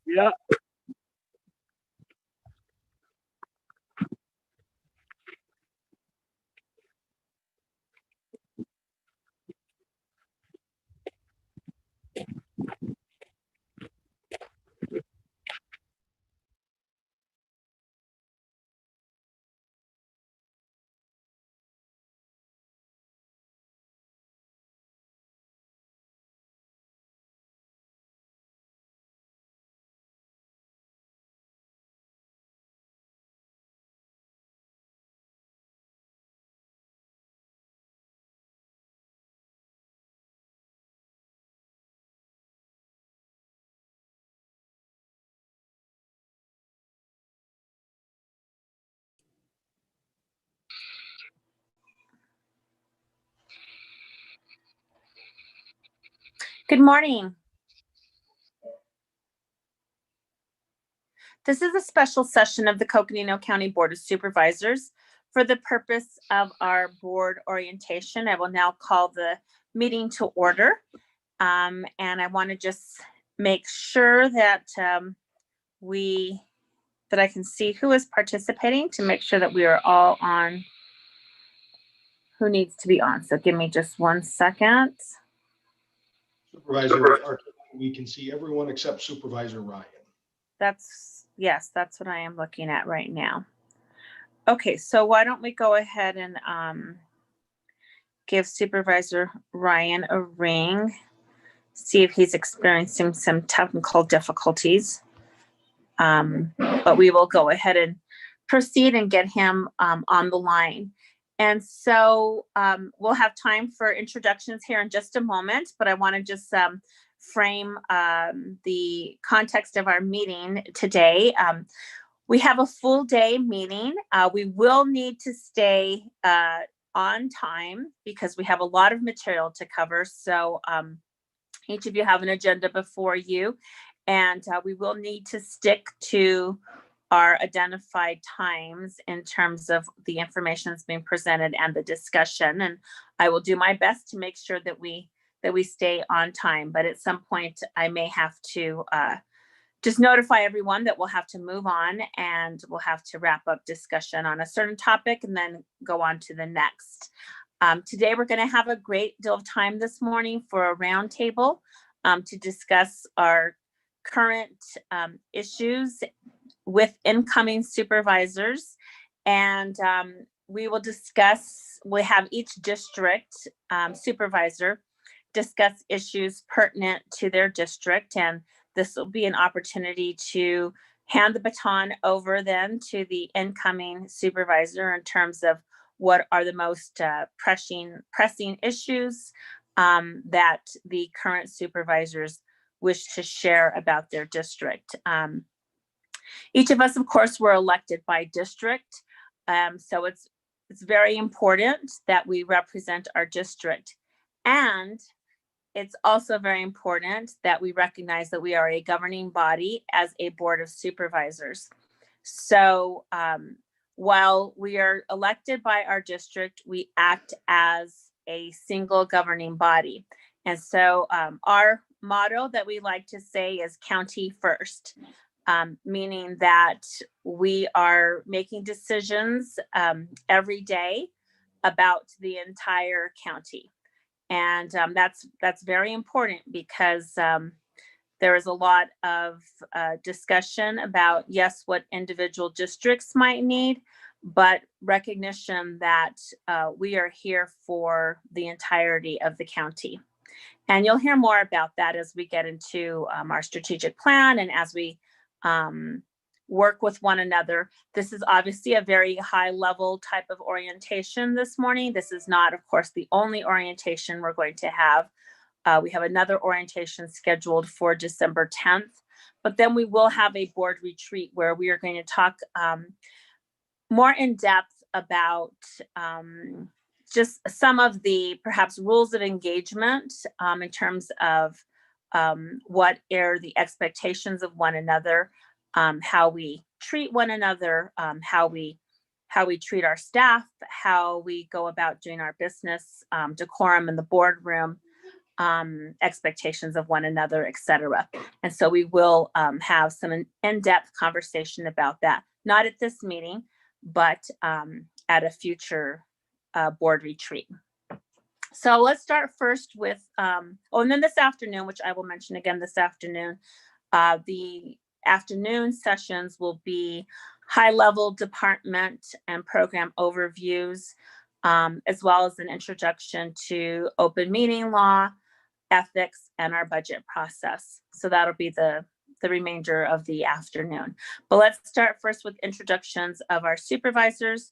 Yeah. Good morning. This is a special session of the Coconino County Board of Supervisors for the purpose of our board orientation. I will now call the meeting to order. And I want to just make sure that that I can see who is participating to make sure that we are all on who needs to be on. So give me just 1 second. Supervisor, we can see everyone except Supervisor Ryan. Yes, that's what I am looking at right now. Okay, so why don't we go ahead and give Supervisor Ryan a ring, see if he's experiencing some technical difficulties. But we will go ahead and proceed and get him on the line. And so we'll have time for introductions here in just a moment, but I want to just frame the context of our meeting today. We have a full day meeting. We will need to stay on time because we have a lot of material to cover. So each of you have an agenda before you, and we will need to stick to our identified times in terms of the information that's being presented and the discussion. And I will do my best to make sure that we stay on time. But at some point, I may have to just notify everyone that we'll have to move on and we'll have to wrap up discussion on a certain topic and then go on to the next. Today, we're going to have a great deal of time this morning for a roundtable to discuss our current issues with incoming supervisors. And we will have each district supervisor discuss issues pertinent to their district. And this will be an opportunity to hand the baton over then to the incoming supervisor in terms of what are the most pressing issues that the current supervisors wish to share about their district. Each of us, of course, were elected by district. So it's very important that we represent our district. And it's also very important that we recognize that we are a governing body as a board of supervisors. So while we are elected by our district, we act as a single governing body. And so our motto that we like to say is county first, meaning that we are making decisions every day about the entire county. And that's very important because there is a lot of discussion about, yes, what individual districts might need, but recognition that we are here for the entirety of the county. And you'll hear more about that as we get into our strategic plan and as we work with one another. This is obviously a very high level type of orientation this morning. This is not, of course, the only orientation we're going to have. We have another orientation scheduled for December 10th, but then we will have a board retreat where we are going to talk more in depth about just some of the perhaps rules of engagement in terms of what are the expectations of one another, how we treat one another, how we treat our staff, how we go about doing our business, decorum in the boardroom, expectations of one another, etc. And so we will have some in-depth conversation about that, not at this meeting, but at a future board retreat. So let's start first with, and then this afternoon, which I will mention again this afternoon, the afternoon sessions will be high-level department and program overviews, as well as an introduction to open meeting law, ethics, and our budget process. So that'll be the remainder of the afternoon. But let's start first with introductions of our supervisors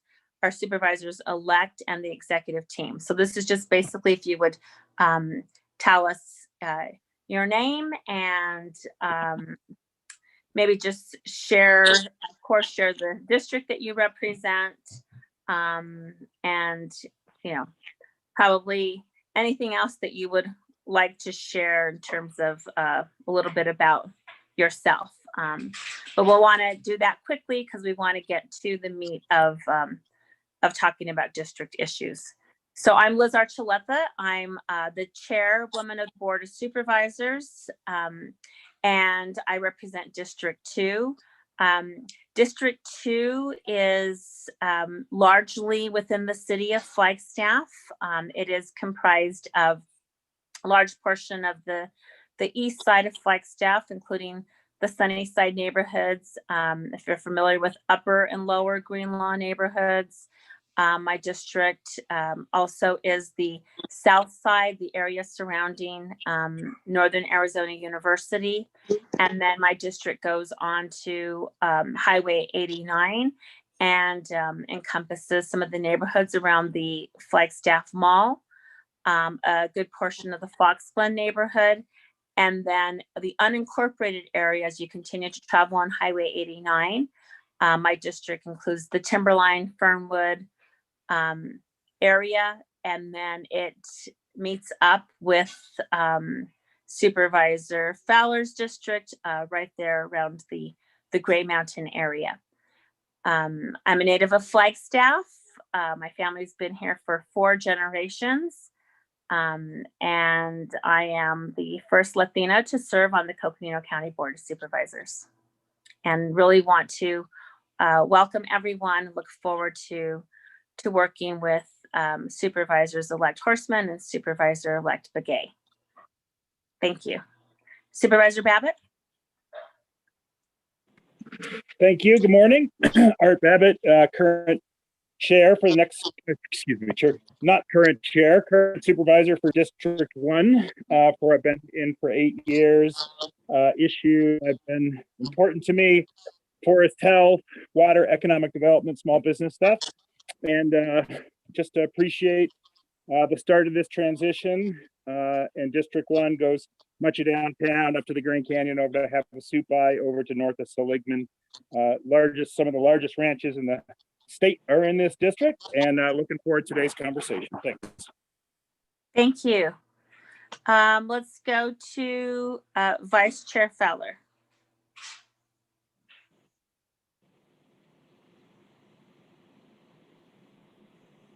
elect, and the executive team. So this is just basically if you would tell us your name and maybe just share, of course, share the district that you represent, and probably anything else that you would like to share in terms of a little bit about yourself. But we'll want to do that quickly because we want to get to the meat of talking about district issues. So I'm Liz Archuleta. I'm the chairwoman of the Board of Supervisors, and I represent District 2. District 2 is largely within the city of Flagstaff. It is comprised of a large portion of the east side of Flagstaff, including the Sunnyside neighborhoods. If you're familiar with upper and lower Greenlaw neighborhoods, my district also is the south side, the area surrounding Northern Arizona University. And then my district goes on to Highway 89 and encompasses some of the neighborhoods around the Flagstaff Mall, a good portion of the Fox Glen neighborhood, and then the unincorporated areas. You continue to travel on Highway 89. My district includes the Timberline, Fernwood area, and then it meets up with Supervisor Fowler's district right there around the Gray Mountain area. I'm a native of Flagstaff. My family's been here for 4 generations. And I am the first Latina to serve on the Coconino County Board of Supervisors, and really want to welcome everyone. Look forward to working with Supervisors-elect Horstman and Supervisor-elect Begay. Thank you. Supervisor Babbitt? Thank you. Good morning. Art Babbitt, current chair for the next, not current chair, current supervisor for District 1. I've been in for 8 years. Issue have been important to me: forest health, water, economic development, small business stuff. And just to appreciate the start of this transition. And District 1 goes much of downtown up to the Grand Canyon, over to Havasupai, over to north of Seligman. Some of the largest ranches in the state are in this district, and looking forward to today's conversation. Thanks. Thank you. Let's go to Vice Chair Fowler.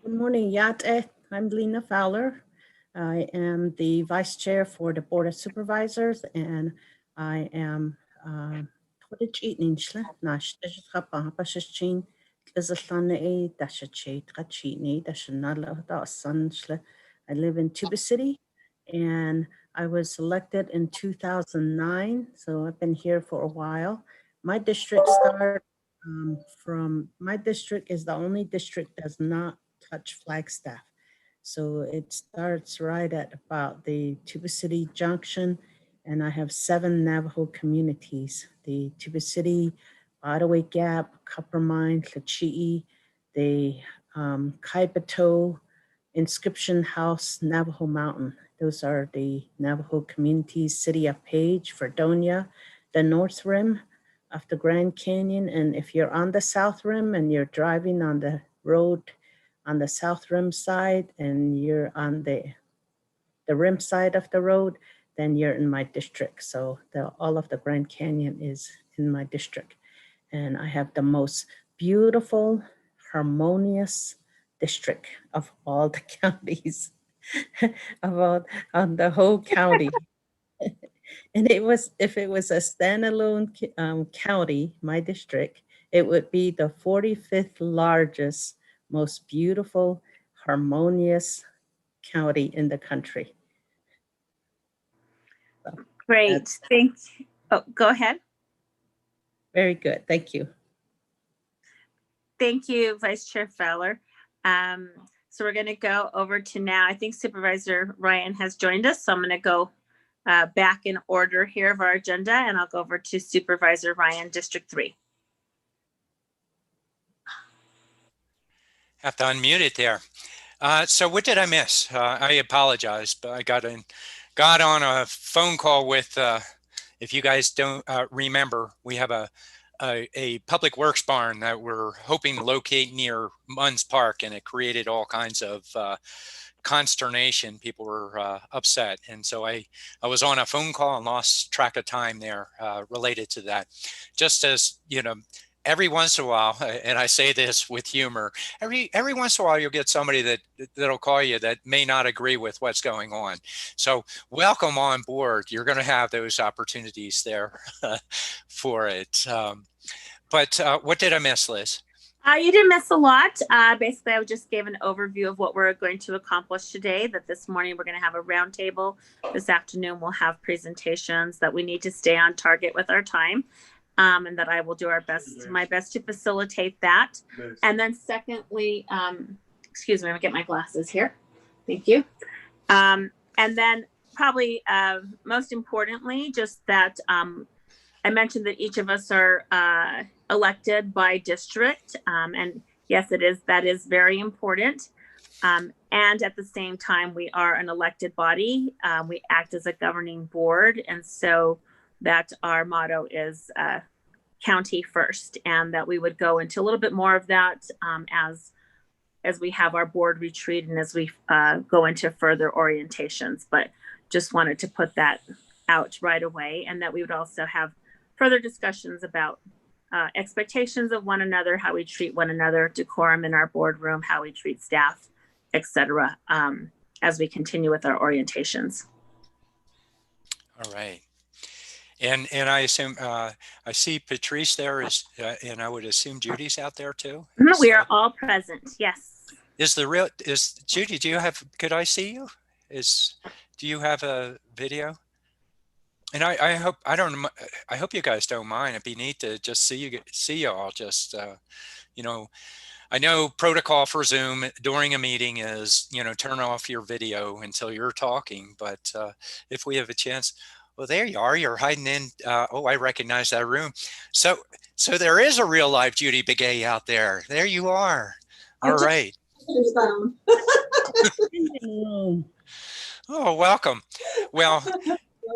Good morning, Yate. I'm Lena Fowler. I am the vice chair for the Board of Supervisors, and I am I live in Tuba City, and I was elected in 2009, so I've been here for a while. My district my district is the only district that does not touch Flagstaff. So it starts right at about the Tuba City Junction, and I have 7 Navajo communities: the Tuba City, Ottaway Gap, Copper Mine, Lachii, the Kaipato, Inscription House, Navajo Mountain. Those are the Navajo communities: City of Page, Fredonia, the North Rim of the Grand Canyon. And if you're on the South Rim and you're driving on the road on the South Rim side and you're on the rim side of the road, then you're in my district. So all of the Grand Canyon is in my district. And I have the most beautiful, harmonious district of all the counties. about on the whole county. And it was, if it was a standalone county, my district, it would be the 45th largest, most beautiful, harmonious county in the country. So Great. that's Thanks. Oh, go ahead. very good. Thank you. Thank you, Vice Chair Fowler. So we're going to go over to now, I think Supervisor Ryan has joined us. So I'm going to go back in order here of our agenda, and I'll go over to Supervisor Ryan, District 3. Have to unmute it there. So what did I miss? I apologize, but I got on a phone call with, if you guys don't remember, we have a public works barn that we're hoping to locate near Munns Park, and it created all kinds of consternation. People were upset, and so I was on a phone call and lost track of time there related to that. Just as you know, every once in a while, and I say this with humor, every once in a while you'll get somebody that'll call you that may not agree with what's going on. So welcome on board. You're going to have those opportunities there for it. But what did I miss, Liz? You didn't miss a lot. Basically, I just gave an overview of what we're going to accomplish today, that this morning we're going to have a roundtable. This afternoon, we'll have presentations, that we need to stay on target with our time. And that I will do my best to facilitate that. And then secondly, excuse me, I'm gonna get my glasses here. Thank you. And then probably most importantly, just that I mentioned that each of us are elected by district. And yes, that is very important. And at the same time, we are an elected body. We act as a governing board. And so that our motto is county first, and that we would go into a little bit more of that as we have our board retreat and as we go into further orientations. But just wanted to put that out right away, and that we would also have further discussions about expectations of one another, how we treat one another, decorum in our boardroom, how we treat staff, etc. As we continue with our orientations. All right. And I assume I see Patrice there is, and I would assume Judy's out there too. We are all present. Yes. Is Judy? Could I see you? Do you have a video? And I hope you guys don't mind. It'd be neat to just see you all. Just I know protocol for Zoom during a meeting is turn off your video until you're talking. But if we have a chance. Well, there you are. You're hiding in. Oh, I recognize that room. So there is a real life Judy Begay out there. There you are. All right. Oh, welcome. Well,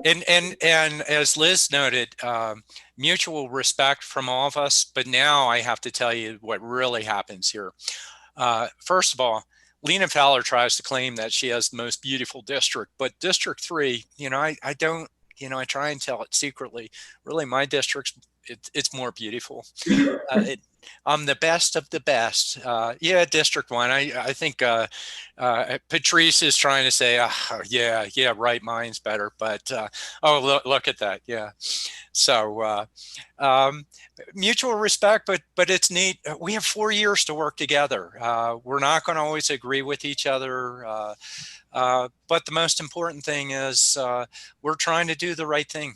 and as Liz noted, mutual respect from all of us. But now I have to tell you what really happens here. First of all, Lena Fowler tries to claim that she has the most beautiful district, but District 3, I don't. I try and tell it secretly. Really, my district's it's more beautiful. I'm the best of the best. Yeah, District 1. I think Patrice is trying to say, yeah, right, mine's better. But oh, look at that. Yeah. So mutual respect, but it's neat. We have 4 years to work together. We're not going to always agree with each other. But the most important thing is we're trying to do the right thing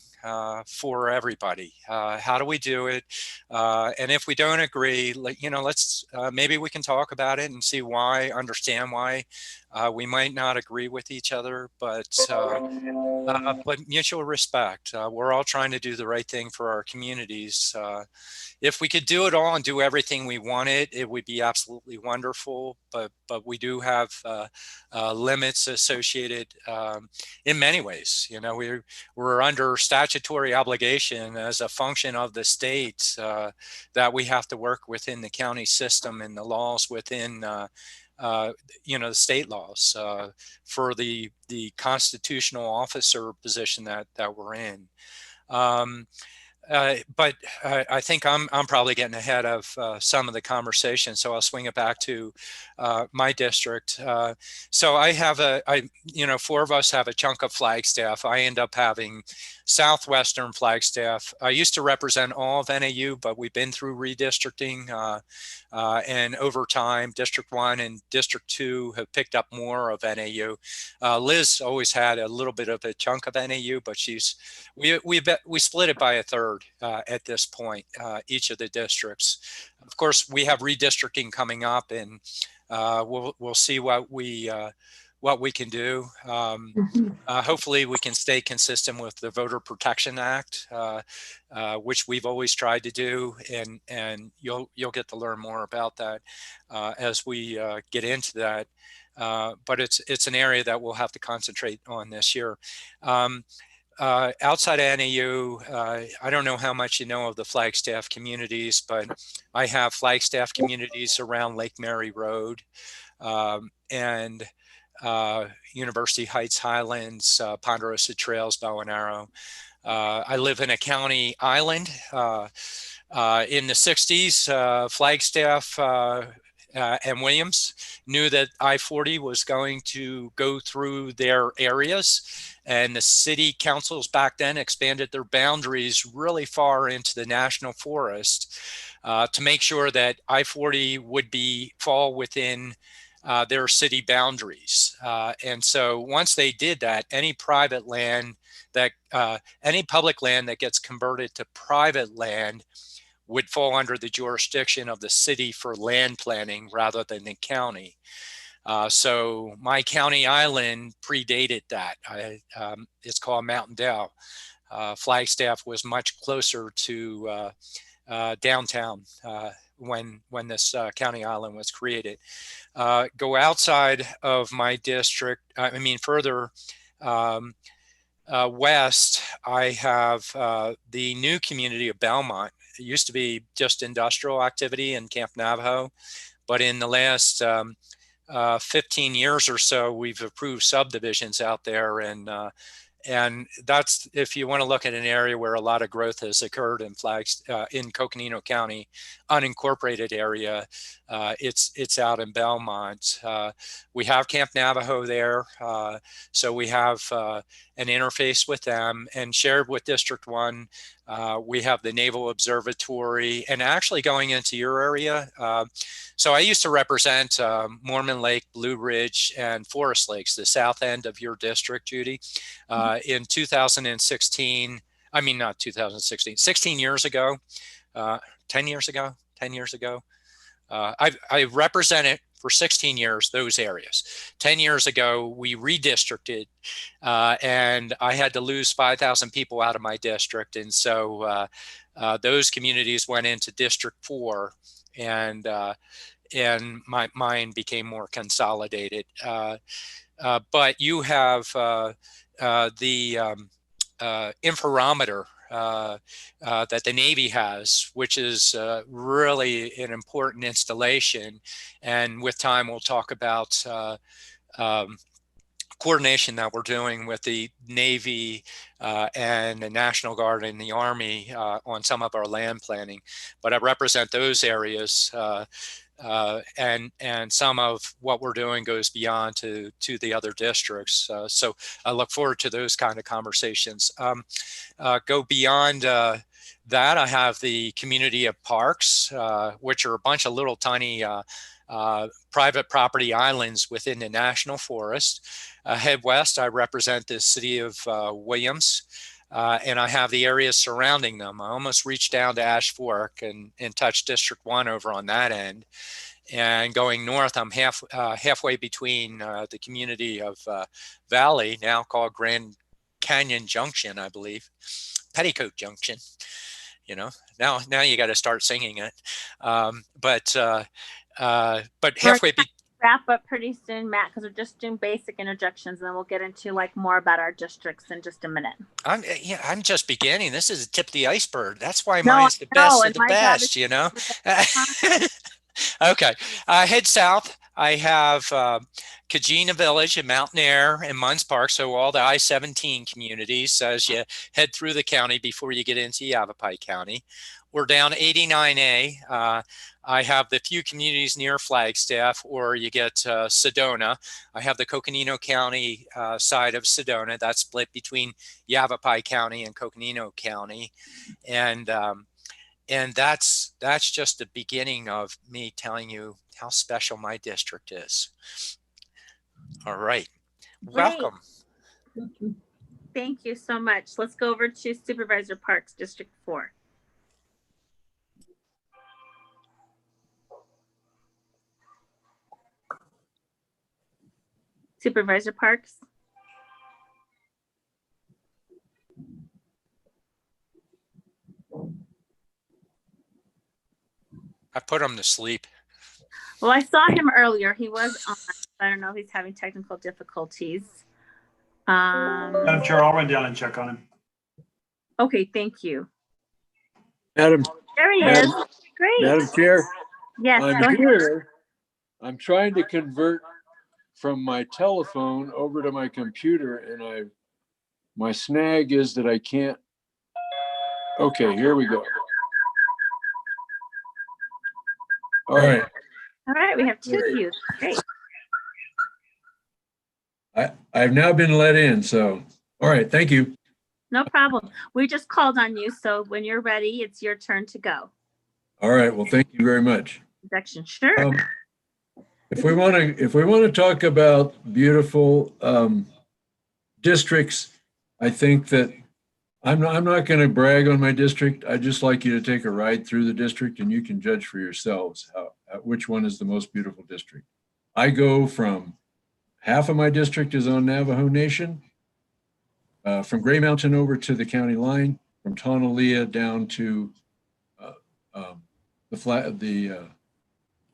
for everybody. How do we do it? And if we don't agree, let's maybe we can talk about it and see why, understand why we might not agree with each other, but mutual respect. We're all trying to do the right thing for our communities. If we could do it all and do everything we wanted, it would be absolutely wonderful. But we do have limits associated in many ways. We're under statutory obligation as a function of the state that we have to work within the county system and the laws within the state laws for the constitutional officer position that we're in. but I think I'm probably getting ahead of some of the conversation, so I'll swing it back to my district. So I have four of us have a chunk of Flagstaff. I end up having southwestern Flagstaff. I used to represent all of NAU, but we've been through redistricting, and over time, District 1 and District 2 have picked up more of NAU. Liz always had a little bit of a chunk of NAU, but we split it by a third at this point, each of the districts. Of course, we have redistricting coming up, and we'll see what we can do. Hopefully we can stay consistent with the Voter Protection Act, which we've always tried to do, and you'll get to learn more about that as we get into that. But it's an area that we'll have to concentrate on this year. Outside of NAU, I don't know how much you know of the Flagstaff communities, but I have Flagstaff communities around Lake Mary Road, and University Heights Highlands, Ponderosa Trails, Bow and Arrow. I live in a county island. In the 60s, Flagstaff and Williams knew that I-40 was going to go through their areas, and the city councils back then expanded their boundaries really far into the national forest to make sure that I-40 would fall within their city boundaries. And so once they did that, any public land that gets converted to private land would fall under the jurisdiction of the city for land planning rather than the county. So my county island predated that. It's called Mountain Dell. Flagstaff was much closer to downtown when this county island was created. Go outside of my district, further west, I have the new community of Belmont. It used to be just industrial activity in Camp Navajo, but in the last 15 years or so, we've approved subdivisions out there, and that's, if you want to look at an area where a lot of growth has occurred in in Coconino County, unincorporated area, it's out in Belmont. We have Camp Navajo there, so we have an interface with them, and shared with District 1. We have the Naval Observatory, and actually going into your area. So I used to represent Mormon Lake, Blue Ridge, and Forest Lakes, the south end of your district, Judy. In 2016, not 2016, 16 years ago, 10 years ago, I represented for 16 years those areas. 10 years ago, we redistricted, and I had to lose 5,000 people out of my district. And so those communities went into District 4, and mine became more consolidated. But you have the interferometer that the Navy has, which is really an important installation. And with time, we'll talk about coordination that we're doing with the Navy and the National Guard and the Army on some of our land planning. But I represent those areas, and some of what we're doing goes beyond to the other districts. So I look forward to those kind of conversations. Go beyond that, I have the community of parks, which are a bunch of little tiny private property islands within the national forest. Head west, I represent the city of Williams, and I have the areas surrounding them. I almost reached down to Ash Fork and touched District 1 over on that end. And going north, I'm halfway between the community of Valley, now called Grand Canyon Junction, I believe, Petticoat Junction. Now you got to start singing it. But halfway. Wrap up pretty soon, Matt, because we're just doing basic interjections, and then we'll get into more about our districts in just a minute. I'm just beginning. This is the tip of the iceberg. That's why mine's the best of the best, Okay. Head south. I have Kagina Village and Mountain Air and Munns Park, so all the I-17 communities as you head through the county before you get into Yavapai County. We're down 89A. I have the few communities near Flagstaff, or you get Sedona. I have the Coconino County side of Sedona. That's split between Yavapai County and Coconino County. And that's just the beginning of me telling you how special my district is. All right. Great. Welcome. Thank you so much. Let's go over to Supervisor Parks, District 4. Supervisor Parks. I put him to sleep. Well, I saw him earlier. He was on. I don't know if he's having technical difficulties. Madam Chair, I'll run down and check on him. Okay, thank you. Madam, There he Madam- is. Great. Madam Chair, Yes, go I'm ahead. here. I'm trying to convert from my telephone over to my computer, and my snag is that I can't. Okay, here we go. All right. All right, we have two views. Great. I've now been let in, so, all right, thank you. No problem. We just called on you, so when you're ready, it's your turn to go. All right, well, thank you very much. Section, sure. If we want to talk about beautiful districts, I think that I'm not going to brag on my district. I'd just like you to take a ride through the district, and you can judge for yourselves which one is the most beautiful district. I go from half of my district is on Navajo Nation, from Gray Mountain over to the county line, from Tonalea down to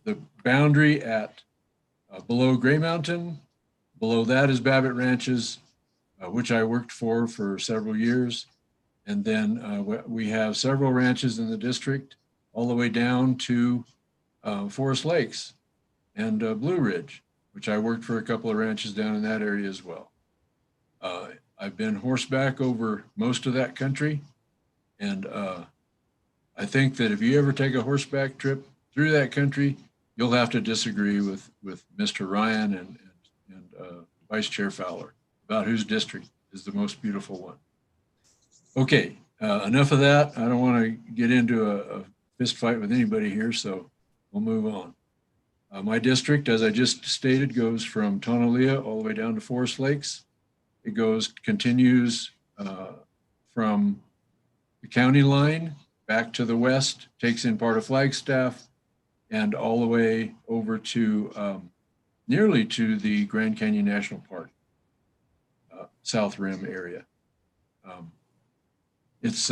the boundary at below Gray Mountain. Below that is Babbitt Ranches, which I worked for several years. And then we have several ranches in the district all the way down to Forest Lakes and Blue Ridge, which I worked for a couple of ranches down in that area as well. I've been horseback over most of that country. And I think that if you ever take a horseback trip through that country, you'll have to disagree with Mr. Ryan and Vice Chair Fowler about whose district is the most beautiful one. Okay, enough of that. I don't want to get into a fist fight with anybody here, so we'll move on. My district, as I just stated, goes from Tonalea all the way down to Forest Lakes. It continues from the county line back to the west, takes in part of Flagstaff, and all the way over to nearly to the Grand Canyon National Park, South Rim area. It's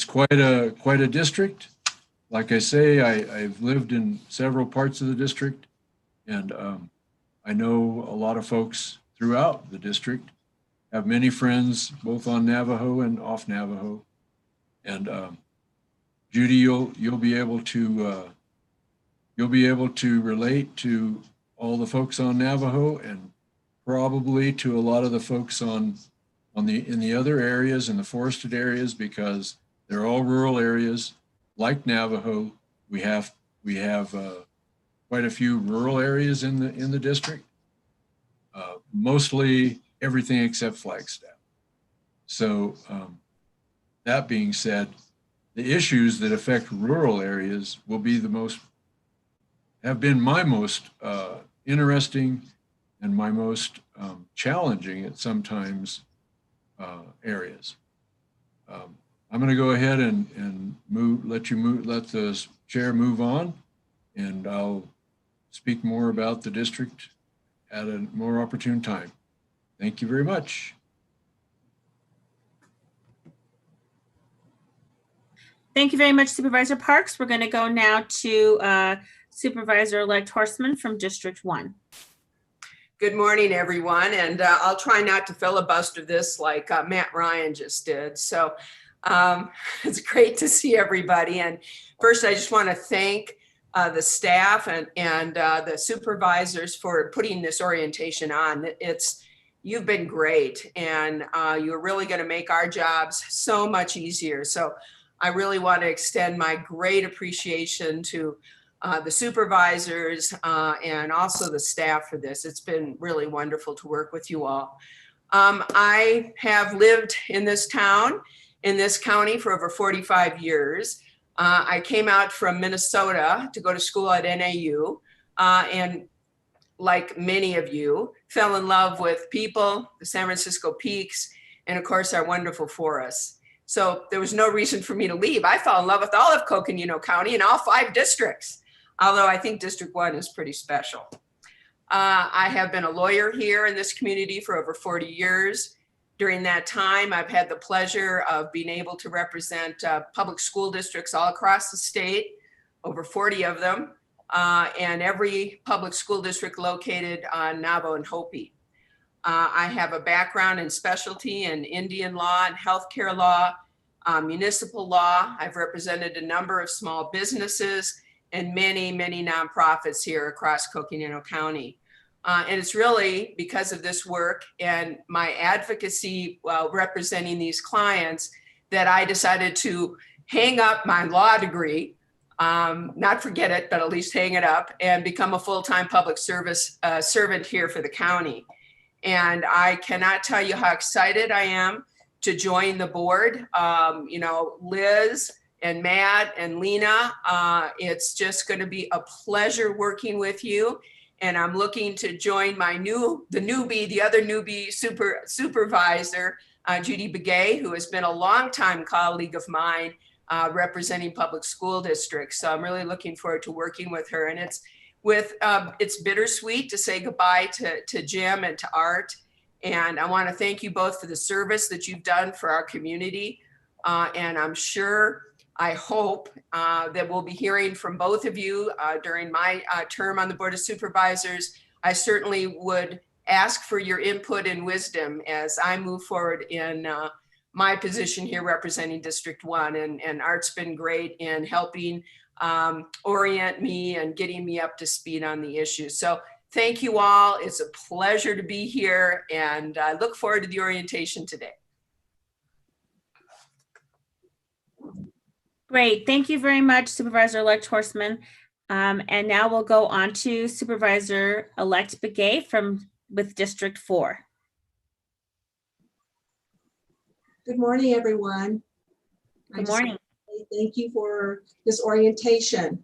quite a district. Like I say, I've lived in several parts of the district, and I know a lot of folks throughout the district. Have many friends both on Navajo and off Navajo, and Judy, you'll be able to relate to all the folks on Navajo, and probably to a lot of the folks in the other areas, in the forested areas, because they're all rural areas. Like Navajo, we have quite a few rural areas in the district. Mostly everything except Flagstaff. So that being said, the issues that affect rural areas have been my most interesting and my most challenging at sometimes areas. I'm going to go ahead and let the chair move on, and I'll speak more about the district at a more opportune time. Thank you very much. Thank you very much, Supervisor Parks. We're going to go now to Supervisor-elect Horstman from District 1. Good morning, everyone. And I'll try not to filibuster this like Matt Ryan just did. So it's great to see everybody. And first, I just want to thank the staff and the supervisors for putting this orientation on. You've been great, and you're really going to make our jobs so much easier. So I really want to extend my great appreciation to the supervisors and also the staff for this. It's been really wonderful to work with you all. I have lived in this town, in this county for over 45 years. I came out from Minnesota to go to school at NAU, and like many of you, fell in love with people, the San Francisco Peaks, and of course our wonderful forests. So there was no reason for me to leave. I fell in love with all of Coconino County and all 5 districts, although I think District 1 is pretty special. I have been a lawyer here in this community for over 40 years. During that time, I've had the pleasure of being able to represent public school districts all across the state, over 40 of them, and every public school district located on Navajo and Hopi. I have a background in specialty in Indian law and healthcare law, municipal law. I've represented a number of small businesses and many, many nonprofits here across Coconino County. And it's really because of this work and my advocacy while representing these clients that I decided to hang up my law degree, not forget it, but at least hang it up, and become a full-time public service servant here for the county. And I cannot tell you how excited I am to join the board. You know, Liz and Matt and Lena, it's just going to be a pleasure working with you. And I'm looking to join the other newbie supervisor, Judy Begay, who has been a longtime colleague of mine, representing public school districts. So I'm really looking forward to working with her. And it's bittersweet to say goodbye to Jim and to Art. And I want to thank you both for the service that you've done for our community. And I hope that we'll be hearing from both of you during my term on the Board of Supervisors. I certainly would ask for your input and wisdom as I move forward in my position here representing District 1. And Art's been great in helping orient me and getting me up to speed on the issues. So thank you all. It's a pleasure to be here, and I look forward to the orientation today. Great. Thank you very much, Supervisor-elect Horstman. And now we'll go on to Supervisor-elect Begay with District 4. Good morning, everyone. Good morning. Thank you for this orientation.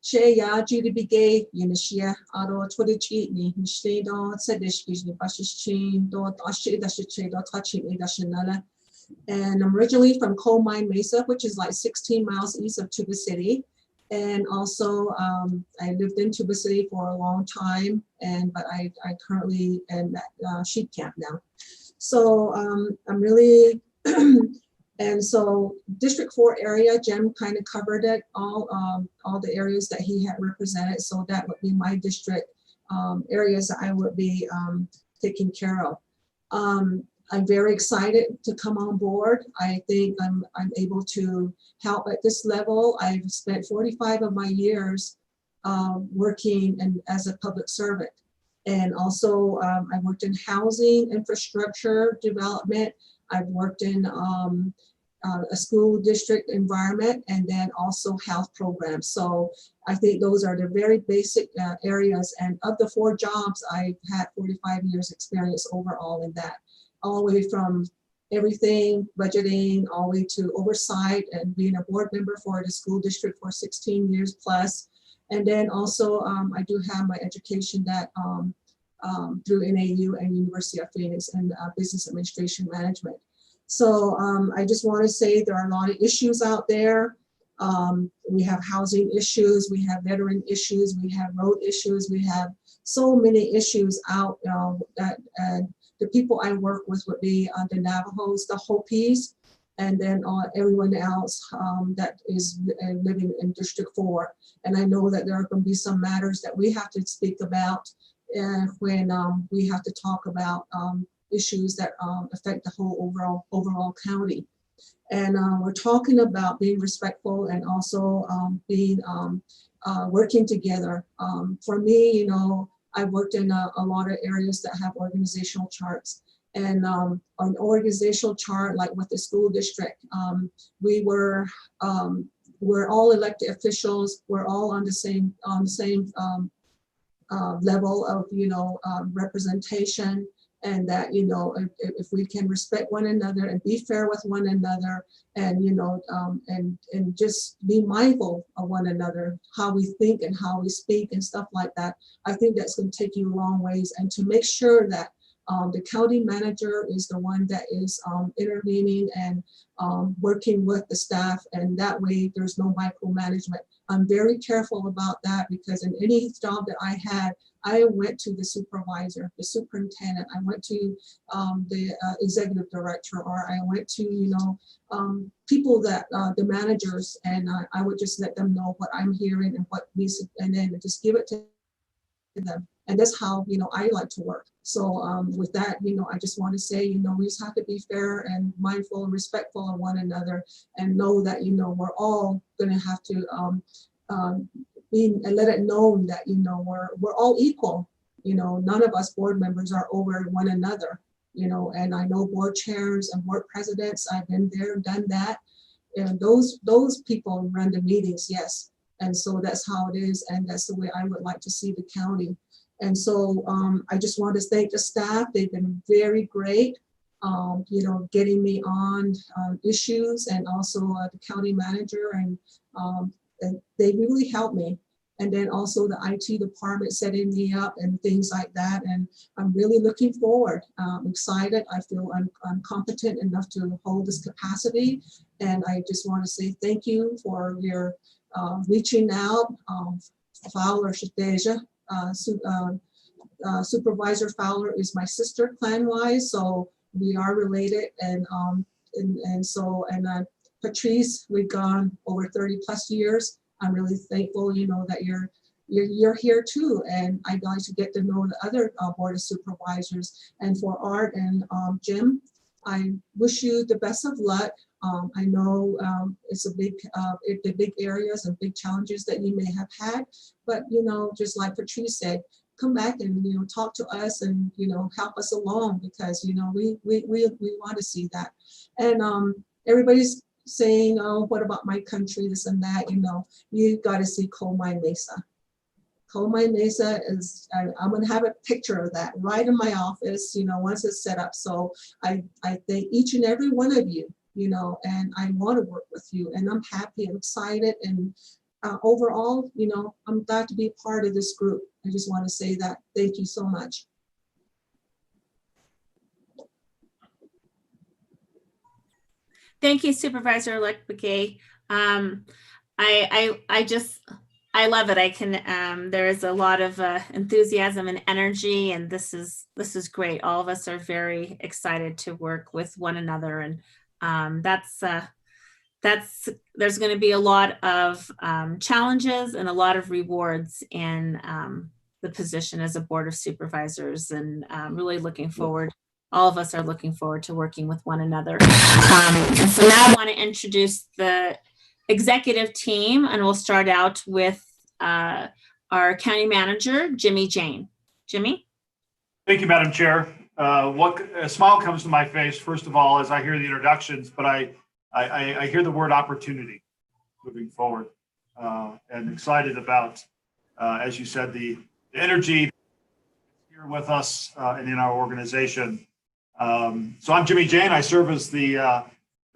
Shea Judy Begay, Yinishia, Ado Twitchi, Nishne, Don, Sedish, Bashichin, Don, Ashi, Dashiche, Touching, Dashanala. And I'm originally from Coal Mine Mesa, which is like 16 miles east of Tuba City. And also, I lived in Tuba City for a long time, but I currently am at Sheep Camp now. So I'm really, and so District 4 area, Jim kind of covered it, all the areas that he had represented. So that would be my district areas that I would be taking care of. I'm very excited to come on board. I think I'm able to help at this level. I've spent 45 of my years working as a public servant. And also I worked in housing, infrastructure development. I've worked in a school district environment, and then also health programs. So I think those are the very basic areas. And of the 4 jobs, I've had 45 years experience overall in that. All the way from everything, budgeting, all the way to oversight and being a board member for the school district for 16 years plus. And then also I do have my education that through NAU and University of Phoenix and business administration management. So I just want to say there are a lot of issues out there. We have housing issues, we have veteran issues, we have road issues, we have so many issues out that the people I work with would be the Navajos, the Hopis, and then everyone else that is living in District 4. And I know that there are going to be some matters that we have to speak about when we have to talk about issues that affect the whole overall county. And we're talking about being respectful and also being working together. For me, you know, I worked in a lot of areas that have organizational charts. And an organizational chart, like with the school district, we're all elected officials. We're all on the same level of, you know, representation, and that, you know, if we can respect one another and be fair with one another, and, you know, and just be mindful of one another, how we think and how we speak and stuff like that, I think that's going to take you a long ways. And to make sure that the county manager is the one that is intervening and working with the staff, and that way there's no micromanagement. I'm very careful about that, because in any job that I had, I went to the supervisor, the superintendent, I went to the executive director, or I went to, you know, people that, the managers, and I would just let them know what I'm hearing and what needs, and then just give it to them. And that's how, you know, I like to work. So with that, you know, I just want to say, you know, we just have to be fair and mindful and respectful of one another, and know that, you know, we're all going to have to be, and let it known that, you know, we're all equal. You know, none of us board members are over one another, you know, and I know board chairs and board presidents, I've been there, done that. And those people run the meetings, yes. And so that's how it is. And that's the way I would like to see the county. And so I just want to thank the staff. They've been very great, you know, getting me on issues, and also the county manager, and they really helped me. And then also the IT department setting me up and things like that. And I'm really looking forward. I'm excited. I feel I'm competent enough to hold this capacity. And I just want to say thank you for your reaching out. Fowler Shadeja, Supervisor Fowler is my sister clan-wise, so we are related. And Patrice, we've gone over 30 plus years. I'm really thankful, you know, that you're here too. And I'd like to get to know the other Board of Supervisors. And for Art and Jim, I wish you the best of luck. I know it's the big areas and big challenges that you may have had, but, you know, just like Patrice said, come back and, you know, talk to us and, you know, help us along, because, you know, we want to see that. And everybody's saying, oh, what about my country, this and that, you know, you got to see Coal Mine Mesa. Coal Mine Mesa is, I'm going to have a picture of that right in my office, you know, once it's set up. So I thank each and every one of you, you know, and I want to work with you, and I'm happy and excited. And overall, you know, I'm glad to be a part of this group. I just want to say that. Thank you so much. Thank you, Supervisor-elect Begay. I love it. I can, there is a lot of enthusiasm and energy, and this is great. All of us are very excited to work with one another. And there's going to be a lot of challenges and a lot of rewards in the position as a Board of Supervisors, and really looking forward. All of us are looking forward to working with one another. And so now I want to introduce the executive team, and we'll start out with our county manager, Jimmy Jane. Jimmy? Thank you, Madam Chair. A smile comes to my face, first of all, as I hear the introductions, but I hear the word opportunity moving forward, and excited about, as you said, the energy here with us and in our organization. So I'm Jimmy Jane. I serve as the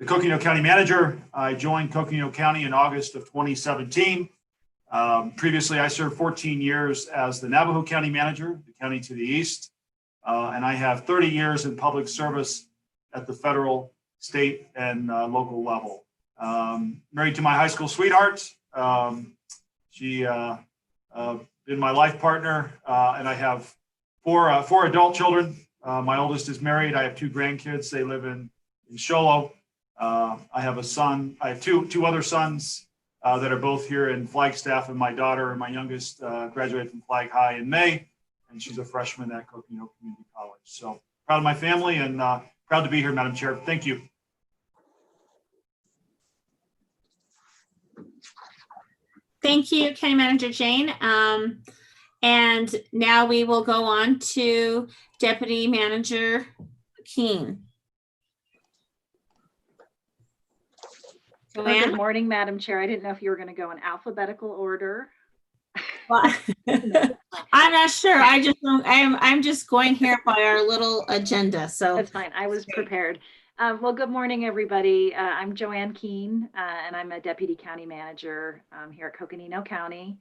Coconino County Manager. I joined Coconino County in August of 2017. Previously, I served 14 years as the Navajo County Manager, the county to the east. And I have 30 years in public service at the federal, state, and local level. Married to my high school sweetheart. She been my life partner, and I have four adult children. My oldest is married. I have 2 grandkids. They live in Show Low. I have a son. I have two other sons that are both here in Flagstaff, and my daughter, my youngest, graduated from Flag High in May, and she's a freshman at Coconino Community College. So proud of my family, and proud to be here, Madam Chair. Thank you. Thank you, County Manager Jane. And now we will go on to Deputy Manager Keene. Well, good Joanne? morning, Madam Chair. I didn't know if you were going to go in alphabetical order. Well, I'm not sure. I'm just going here by our little agenda. So That's fine. I was prepared. Well, good morning, everybody. I'm Joanne Keene, and I'm a Deputy County Manager here at Coconino County.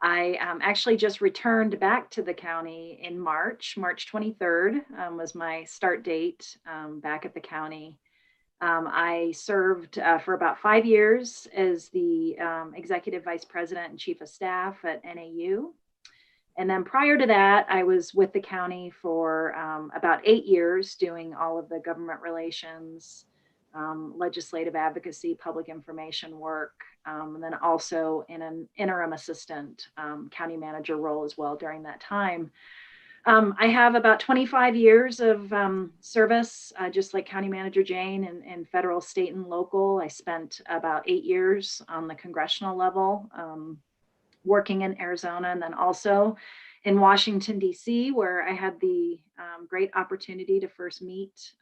I actually just returned back to the county in March 23rd was my start date back at the county. I served for about 5 years as the Executive Vice President and Chief of Staff at NAU. And then prior to that, I was with the county for about 8 years doing all of the government relations, legislative advocacy, public information work, and then also in an interim assistant county manager role as well during that time. I have about 25 years of service, just like County Manager Jane, in federal, state, and local. I spent about 8 years on the congressional level, working in Arizona, and then also in Washington, D.C., where I had the great opportunity to first meet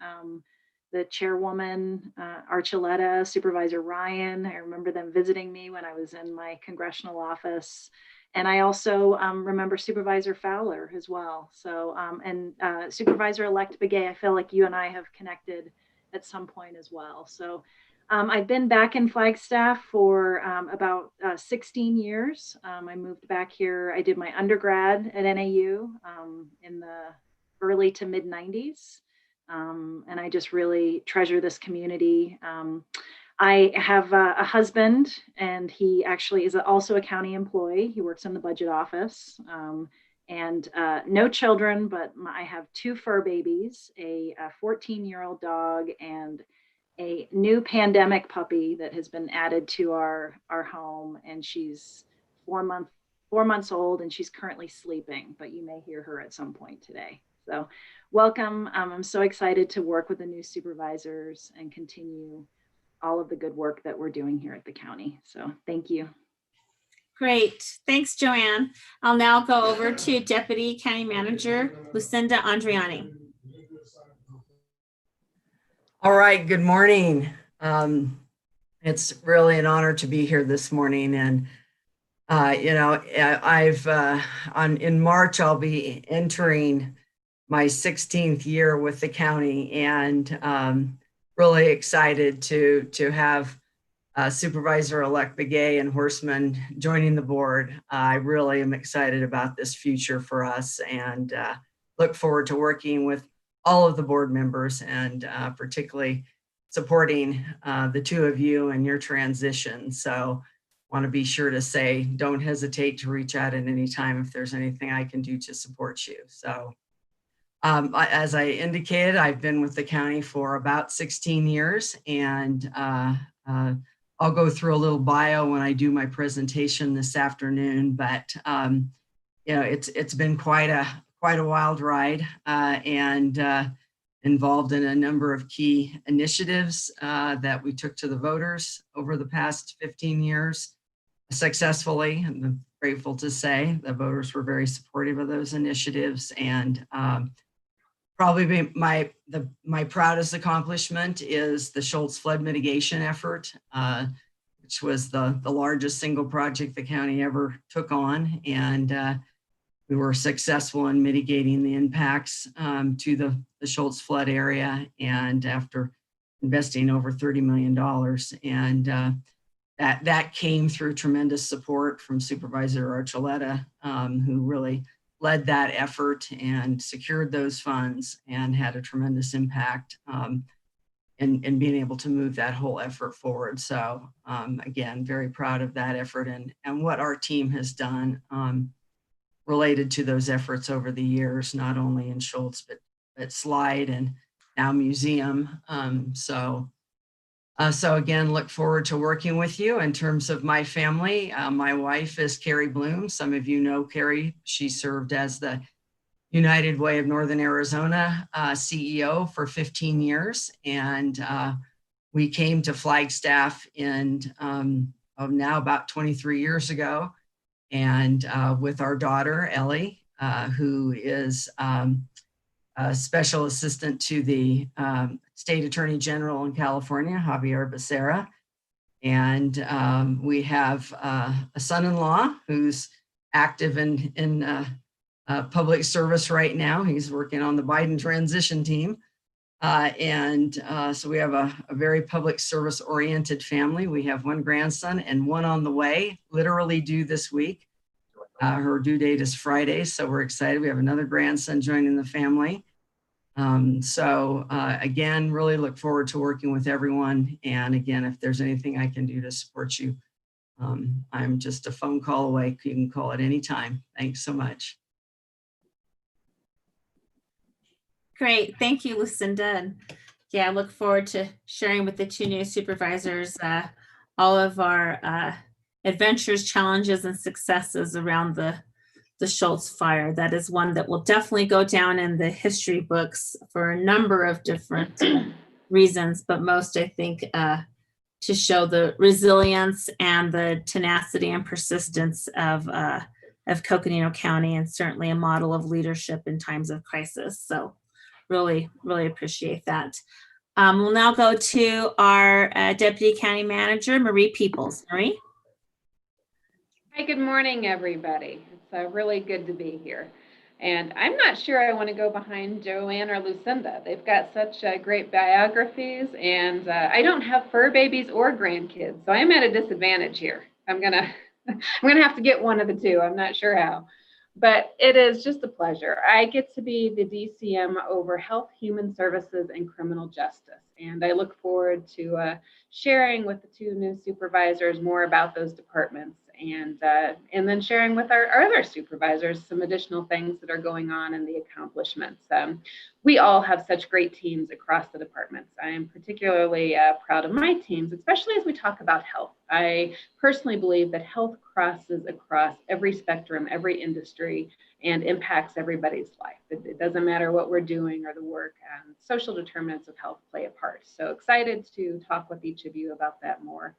the chairwoman, Archuleta, Supervisor Ryan. I remember them visiting me when I was in my congressional office. And I also remember Supervisor Fowler as well. So, and Supervisor-elect Begay, I feel like you and I have connected at some point as well. So I've been back in Flagstaff for about 16 years. I moved back here. I did my undergrad at NAU in the early to mid 90s. And I just really treasure this community. I have a husband, and he actually is also a county employee. He works in the budget office, and no children, but I have 2 fur babies, a 14-year-old dog, and a new pandemic puppy that has been added to our home. And she's 4 months old, and she's currently sleeping, but you may hear her at some point today. So welcome. I'm so excited to work with the new supervisors and continue all of the good work that we're doing here at the county. So thank you. great. Thanks, Joanne. I'll now go over to Deputy County Manager Lucinda Andriani. All right, good morning. It's really an honor to be here this morning. And, you know, in March, I'll be entering my 16th year with the county, and really excited to have Supervisor-elect Begay and Horstman joining the board. I really am excited about this future for us, and look forward to working with all of the board members, and particularly supporting the 2 of you in your transition. So want to be sure to say, don't hesitate to reach out at any time if there's anything I can do to support you. So as I indicated, I've been with the county for about 16 years, and I'll go through a little bio when I do my presentation this afternoon, but you know, it's been quite a wild ride, and involved in a number of key initiatives that we took to the voters over the past 15 years successfully. I'm grateful to say the voters were very supportive of those initiatives, and probably my proudest accomplishment is the Schultz flood mitigation effort, which was the largest single project the county ever took on. And we were successful in mitigating the impacts to the Schultz flood area, and after investing over $30 million. And that came through tremendous support from Supervisor Archuleta, who really led that effort and secured those funds and had a tremendous impact in being able to move that whole effort forward. So again, very proud of that effort and what our team has done related to those efforts over the years, not only in Schultz, but Slide and now Museum. So again, look forward to working with you. In terms of my family, my wife is Carrie Bloom. Some of you know Carrie. She served as the United Way of Northern Arizona CEO for 15 years. And we came to Flagstaff in of now about 23 years ago. And with our daughter, Ellie, who is a special assistant to the State Attorney General in California, Javier Becerra. And we have a son-in-law who's active in public service right now. He's working on the Biden transition team. So we have a very public service oriented family. We have one grandson and one on the way, literally due this week. Her due date is Friday, so we're excited. We have another grandson joining the family. Again, really look forward to working with everyone. And again, if there's anything I can do to support you, I'm just a phone call away. You can call at any time. Thanks so much. Great. Thank you, Lucinda. And yeah, I look forward to sharing with the two new supervisors all of our adventures, challenges, and successes around the Schultz fire. That is one that will definitely go down in the history books for a number of different reasons, but most, I think, to show the resilience and the tenacity and persistence of Coconino County, and certainly a model of leadership in times of crisis. So really, really appreciate that. We'll now go to our Deputy County Manager, Marie Peoples. Marie? Hi, good morning, everybody. It's really good to be here. And I'm not sure I want to go behind Joanne or Lucinda. They've got such great biographies, and I don't have fur babies or grandkids, so I'm at a disadvantage here. I'm gonna have to get one of the two. I'm not sure how, but it is just a pleasure. I get to be the DCM over Health, Human Services, and Criminal Justice, and I look forward to sharing with the two new supervisors more about those departments, and then sharing with our other supervisors some additional things that are going on and the accomplishments. We all have such great teams across the departments. I am particularly proud of my teams, especially as we talk about health. I personally believe that health crosses across every spectrum, every industry, and impacts everybody's life. It doesn't matter what we're doing or the work, social determinants of health play a part. So excited to talk with each of you about that more.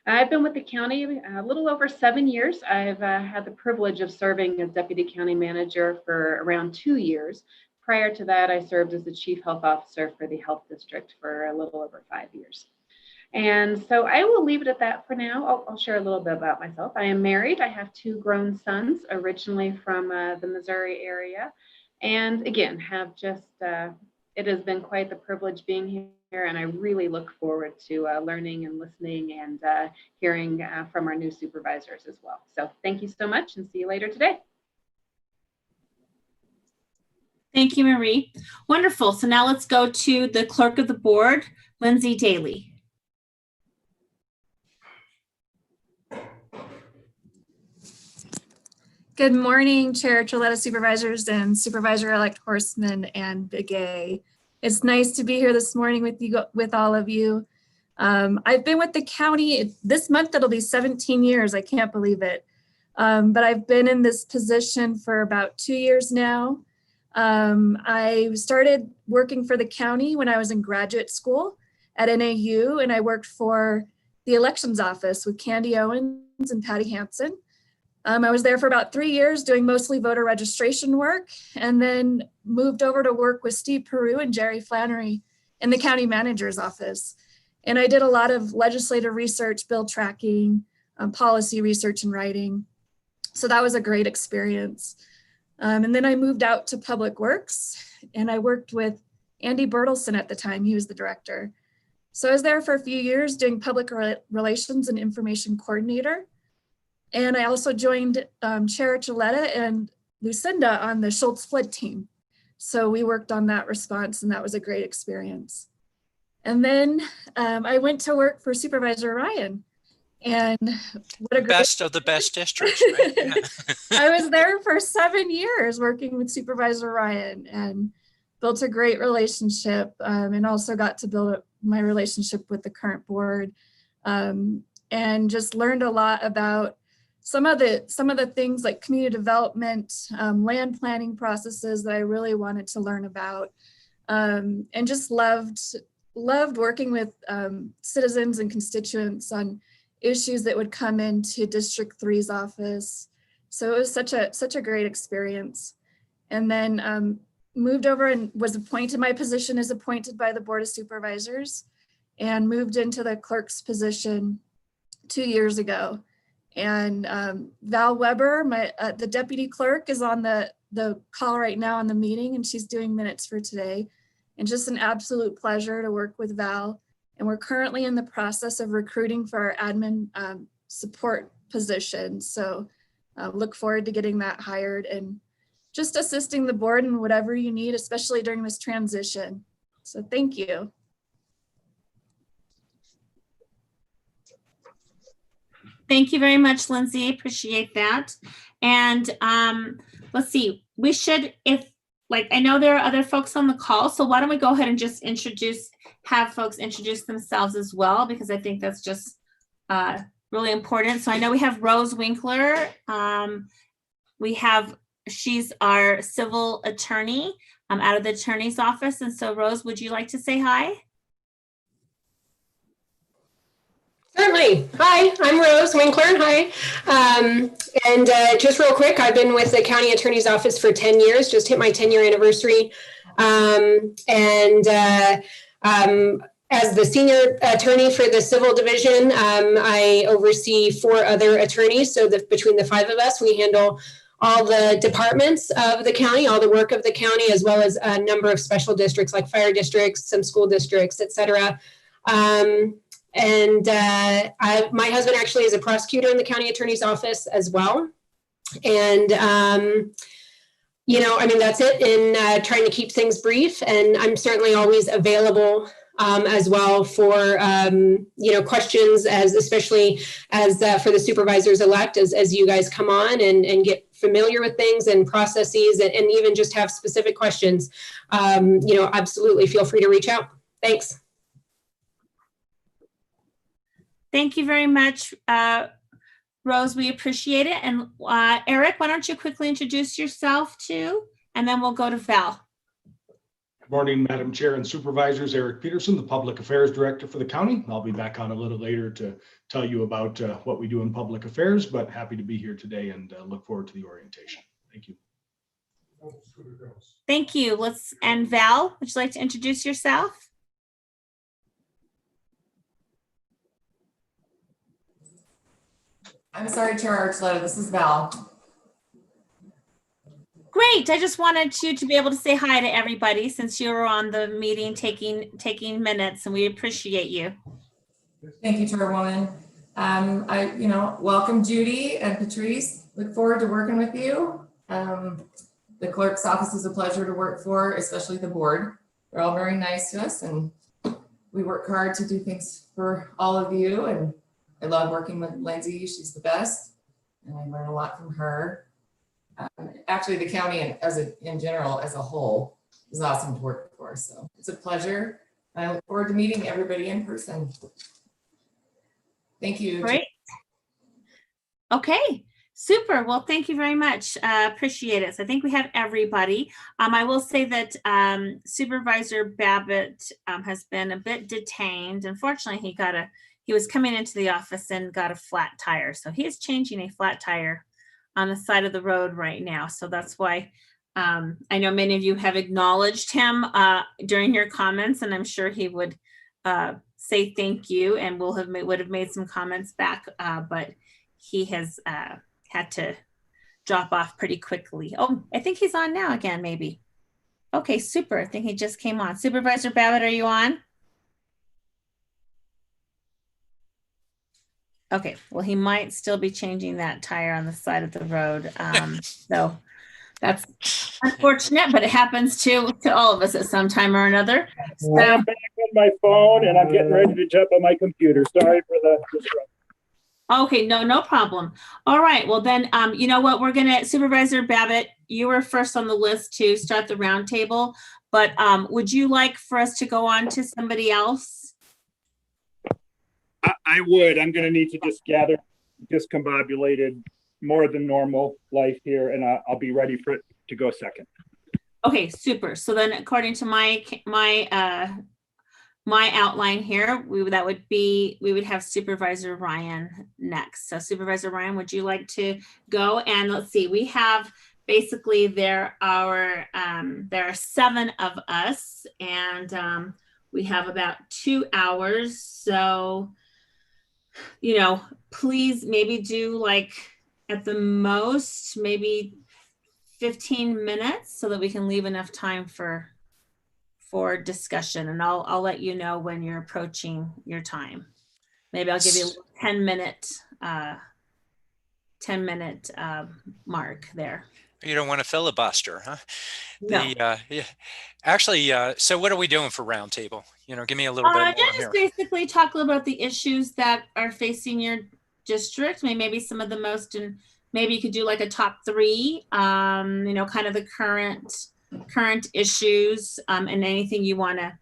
I've been with the county a little over 7 years. I've had the privilege of serving as Deputy County Manager for around 2 years. Prior to that, I served as the Chief Health Officer for the Health District for a little over 5 years. And so I will leave it at that for now. I'll share a little bit about myself. I am married. I have 2 grown sons, originally from the Missouri area. And again, have just, it has been quite the privilege being here, and I really look forward to learning and listening and hearing from our new supervisors as well. So thank you so much, and see you later today. Thank you, Marie. Wonderful. So now let's go to the Clerk of the Board, Lindsay Daly. Good morning, Chair Choletta, Supervisors, and Supervisor-elect Horstman and Begay. It's nice to be here this morning with all of you. I've been with the county this month. It'll be 17 years. I can't believe it. But I've been in this position for about 2 years now. I started working for the county when I was in graduate school at NAU, and I worked for the elections office with Candy Owens and Patty Hansen. I was there for about 3 years doing mostly voter registration work, and then moved over to work with Steve Peru and Jerry Flannery in the county manager's office. And I did a lot of legislative research, bill tracking, policy research and writing. So that was a great experience. And then I moved out to Public Works, and I worked with Andy Bertelson at the time. He was the director. So I was there for a few years doing public relations and information coordinator. And I also joined Chair Choletta and Lucinda on the Schultz flood team. So we worked on that response, and that was a great experience. And then I went to work for Supervisor Ryan. And what a great— Best of the best districts, right? Yeah. I was there for 7 years working with Supervisor Ryan, and built a great relationship, and also got to build my relationship with the current board, and just learned a lot about some of the things like community development, land planning processes that I really wanted to learn about, and just loved working with citizens and constituents on issues that would come into District 3's office. So it was such a great experience. And then moved over and was appointed, my position is appointed by the Board of Supervisors, and moved into the clerk's position 2 years ago. And Val Weber, the deputy clerk, is on the call right now on the meeting, and she's doing minutes for today. And just an absolute pleasure to work with Val. And we're currently in the process of recruiting for our admin support position. So look forward to getting that hired and just assisting the board in whatever you need, especially during this transition. So thank you. Thank you very much, Lindsay. Appreciate that. And let's see, we should, I know there are other folks on the call, so why don't we go ahead and just have folks introduce themselves as well, because I think that's just really important. So I know we have Rose Winkler. She's our civil attorney out of the attorney's office. And so Rose, would you like to say hi? Certainly. Hi, I'm Rose Winkler. Hi. Just real quick, I've been with the county attorney's office for 10 years, just hit my 10-year anniversary. As the senior attorney for the civil division, I oversee 4 other attorneys. So between the 5 of us, we handle all the departments of the county, all the work of the county, as well as a number of special districts like fire districts, some school districts, et cetera. My husband actually is a prosecutor in the county attorney's office as well. And, that's it in trying to keep things brief. And I'm certainly always available as well for, questions, especially for the supervisors elect, as you guys come on and get familiar with things and processes and even just have specific questions. Absolutely feel free to reach out. Thanks. Thank you very much, Rose. We appreciate it. And Eric, why don't you quickly introduce yourself too, and then we'll go to Val. Good morning, Madam Chair and Supervisors. Eric Peterson, the Public Affairs Director for the county. I'll be back on a little later to tell you about what we do in public affairs, but happy to be here today and look forward to the orientation. Thank you. Thank you. And Val, would you like to introduce yourself? I'm sorry, Chair Archuleta, this is Val. Great. I just wanted you to be able to say hi to everybody since you were on the meeting taking minutes, and we appreciate you. Thank you, Chairwoman. Welcome Judy and Patrice. Look forward to working with you. The clerk's office is a pleasure to work for, especially the board. They're all very nice to us, and we work hard to do things for all of you. And I love working with Lindsay. She's the best, and I learn a lot from her. Actually, the county in general as a whole is awesome to work for. So it's a pleasure. I look forward to meeting everybody in person. Thank you. Great. Okay, super. Well, thank you very much. Appreciate it. So I think we have everybody. I will say that Supervisor Babbitt has been a bit detained. Unfortunately, he was coming into the office and got a flat tire. So he is changing a flat tire on the side of the road right now. So that's why I know many of you have acknowledged him during your comments, and I'm sure he would say thank you and would have made some comments back, but he has had to drop off pretty quickly. Oh, I think he's on now again, maybe. Okay, super. I think he just came on. Supervisor Babbitt, are you on? Okay, well, he might still be changing that tire on the side of the road. So that's unfortunate, but it happens to all of us at some time or another. So, I'm back on my phone and I'm getting ready to jump on my computer. Sorry for the disruption. Okay, no problem. All right, well then, you know what, Supervisor Babbitt, you were first on the list to start the roundtable, but would you like for us to go on to somebody else? I would. I'm going to need to just gather discombobulated, more than normal life here, and I'll be ready for it to go second. Okay, super. So then, according to my my outline here, we would have Supervisor Ryan next. So Supervisor Ryan, would you like to go? And let's see, we have basically there are 7 of us, and we have about 2 hours. So, please maybe do like at the most maybe 15 minutes so that we can leave enough time for discussion, and I'll let you know when you're approaching your time. Maybe I'll give you a 10-minute mark there. You don't want to filibuster, huh? No. Yeah. Actually, so what are we doing for roundtable? Give me a little bit more Just here. basically talk a little about the issues that are facing your district. Maybe some of the most, and maybe you could do like a top 3. Kind of the current issues, and anything you want to,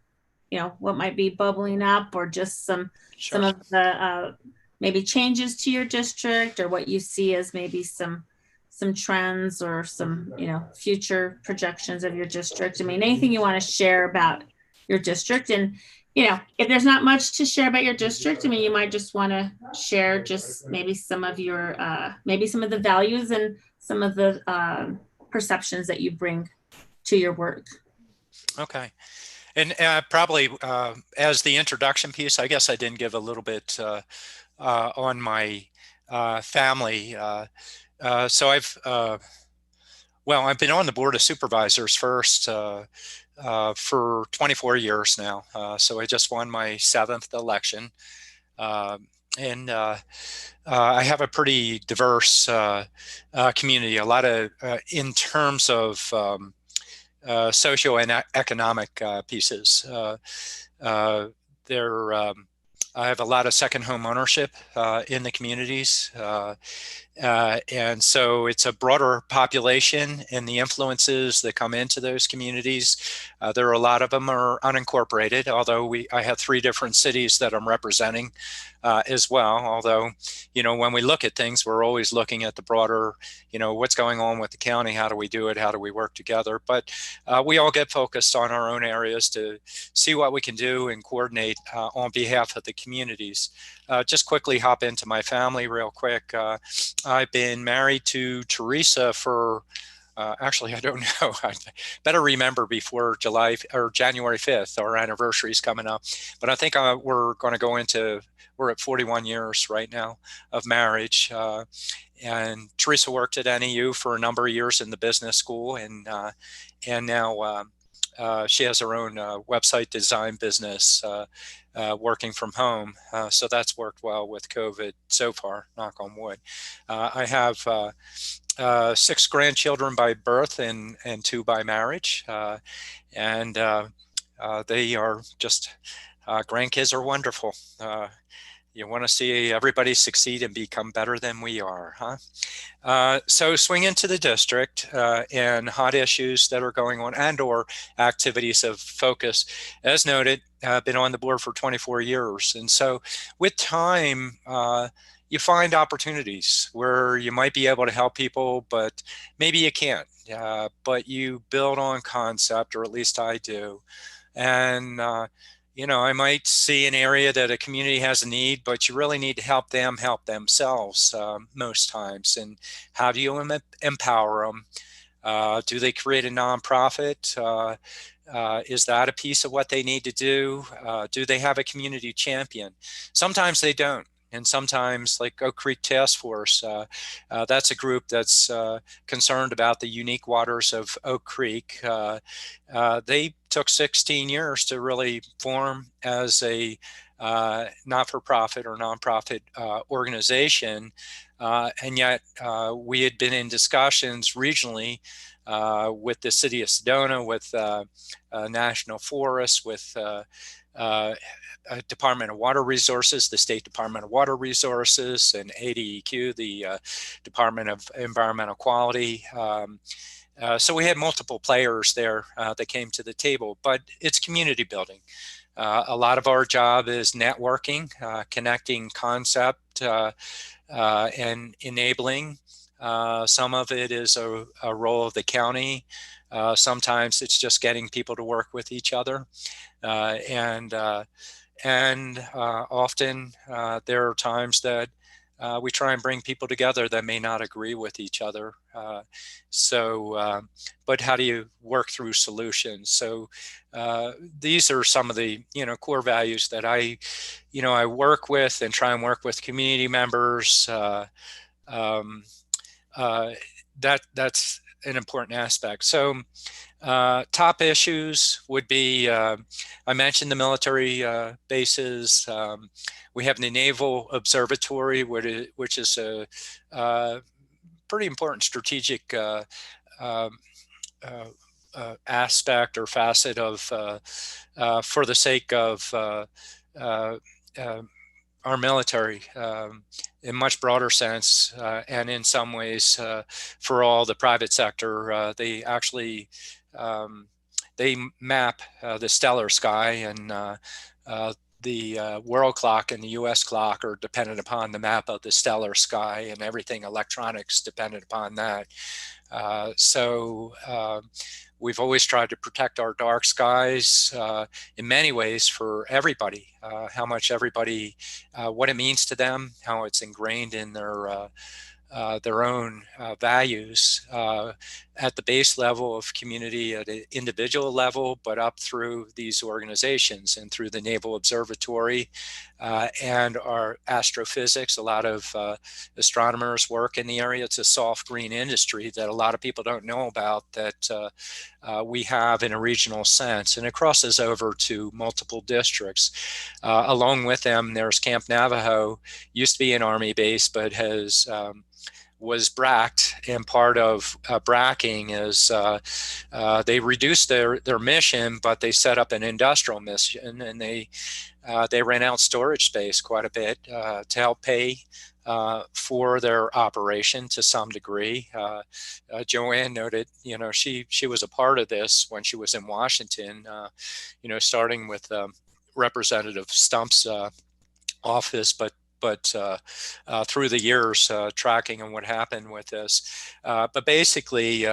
what might be bubbling up, or just some of the maybe changes to your district, or what you see as maybe some trends, or some future projections of your district. I mean, anything you want to share about your district. And if there's not much to share about your district, I mean, you might just want to share just maybe some of your maybe some of the values and some of the perceptions that you bring to your work. Okay. And probably as the introduction piece, I guess I didn't give a little bit on my family. So I've been on the Board of Supervisors first for 24 years now. So I just won my 7th election. And I have a pretty diverse community, a lot of in terms of socio and economic pieces. I have a lot of second home ownership in the communities. And so it's a broader population, and the influences that come into those communities. There are a lot of them are unincorporated, although I have 3 different cities that I'm representing as well. Although, when we look at things, we're always looking at the broader, what's going on with the county, how do we do it, how do we work together? But we all get focused on our own areas to see what we can do and coordinate on behalf of the communities. Just quickly hop into my family real quick. I've been married to Teresa for, actually, I don't know. I better remember before January 5th, our anniversary is coming up. But I think we're going to go we're at 41 years right now of marriage. And Teresa worked at NEU for a number of years in the business school, and now she has her own website design business, working from home. So that's worked well with COVID so far, knock on wood. I have 6 grandchildren by birth and 2 by marriage. And they are just, grandkids are wonderful. You want to see everybody succeed and become better than we are, huh? So swing into the district and hot issues that are going on and/or activities of focus. As noted, I've been on the board for 24 years. And so with time, you find opportunities where you might be able to help people, but maybe you can't. But you build on concept, or at least I do. And I might see an area that a community has a need, but you really need to help them help themselves most times. And how do you empower them? Do they create a nonprofit? Is that a piece of what they need to do? Do they have a community champion? Sometimes they don't. And sometimes, like Oak Creek Task Force, that's a group that's concerned about the unique waters of Oak Creek. They took 16 years to really form as a not-for-profit or nonprofit organization. And yet we had been in discussions regionally with the city of Sedona, with National Forest, with Department of Water Resources, the State Department of Water Resources, and ADEQ, the Department of Environmental Quality. So we had multiple players there that came to the table, but it's community building. A lot of our job is networking, connecting concept, and enabling Some of it is a role of the county. Sometimes it's just getting people to work with each other. And often there are times that we try and bring people together that may not agree with each other. But how do you work through solutions? So these are some of the core values that I work with and try and work with community members. That's an important aspect. So top issues would be, I mentioned the military bases. We have the Naval Observatory, which is a pretty important strategic aspect or facet of, for the sake of our military in much broader sense, and in some ways for all the private sector. They actually they map the stellar sky, and the world clock and the US clock are dependent upon the map of the stellar sky, and everything electronics dependent upon that. We've always tried to protect our dark skies in many ways for everybody, how much everybody, what it means to them, how it's ingrained in their own values at the base level of community, at an individual level, but up through these organizations and through the Naval Observatory and our astrophysics. A lot of astronomers work in the area. It's a soft green industry that a lot of people don't know about, that we have in a regional sense, and it crosses over to multiple districts. Along with them, there's Camp Navajo, used to be an Army base, but was bracked, and part of bracking is they reduced their mission, but they set up an industrial mission, and they rent out storage space quite a bit to help pay for their operation to some degree. Joanne noted, she was a part of this when she was in Washington, starting with Representative Stump's office, but through the years, tracking and what happened with this. But basically,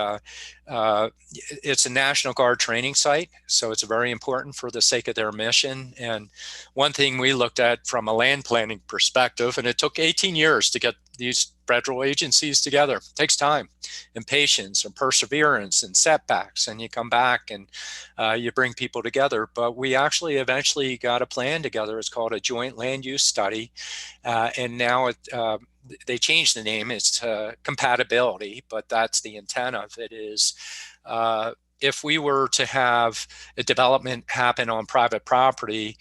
it's a National Guard training site, so it's very important for the sake of their mission. And one thing we looked at from a land planning perspective, and it took 18 years to get these federal agencies together. It takes time and patience and perseverance and setbacks, and you come back and you bring people together. But we actually eventually got a plan together. It's called a joint land use study, and now they changed the name. It's compatibility, but that's the intent of it. Is if we were to have a development happen on private property,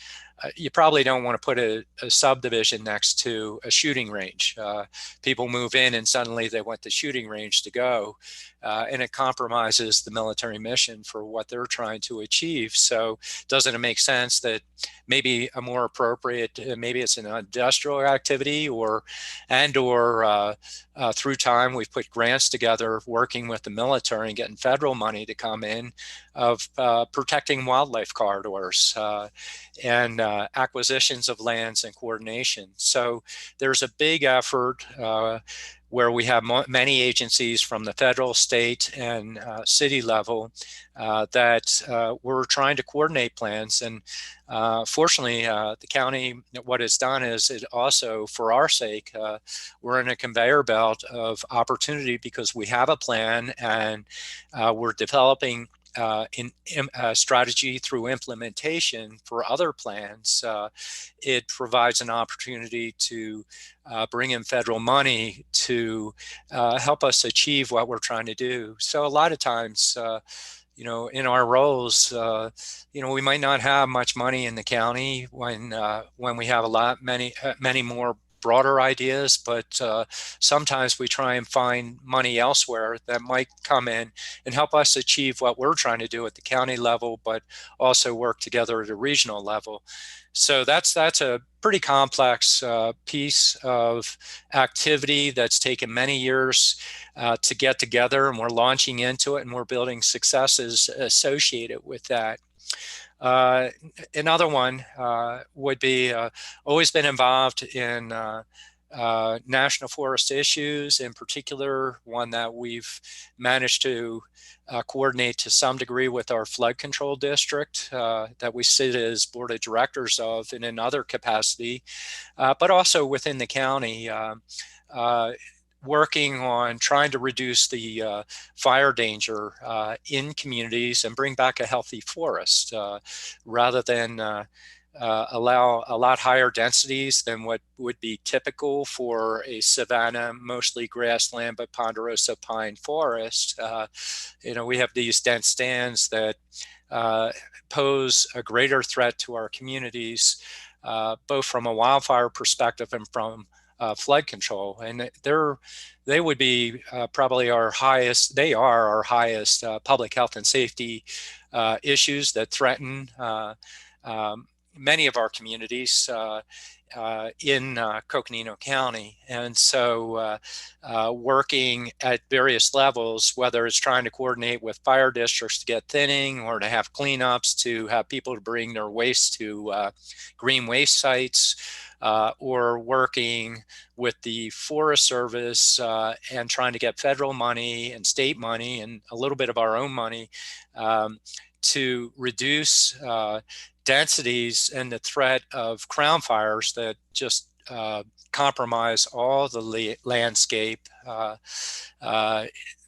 you probably don't want to put a subdivision next to a shooting range. People move in and suddenly they want the shooting range to go, and it compromises the military mission for what they're trying to achieve. So doesn't it make sense that maybe a more appropriate, maybe it's an industrial activity, or through time we've put grants together working with the military and getting federal money to come in of protecting wildlife corridors and acquisitions of lands and coordination. So there's a big effort where we have many agencies from the federal, state, and city level that we're trying to coordinate plans. And fortunately, the county, what it's done is it also, for our sake, we're in a conveyor belt of opportunity because we have a plan, and we're developing strategy through implementation for other plans. It provides an opportunity to bring in federal money to help us achieve what we're trying to do. So a lot of times, in our roles, we might not have much money in the county when we have many more broader ideas, but sometimes we try and find money elsewhere that might come in and help us achieve what we're trying to do at the county level, but also work together at a regional level. So that's a pretty complex piece of activity that's taken many years to get together, and we're launching into it, and we're building successes associated with that. Another one would be always been involved in national forest issues, in particular, one that we've managed to coordinate to some degree with our flood control district that we sit as board of directors of in another capacity, but also within the county, working on trying to reduce the fire danger in communities and bring back a healthy forest rather than allow a lot higher densities than what would be typical for a savanna, mostly grassland, but ponderosa pine forest. We have these dense stands that pose a greater threat to our communities, both from a wildfire perspective and from flood control. And they would be probably our highest, they are our highest public health and safety issues that threaten many of our communities in Coconino County. And so working at various levels, whether it's trying to coordinate with fire districts to get thinning or to have cleanups, to have people to bring their waste to green waste sites, or working with the Forest Service and trying to get federal money and state money and a little bit of our own money to reduce densities and the threat of crown fires that just compromise all the landscape,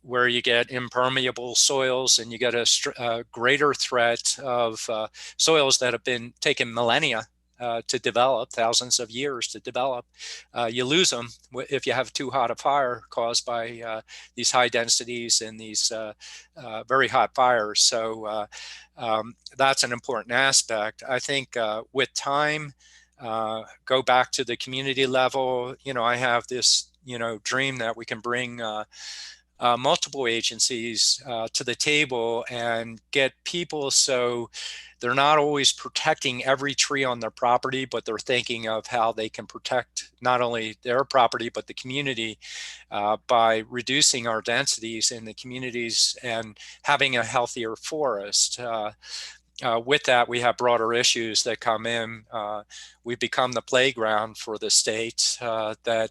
where you get impermeable soils and you get a greater threat of soils that have been taken millennia to develop, thousands of years to develop. You lose them if you have too hot a fire caused by these high densities and these very hot fires. So that's an important aspect. I think with time, go back to the community level. I have this, dream that we can bring multiple agencies to the table and get people so they're not always protecting every tree on their property, but they're thinking of how they can protect not only their property, but the community by reducing our densities in the communities and having a healthier forest. With that, we have broader issues that come in. We've become the playground for the state that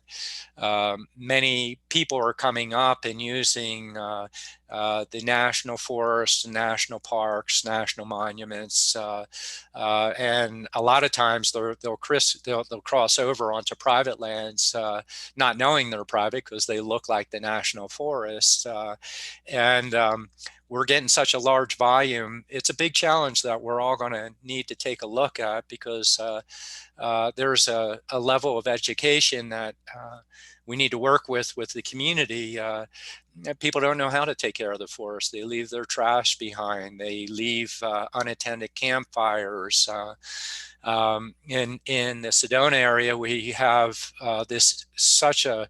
many people are coming up and using the national forests, national parks, national monuments, and a lot of times they'll cross over onto private lands, not knowing they're private because they look like the national forest. We're getting such a large volume. It's a big challenge that we're all going to need to take a look at, because there's a level of education that we need to work with the community. People don't know how to take care of the forest. They leave their trash behind. They leave unattended campfires. In the Sedona area, we have such a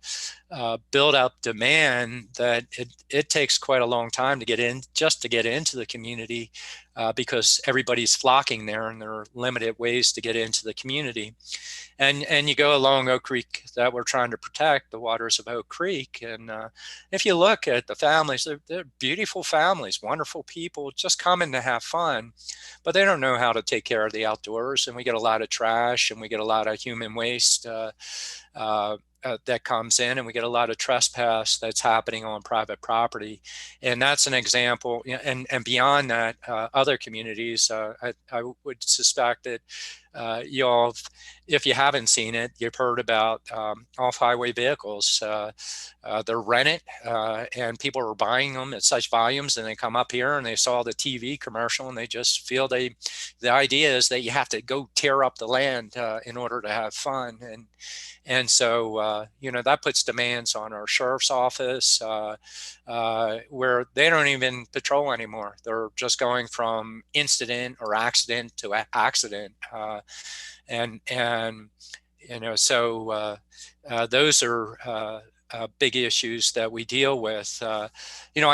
build-up demand that it takes quite a long time to get into the community because everybody's flocking there, and there are limited ways to get into the community. And you go along Oak Creek that we're trying to protect, the waters of Oak Creek. And if you look at the families, they're beautiful families, wonderful people, just coming to have fun, but they don't know how to take care of the outdoors. And we get a lot of trash, and we get a lot of human waste that comes in, and we get a lot of trespass that's happening on private property. And that's an example. And beyond that, other communities, I would suspect that y'all, if you haven't seen it, you've heard about off-highway vehicles. They're rented, and people are buying them at such volumes, and they come up here and they saw the TV commercial, and they just feel the idea is that you have to go tear up the land in order to have fun. And so, that puts demands on our sheriff's office, where they don't even patrol anymore. They're just going from incident or accident to accident. So those are big issues that we deal with. I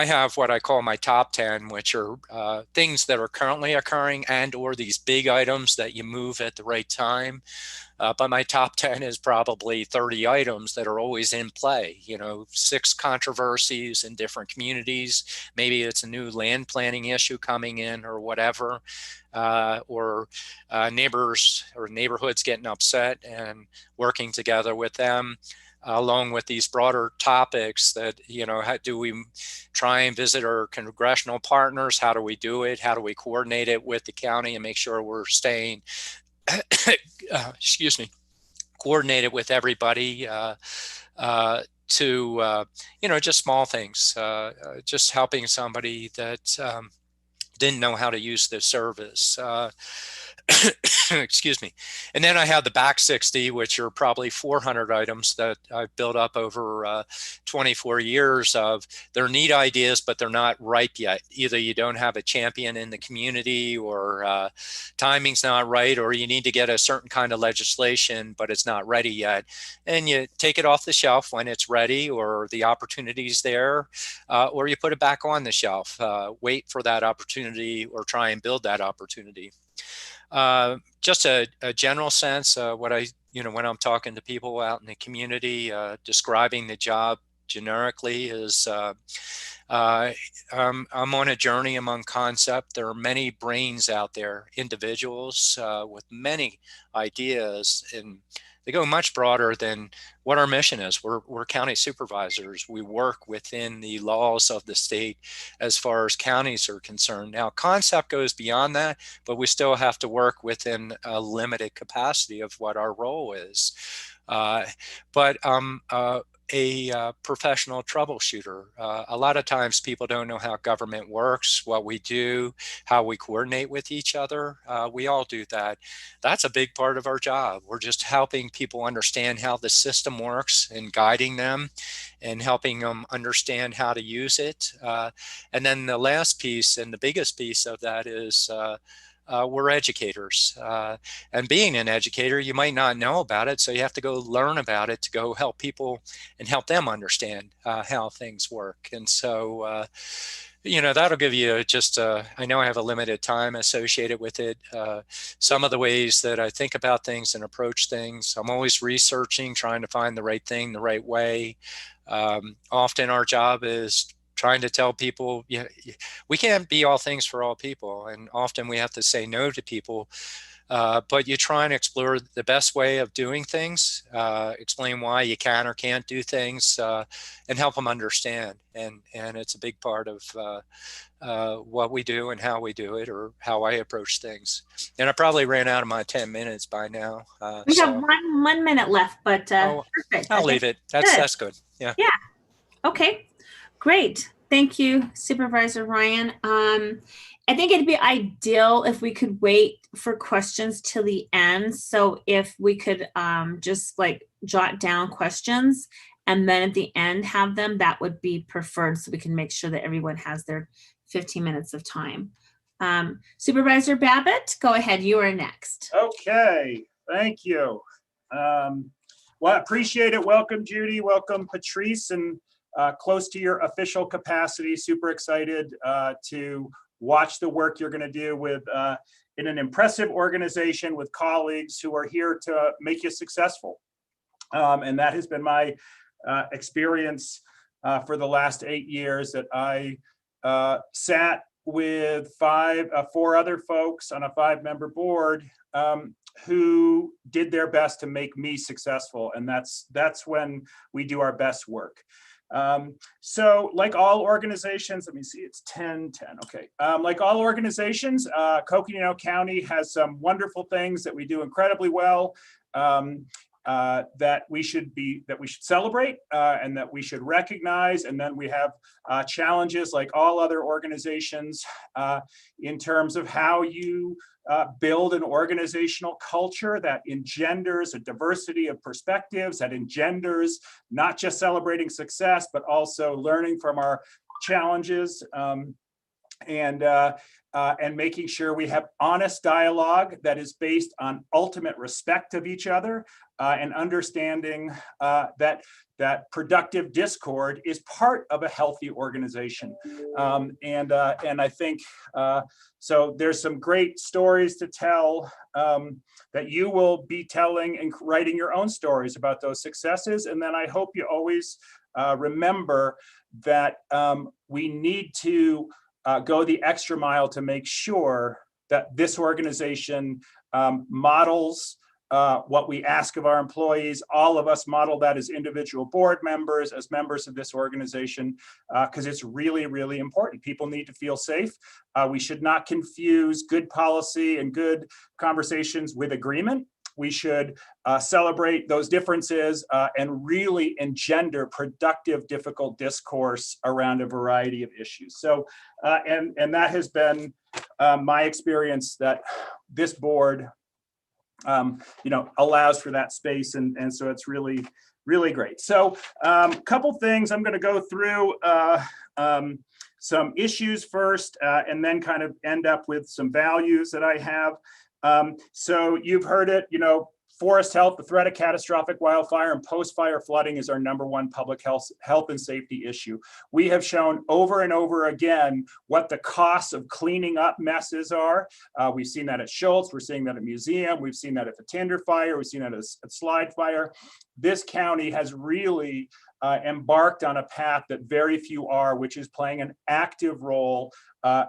have what I call my top 10, which are things that are currently occurring and or these big items that you move at the right time. But my top 10 is probably 30 items that are always in play, 6 controversies in different communities. Maybe it's a new land planning issue coming in or whatever, or neighbors or neighborhoods getting upset and working together with them. Along with these broader topics that, how do we try and visit our congressional partners? How do we do it? How do we coordinate it with the county and make sure we're staying coordinated with everybody to, just small things, just helping somebody that didn't know how to use the service. Excuse me. And then I have the back 60, which are probably 400 items that I've built up over 24 years of. They're neat ideas, but they're not ripe yet. Either you don't have a champion in the community, or timing's not right, or you need to get a certain kind of legislation, but it's not ready yet. And you take it off the shelf when it's ready, or the opportunity's there, or you put it back on the shelf, wait for that opportunity, or try and build that opportunity. Just a general sense, what I, when I'm talking to people out in the community, describing the job generically is I'm on a journey among concept. There are many brains out there, individuals with many ideas, and they go much broader than what our mission is. We're county supervisors. We work within the laws of the state as far as counties are concerned. Now, concept goes beyond that, but we still have to work within a limited capacity of what our role is. But a professional troubleshooter. A lot of times people don't know how government works, what we do, how we coordinate with each other. We all do that. That's a big part of our job. We're just helping people understand how the system works and guiding them and helping them understand how to use it. And then the last piece and the biggest piece of that is we're educators. And being an educator, you might not know about it, so you have to go learn about it to go help people and help them understand how things work. And so, that'll give you just, I know I have a limited time associated with it. Some of the ways that I think about things and approach things, I'm always researching, trying to find the right thing, the right way. Often our job is trying to tell people, we can't be all things for all people. And often we have to say no to people, but you try and explore the best way of doing things, explain why you can or can't do things, and help them understand. And it's a big part of what we do and how we do it, or how I approach things. And I probably ran out of my 10 minutes by now. We have one minute left, but perfect. I'll leave it. That's good. Yeah. Yeah. Okay. Great. Thank you, Supervisor Ryan. I think it'd be ideal if we could wait for questions till the end. So if we could just like jot down questions and then at the end have them, that would be preferred, so we can make sure that everyone has their 15 minutes of time. Supervisor Babbitt, go ahead. You are next. Okay, thank you. Well, I appreciate it. Welcome, Judy. Welcome, Patrice. And close to your official capacity, super excited to watch the work you're going to do with in an impressive organization with colleagues who are here to make you successful. And that has been my experience for the last 8 years, that I sat with 4 other folks on a 5-member board who did their best to make me successful. And that's when we do our best work. So like all organizations, let me see, it's 10. Okay. Like all organizations, Coconino County has some wonderful things that we do incredibly well, that we should celebrate, and that we should recognize. And then we have challenges like all other organizations in terms of how you build an organizational culture that engenders a diversity of perspectives, that engenders not just celebrating success, but also learning from our challenges. And and making sure we have honest dialogue that is based on ultimate respect of each other and understanding that productive discord is part of a healthy organization. And I think, so there's some great stories to tell that you will be telling and writing your own stories about those successes. And then I hope you always remember that we need to go the extra mile to make sure that this organization models what we ask of our employees. All of us model that as individual board members, as members of this organization, because it's really, really important. People need to feel safe. We should not confuse good policy and good conversations with agreement. We should celebrate those differences and really engender productive, difficult discourse around a variety of issues. So, and that has been my experience, that this board allows for that space. And so it's really, really great. So a couple things I'm going to go through some issues first, and then kind of end up with some values that I have. So you've heard it, forest health, the threat of catastrophic wildfire and post-fire flooding is our #1 public health and safety issue. We have shown over and over again what the costs of cleaning up messes are. We've seen that at Schultz, we're seeing that at Museum, we've seen that at the Tinder Fire, we've seen that at Slide Fire. This county has really embarked on a path that very few are, which is playing an active role,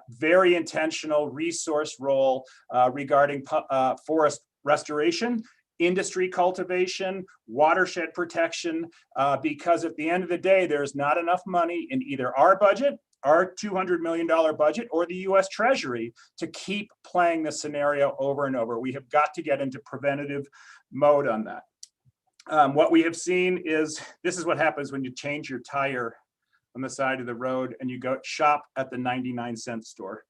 very intentional resource role regarding forest restoration, industry cultivation, watershed protection, because at the end of the day, there's not enough money in either our budget, our $200 million budget, or the US Treasury to keep playing this scenario over and over. We have got to get into preventative mode on that. What we have seen is, this is what happens when you change your tire on the side of the road and you go shop at the 99-cent store.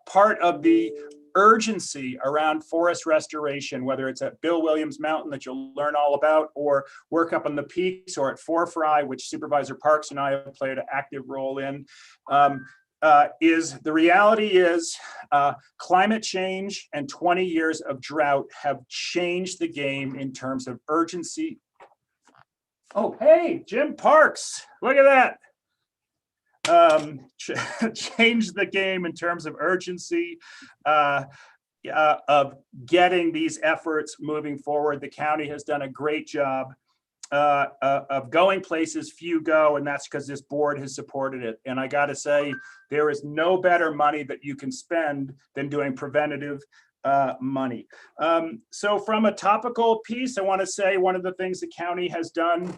Part of the urgency around forest restoration, whether it's at Bill Williams Mountain that you'll learn all about, or work up on the peaks, or at Four Fry, which Supervisor Parks and I have played an active role in, is the reality is climate change and 20 years of drought have changed the game in terms of urgency. Oh, hey, Jim Parks, look at that. Change the game in terms of urgency of getting these efforts moving forward. The county has done a great job of going places few go, and that's because this board has supported it. And I got to say, there is no better money that you can spend than doing preventative money. So from a topical piece, I want to say one of the things the county has done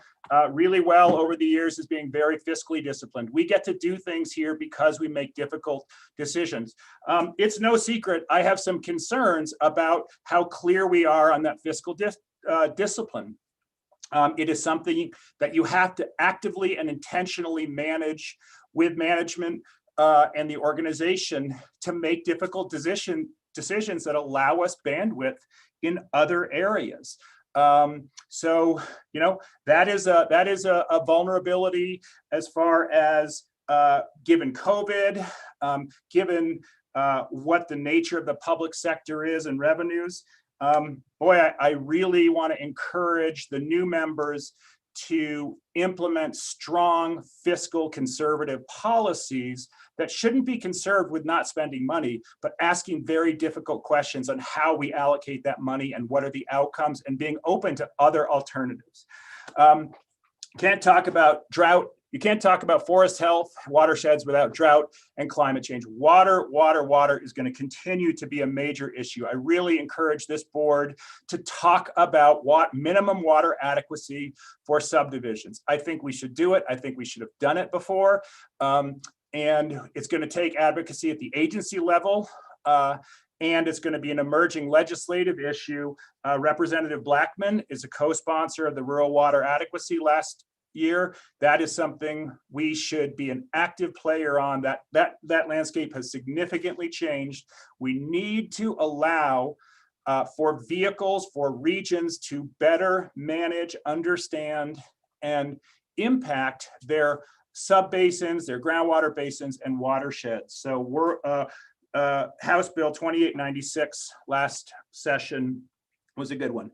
really well over the years is being very fiscally disciplined. We get to do things here because we make difficult decisions. It's no secret, I have some concerns about how clear we are on that fiscal discipline. It is something that you have to actively and intentionally manage with management and the organization to make difficult decisions that allow us bandwidth in other areas. So, that is a vulnerability as far as given COVID, given what the nature of the public sector is and revenues. Boy, I really want to encourage the new members to implement strong fiscal conservative policies that shouldn't be conserved with not spending money, but asking very difficult questions on how we allocate that money and what are the outcomes, and being open to other alternatives. Can't talk about drought. You can't talk about forest health, watersheds without drought and climate change. Water is going to continue to be a major issue. I really encourage this board to talk about minimum water adequacy for subdivisions. I think we should do it. I think we should have done it before. And it's going to take advocacy at the agency level. And it's going to be an emerging legislative issue. Representative Blackman is a co-sponsor of the Rural Water Adequacy last year. That is something we should be an active player on. That landscape has significantly changed. We need to allow for vehicles, for regions to better manage, understand, and impact their subbasins, their groundwater basins, and watersheds. So we're House Bill 2896 last session was a good one.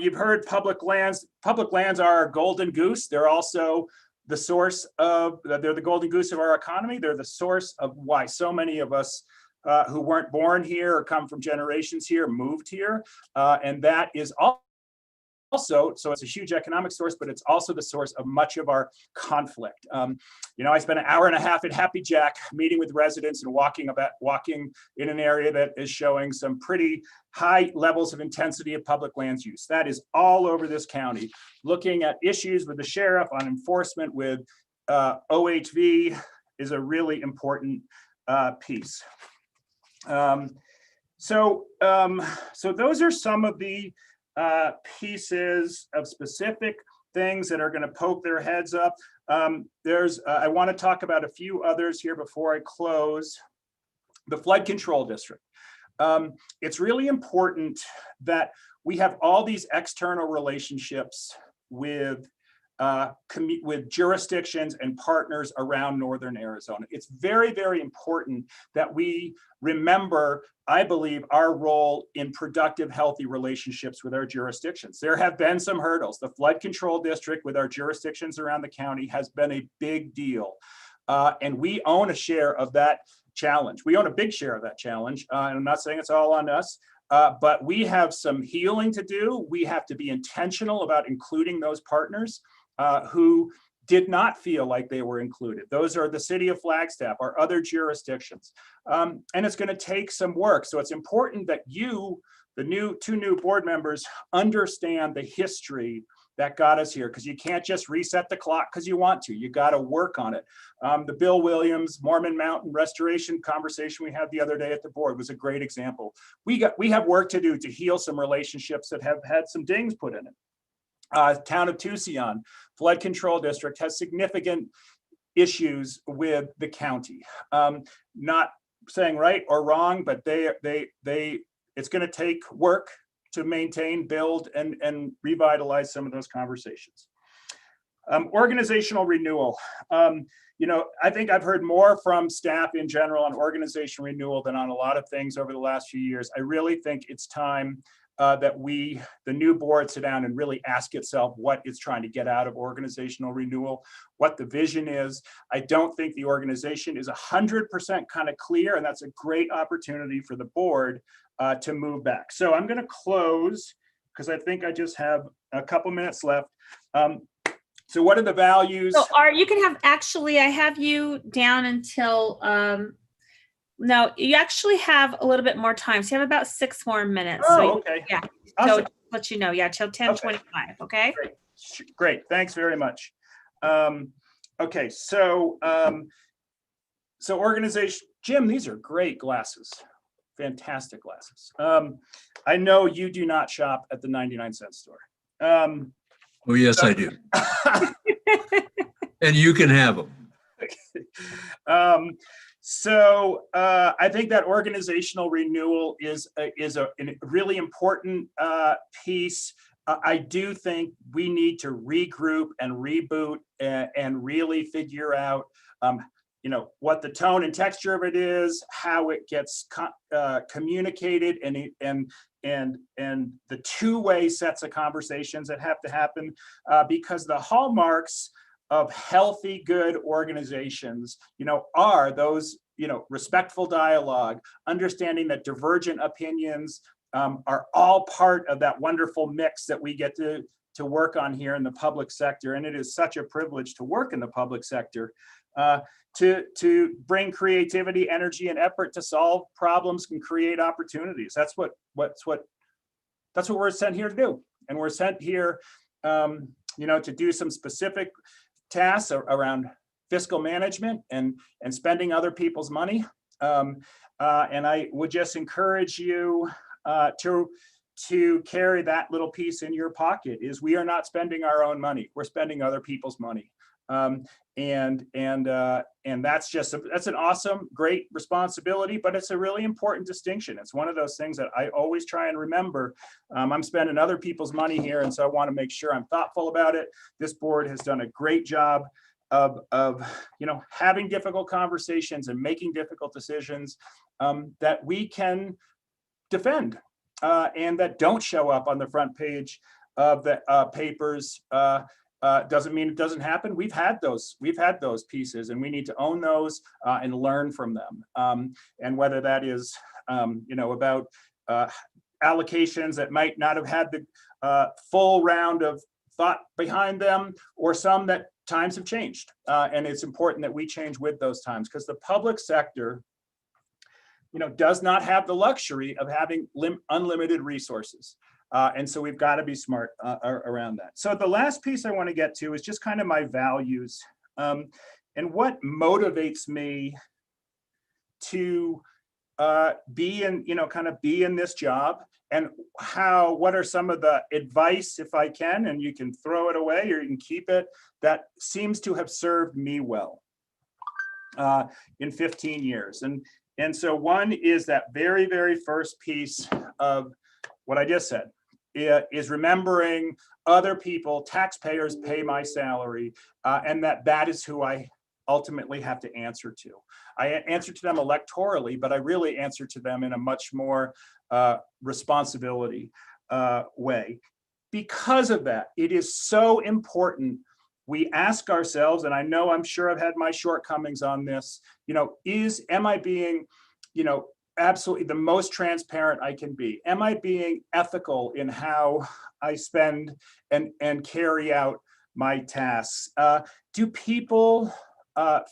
You've heard public lands. Public lands are our golden goose. They're also the source of, they're the golden goose of our economy. They're the source of why so many of us who weren't born here or come from generations here moved here. And that is also, so it's a huge economic source, but it's also the source of much of our conflict. You know, I spent an hour and a half at Happy Jack meeting with residents and walking in an area that is showing some pretty high levels of intensity of public lands use. That is all over this county. Looking at issues with the sheriff on enforcement with OHV is a really important piece. So those are some of the pieces of specific things that are going to poke their heads up. I want to talk about a few others here before I close. The flood control district. It's really important that we have all these external relationships with jurisdictions and partners around Northern Arizona. It's very, very important that we remember, I believe, our role in productive, healthy relationships with our jurisdictions. There have been some hurdles. The flood control district with our jurisdictions around the county has been a big deal. And we own a share of that challenge. We own a big share of that challenge. And I'm not saying it's all on us. But we have some healing to do. We have to be intentional about including those partners who did not feel like they were included. Those are the city of Flagstaff, our other jurisdictions. And it's going to take some work. So it's important that you, the two new board members, understand the history that got us here, because you can't just reset the clock because you want to. You got to work on it. The Bill Williams Mormon Mountain restoration conversation we had the other day at the board was a great example. We have work to do to heal some relationships that have had some dings put in it. Town of Tucson flood control district has significant issues with the county. Not saying right or wrong, but it's going to take work to maintain, build, and revitalize some of those conversations. Organizational renewal. You know, I think I've heard more from staff in general on organizational renewal than on a lot of things over the last few years. I really think it's time that the new board, sit down and really ask itself what it's trying to get out of organizational renewal, what the vision is. I don't think the organization is 100% kind of clear, and that's a great opportunity for the board to move back. So I'm going to close because I think I just have a couple minutes left. So what are the values? So Art, you can have, actually, I have you down until, no, you actually have a little bit more time. So you have about 6 more minutes. Oh, so okay. Yeah. Awesome. So let you know. Yeah, till 10:25. Okay. Great. Thanks very much. Okay. So organization, Jim, these are great glasses. Fantastic glasses. I know you do not shop at the 99-cent store. Oh, yes, I do. And you can have them. So I think that organizational renewal is a really important piece. I do think we need to regroup and reboot and really figure out, you know, what the tone and texture of it is, how it gets communicated, and the two-way sets of conversations that have to happen, because the hallmarks of healthy, good organizations, you know, are those, you know, respectful dialogue, understanding that divergent opinions are all part of that wonderful mix that we get to work on here in the public sector. And it is such a privilege to work in the public sector, to bring creativity, energy, and effort to solve problems and create opportunities. That's what we're sent here to do. And we're sent here, you know, to do some specific tasks around fiscal management and spending other people's money. And I would just encourage you to carry that little piece in your pocket. Is we are not spending our own money. We're spending other people's money. And that's an awesome, great responsibility, but it's a really important distinction. It's one of those things that I always try and remember. I'm spending other people's money here, and so I want to make sure I'm thoughtful about it. This board has done a great job you know, having difficult conversations and making difficult decisions that we can defend and that don't show up on the front page of the papers. Doesn't mean it doesn't happen. We've had those pieces, and we need to own those and learn from them. And whether that is, you know, about allocations that might not have had the full round of thought behind them, or some that times have changed. And it's important that we change with those times, because the public sector, you know, does not have the luxury of having unlimited resources. And so we've got to be smart around that. So the last piece I want to get to is just kind of my values and what motivates me to be in, you know, kind of be in this job, and what are some of the advice, if I can, and you can throw it away or you can keep it, that seems to have served me well in 15 years. And so one is that very, very first piece of what I just said, is remembering other people, taxpayers pay my salary, and that is who I ultimately have to answer to. I answer to them electorally, but I really answer to them in a much more responsibility way. Because of that, it is so important we ask ourselves, and I know I'm sure I've had my shortcomings on this, you know, am I being, you know, absolutely the most transparent I can be? Am I being ethical in how I spend and carry out my tasks? Do people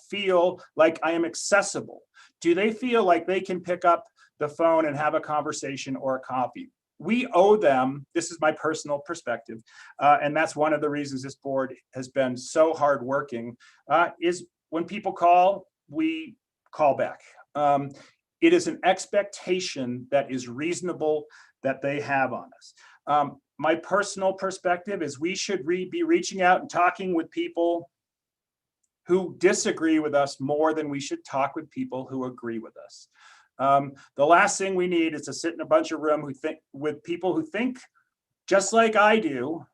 feel like I am accessible? Do they feel like they can pick up the phone and have a conversation or a coffee? We owe them, this is my personal perspective, and that's one of the reasons this board has been so hardworking, is when people call, we call back. It is an expectation that is reasonable that they have on us. My personal perspective is we should be reaching out and talking with people who disagree with us more than we should talk with people who agree with us. The last thing we need is to sit in a bunch of room with people who think just like I do,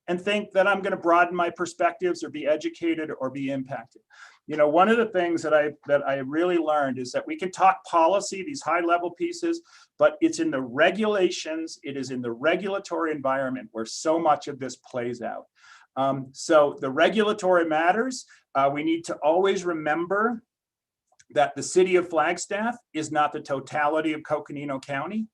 and think that I'm going to broaden my perspectives or be educated or be impacted. You know, one of the things that I really learned is that we can talk policy, these high level pieces, but it's in the regulations, it is in the regulatory environment where so much of this plays out. So the regulatory matters. We need to always remember that the city of Flagstaff is not the totality of Coconino County.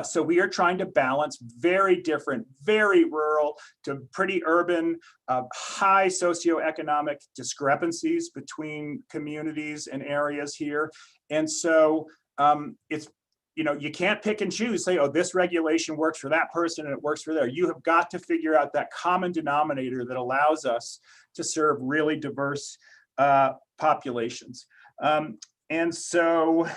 So we are trying to balance very different, very rural to pretty urban, high socioeconomic discrepancies between communities and areas here. And so it's, you know, you can't pick and choose, say, oh, this regulation works for that person and it works for there. You have got to figure out that common denominator that allows us to serve really diverse populations. And so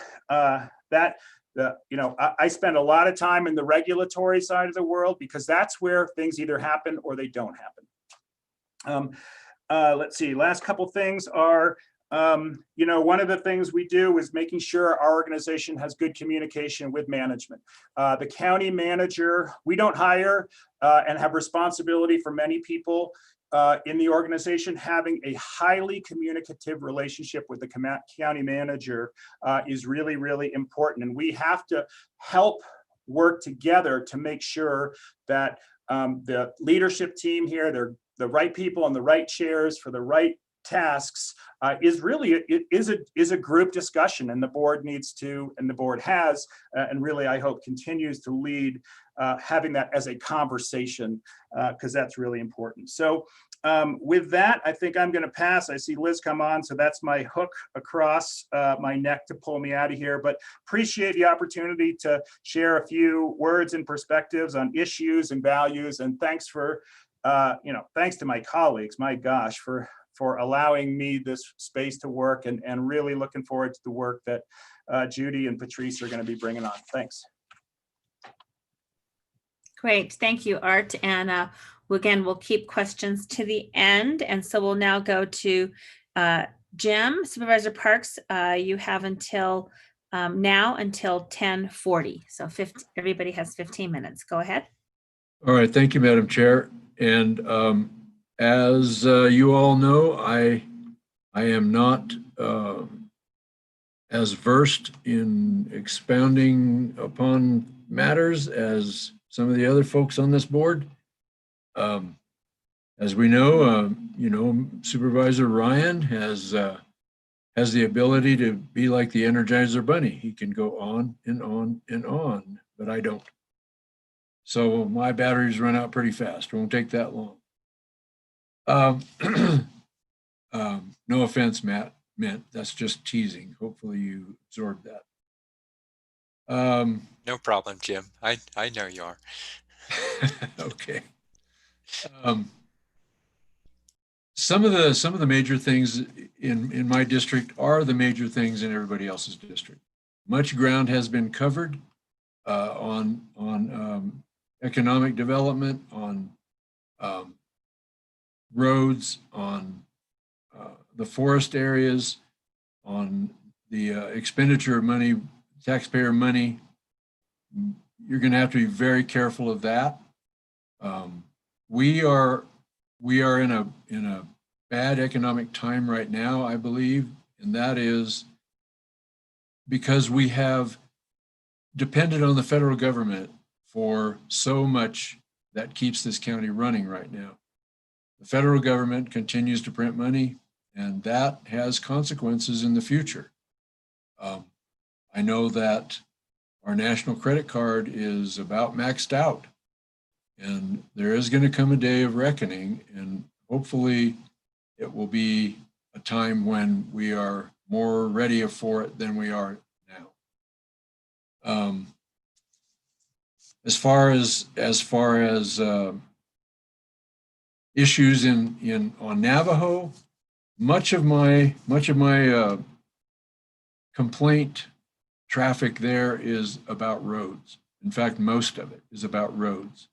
you know, I spend a lot of time in the regulatory side of the world because that's where things either happen or they don't happen. Let's see, last couple things are, you know, one of the things we do is making sure our organization has good communication with management. The county manager, we don't hire and have responsibility for many people in the organization. Having a highly communicative relationship with the county manager is really, really important. And we have to help work together to make sure that the leadership team here, they're the right people on the right chairs for the right tasks, is really, it is a group discussion, and the board needs to, and the board has, and really I hope continues to lead having that as a conversation, because that's really important. So with that, I think I'm going to pass. I see Liz come on, so that's my hook across my neck to pull me out of here, but appreciate the opportunity to share a few words and perspectives on issues and values, and thanks for, you know, thanks to my colleagues, my gosh, for allowing me this space to work, and really looking forward to the work that Judy and Patrice are going to be bringing on. Thanks. Great, thank you, Art. And again, we'll keep questions to the end. And so we'll now go to Jim, Supervisor Parks. You have until now until 10:40. So everybody has 15 minutes. Go ahead. All right, thank you, Madam Chair. And As you all know, I am not as versed in expounding upon matters as some of the other folks on this board. As we know, Supervisor Ryan has the ability to be like the Energizer Bunny. He can go on and on and on, but I don't. So my batteries run out pretty fast. It won't take that long. No offense, Matt. That's just teasing. Hopefully you absorbed that. No problem, Jim. I know you are. Okay. Some of the major things in my district are the major things in everybody else's district. Much ground has been covered on economic development, on roads, on the forest areas, on the expenditure of money, taxpayer money. You're going to have to be very careful of that. We are in a bad economic time right now, I believe, and that is because we have depended on the federal government for so much that keeps this county running right now. The federal government continues to print money, and that has consequences in the future. I know that our national credit card is about maxed out, and there is going to come a day of reckoning, and hopefully it will be a time when we are more ready for it than we are now. As far as issues on Navajo, much of my complaint traffic there is about roads. In fact, most of it is about roads.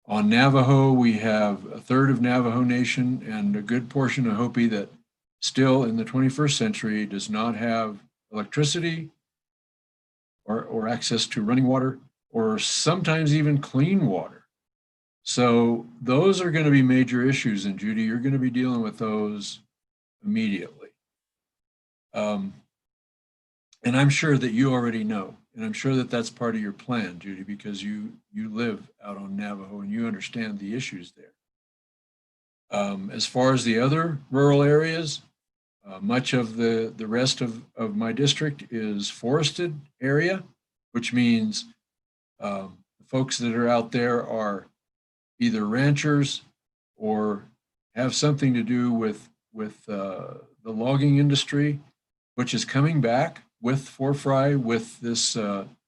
On Navajo, we have a third of Navajo Nation and a good portion of Hopi that still in the 21st century does not have electricity or access to running water or sometimes even clean water. So those are going to be major issues, and Judy, you're going to be dealing with those immediately. And I'm sure that you already know, and I'm sure that that's part of your plan, Judy, because you live out on Navajo and you understand the issues there. As far as the other rural areas, much of the rest of my district is forested area, which means the folks that are out there are either ranchers or have something to do with the logging industry, which is coming back with Forfry, with this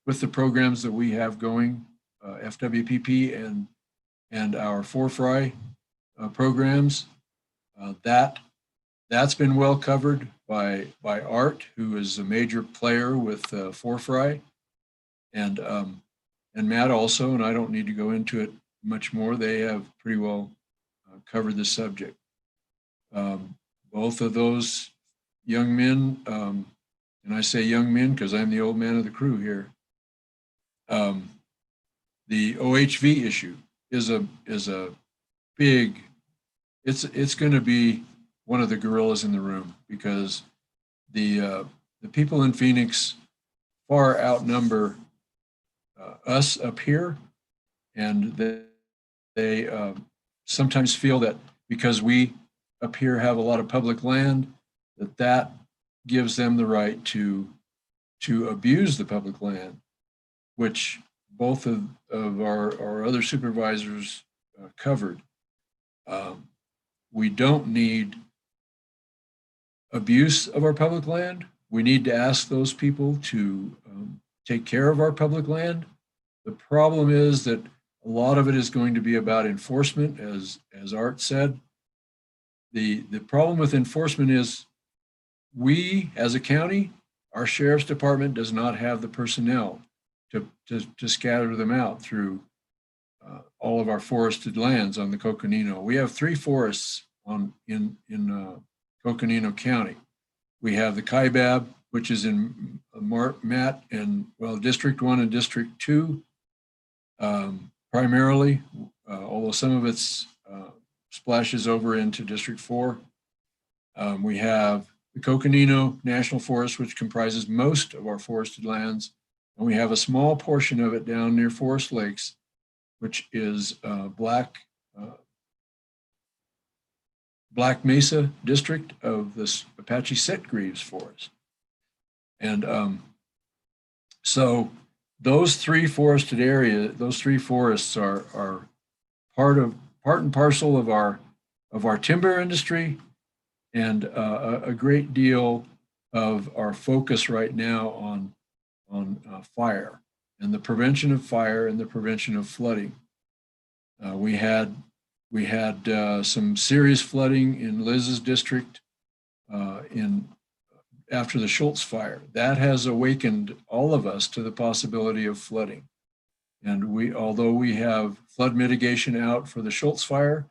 with the programs that we have going, FWPP and our Forfry programs. That's been well covered by Art, who is a major player with Forfry, and Matt also. And I don't need to go into it much more. They have pretty well covered the subject. Both of those young men, and I say young men because I'm the old man of the crew here. The OHV issue is a big. It's going to be one of the gorillas in the room because the people in Phoenix far outnumber us up here, and they sometimes feel that because we up here have a lot of public land, that gives them the right to abuse the public land, which both of our other supervisors covered. We don't need abuse of our public land. We need to ask those people to take care of our public land. The problem is that a lot of it is going to be about enforcement, as Art said. The problem with enforcement is we, as a county, our sheriff's department does not have the personnel to scatter them out through all of our forested lands on the Coconino. We have 3 forests in Coconino County. We have the Kaibab, which is in Matt and District 1 and District 2 primarily, although some of it's splashes over into District 4. We have the Coconino National Forest, which comprises most of our forested lands. And we have a small portion of it down near Forest Lakes, which is Black Mesa district of this Apache Sitgreaves Forest. And so those three forested areas, those three forests are part and parcel of our timber industry, and a great deal of our focus right now on fire and the prevention of fire and the prevention of flooding. We had some serious flooding in Liz's district after the Schultz fire. That has awakened all of us to the possibility of flooding. And although we have flood mitigation out for the Schultz fire,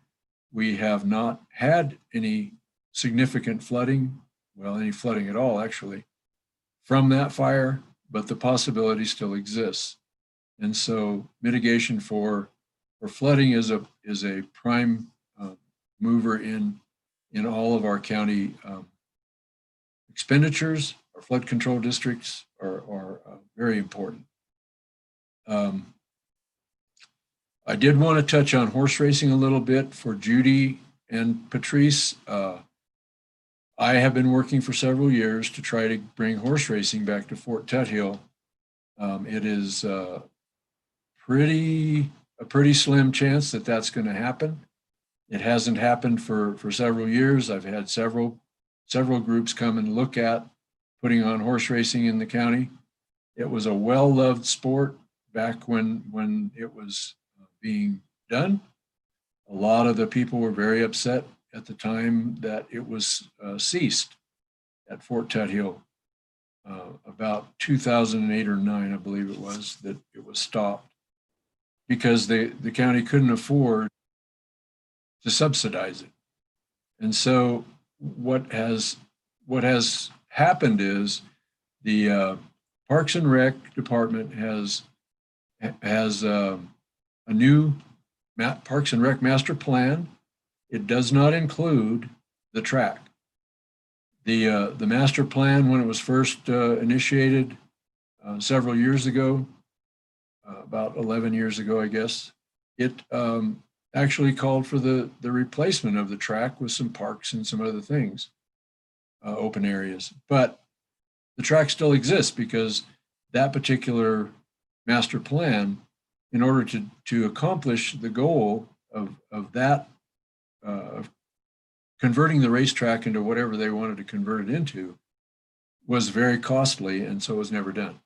we have not had any significant flooding, well, any flooding at all, actually, from that fire, but the possibility still exists. And so mitigation for flooding is a prime mover in all of our county expenditures. Our flood control districts are very important. I did want to touch on horse racing a little bit for Judy and Patrice. I have been working for several years to try to bring horse racing back to Fort Tuthill. It is a pretty slim chance that that's going to happen. It hasn't happened for several years. I've had several groups come and look at putting on horse racing in the county. It was a well-loved sport back when it was being done. A lot of the people were very upset at the time that it was ceased at Fort Tuthill. About 2008 or 9, I believe it was, that it was stopped because the county couldn't afford to subsidize it. And so what has happened is the Parks and Rec department has a new Parks and Rec master plan. It does not include the track. The master plan, when it was first initiated several years ago, about 11 years ago, I guess, it actually called for the replacement of the track with some parks and some other things, open areas. But the track still exists because that particular master plan, in order to accomplish the goal of that, of converting the racetrack into whatever they wanted to convert it into, was very costly, and so it was never done.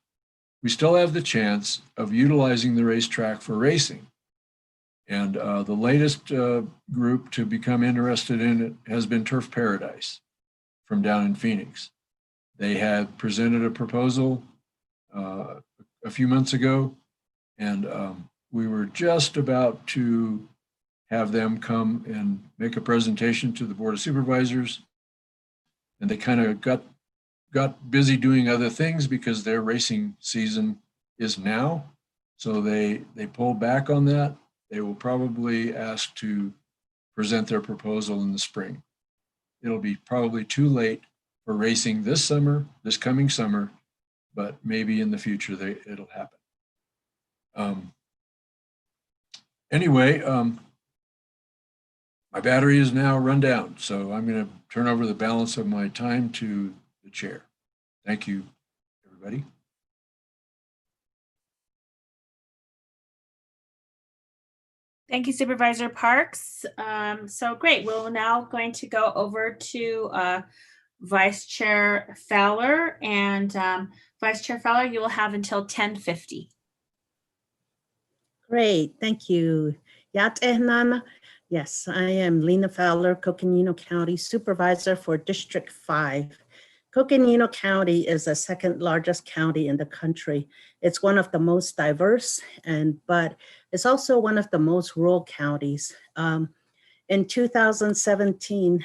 We still have the chance of utilizing the racetrack for racing. And the latest group to become interested in it has been Turf Paradise from down in Phoenix. They had presented a proposal a few months ago, and we were just about to have them come and make a presentation to the Board of Supervisors. And they kind of got busy doing other things because their racing season is now. So they pulled back on that. They will probably ask to present their proposal in the spring. It'll be probably too late for racing this coming summer, but maybe in the future it'll happen. Anyway, my battery is now run down, so I'm going to turn over the balance of my time to the chair. Thank you, everybody. Thank you, Supervisor Parks. So great. We're now going to go over to Vice Chair Fowler, and Vice Chair Fowler, you will have until 10:50. Great, thank you. Yatehnana. Yes, I am Lena Fowler, Coconino County Supervisor for District 5. Coconino County is the second largest county in the country. It's one of the most diverse, but it's also one of the most rural counties. In 2017,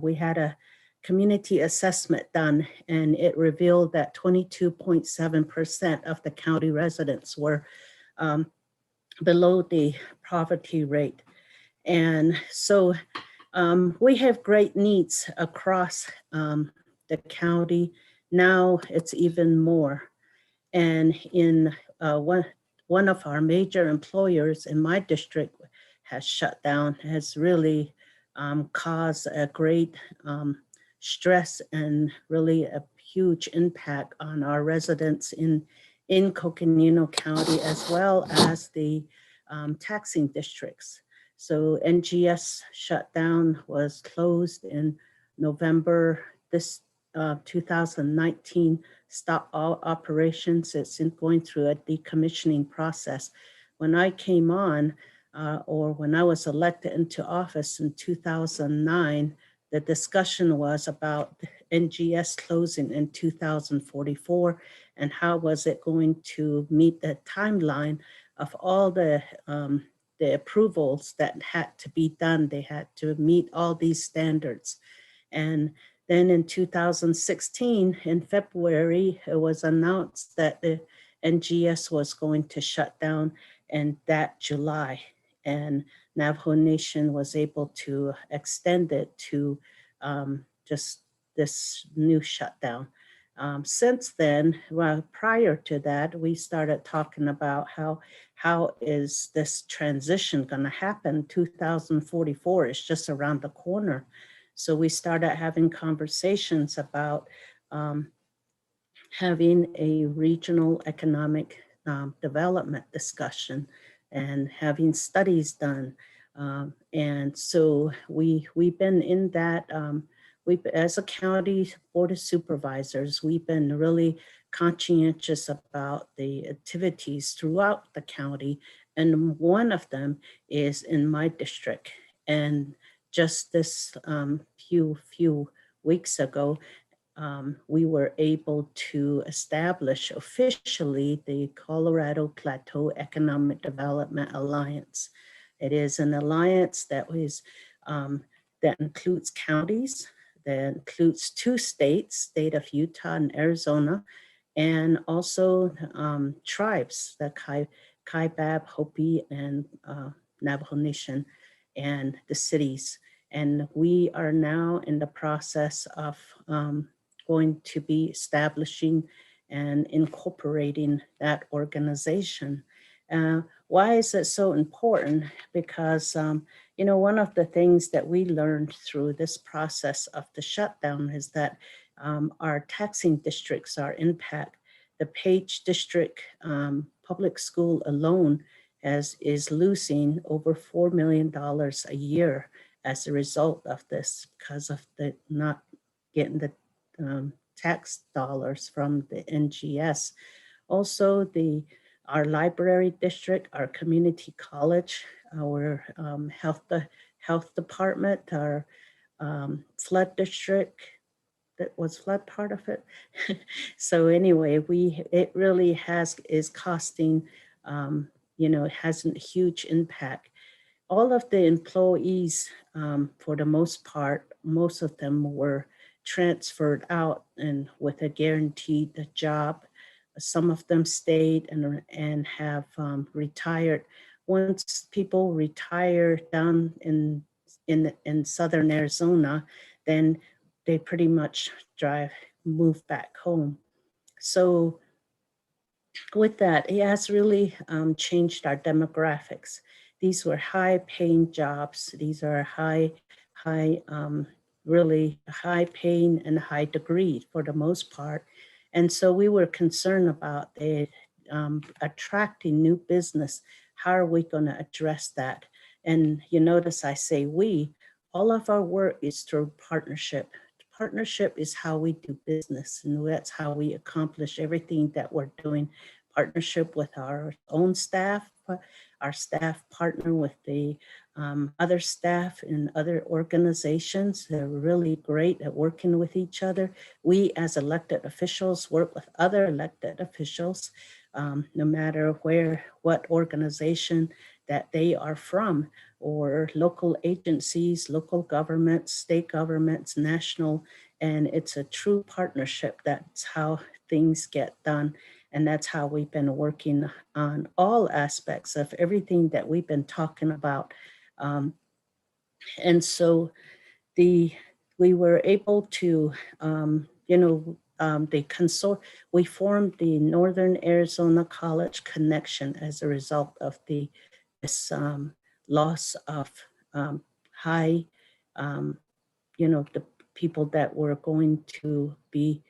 we had a community assessment done, and it revealed that 22.7% of the county residents were below the poverty rate. And so we have great needs across the county. Now it's even more. And in one of our major employers in my district has shut down, has really caused a great stress and really a huge impact on our residents in Coconino County, as well as the taxing districts. So NGS shutdown was closed in November this 2019, stopped all operations. It's going through a decommissioning process. When I came on, or when I was elected into office in 2009, the discussion was about NGS closing in 2044 and how was it going to meet the timeline of all the approvals that had to be done. They had to meet all these standards. And then in 2016, in February, it was announced that the NGS was going to shut down in that July. And Navajo Nation was able to extend it to just this new shutdown. Since then, well, prior to that, we started talking about how is this transition going to happen? 2044 is just around the corner. So we started having conversations about having a regional economic development discussion and having studies done. And so we've been in that, as a county board of supervisors, we've been really conscientious about the activities throughout the county. And one of them is in my district. And just this few weeks ago, we were able to establish officially the Colorado Plateau Economic Development Alliance. It is an alliance that includes counties, that includes 2 states, state of Utah and Arizona, and also tribes, the Kaibab, Hopi, and Navajo Nation, and the cities. And we are now in the process of going to be establishing and incorporating that organization. Why is it so important? Because, you know, one of the things that we learned through this process of the shutdown is that our taxing districts are impacted. The Page District Public School alone is losing over $4 million a year as a result of this, because of the not getting the tax dollars from the NGS. Also, our library district, our community college, our health department, our flood district, that was flood part of it. So anyway, it really is costing, you know, it has a huge impact. All of the employees, for the most part, most of them were transferred out and with a guaranteed job. Some of them stayed and have retired. Once people retire down in southern Arizona, then they pretty much move back home. So with that, it has really changed our demographics. These were high-paying jobs. These are really high paying and high degree for the most part. And so we were concerned about attracting new business. How are we going to address that? And you notice I say all of our work is through partnership. Partnership is how we do business, and that's how we accomplish everything that we're doing. Partnership with our own staff, our staff partner with the other staff in other organizations. They're really great at working with each other. We as elected officials work with other elected officials, no matter what organization that they are from, or local agencies, local governments, state governments, national, and it's a true partnership. That's how things get done. And that's how we've been working on all aspects of everything that we've been talking about And so we were able to, we formed the Northern Arizona College Connection as a result of this loss of high, the people that were going to be,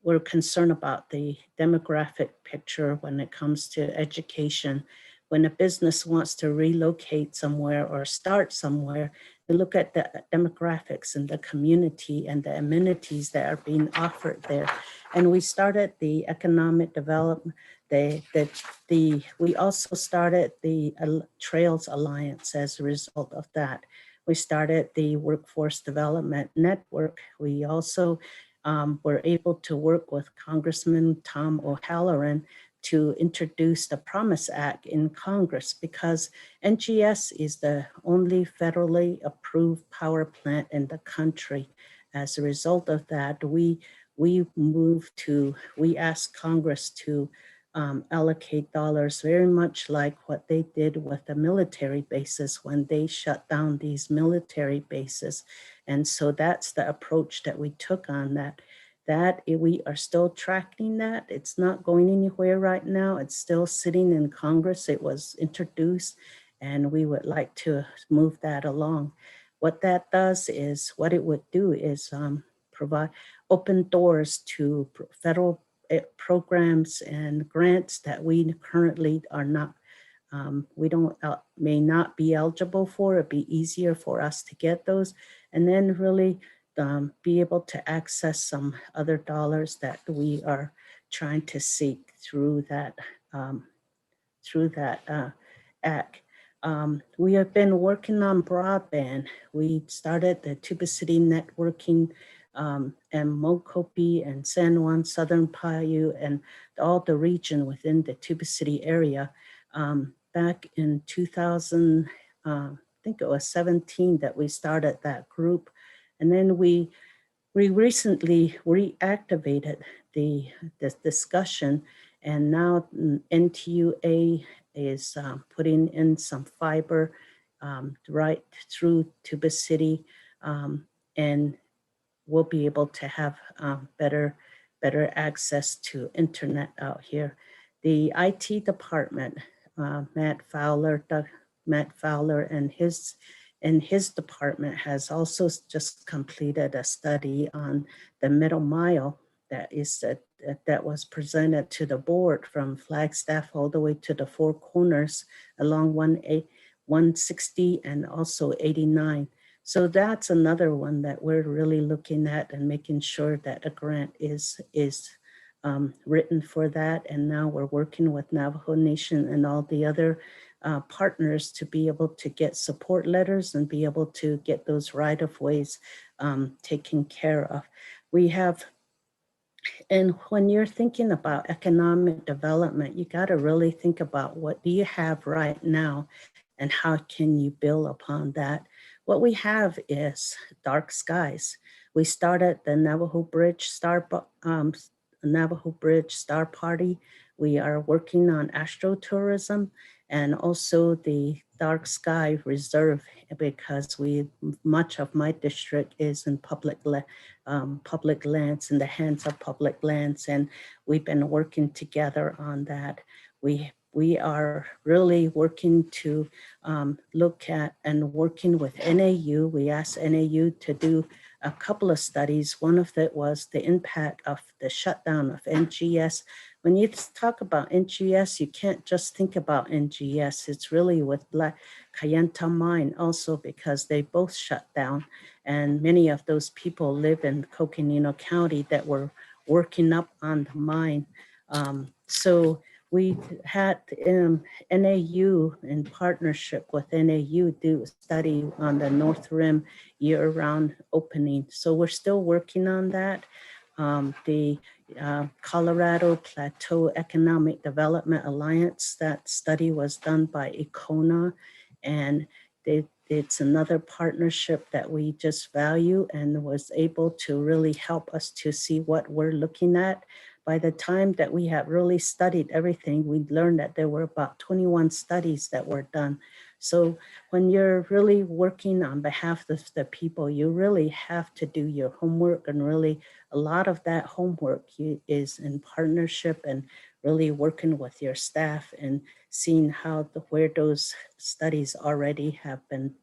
were concerned about the demographic picture when it comes to education. When a business wants to relocate somewhere or start somewhere, they look at the demographics and the community and the amenities that are being offered there. And we started the economic development, we also started the Trails Alliance as a result of that. We started the Workforce Development Network. We also were able to work with Congressman Tom O'Halloran to introduce the Promise Act in Congress, because NGS is the only federally approved power plant in the country. As a result of that, we asked Congress to allocate dollars very much like what they did with the military bases when they shut down these military bases. And so that's the approach that we took on that. We are still tracking that. It's not going anywhere right now. It's still sitting in Congress. It was introduced, and we would like to move that along. What that does is, what it would do is provide open doors to federal programs and grants that we currently are not, may not be eligible for. It'd be easier for us to get those, and then really be able to access some other dollars that we are trying to seek through that act. We have been working on broadband. We started the Tuba City networking and Mokopi and San Juan, Southern Paiute, and all the region within the Tuba City area. Back in 2000, I think it was 17 that we started that group. And then we recently reactivated this discussion, and now NTUA is putting in some fiber right through Tuba City, and we'll be able to have better access to internet out here. The IT department, Matt Fowler and his department has also just completed a study on the middle mile that was presented to the board from Flagstaff all the way to the Four Corners along 160 and also 89. So that's another one that we're really looking at and making sure that a grant is written for that. And now we're working with Navajo Nation and all the other partners to be able to get support letters and be able to get those right-of-ways taken care of. We have, and when you're thinking about economic development, you got to really think about what do you have right now and how can you build upon that. What we have is dark skies. We started the Navajo Bridge Star Party. We are working on astrotourism and also the Dark Sky Reserve, because much of my district is in public lands, in the hands of public lands, and we've been working together on that. We are really working to look at and working with NAU. We asked NAU to do a couple of studies. One of it was the impact of the shutdown of NGS. When you talk about NGS, you can't just think about NGS. It's really with Black Kayenta Mine also, because they both shut down. And many of those people live in Coconino County that were working up on the mine. So we had NAU in partnership with NAU do a study on the North Rim year-round opening. So we're still working on that. The Colorado Plateau Economic Development Alliance, that study was done by Econa, and it's another partnership that we just value and was able to really help us to see what we're looking at. By the time that we have really studied everything, we learned that there were about 21 studies that were done. So when you're really working on behalf of the people, you really have to do your homework, and really a lot of that homework is in partnership and really working with your staff and seeing how where those studies already have been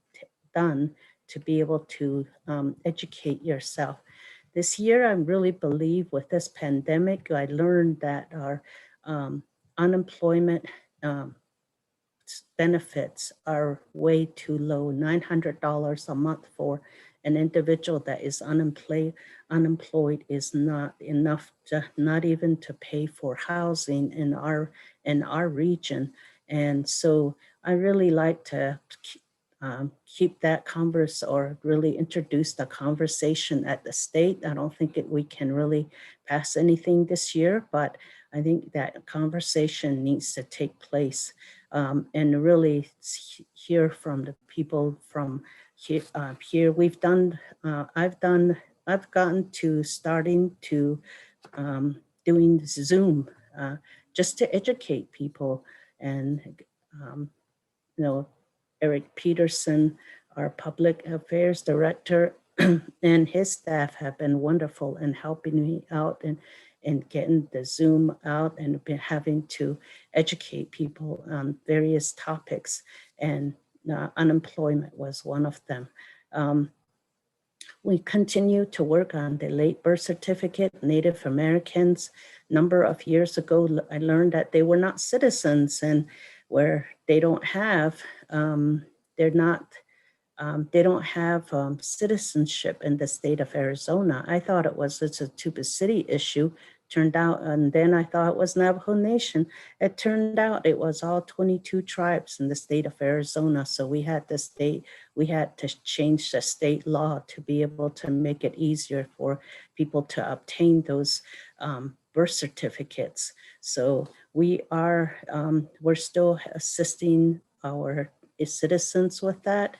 done to be able to educate yourself. This year, I really believe with this pandemic, I learned that our unemployment benefits are way too low. $900 a month for an individual that is unemployed is not enough, not even to pay for housing in our region. And so I really like to keep that or really introduce the conversation at the state. I don't think we can really pass anything this year, but I think that conversation needs to take place and really hear from the people from here. We've done, I've gotten to starting to doing Zoom just to educate people. And, you know, Eric Peterson, our public affairs director, and his staff have been wonderful in helping me out and getting the Zoom out and having to educate people on various topics. And unemployment was one of them. We continue to work on the late birth certificate. Native Americans, number of years ago, I learned that they were not citizens, and where they don't have, they don't have citizenship in the state of Arizona. I thought it's a Tuba City issue. Turned out, and then I thought it was Navajo Nation. It turned out it was all 22 tribes in the state of Arizona. So we had to change the state law to be able to make it easier for people to obtain those birth certificates. So we're still assisting our citizens with that.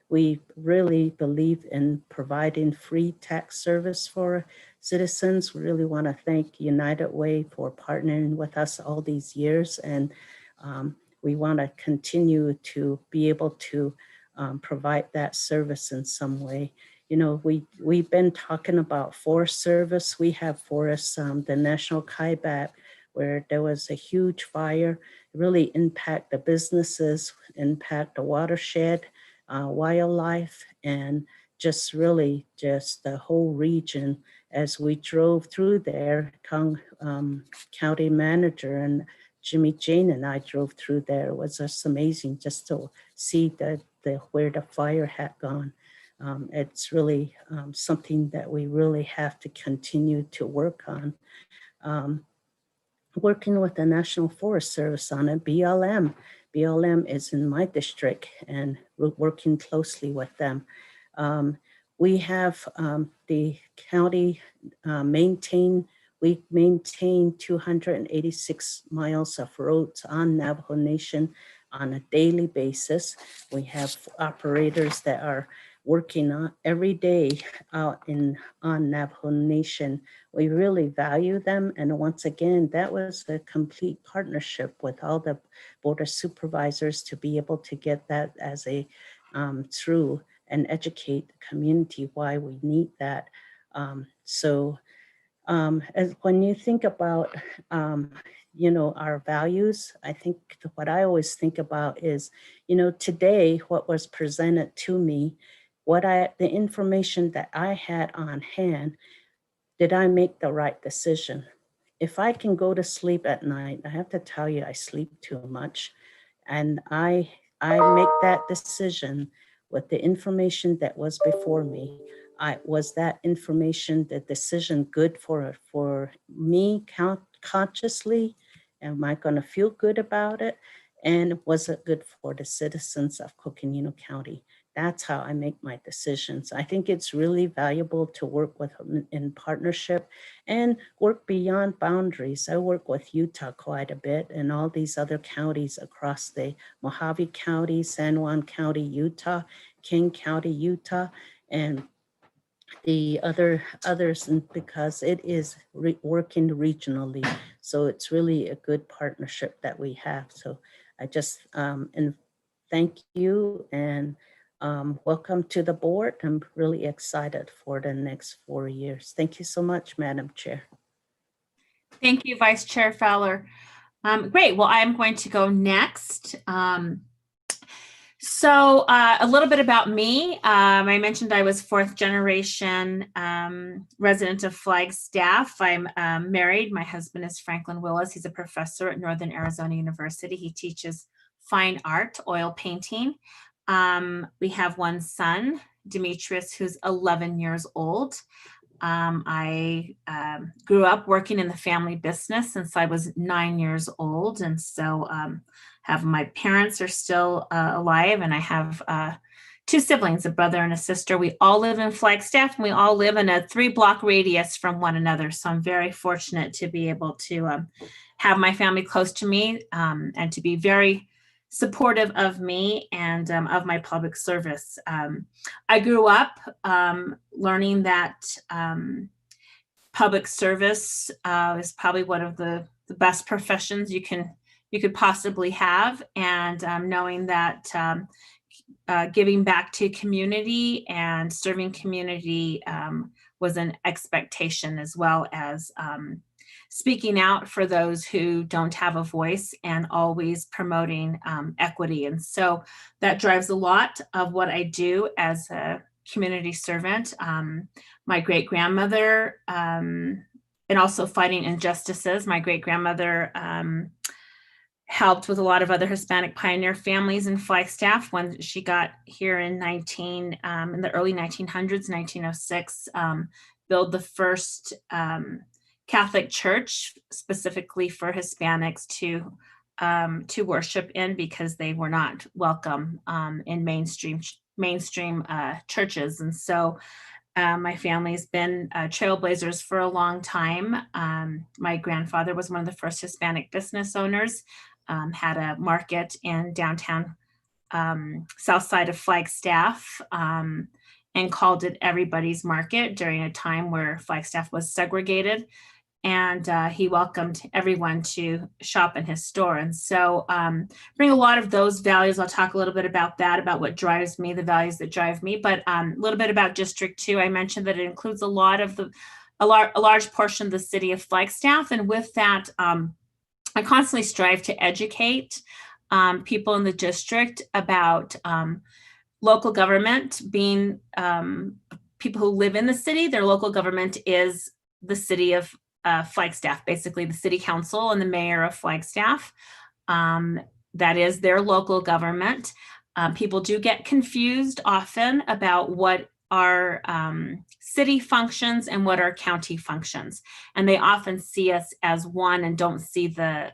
We really believe in providing free tax service for citizens. We really want to thank United Way for partnering with us all these years. And we want to continue to be able to provide that service in some way. You know, we've been talking about Forest Service. We have forests, the National Kaibab, where there was a huge fire, really impact the businesses, impact the watershed, wildlife, and just really just the whole region. As we drove through there, county manager and Jimmy Jane and I drove through there. It was just amazing just to see where the fire had gone. It's really something that we really have to continue to work on. Working with the National Forest Service on it, BLM. BLM is in my district, and we're working closely with them. We have the county we maintain 286 miles of roads on Navajo Nation on a daily basis. We have operators that are working on every day out on Navajo Nation. We really value them. And once again, that was a complete partnership with all the Board of Supervisors to be able to get that as a through and educate the community why we need that. As when you think about, you know, our values, I think what I always think about is, you know, today, what was presented to me, the information that I had on hand, did I make the right decision? If I can go to sleep at night, I have to tell you, I sleep too much. And I make that decision with the information that was before me. Was that information, the decision good for me consciously? Am I going to feel good about it? And was it good for the citizens of Coconino County? That's how I make my decisions. I think it's really valuable to work with in partnership and work beyond boundaries. I work with Utah quite a bit and all these other counties across the Mojave County, San Juan County, Utah, King County, Utah, and the others, because it is working regionally. So it's really a good partnership that we have. So I just thank you and welcome to the board. I'm really excited for the next 4 years. Thank you so much, Madam Chair. Thank you, Vice Chair Fowler. Great. Well, I'm going to go next. So a little bit about me. I mentioned I was fourth generation resident of Flagstaff. I'm married. My husband is Franklin Willis. He's a professor at Northern Arizona University. He teaches fine art, oil painting. We have one son, Demetrius, who's 11 years old. I grew up working in the family business since I was 9 years old. And so have my parents are still alive, and I have 2 siblings, a brother and a sister. We all live in Flagstaff, and we all live in a 3-block radius from one another. So I'm very fortunate to be able to have my family close to me and to be very supportive of me and of my public service. I grew up learning that public service is probably one of the best professions you could possibly have, and knowing that giving back to community and serving community was an expectation, as well as speaking out for those who don't have a voice and always promoting equity. And so that drives a lot of what I do as a community servant. My great-grandmother, and also fighting injustices. My great-grandmother helped with a lot of other Hispanic pioneer families in Flagstaff when she got here in the early 1900s, 1906, build the first Catholic church specifically for Hispanics to worship in, because they were not welcome in mainstream churches. And so my family's been trailblazers for a long time. My grandfather was one of the first Hispanic business owners, had a market in downtown south side of Flagstaff, and called it Everybody's Market during a time where Flagstaff was segregated. And he welcomed everyone to shop in his store. And so bring a lot of those values. I'll talk a little bit about that, about what drives me, the values that drive me, but a little bit about District 2. I mentioned that it includes a large portion of the city of Flagstaff. And with that, I constantly strive to educate people in the district about local government being people who live in the city. Their local government is the city of Flagstaff, basically the city council and the mayor of Flagstaff. That is their local government. People do get confused often about what are city functions and what are county functions. And they often see us as one and don't see the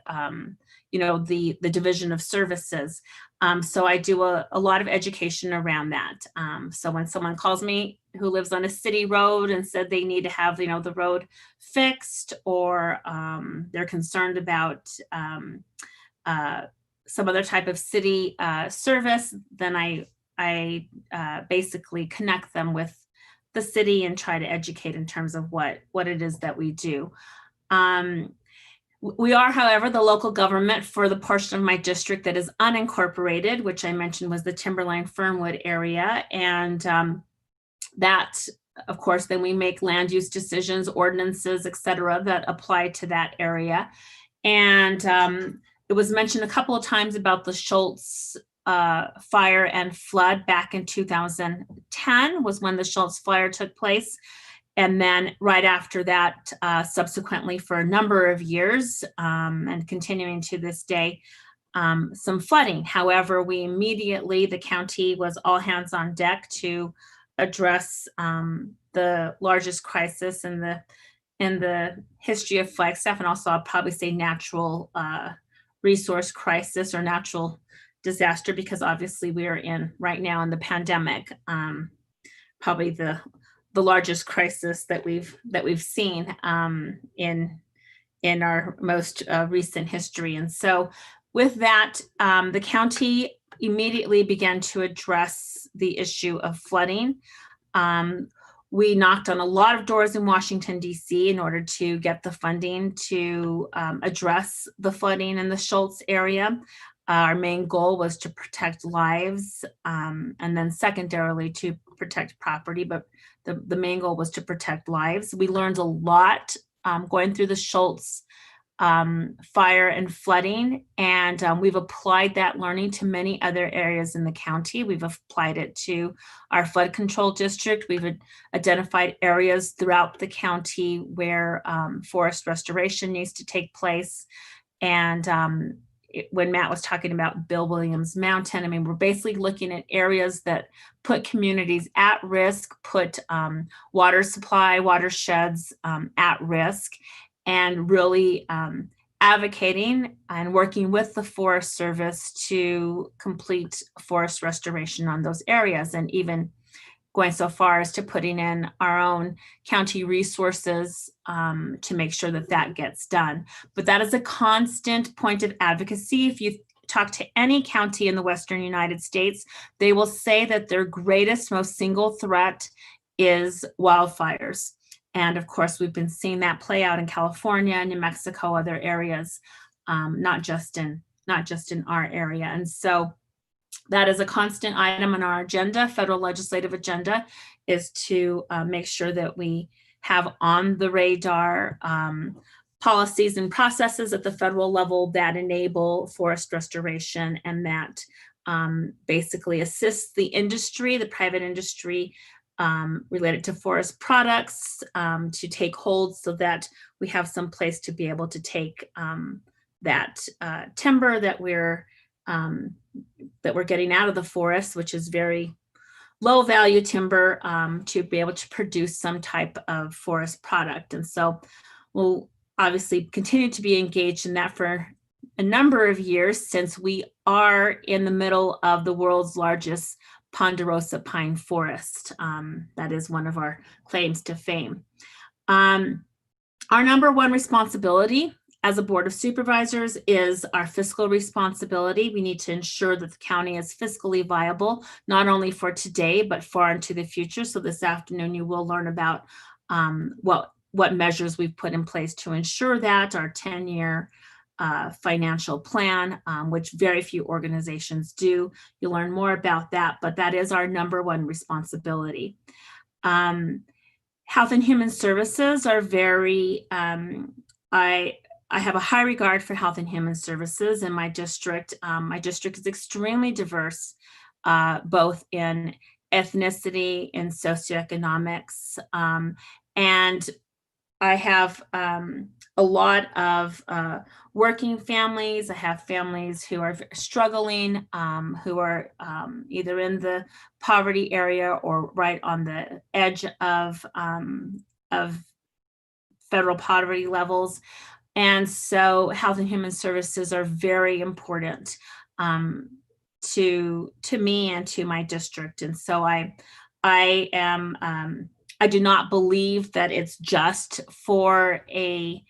division of services. So I do a lot of education around that. So when someone calls me who lives on a city road and said they need to have, the road fixed, or they're concerned about some other type of city service, then I basically connect them with the city and try to educate in terms of what it is that we do. We are, however, the local government for the portion of my district that is unincorporated, which I mentioned was the Timberline Fernwood area. And that, of course, then we make land use decisions, ordinances, et cetera, that apply to that area. And it was mentioned a couple of times about the Schultz fire and flood back in 2010 was when the Schultz fire took place. And then right after that, subsequently for a number of years and continuing to this day, some flooding. However, we immediately, the county was all hands on deck to address the largest crisis in the history of Flagstaff, and also I'll probably say natural resource crisis or natural disaster, because obviously we are right now in the pandemic, probably the largest crisis that we've seen in our most recent history. And so with that, the county immediately began to address the issue of flooding. We knocked on a lot of doors in Washington, D.C. in order to get the funding to address the flooding in the Schultz area. Our main goal was to protect lives, and then secondarily to protect property, but the main goal was to protect lives. We learned a lot going through the Schultz fire and flooding, and we've applied that learning to many other areas in the county. We've applied it to our flood control district. We've identified areas throughout the county where forest restoration needs to take place. And when Matt was talking about Bill Williams Mountain, I mean, we're basically looking at areas that put communities at risk, put water supply, watersheds at risk, and really advocating and working with the Forest Service to complete forest restoration on those areas, and even going so far as to putting in our own county resources to make sure that that gets done. But that is a constant point of advocacy. If you talk to any county in the Western United States, they will say that their greatest, most single threat is wildfires. And of course, we've been seeing that play out in California, New Mexico, other areas, not just in our area. And so that is a constant item on our agenda, federal legislative agenda, is to make sure that we have on the radar policies and processes at the federal level that enable forest restoration and that basically assists the industry, the private industry related to forest products to take hold so that we have some place to be able to take that timber that we're getting out of the forest, which is very low value timber, to be able to produce some type of forest product. And so we'll obviously continue to be engaged in that for a number of years, since we are in the middle of the world's largest ponderosa pine forest. That is one of our claims to fame. Our number one responsibility as a Board of Supervisors is our fiscal responsibility. We need to ensure that the county is fiscally viable, not only for today, but far into the future. So this afternoon, you will learn about what measures we've put in place to ensure that. Our 10-year financial plan, which very few organizations do. You'll learn more about that, but that is our number one responsibility. Health and Human Services are very, I have a high regard for Health and Human Services in my district. My district is extremely diverse, both in ethnicity and socioeconomics. And I have a lot of working families. I have families who are struggling, who are either in the poverty area or right on the edge of federal poverty levels. And so Health and Human Services are very important to me and to my district. And so I do not believe that it's just for a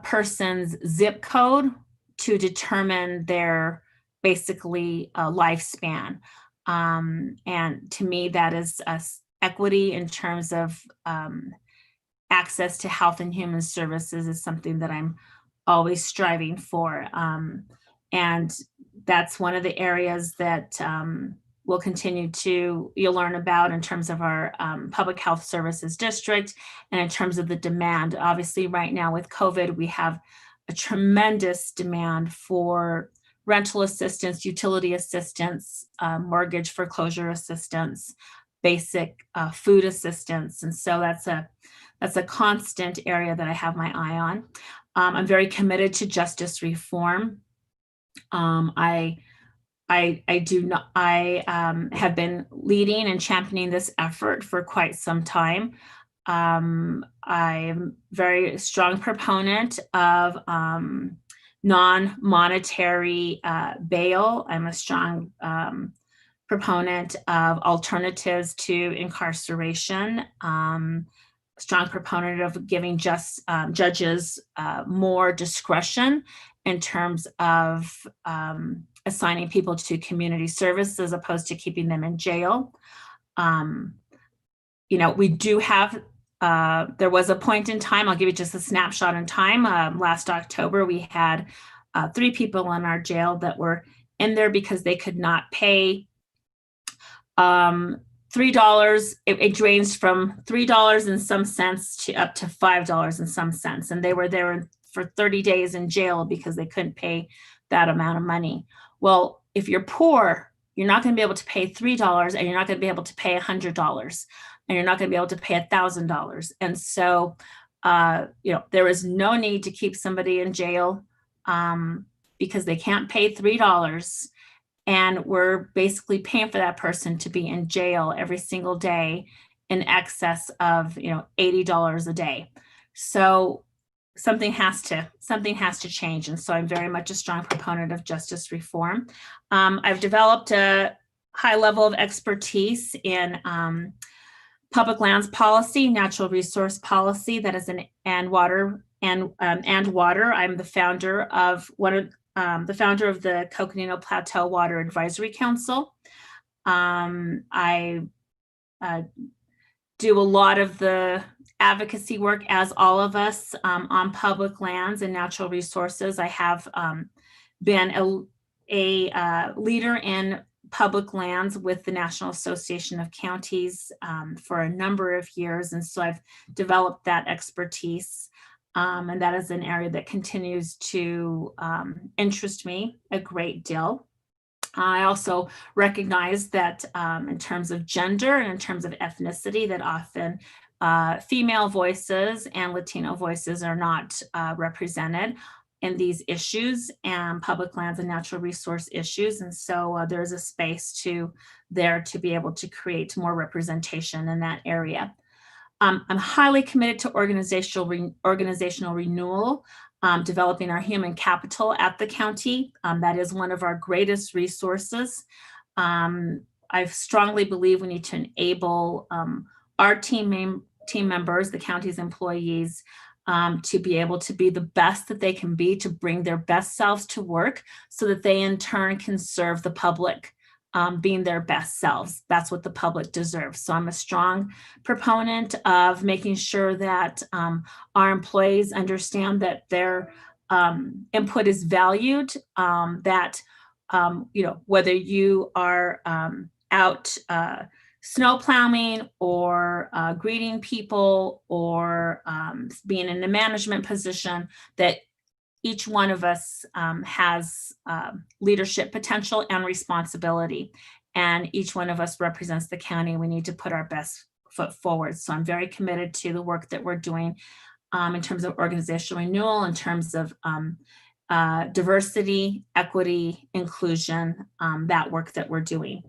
person's zip code to determine their basically lifespan. And to me, that is equity in terms of access to health and human services is something that I'm always striving for. And that's one of the areas that we'll continue you'll learn about in terms of our public health services district and in terms of the demand. Obviously, right now with COVID, we have a tremendous demand for rental assistance, utility assistance, mortgage foreclosure assistance, basic food assistance. And so that's a constant area that I have my eye on. I'm very committed to justice reform. I have been leading and championing this effort for quite some time. I am a very strong proponent of non-monetary bail. I'm a strong proponent of alternatives to incarceration. Strong proponent of giving judges more discretion in terms of assigning people to community service as opposed to keeping them in jail. We do have, there was a point in time, I'll give you just a snapshot in time. Last October, we had 3 people in our jail that were in there because they could not pay $3. It ranged from $3 and some cents to up to $5 and some cents. And they were there for 30 days in jail because they couldn't pay that amount of money. Well, if you're poor, you're not going to be able to pay $3 and you're not going to be able to pay $100 and you're not going to be able to pay $1,000. And so, there is no need to keep somebody in jail because they can't pay $3. And we're basically paying for that person to be in jail every single day in excess of, $80 a day. So something has to change. And so I'm very much a strong proponent of justice reform. I've developed a high level of expertise in public lands policy, natural resource policy, that is and water. I'm the founder of the Coconino Plateau Water Advisory Council. I do a lot of the advocacy work, as all of us, on public lands and natural resources. I have been a leader in public lands with the National Association of Counties for a number of years. And so I've developed that expertise. And that is an area that continues to interest me a great deal. I also recognize that in terms of gender and in terms of ethnicity, that often female voices and Latino voices are not represented in these issues and public lands and natural resource issues. And so there's a space there to be able to create more representation in that area. I'm highly committed to organizational renewal, developing our human capital at the county. That is one of our greatest resources. I strongly believe we need to enable our team members, the county's employees, to be able to be the best that they can be, to bring their best selves to work so that they in turn can serve the public. Being their best selves. That's what the public deserves. So I'm a strong proponent of making sure that our employees understand that their input is valued, that, whether you are out snow plowing or greeting people or being in a management position, that each one of us has leadership potential and responsibility, and each one of us represents the county. We need to put our best foot forward. So I'm very committed to the work that we're doing in terms of organizational renewal, in terms of diversity, equity, inclusion, that work that we're doing.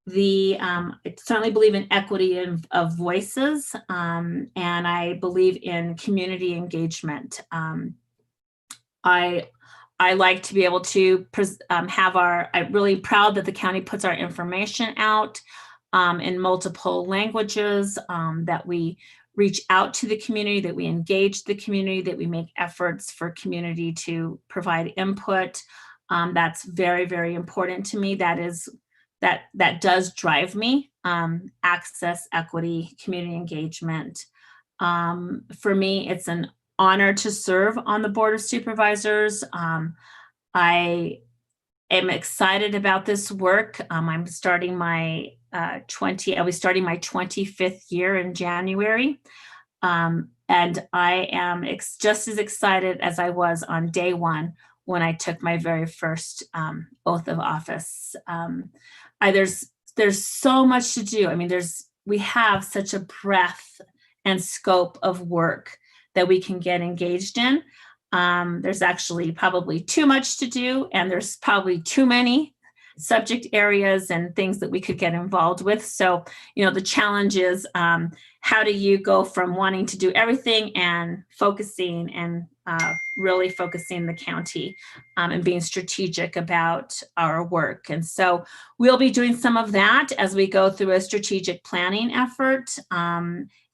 I certainly believe in equity of voices, and I believe in community engagement. I like to be able to I'm really proud that the county puts our information out in multiple languages, that we reach out to the community, that we engage the community, that we make efforts for community to provide input. That's very, very important to me. That does drive me, access, equity, community engagement. For me, it's an honor to serve on the Board of Supervisors. I am excited about this work. I'm starting my 25th year in January. And I am just as excited as I was on day one when I took my very first oath of office. There's so much to do. I mean, we have such a breadth and scope of work that we can get engaged in. There's actually probably too much to do, and there's probably too many subject areas and things that we could get involved with. So, the challenge is how do you go from wanting to do everything and focusing and really focusing the county and being strategic about our work. And so we'll be doing some of that as we go through a strategic planning effort,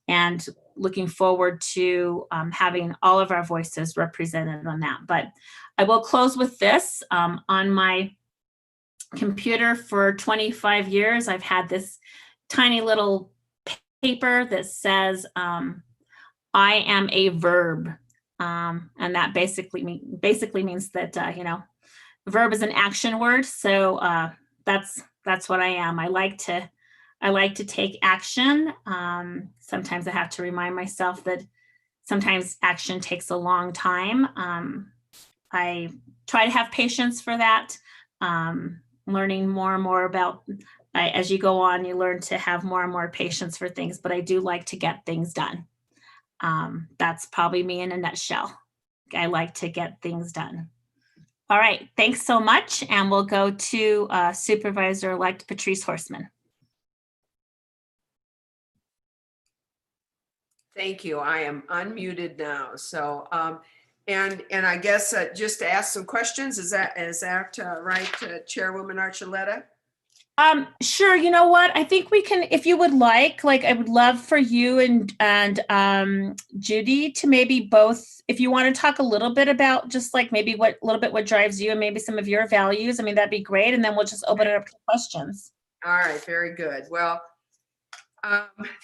and looking forward to having all of our voices represented on that. But I will close with this. On my computer for 25 years, I've had this tiny little paper that says, I am a verb. And that basically means that, you know, verb is an action word. So that's what I am. I like to take action. Sometimes I have to remind myself that sometimes action takes a long time. I try to have patience for that. Learning more and more about, as you go on, you learn to have more and more patience for things, but I do like to get things done. That's probably me in a nutshell. I like to get things done. All right, thanks so much. And we'll go to Supervisor-elect Patrice Horstman. Thank you. I am unmuted now. So, and I guess just to ask some questions, is that right, Chairwoman Archuleta? Sure. You know what? I think we can, if you would like, I would love for you and Judy to maybe both, if you want to talk a little bit about just like maybe what drives you and maybe some of your values. I mean, that'd be great. And then we'll just open it up to questions. All right. Very good. Well,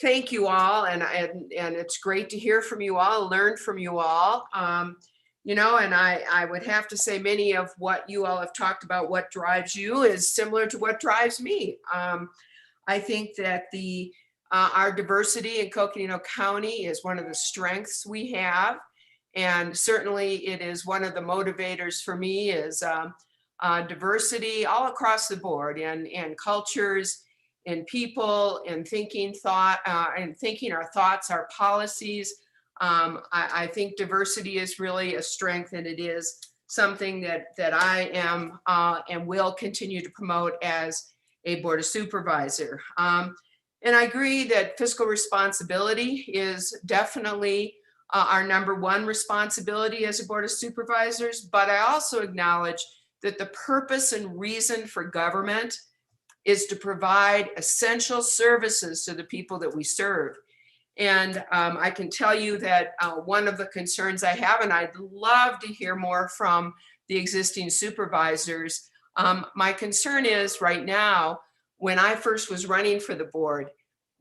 thank you all. And it's great to hear from you all, learn from you all. You know, and I would have to say many of what you all have talked about, what drives you is similar to what drives me. I think that our diversity in Coconino County is one of the strengths we have. And certainly it is one of the motivators for me is diversity all across the board and cultures and people and thinking our thoughts, our policies. I think diversity is really a strength, and it is something that I am and will continue to promote as a Board of Supervisor. And I agree that fiscal responsibility is definitely our number one responsibility as a Board of Supervisors, but I also acknowledge that the purpose and reason for government is to provide essential services to the people that we serve. And I can tell you that one of the concerns I have, and I'd love to hear more from the existing supervisors, my concern is right now, when I first was running for the board,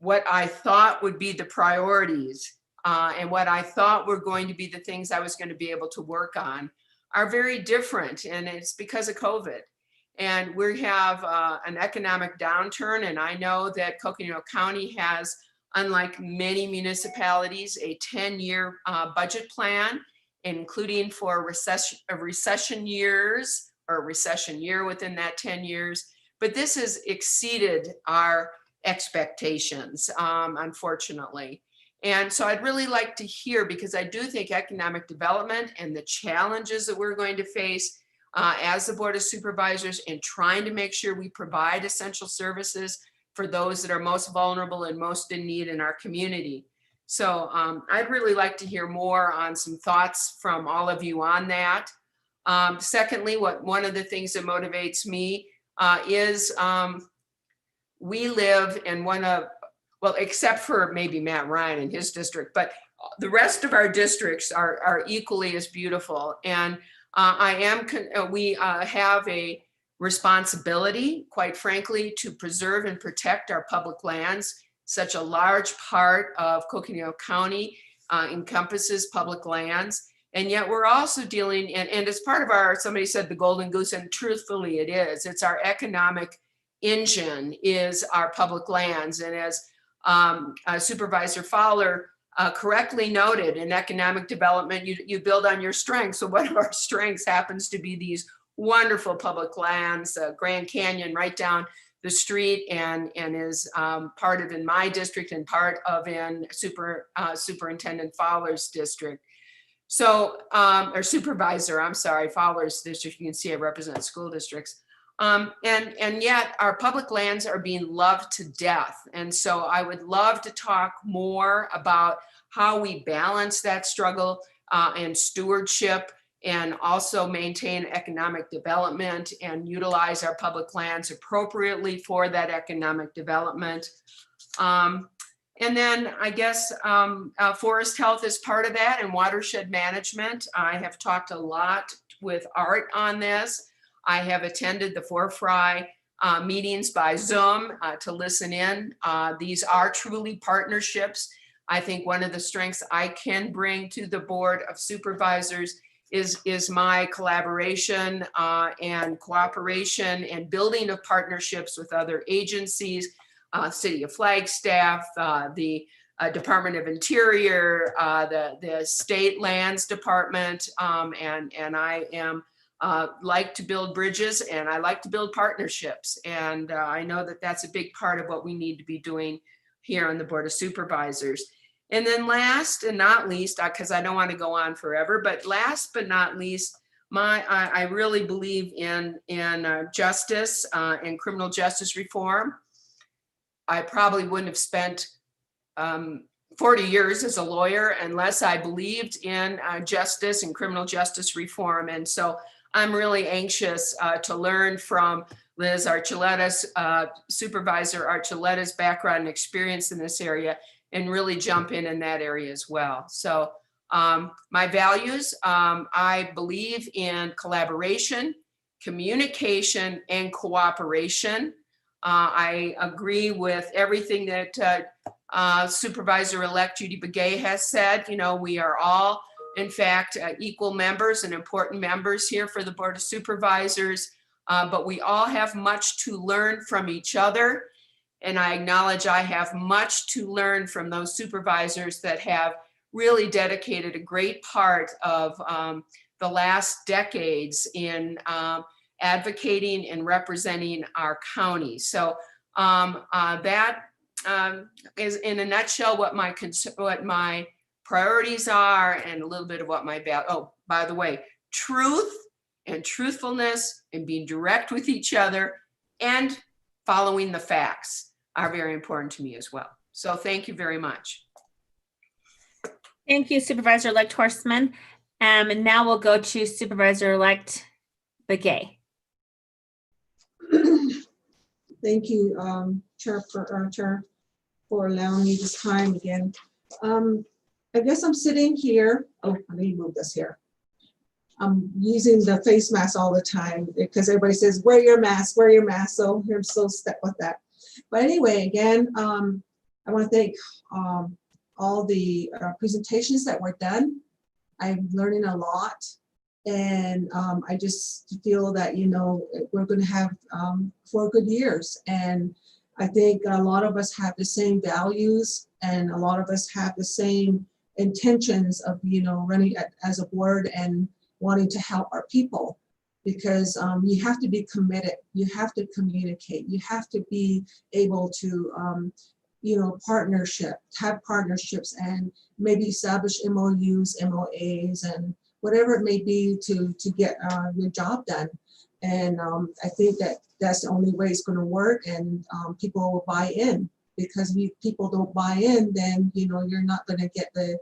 what I thought would be the priorities and what I thought were going to be the things I was going to be able to work on are very different. And it's because of COVID. And we have an economic downturn. And I know that Coconino County has, unlike many municipalities, a 10-year budget plan, including for recession years or a recession year within that 10 years. But this has exceeded our expectations, unfortunately. And so I'd really like to hear, because I do think economic development and the challenges that we're going to face as the Board of Supervisors in trying to make sure we provide essential services for those that are most vulnerable and most in need in our community. So I'd really like to hear more on some thoughts from all of you on that. Secondly, one of the things that motivates me is we live in one of, well, except for maybe Matt Ryan and his district, but the rest of our districts are equally as beautiful. And we have a responsibility, quite frankly, to preserve and protect our public lands. Such a large part of Coconino County encompasses public lands. And yet we're also dealing, and as part of our, somebody said the golden goose, and truthfully it is, it's our economic engine is our public lands. And as Supervisor Fowler correctly noted, in economic development, you build on your strengths. So one of our strengths happens to be these wonderful public lands, Grand Canyon right down the street, and is part of in my district and part of in Superintendent Fowler's district. So, or supervisor, I'm sorry, Fowler's district, you can see I represent school districts. And yet our public lands are being loved to death. And so I would love to talk more about how we balance that struggle and stewardship, and also maintain economic development and utilize our public lands appropriately for that economic development. And then I guess forest health is part of that, and watershed management. I have talked a lot with Art on this. I have attended the 4Fry meetings by Zoom to listen in. These are truly partnerships I think one of the strengths I can bring to the Board of Supervisors is my collaboration and cooperation and building of partnerships with other agencies, City of Flagstaff, the Department of Interior, the State Lands Department, and I am like to build bridges and I like to build partnerships. And I know that that's a big part of what we need to be doing here on the Board of Supervisors. And then last and not least, because I don't want to go on forever, but last but not least, I really believe in justice and criminal justice reform. I probably wouldn't have spent 40 years as a lawyer unless I believed in justice and criminal justice reform. And so I'm really anxious to learn from Liz Archuleta's, Supervisor Archuleta's background and experience in this area, and really jump in that area as well. So my values, I believe in collaboration, communication, and cooperation. I agree with everything that Supervisor-elect Judy Begay has said. You know, we are all, in fact, equal members and important members here for the Board of Supervisors, but we all have much to learn from each other. And I acknowledge I have much to learn from those supervisors that have really dedicated a great part of the last decades in advocating and representing our county. So that is in a nutshell what my priorities are and a little bit of what my by the way, truth and truthfulness and being direct with each other and following the facts are very important to me as well. So thank you very much. Thank you, Supervisor-elect Horstman. And now we'll go to Supervisor-elect Begay. Thank you, Chair, for allowing me this time again. I guess I'm sitting here. Oh, let me move this here. I'm using the face mask all the time because everybody says, wear your mask, wear your mask. So I'm so stuck with that. But anyway, again, I want to thank all the presentations that were done. I'm learning a lot. And I just feel that, you know, we're going to have 4 good years. And I think a lot of us have the same values and a lot of us have the same intentions of, you know, running as a board and wanting to help our people. Because you have to be committed, you have to communicate, you have to be able to, you know, have partnerships and maybe establish MOUs, MOAs, and whatever it may be to get your job done. And I think that that's the only way it's going to work, and people will buy in. Because if people don't buy in, then you know you're not going to get the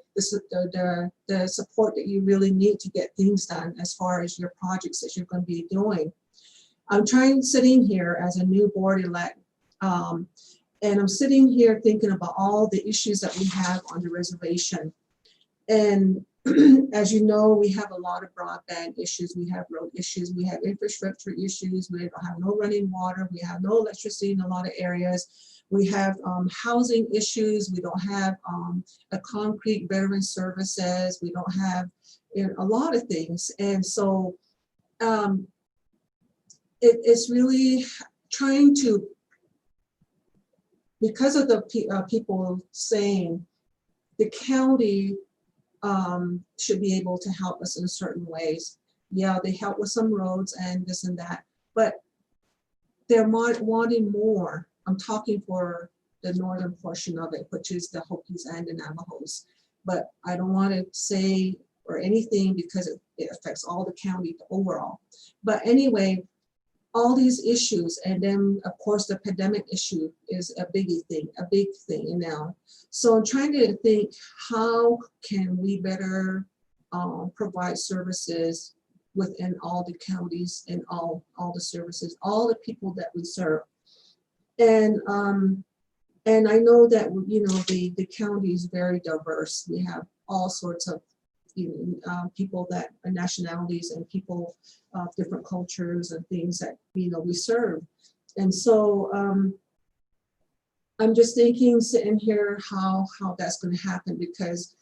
support that you really need to get things done as far as your projects that you're going to be doing. I'm sitting here as a new board elect, and I'm sitting here thinking about all the issues that we have on the reservation. And as you know, we have a lot of broadband issues, we have road issues, we have infrastructure issues, we don't have no running water, we have no electricity in a lot of areas. We have housing issues. We don't have a concrete veteran services. We don't have, you know, a lot of things. And so it's really trying to, because of the people saying the county should be able to help us in certain ways. Yeah, they help with some roads and this and that, but they're wanting more. I'm talking for the northern portion of it, which is the Hopis and the Navajos. But I don't want to say or anything because it affects all the county overall. But anyway, all these issues, and then of course the pandemic issue is a big thing now. So I'm trying to think, how can we better provide services within all the counties and all the services, all the people that we serve. And I know that, you know, the county is very diverse. We have all sorts of, you know, people that are nationalities and people of different cultures and things that, you know, we serve. And so I'm just thinking, sitting here, how that's going to happen, because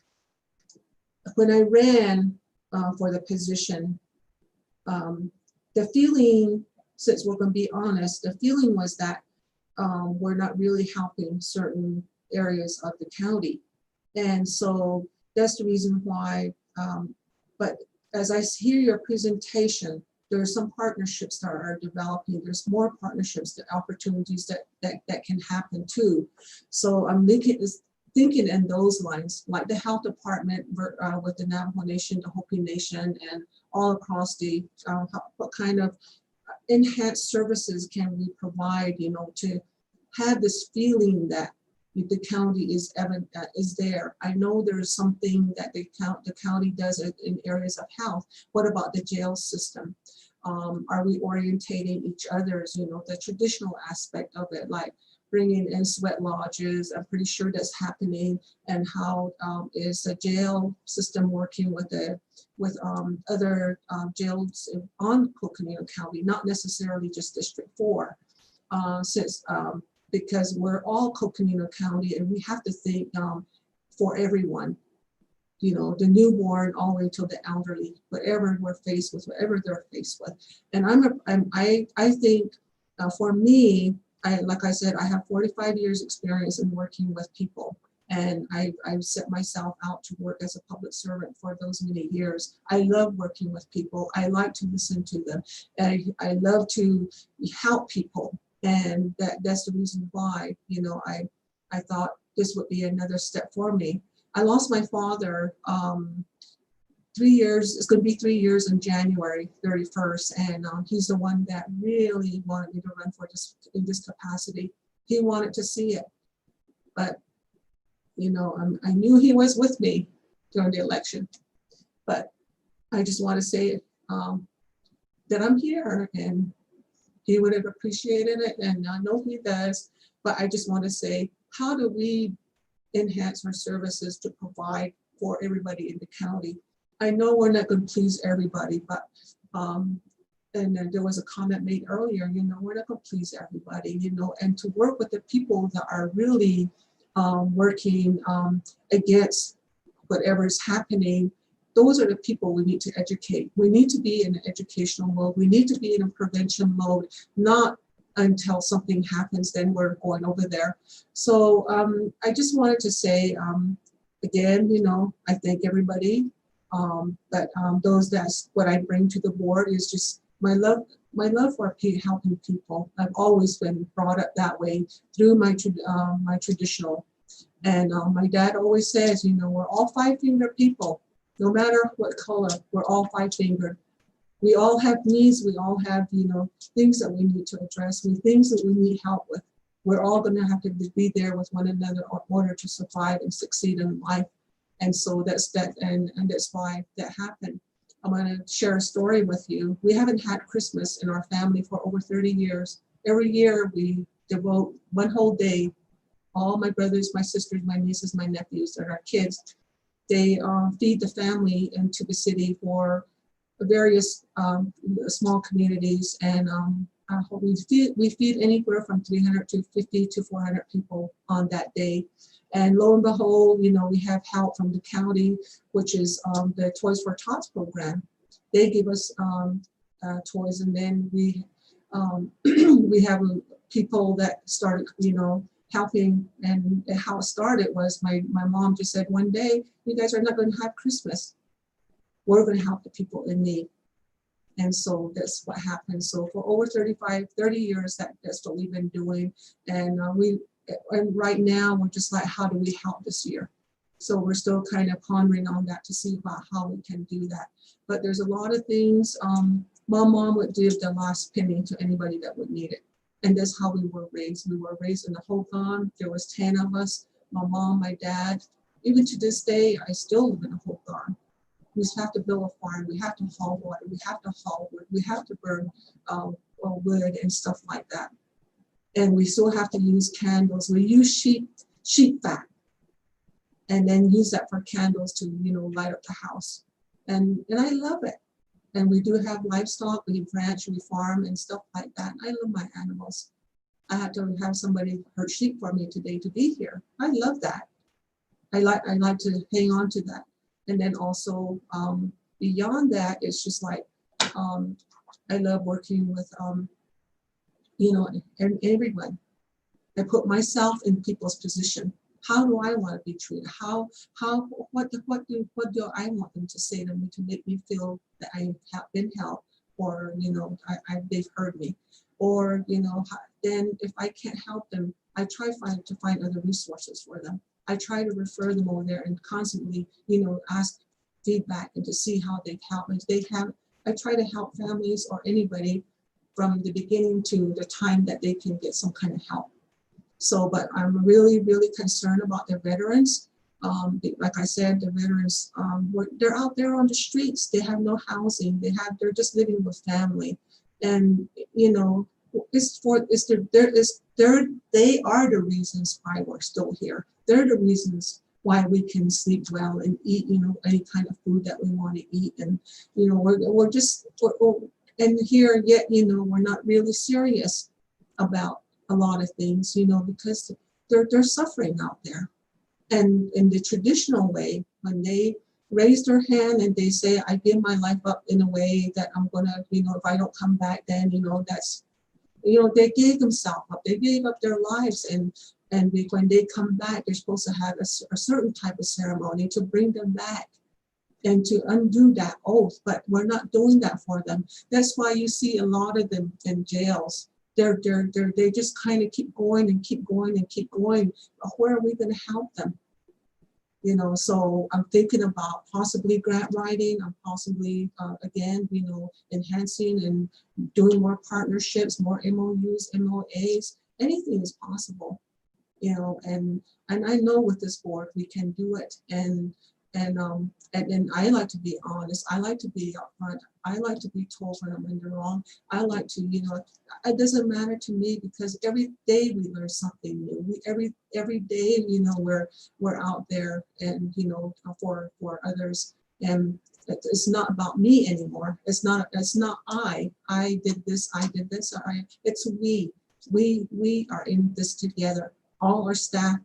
when I ran for the position, the feeling, since we're going to be honest, the feeling was that we're not really helping certain areas of the county. And so that's the reason why, but as I hear your presentation, there are some partnerships that are developing. There's more partnerships, the opportunities that can happen too. So I'm thinking in those lines, like the health department with the Navajo Nation, the Hopi Nation, and all across the, what kind of enhanced services can we provide, you know, to have this feeling that the county is there. I know there's something that the county does in areas of health. What about the jail system? Are we orientating each other's, you know, the traditional aspect of it, like bringing in sweat lodges? I'm pretty sure that's happening. And how is the jail system working with other jails on Coconino County, not necessarily just District 4, because we're all Coconino County, and we have to think for everyone, you know, the newborn all the way to the elderly, whatever we're faced with, whatever they're faced with. And I think for me, like I said, I have 45 years experience in working with people, and I've set myself out to work as a public servant for those many years. I love working with people. I like to listen to them. I love to help people. And that's the reason why, you know, I thought this would be another step for me. I lost my father 3 years, it's going to be 3 years in January 31st. And he's the one that really wanted me to run for this in this capacity. He wanted to see it. But, you know, I knew he was with me during the election. But I just want to say that I'm here, and he would have appreciated it, and I know he does. But I just want to say, how do we enhance our services to provide for everybody in the county? I know we're not going to please everybody, but and then there was a comment made earlier, you know, we're not going to please everybody, you know, and to work with the people that are really working against whatever is happening. Those are the people we need to educate. We need to be in an educational mode. We need to be in a prevention mode, not until something happens, then we're going over there. So I just wanted to say, again, you know, I thank everybody. But that's what I bring to the board is just my love for helping people. I've always been brought up that way through my traditional. And my dad always says, you know, we're all five-fingered people. No matter what color, we're all five-fingered. We all have needs. We all have, you know, things that we need to address, things that we need help with. We're all going to have to be there with one another in order to survive and succeed in life. And so that's why that happened. I'm going to share a story with you. We haven't had Christmas in our family for over 30 years. Every year we devote one whole day. All my brothers, my sisters, my nieces, my nephews, and our kids, they feed the family into the city for various small communities, and we feed anywhere from 350 to 400 people on that day. And lo and behold, you know, we have help from the county, which is the Toys for Tots program. They give us toys, and then we have people that started, you know, helping. And how it started was my mom just said, one day, you guys are not going to have Christmas. We're going to help the people in need. And so that's what happened. So for over 30 years, that's what we've been doing. And right now we're just like, how do we help this year? So we're still kind of pondering on that to see about how we can do that. But there's a lot of things. My mom would give the last penny to anybody that would need it. And that's how we were raised. We were raised in the Hogan. There was 10 of us, my mom, my dad. Even to this day, I still live in a Hogan. We have to build a farm. We have to haul water. We have to haul wood. We have to burn wood and stuff like that. And we still have to use candles. We use sheep fat, and then use that for candles to, you know, light up the house. And I love it. And we do have livestock. We ranch, we farm, and stuff like that. I love my animals. I had to have somebody herd sheep for me today to be here. I love that. I like to hang on to that. And then also beyond that, it's just like I love working with and everyone. I put myself in people's position. How do I want to be treated? What do I want them to say to me to make me feel that I have been helped, or they've heard me, or then if I can't help them, I try to find other resources for them. I try to refer them over there and constantly ask feedback and to see how they've helped me. I try to help families or anybody from the beginning to the time that they can get some kind of help. So, but I'm really, really concerned about the veterans. Like I said, the veterans, they're out there on the streets. They have no housing. They're just living with family, and they are the reasons why we're still here. They're the reasons why we can sleep well and eat, any kind of food that we want to eat. And and here yet, we're not really serious about a lot of things, because they're suffering out there. And in the traditional way, when they raise their hand and they say, I give my life up in a way that I'm gonna, if I don't come back, then, that's, they gave themselves up, they gave up their lives. And when they come back, they're supposed to have a certain type of ceremony to bring them back and to undo that oath, but we're not doing that for them. That's why you see a lot of them in jails. They just kind of keep going and keep going and keep going. Where are we going to help them? So I'm thinking about possibly grant writing, and possibly again, enhancing and doing more partnerships, more MOUs, MOAs. Anything is possible, and I know with this board we can do it. And I like to be honest. I like to be upfront. I like to be told when I'm in the wrong. I like to, it doesn't matter to me, because every day we learn something new. Every day, we're out there, and for others. And it's not about me anymore. It's not I did this. It's we. We are in this together. All our staff,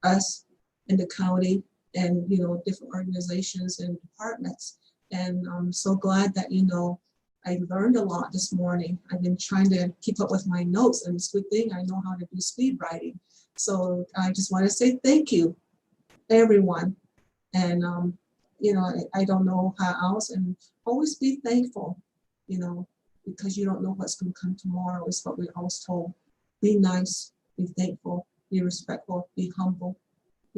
us, in the county, and different organizations and departments. And I'm so glad that I learned a lot this morning. I've been trying to keep up with my notes, and it's a good thing I know how to do speed writing. So I just want to say thank you, everyone. And I don't know how else, and always be thankful, because you don't know what's going to come tomorrow, is what we're always told. Be nice, be thankful, be respectful, be humble.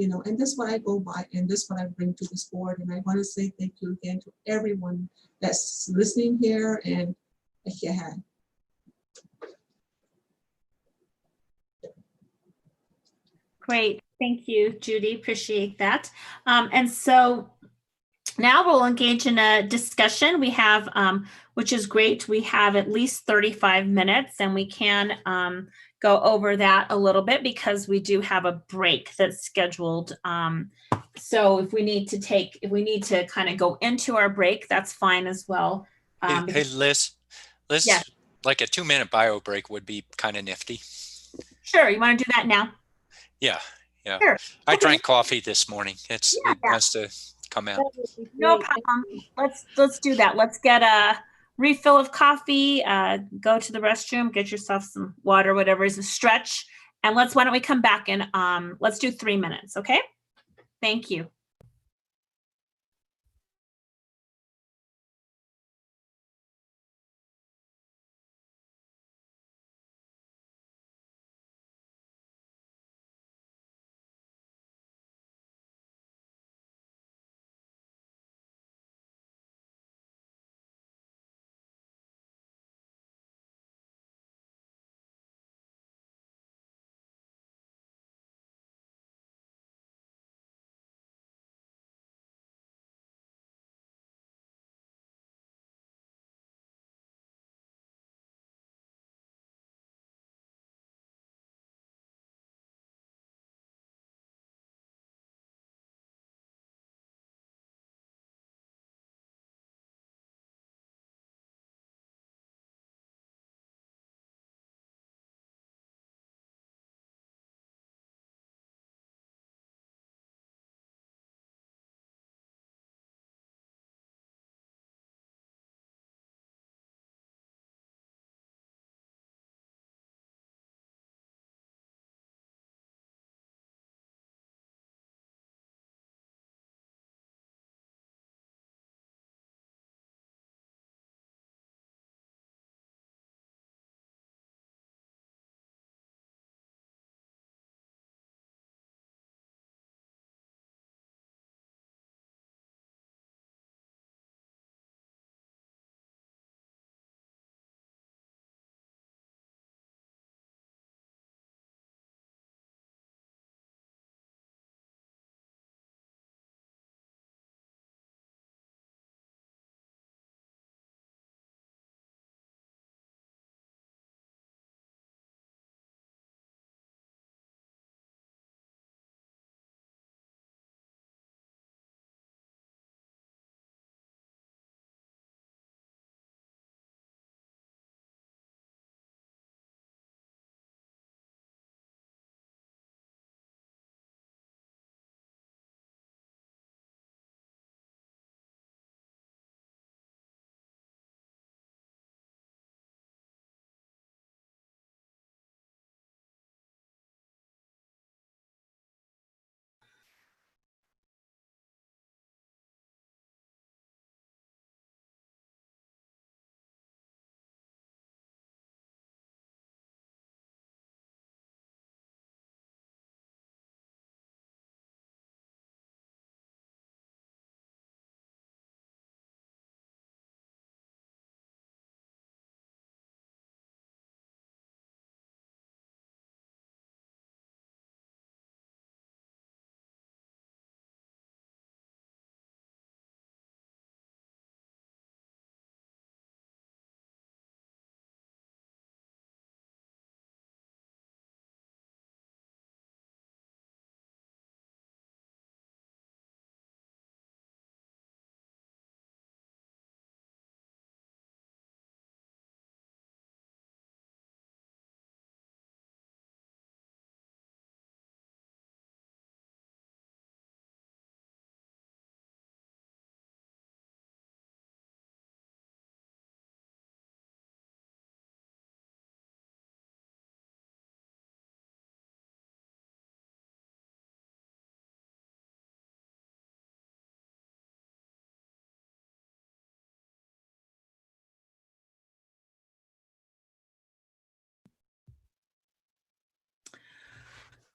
And that's what I go by, and that's what I bring to this board. And I want to say thank you again to everyone that's listening here. And yeah. Great. Thank you, Judy. Appreciate that. And so now we'll engage in a discussion. We have, which is great. We have at least 35 minutes, and we can go over that a little bit because we do have a break that's scheduled. So if we need to kind of go into our break, that's fine as well. Hey, Liz, Yeah. like a 2-minute bio break would be kind of nifty. Sure. You want to do that now? Yeah. Sure. I Okay. drank coffee this morning. It has to come out. No problem. Let's do that. Let's get a refill of coffee, go to the restroom, get yourself some water, whatever is a stretch. And why don't we come back and let's do 3 minutes. Okay. Thank you.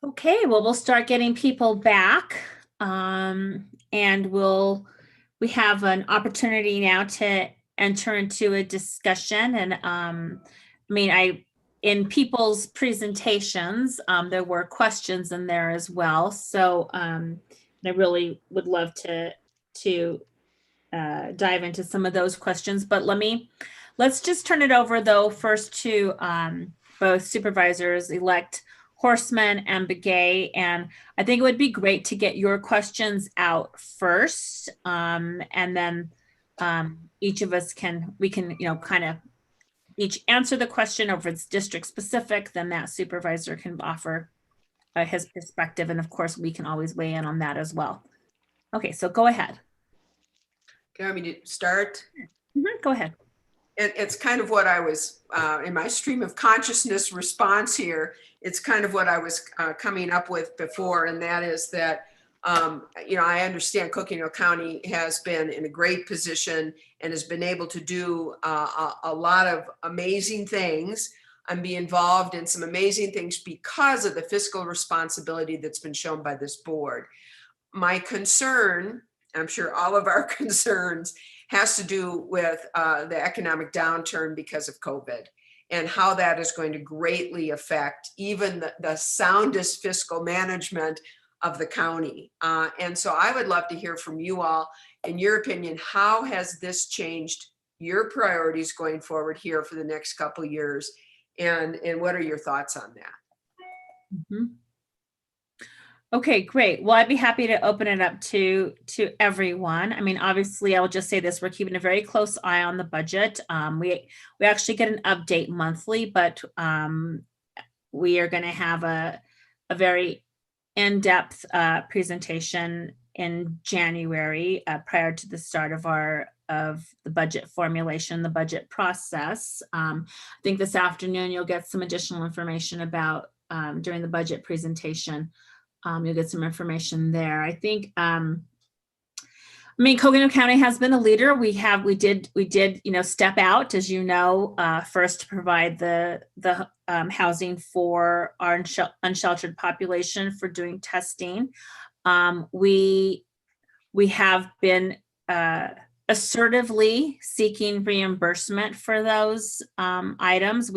Okay, well, we'll start getting people back. And we have an opportunity now to enter into a discussion. And in people's presentations, there were questions in there as well. So I really would love to dive into some of those questions, but let's just turn it over though first to both Supervisors-elect Horstman and Begay. And I think it would be great to get your questions out first. And then each of us we can, kind of each answer the question, or if it's district specific, then that supervisor can offer his perspective. And of course, we can always weigh in on that as well. Okay, so go ahead. Okay, want me to start? Go ahead. It's kind of what I was, in my stream of consciousness response here, it's kind of what I was coming up with before, and that is that, I understand Coconino County has been in a great position and has been able to do a lot of amazing things and be involved in some amazing things because of the fiscal responsibility that's been shown by this board. My concern, I'm sure all of our concerns, has to do with the economic downturn because of COVID and how that is going to greatly affect even the soundest fiscal management of the county. And so I would love to hear from you all, in your opinion, how has this changed your priorities going forward here for the next couple of years? And what are your thoughts on that? Mm-hmm. Okay, great. Well, I'd be happy to open it up to everyone. I mean, obviously, I will just say this: we're keeping a very close eye on the budget. We actually get an update monthly, but we are going to have a very in-depth presentation in January prior to the start of the budget formulation, the budget process. I think this afternoon you'll get some additional information about during the budget presentation. You'll get some information there. I think, Coconino County has been a leader. We did, step out, as you know, first to provide the housing for our unsheltered population for doing testing. We have been assertively seeking reimbursement for those items.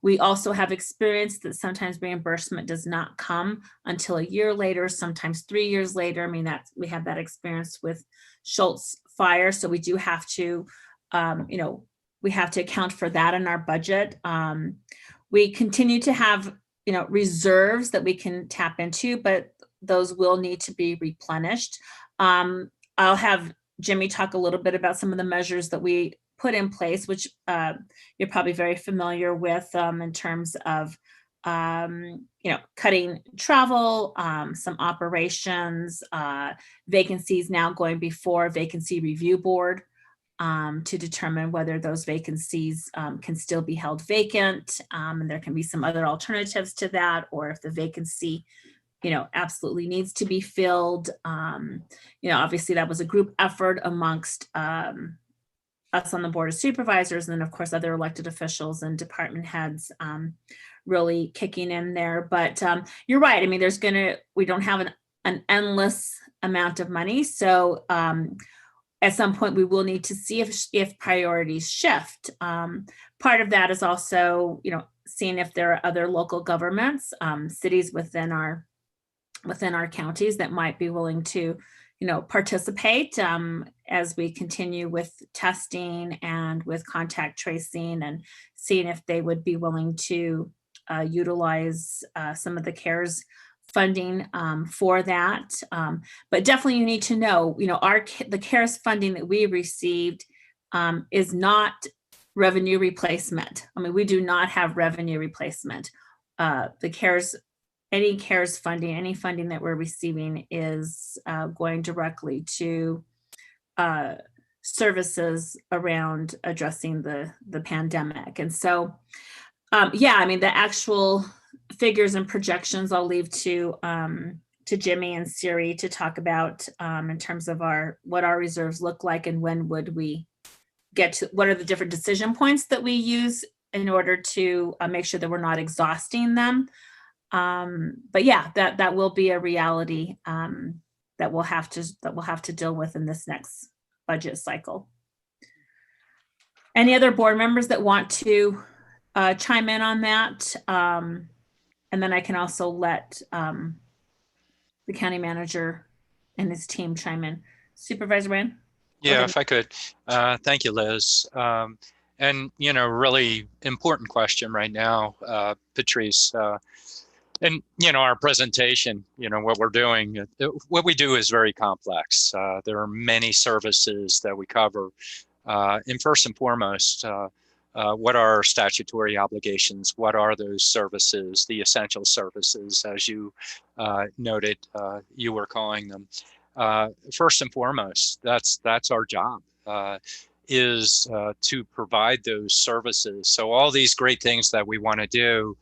We also have experienced that sometimes reimbursement does not come until a year later, sometimes 3 years later. We have that experience with Schultz Fire. So we do have to, we have to account for that in our budget. We continue to have, reserves that we can tap into, but those will need to be replenished. I'll have Jimmy talk a little bit about some of the measures that we put in place, which you're probably very familiar with in terms of, cutting travel, some operations, vacancies now going before vacancy review board to determine whether those vacancies can still be held vacant. And there can be some other alternatives to that, or if the vacancy absolutely needs to be filled. Obviously that was a group effort amongst us on the Board of Supervisors, and then of course other elected officials and department heads really kicking in there. But you're right. We don't have an endless amount of money. So at some point we will need to see if priorities shift. Part of that is also, seeing if there are other local governments, cities within our counties that might be willing to, participate as we continue with testing and with contact tracing, and seeing if they would be willing to utilize some of the CARES funding for that. But definitely you need to know, the CARES funding that we received is not revenue replacement. We do not have revenue replacement. Any CARES funding, any funding that we're receiving is going directly to services around addressing the pandemic. And so, the actual figures and projections I'll leave to Jimmy and Siri to talk about in terms of what our reserves look like, and when would we get to, what are the different decision points that we use in order to make sure that we're not exhausting them. But yeah, that will be a reality that we'll have to deal with in this next budget cycle. Any other board members that want to chime in on that? And then I can also let the county manager and his team chime in. Supervisor Ryan? Yeah, if I could. Thank you, Liz. And, really important question right now, Patrice. And, our presentation, what we're doing, what we do is very complex. There are many services that we cover. And first and foremost, what are our statutory obligations? What are those services, the essential services, as you noted, you were calling them? First and foremost, that's our job, is to provide those services. So all these great things that we want to do,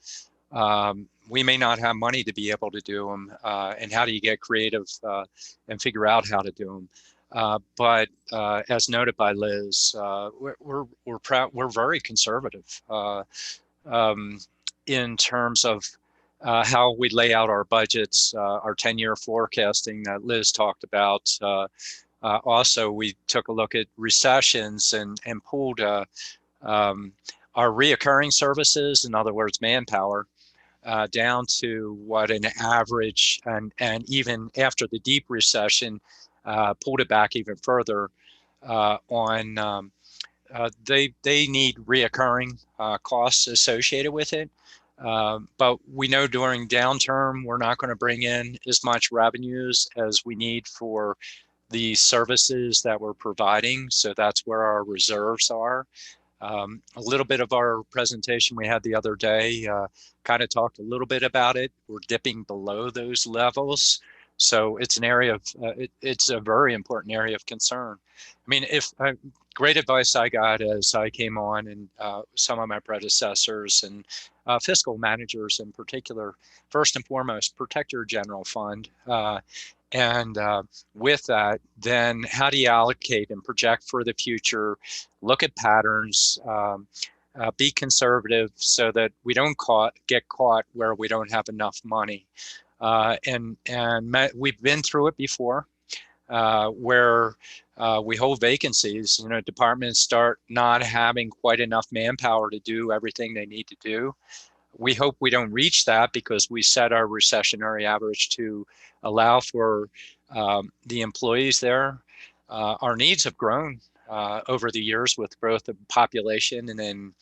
we may not have money to be able to do them. And how do you get creative and figure out how to do them? But as noted by Liz, we're proud. We're very conservative in terms of how we lay out our budgets, our 10-year forecasting that Liz talked about. Also, we took a look at recessions and pulled our reoccurring services, in other words, manpower, down to what an average, and even after the deep recession, pulled it back even further on they need reoccurring costs associated with it. But we know during downturn, we're not going to bring in as much revenues as we need for the services that we're providing. So that's where our reserves are. A little bit of our presentation we had the other day kind of talked a little bit about it. We're dipping below those levels. So it's an area of, it's a very important area of concern. I mean, great advice I got as I came on, and some of my predecessors and fiscal managers in particular, first and foremost, protect your general fund. And with that, then how do you allocate and project for the future? Look at patterns, be conservative so that we don't get caught where we don't have enough money. And we've been through it before, where we hold vacancies. Departments start not having quite enough manpower to do everything they need to do. We hope we don't reach that, because we set our recessionary average to allow for the employees there. Our needs have grown over the years with growth of population, and then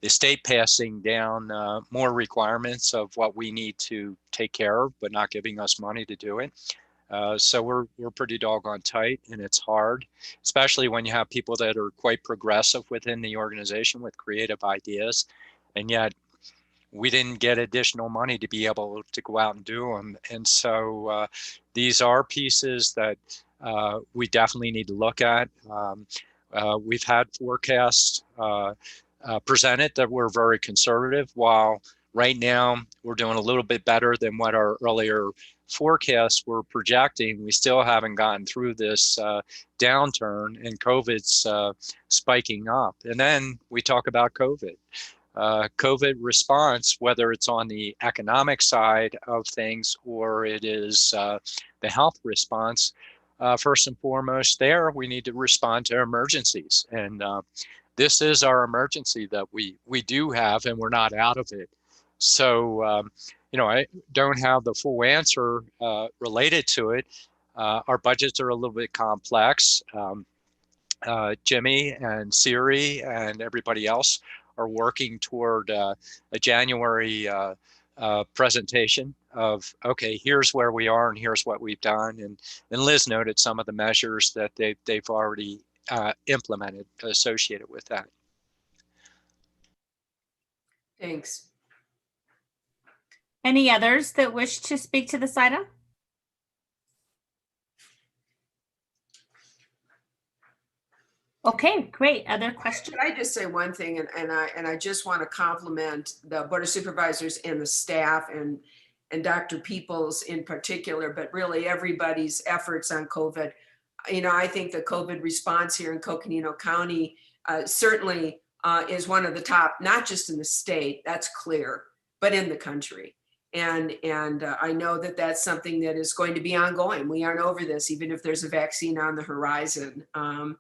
the state passing down more requirements of what we need to take care of, but not giving us money to do it. So we're pretty doggone tight, and it's hard, especially when you have people that are quite progressive within the organization with creative ideas, and yet we didn't get additional money to be able to go out and do them. And so these are pieces that we definitely need to look at. We've had forecasts presented that were very conservative, while right now we're doing a little bit better than what our earlier forecasts were projecting. We still haven't gotten through this downturn, and COVID's spiking up. And then we talk about COVID. COVID response, whether it's on the economic side of things or it is the health response, first and foremost there, we need to respond to emergencies. And this is our emergency that we do have, and we're not out of it. So, I don't have the full answer related to it. Our budgets are a little bit complex. Jimmy and Siri and everybody else are working toward a January presentation of, okay, here's where we are and here's what we've done. And Liz noted some of the measures that they've already implemented associated with that. Thanks. Any others that wish to speak to this item? Okay, great. Other questions? Can I just say one thing, and I just want to compliment the Board of Supervisors and the staff and Dr. Peoples in particular, but really everybody's efforts on COVID. I think the COVID response here in Coconino County certainly is one of the top, not just in the state, that's clear, but in the country. And I know that that's something that is going to be ongoing. We aren't over this, even if there's a vaccine on the horizon. And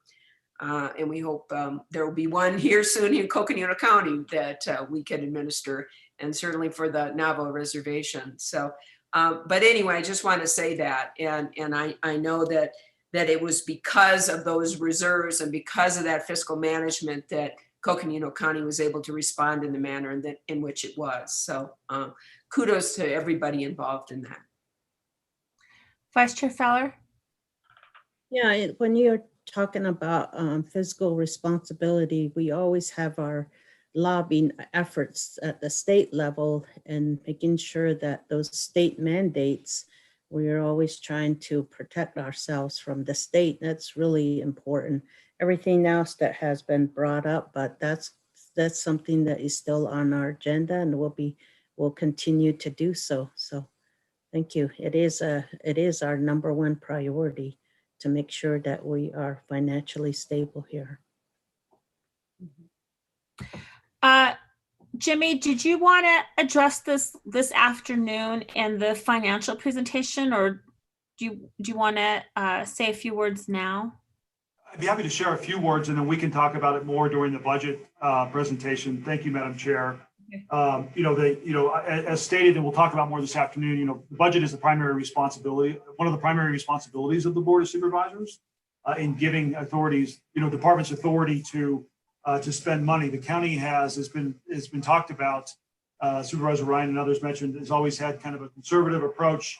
we hope there will be one here soon in Coconino County that we can administer, and certainly for the Navajo Reservation. So, but anyway, I just want to say that, and I know that it was because of those reserves and because of that fiscal management that Coconino County was able to respond in the manner in which it was. So kudos to everybody involved in that. Vice Chair Fowler? Yeah, when you're talking about fiscal responsibility, we always have our lobbying efforts at the state level and making sure that those state mandates, we're always trying to protect ourselves from the state. That's really important. Everything else that has been brought up, but that's something that is still on our agenda and we'll continue to do so. So thank you. It is our number one priority to make sure that we are financially stable here. Jimmy, did you want to address this afternoon in the financial presentation, or do you want to say a few words now? I'd be happy to share a few words, and then we can talk about it more during the budget presentation. Thank you, Madam Chair. As stated, and we'll talk about more this afternoon, the budget is the primary responsibility, one of the primary responsibilities of the Board of Supervisors in giving authorities, departments authority to spend money. The county has been talked about. Supervisor Ryan and others mentioned has always had kind of a conservative approach.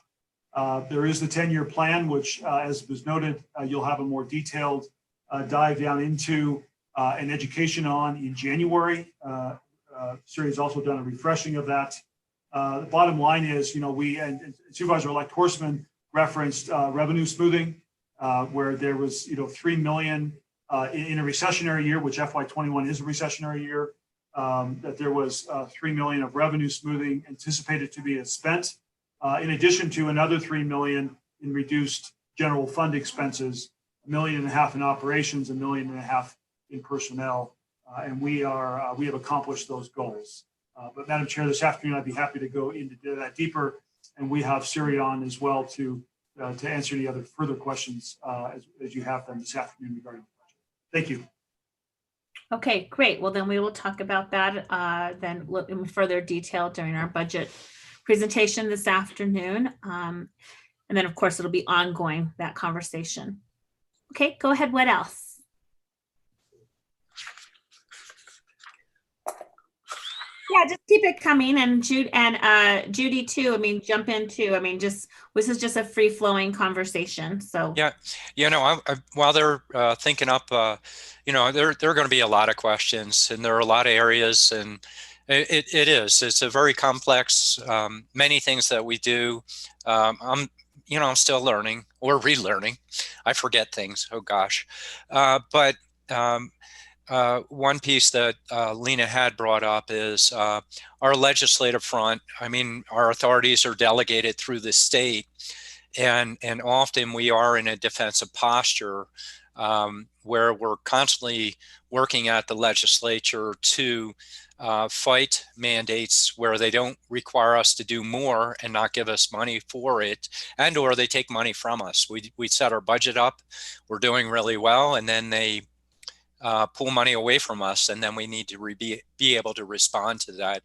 There is the 10-year plan, which, as was noted, you'll have a more detailed dive down into and education on in January. Siri has also done a refreshing of that. The bottom line is, we and Supervisor-elect Horstman referenced revenue smoothing, where there was, $3 million in a recessionary year, which FY21 is a recessionary year, that there was $3 million of revenue smoothing anticipated to be spent, in addition to another $3 million in reduced general fund expenses, $1.5 million in operations, $1.5 million in personnel. And we have accomplished those goals. But Madam Chair, this afternoon, I'd be happy to go into that deeper. And we have Siri on as well to answer any other further questions as you have them this afternoon regarding the budget. Thank you. Okay, great. Well, then we will talk about that then in further detail during our budget presentation this afternoon. And then, of course, it'll be ongoing, that conversation. Okay, go ahead. What else? Yeah, just keep it coming, and Judy too. I mean, jump in too. I mean, this is just a free flowing conversation. So yeah, while they're thinking up, there are going to be a lot of questions, and there are a lot of areas, and it's a very complex. Many things that we do. I'm still learning or relearning. I forget things. Oh gosh, but. One piece that Lena had brought up is our legislative front. I mean, our authorities are delegated through the state, and often we are in a defensive posture where we're constantly working at the legislature to fight mandates where they don't require us to do more and not give us money for it, and or they take money from us. We set our budget up, we're doing really well, and then they pull money away from us, and then we need to be able to respond to that.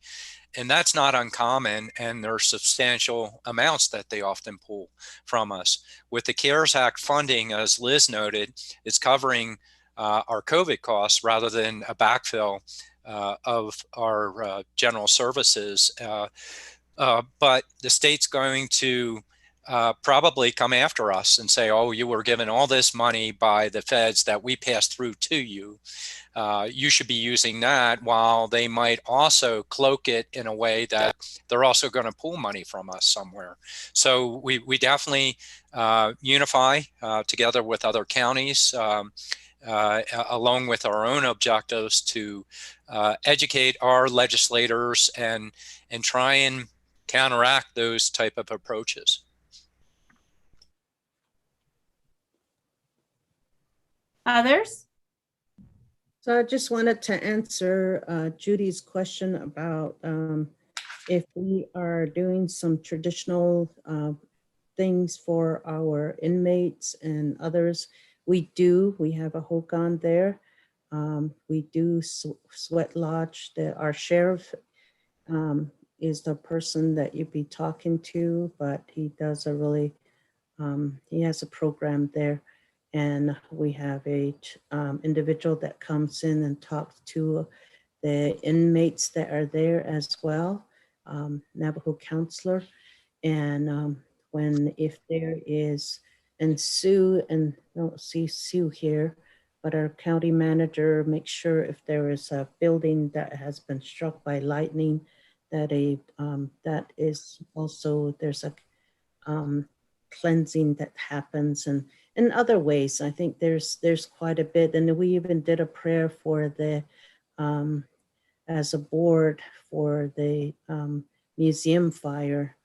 And that's not uncommon, and there are substantial amounts that they often pull from us. With the CARES Act funding, as Liz noted, it's covering our COVID costs rather than a backfill of our general services. But the state's going to probably come after us and say, oh, you were given all this money by the feds that we passed through to you. You should be using that, while they might also cloak it in a way that they're also going to pull money from us somewhere. So we definitely unify together with other counties, along with our own objectives to educate our legislators and try and counteract those type of approaches. Others? So I just wanted to answer Judy's question about if we are doing some traditional things for our inmates and others, we have a hogan there. We do sweat lodge. Our sheriff is the person that you'd be talking to, but he does a really, he has a program there. And we have a individual that comes in and talks to the inmates that are there as well, Navajo counselor. And if there is, and Sue, and I don't see Sue here, but our county manager makes sure if there is a building that has been struck by lightning, that is also, there's a cleansing that happens, and in other ways. I think there's quite a bit, and we even did a prayer for the as a board for the museum fire,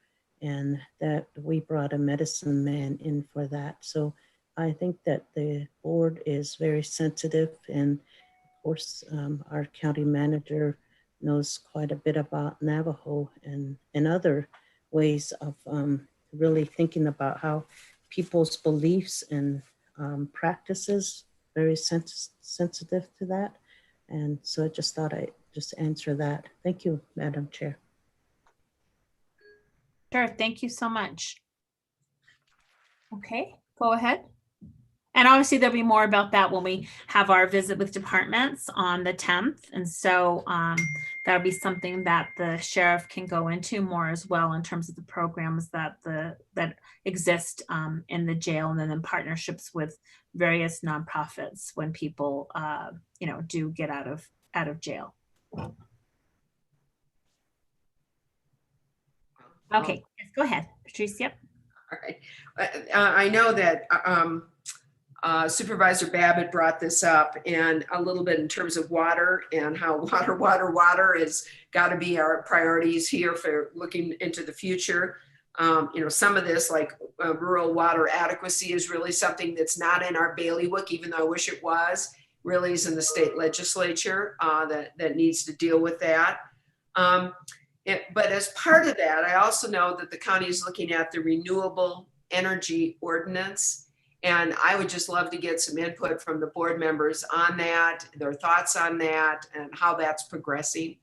and that we brought a medicine man in for that. So I think that the board is very sensitive, and of course our county manager knows quite a bit about Navajo and other ways of really thinking about how people's beliefs and practices, very sensitive to that. And so I just thought I'd just answer that. Thank you, Madam Chair. Sure, thank you so much. Okay, go ahead. And obviously there'll be more about that when we have our visit with departments on the 10th. And so that'll be something that the sheriff can go into more as well in terms of the programs that exist in the jail, and then in partnerships with various nonprofits when people do get out of jail. Okay, yes, go ahead, Patrice. Yep. All right. I know that Supervisor Babbitt brought this up, and a little bit in terms of water and how water has got to be our priorities here for looking into the future. Some of this, like rural water adequacy, is really something that's not in our bailiwick, even though I wish it was. Really is in the state legislature that needs to deal with that. But as part of that, I also know that the county is looking at the renewable energy ordinance. And I would just love to get some input from the board members on that, their thoughts on that, and how that's progressing.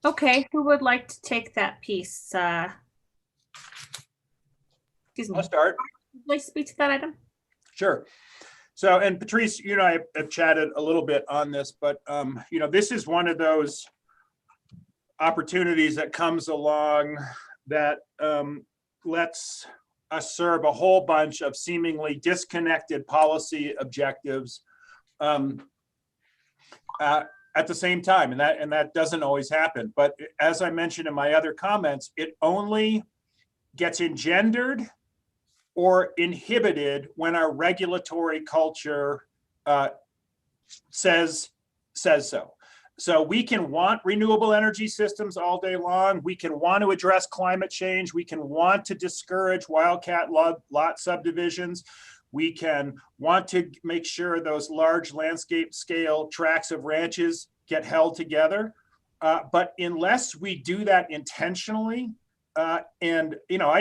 Okay, who would like to take that piece? Excuse me. I'll start. Would you like to speak to that item? Sure. So, and Patrice, you and I have chatted a little bit on this, but this is one of those opportunities that comes along that lets us serve a whole bunch of seemingly disconnected policy objectives at the same time, and that doesn't always happen. But as I mentioned in my other comments, it only gets engendered or inhibited when our regulatory culture says so. So we can want renewable energy systems all day long. We can want to address climate change. We can want to discourage wildcat lot subdivisions. We can want to make sure those large landscape scale tracts of ranches get held together. But unless we do that intentionally, I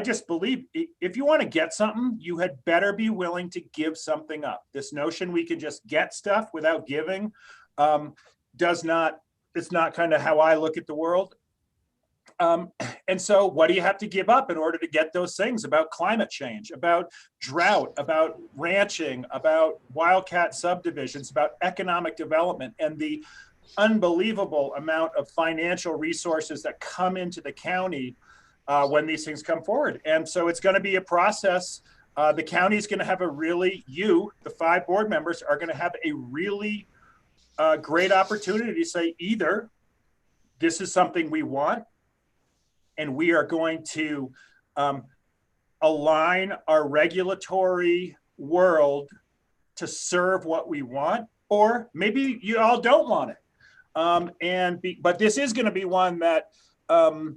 just believe if you want to get something, you had better be willing to give something up. This notion we can just get stuff without giving it's not kind of how I look at the world. And so what do you have to give up in order to get those things about climate change, about drought, about ranching, about wildcat subdivisions, about economic development, and the unbelievable amount of financial resources that come into the county when these things come forward. And so it's going to be a process. The county is going to have the 5 board members are going to have a really great opportunity to say either this is something we want and we are going to align our regulatory world to serve what we want, or maybe you all don't want it. But this is going to be one that we're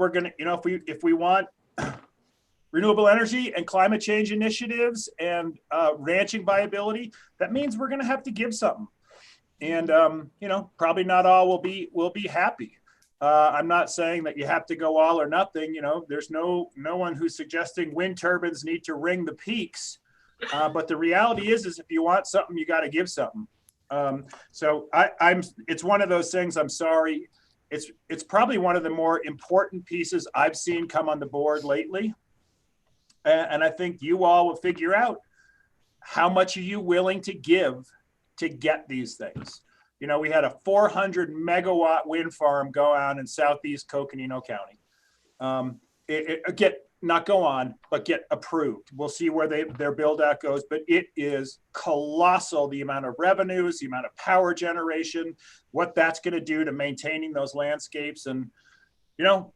going to, if we want renewable energy and climate change initiatives and ranching viability, that means we're going to have to give something. And probably not all will be happy. I'm not saying that you have to go all or nothing. There's no one who's suggesting wind turbines need to ring the peaks. But the reality is if you want something, you got to give something. So it's one of those things. I'm sorry. It's probably one of the more important pieces I've seen come on the board lately. And I think you all will figure out how much are you willing to give to get these things. We had a 400 megawatt wind farm go on in southeast Coconino County. Get approved. We'll see where their build out goes, but it is colossal, the amount of revenues, the amount of power generation, what that's going to do to maintaining those landscapes. And,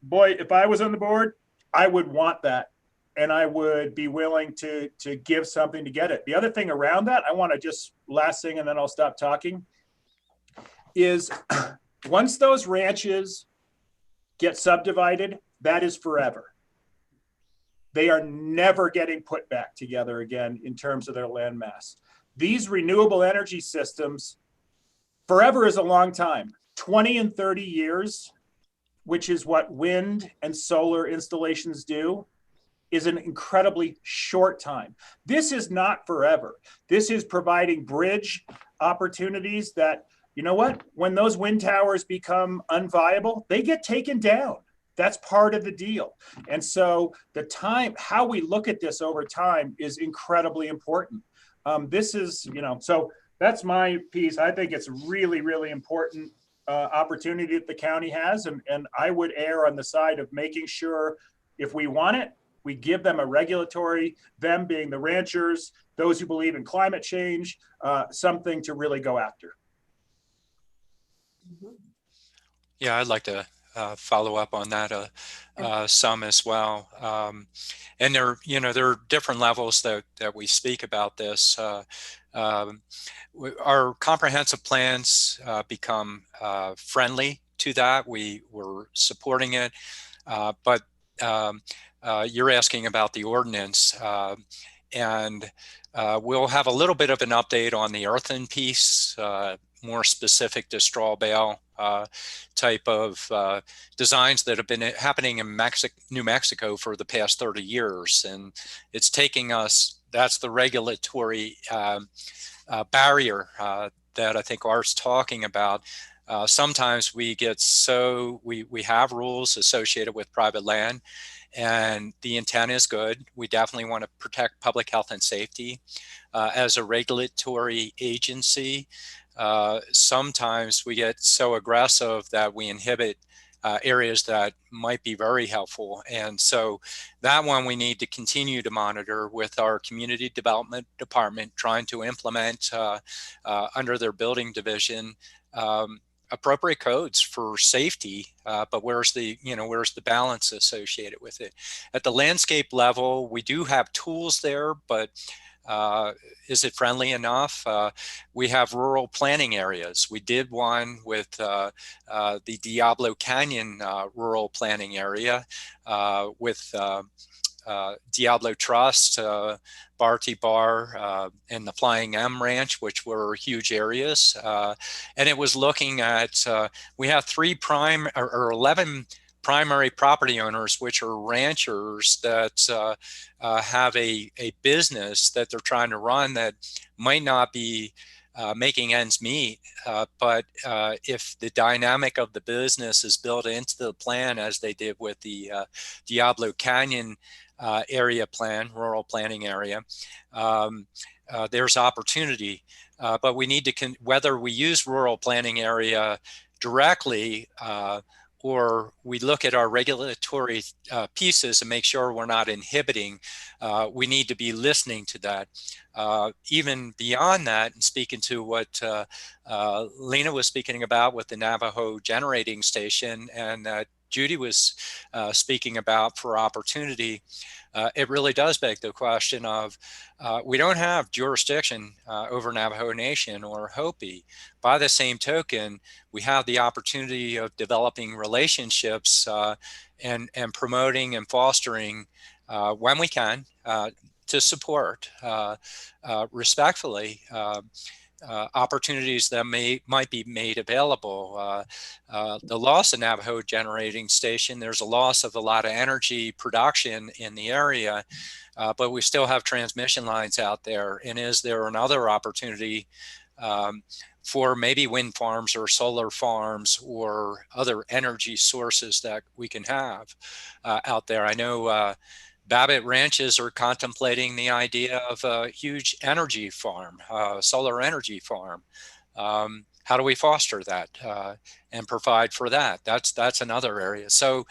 boy, if I was on the board, I would want that. And I would be willing to give something to get it. The other thing around that, I want to just last thing, and then I'll stop talking, is once those ranches get subdivided, that is forever. They are never getting put back together again in terms of their land mass. These renewable energy systems, forever is a long time, 20 and 30 years, which is what wind and solar installations do, is an incredibly short time. This is not forever. This is providing bridge opportunities that, when those wind towers become unviable, they get taken down. That's part of the deal. And so how we look at this over time is incredibly important. So that's my piece. I think it's really, really important opportunity that the county has. And I would err on the side of making sure if we want it, we give them a regulatory, them being the ranchers, those who believe in climate change, something to really go after. Yeah, I'd like to follow up on that some as well. And there are different levels that we speak about this. Our comprehensive plans become friendly to that. We're supporting it, but you're asking about the ordinance, and we'll have a little bit of an update on the earthen piece, more specific to straw bale type of designs that have been happening in New Mexico for the past 30 years. And it's taking us, that's the regulatory barrier that I think Art's talking about. Sometimes we get we have rules associated with private land, and the intent is good. We definitely want to protect public health and safety. As a regulatory agency, sometimes we get so aggressive that we inhibit areas that might be very helpful. And so that one we need to continue to monitor with our community development department, trying to implement under their building division appropriate codes for safety, but where's the balance associated with it? At the landscape level, we do have tools there, but is it friendly enough? We have rural planning areas. We did one with the Diablo Canyon rural planning area with Diablo Trust, Barty Bar, and the Flying M Ranch, which were huge areas. And it was looking at, we have 11 primary property owners, which are ranchers that have a business that they're trying to run that might not be making ends meet. But if the dynamic of the business is built into the plan, as they did with the Diablo Canyon area plan, rural planning area, there's opportunity. But we need to, whether we use rural planning area directly, or we look at our regulatory pieces and make sure we're not inhibiting, we need to be listening to that. Even beyond that, and speaking to what Lena was speaking about with the Navajo generating station, and Judy was speaking about for opportunity, it really does beg the question of, we don't have jurisdiction over Navajo Nation or Hopi. By the same token, we have the opportunity of developing relationships and promoting and fostering when we can to support respectfully opportunities that might be made available. The loss of Navajo Generating Station, there's a loss of a lot of energy production in the area, but we still have transmission lines out there. And is there another opportunity for maybe wind farms or solar farms or other energy sources that we can have out there? I know Babbitt Ranches are contemplating the idea of a huge energy farm, solar energy farm. How do we foster that and provide for that? That's another area. So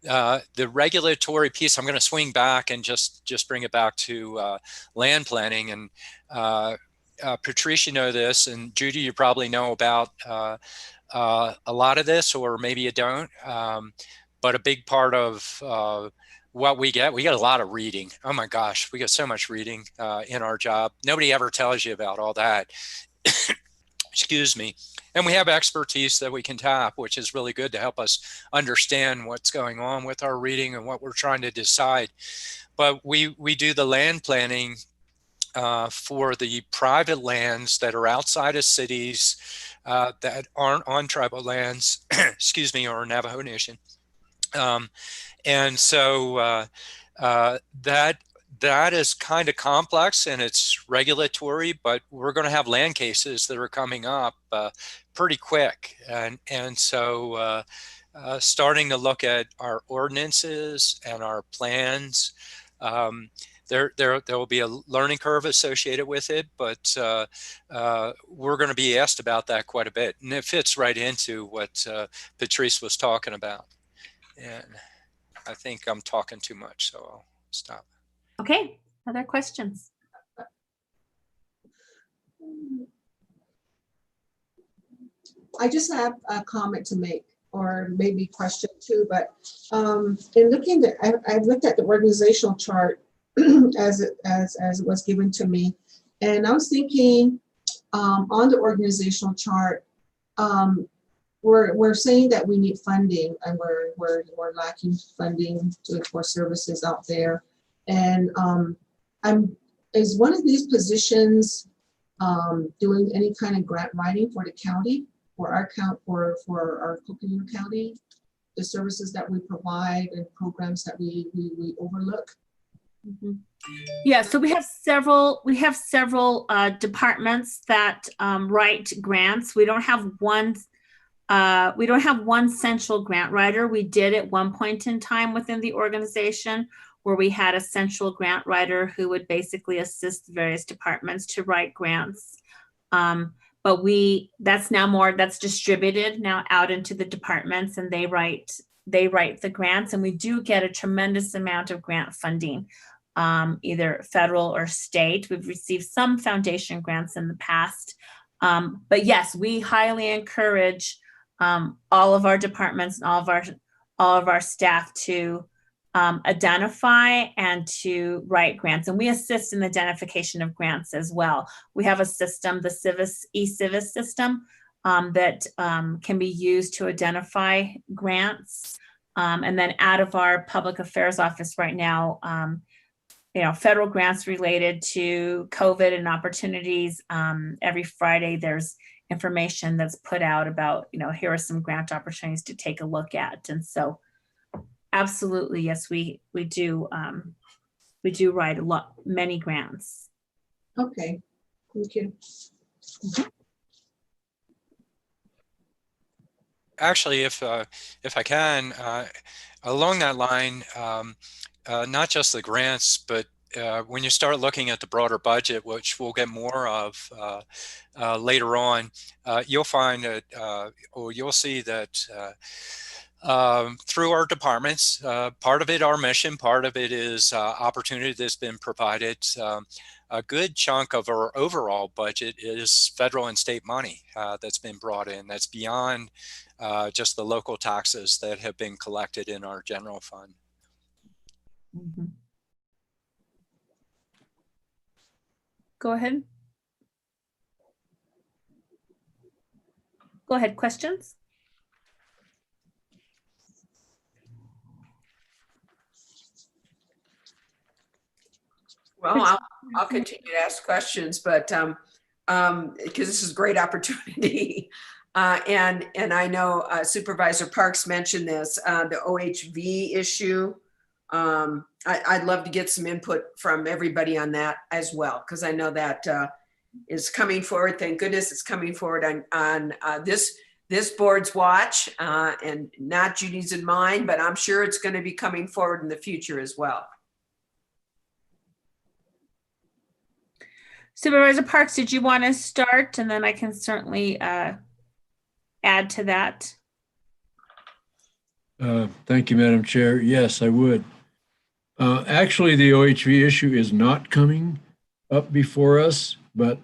the regulatory piece, I'm going to swing back and just bring it back to land planning. And Patrice, you know this, and Judy, you probably know about a lot of this, or maybe you don't. But a big part of what we get a lot of reading. Oh my gosh, we get so much reading in our job. Nobody ever tells you about all that. Excuse me. And we have expertise that we can tap, which is really good to help us understand what's going on with our reading and what we're trying to decide. But we do the land planning for the private lands that are outside of cities that aren't on tribal lands, excuse me, or Navajo Nation. And so that is kind of complex and it's regulatory, but we're going to have land cases that are coming up pretty quick. And so starting to look at our ordinances and our plans, there will be a learning curve associated with it, but we're going to be asked about that quite a bit. And it fits right into what Patrice was talking about. And I think I'm talking too much, so I'll stop. Okay, other questions? I just have a comment to make, or maybe question too, but in looking at, I've looked at the organizational chart as it was given to me, and I was thinking on the organizational chart, we're saying that we need funding, and we're lacking funding for services out there. And is one of these positions doing any kind of grant writing for the county, for our Coconino County, the services that we provide and programs that we overlook? Mm-hmm. Yeah, so we have several departments that write grants. We don't have one central grant writer. We did at one point in time within the organization where we had a central grant writer who would basically assist various departments to write grants. But that's distributed now out into the departments, and they write the grants, and we do get a tremendous amount of grant funding, either federal or state. We've received some foundation grants in the past, but yes, we highly encourage all of our departments and all of our staff to identify and to write grants, and we assist in the identification of grants as well. We have a system, the eCivis system, that can be used to identify grants, and then out of our public affairs office right now, federal grants related to COVID and opportunities. Every Friday there's information that's put out about, here are some grant opportunities to take a look at. And so absolutely, yes, we do write many grants. Okay, thank you. Actually, if I can, along that line, not just the grants, but when you start looking at the broader budget, which we'll get more of later on, you'll find that, or you'll see that through our departments, part of it our mission, part of it is opportunity that's been provided. A good chunk of our overall budget is federal and state money that's been brought in. That's beyond just the local taxes that have been collected in our general fund. Mm-hmm. Go ahead. Go ahead, questions? Well, I'll continue to ask questions, but because this is a great opportunity. And I know Supervisor Parks mentioned this, the OHV issue. I'd love to get some input from everybody on that as well, because I know that is coming forward. Thank goodness it's coming forward on this board's watch, and not Judy's and mine, but I'm sure it's going to be coming forward in the future as well. Supervisor Parks, did you want to start? And then I can certainly add to that. Thank you, Madam Chair. Yes, I would. Actually, the OHV issue is not coming up before us, but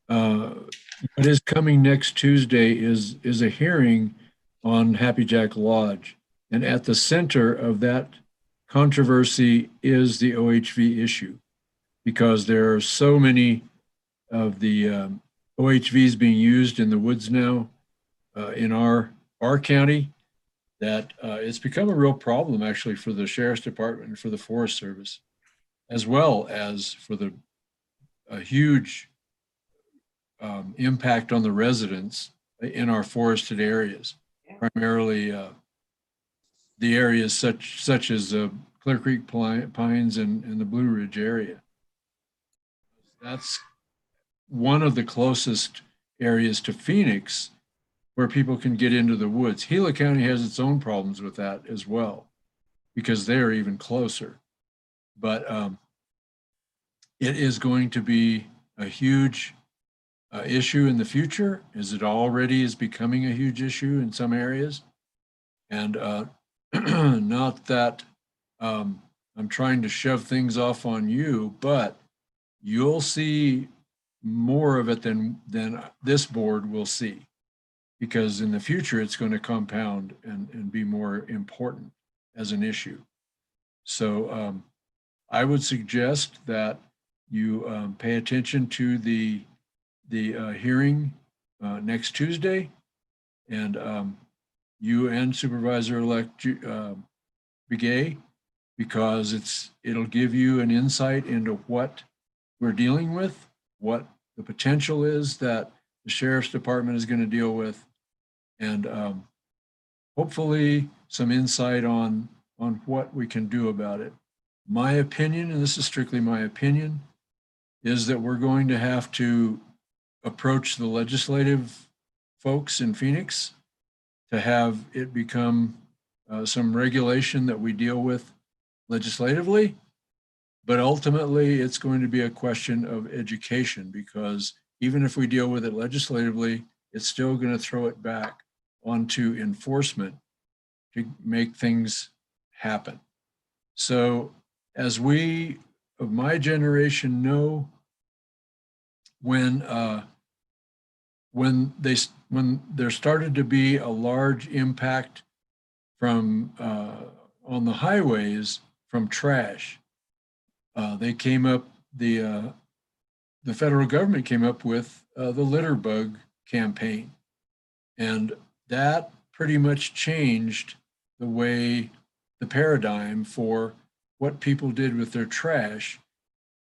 what is coming next Tuesday is a hearing on Happy Jack Lodge. And at the center of that controversy is the OHV issue, because there are so many of the OHVs being used in the woods now in our county that it's become a real problem actually for the Sheriff's Department and for the Forest Service, as well as for a huge impact on the residents in our forested areas, primarily the areas such as Clear Creek Pines and the Blue Ridge area. That's one of the closest areas to Phoenix where people can get into the woods. Gila County has its own problems with that as well, because they're even closer. But it is going to be a huge issue in the future, as it already is becoming a huge issue in some areas. And not that I'm trying to shove things off on you, but you'll see more of it than this board will see, because in the future it's going to compound and be more important as an issue. So I would suggest that you pay attention to the hearing next Tuesday, and you and Supervisor-elect Begay, because it'll give you an insight into what we're dealing with, what the potential is that the Sheriff's Department is going to deal with, and hopefully some insight on what we can do about it. My opinion, and this is strictly my opinion, is that we're going to have to approach the legislative folks in Phoenix to have it become some regulation that we deal with legislatively. But ultimately, it's going to be a question of education, because even if we deal with it legislatively, it's still going to throw it back onto enforcement to make things happen. So as we of my generation know, when there started to be a large impact from on the highways from trash, they came up, the federal government came up with the litter bug campaign, and that pretty much changed the paradigm for what people did with their trash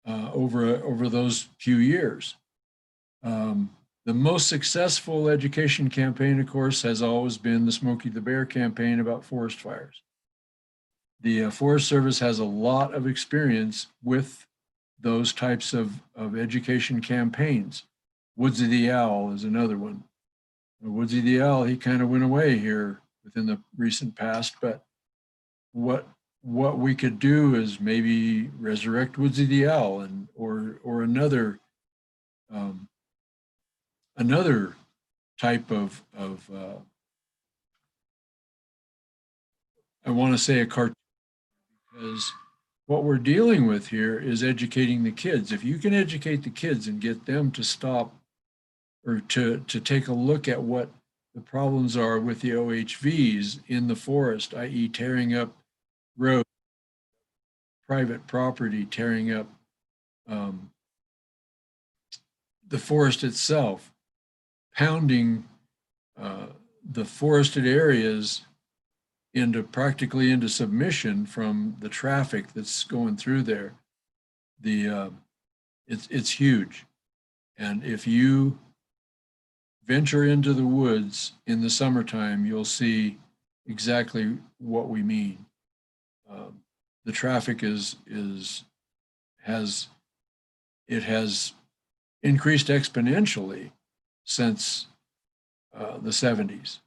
over those few years. The most successful education campaign, of course, has always been the Smokey the Bear campaign about forest fires. The Forest Service has a lot of experience with those types of education campaigns. Woodsy the Owl is another one. Woodsy the Owl, he kind of went away here within the recent past, but what we could do is maybe resurrect Woodsy the Owl or another type of I want to say a cartoon, because what we're dealing with here is educating the kids. If you can educate the kids and get them to stop or to take a look at what the problems are with the OHVs in the forest, i.e. tearing up roads, private property, tearing up the forest itself, pounding the forested areas practically into submission from the traffic that's going through there. it's huge. And if you venture into the woods in the summertime, you'll see exactly what we mean. The traffic has increased exponentially since the 70s,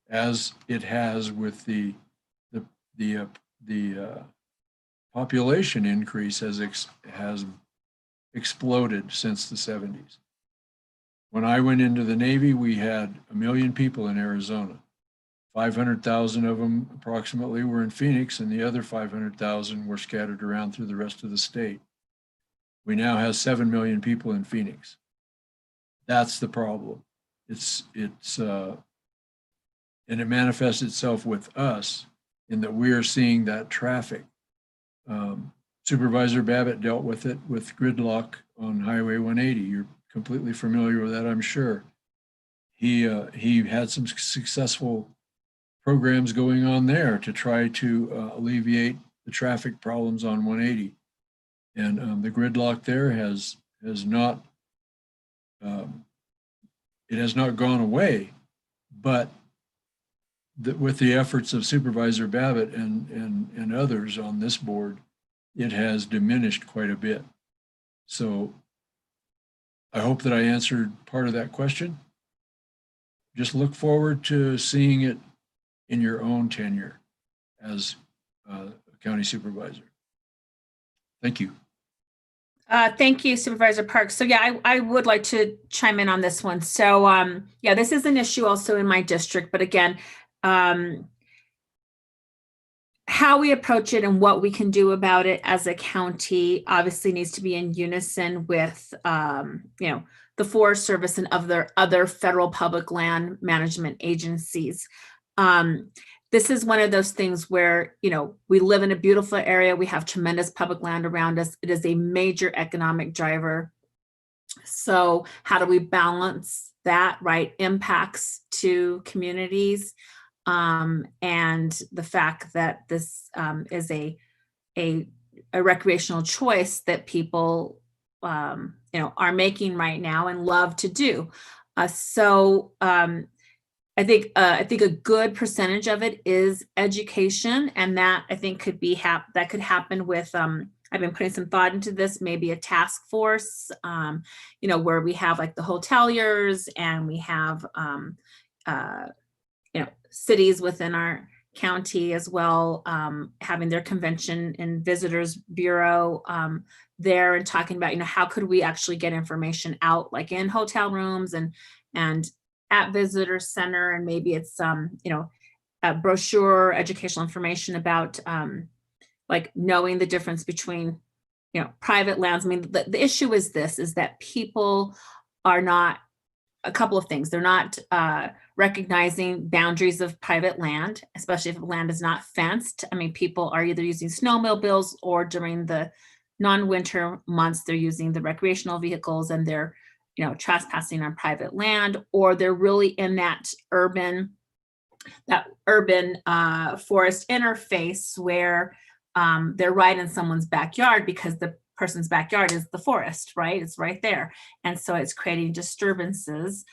as it has with the population increase has exploded since the 70s. When I went into the Navy, we had 1 million people in Arizona. 500,000 of them approximately were in Phoenix, and the other 500,000 were scattered around through the rest of the state. We now have 7 million people in Phoenix. That's the problem. And it manifests itself with us in that we are seeing that traffic. Supervisor Babbitt dealt with it with gridlock on Highway 180. You're completely familiar with that, I'm sure. He had some successful programs going on there to try to alleviate the traffic problems on 180. And the gridlock there has not gone away, but with the efforts of Supervisor Babbitt and others on this board, it has diminished quite a bit. So I hope that I answered part of that question. Just look forward to seeing it in your own tenure as a county supervisor. Thank you. Thank you, Supervisor Parks. So yeah, I would like to chime in on this one. So yeah, this is an issue also in my district, but again, how we approach it and what we can do about it as a county obviously needs to be in unison with, the Forest Service and other federal public land management agencies. This is one of those things where, we live in a beautiful area. We have tremendous public land around us. It is a major economic driver. So how do we balance that, right? Impacts to communities, and the fact that this is a recreational choice that people are making right now and love to do. So I think a good percentage of it is education, and that I think could be that could happen with. I've been putting some thought into this, maybe a task force, where we have like the hoteliers and we have cities within our county as well, having their convention and visitors bureau there and talking about, how could we actually get information out, like in hotel rooms and at visitor center, and maybe it's a brochure, educational information about like knowing the difference between private lands. I mean, the issue is that people are not, a couple of things. They're not recognizing boundaries of private land, especially if the land is not fenced. I mean, people are either using snowmobiles or during the non-winter months, they're using the recreational vehicles and they're, trespassing on private land, or they're really in that urban forest interface where they're right in someone's backyard because the person's backyard is the forest, right? It's right there. And so it's creating disturbances,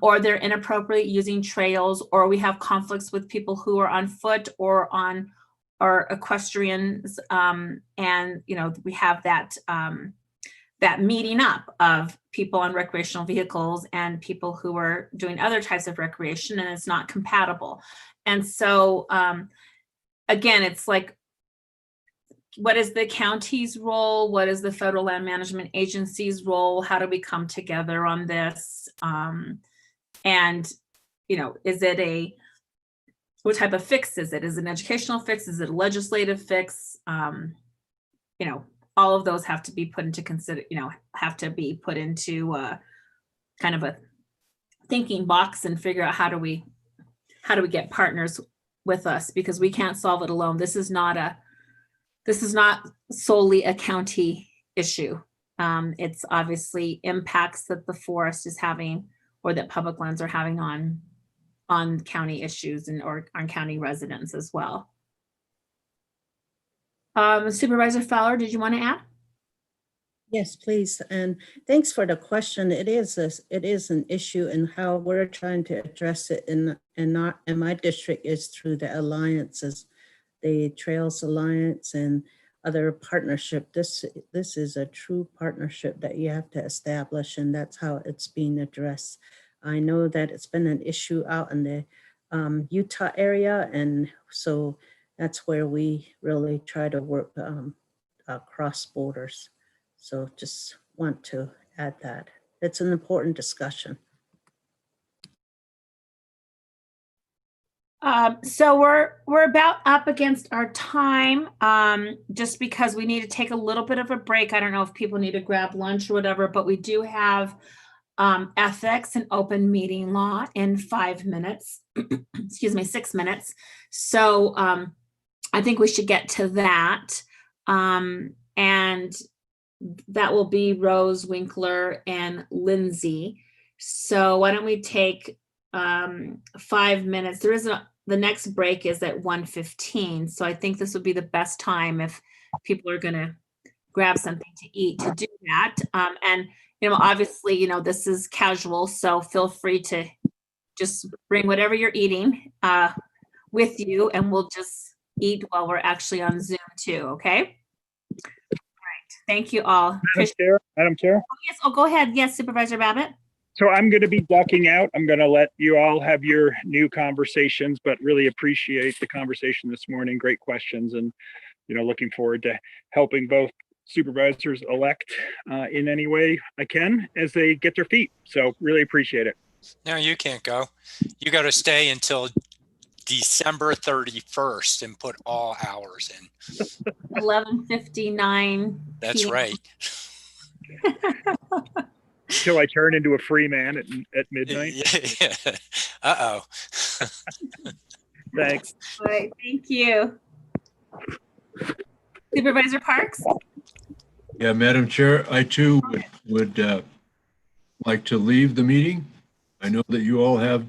or they're inappropriately using trails, or we have conflicts with people who are on foot or equestrians. And, we have that meeting up of people on recreational vehicles and people who are doing other types of recreation, and it's not compatible. And so, again, it's like, what is the county's role? What is the federal land management agency's role? How do we come together on this? And, is it what type of fix is it? Is it an educational fix? Is it a legislative fix? All of those have to be put into have to be put into kind of a thinking box and figure out how do we get partners with us, because we can't solve it alone. This is not solely a county issue. It's obviously impacts that the forest is having or that public lands are having on county issues or on county residents as well. Supervisor Fowler, did you want to add? Yes, please. And thanks for the question. It is an issue, and how we're trying to address it in my district is through the alliances, the Trails Alliance and other partnership. This is a true partnership that you have to establish, and that's how it's being addressed. I know that it's been an issue out in the Utah area, and so that's where we really try to work across borders. So just want to add that. It's an important discussion. So we're about up against our time, just because we need to take a little bit of a break. I don't know if people need to grab lunch or whatever, but we do have ethics and open meeting law in 5 minutes, excuse me, 6 minutes. So I think we should get to that. And that will be Rose, Winkler, and Lindsay. So why don't we take 5 minutes? The next break is at 1:15. So I think this would be the best time if people are going to grab something to eat to do that. And, obviously, this is casual, so feel free to just bring whatever you're eating with you, and we'll just eat while we're actually on Zoom too, okay? Thank you all. Madam Chair. Oh, yes. Oh, go ahead. Yes, Supervisor Babbitt. So I'm going to be ducking out. I'm going to let you all have your new conversations, but really appreciate the conversation this morning. Great questions, and looking forward to helping both supervisors elect in any way I can as they get their feet. So really appreciate it. No, you can't go. You got to stay until December 31st and put all hours in. 11:59. That's right. Till I turn into a free man at midnight. Yeah. Uh-oh. Thanks. All right. Thank you. Supervisor Parks? Yeah, Madam Chair, I too would like to leave the meeting. I know that you all have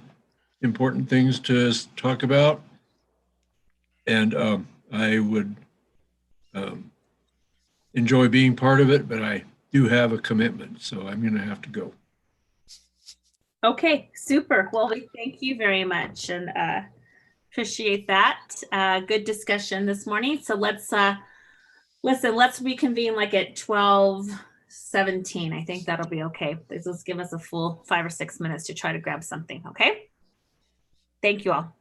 important things to talk about, and I would enjoy being part of it, but I do have a commitment, so I'm going to have to go. Okay, super. Well, we thank you very much and appreciate that. Good discussion this morning. So let's reconvene like at 12:17. I think that'll be okay. Let's give us a full 5 or 6 minutes to try to grab something. Okay. Thank you all.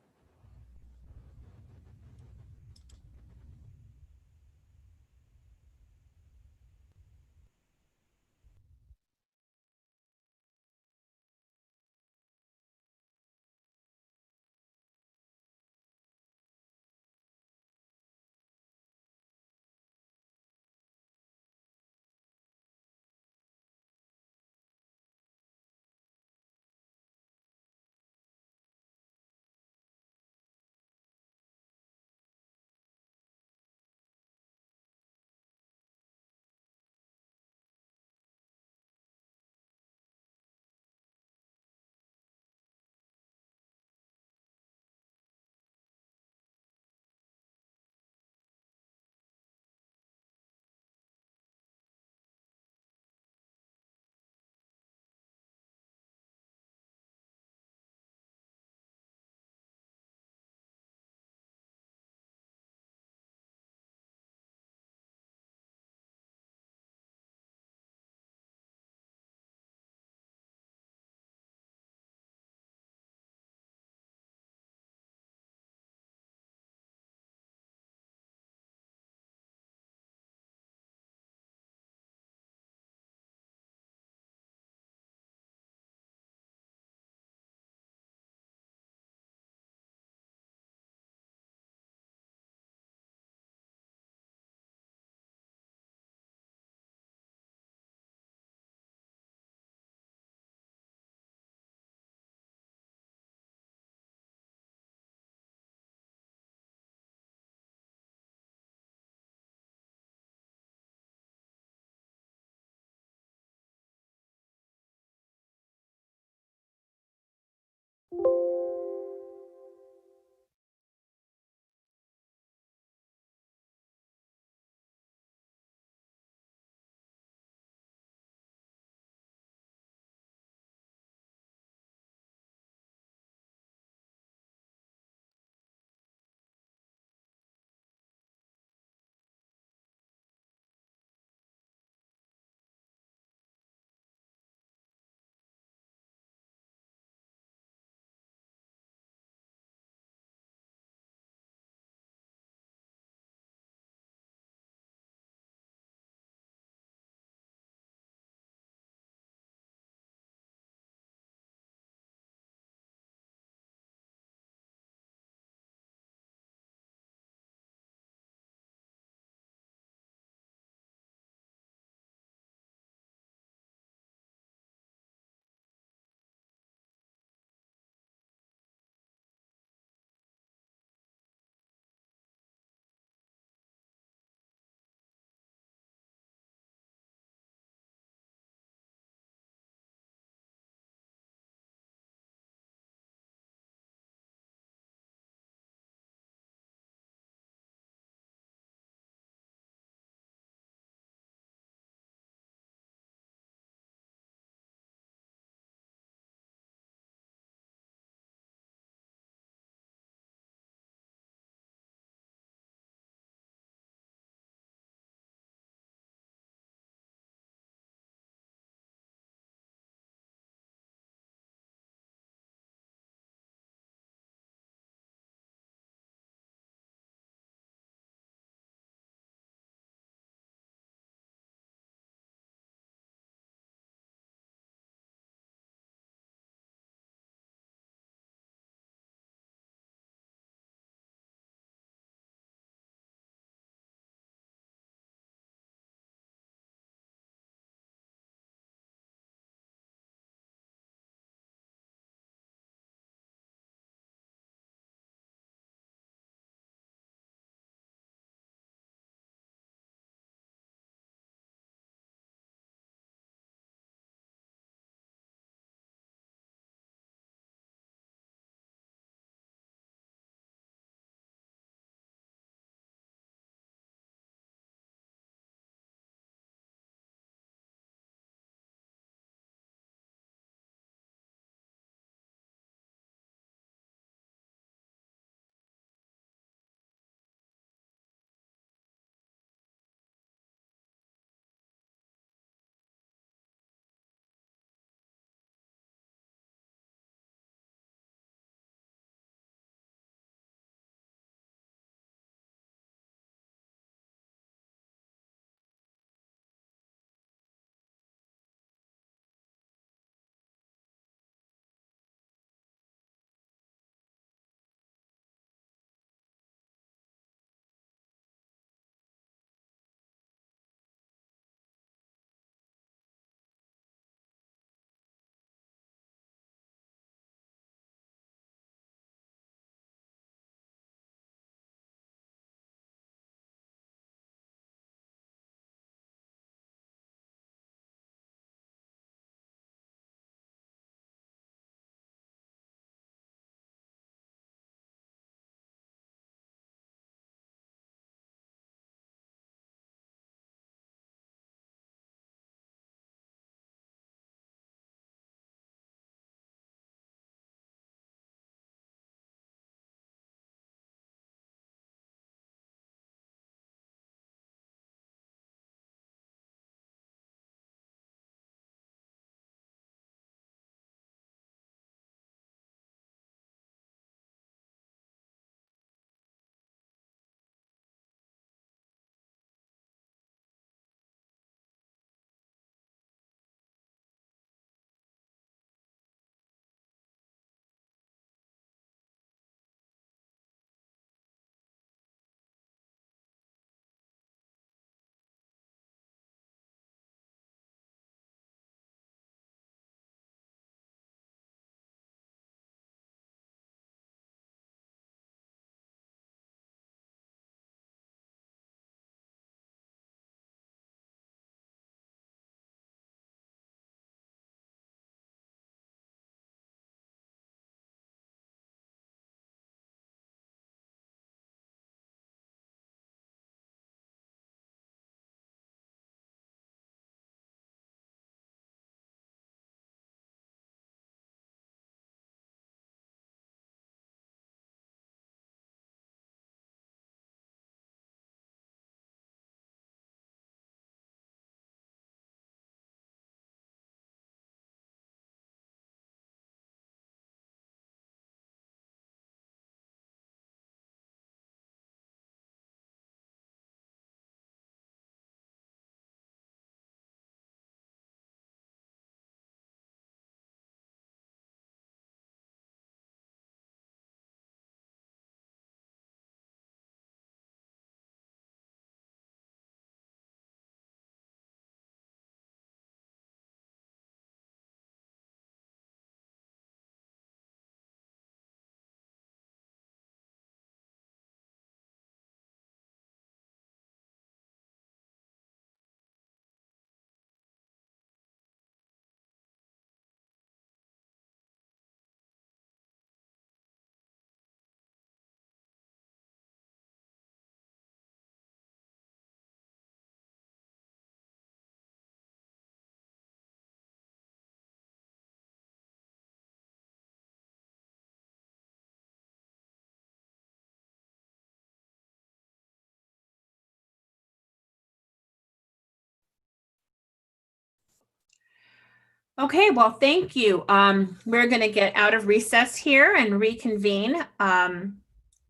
Okay, well, thank you. We're going to get out of recess here and reconvene. The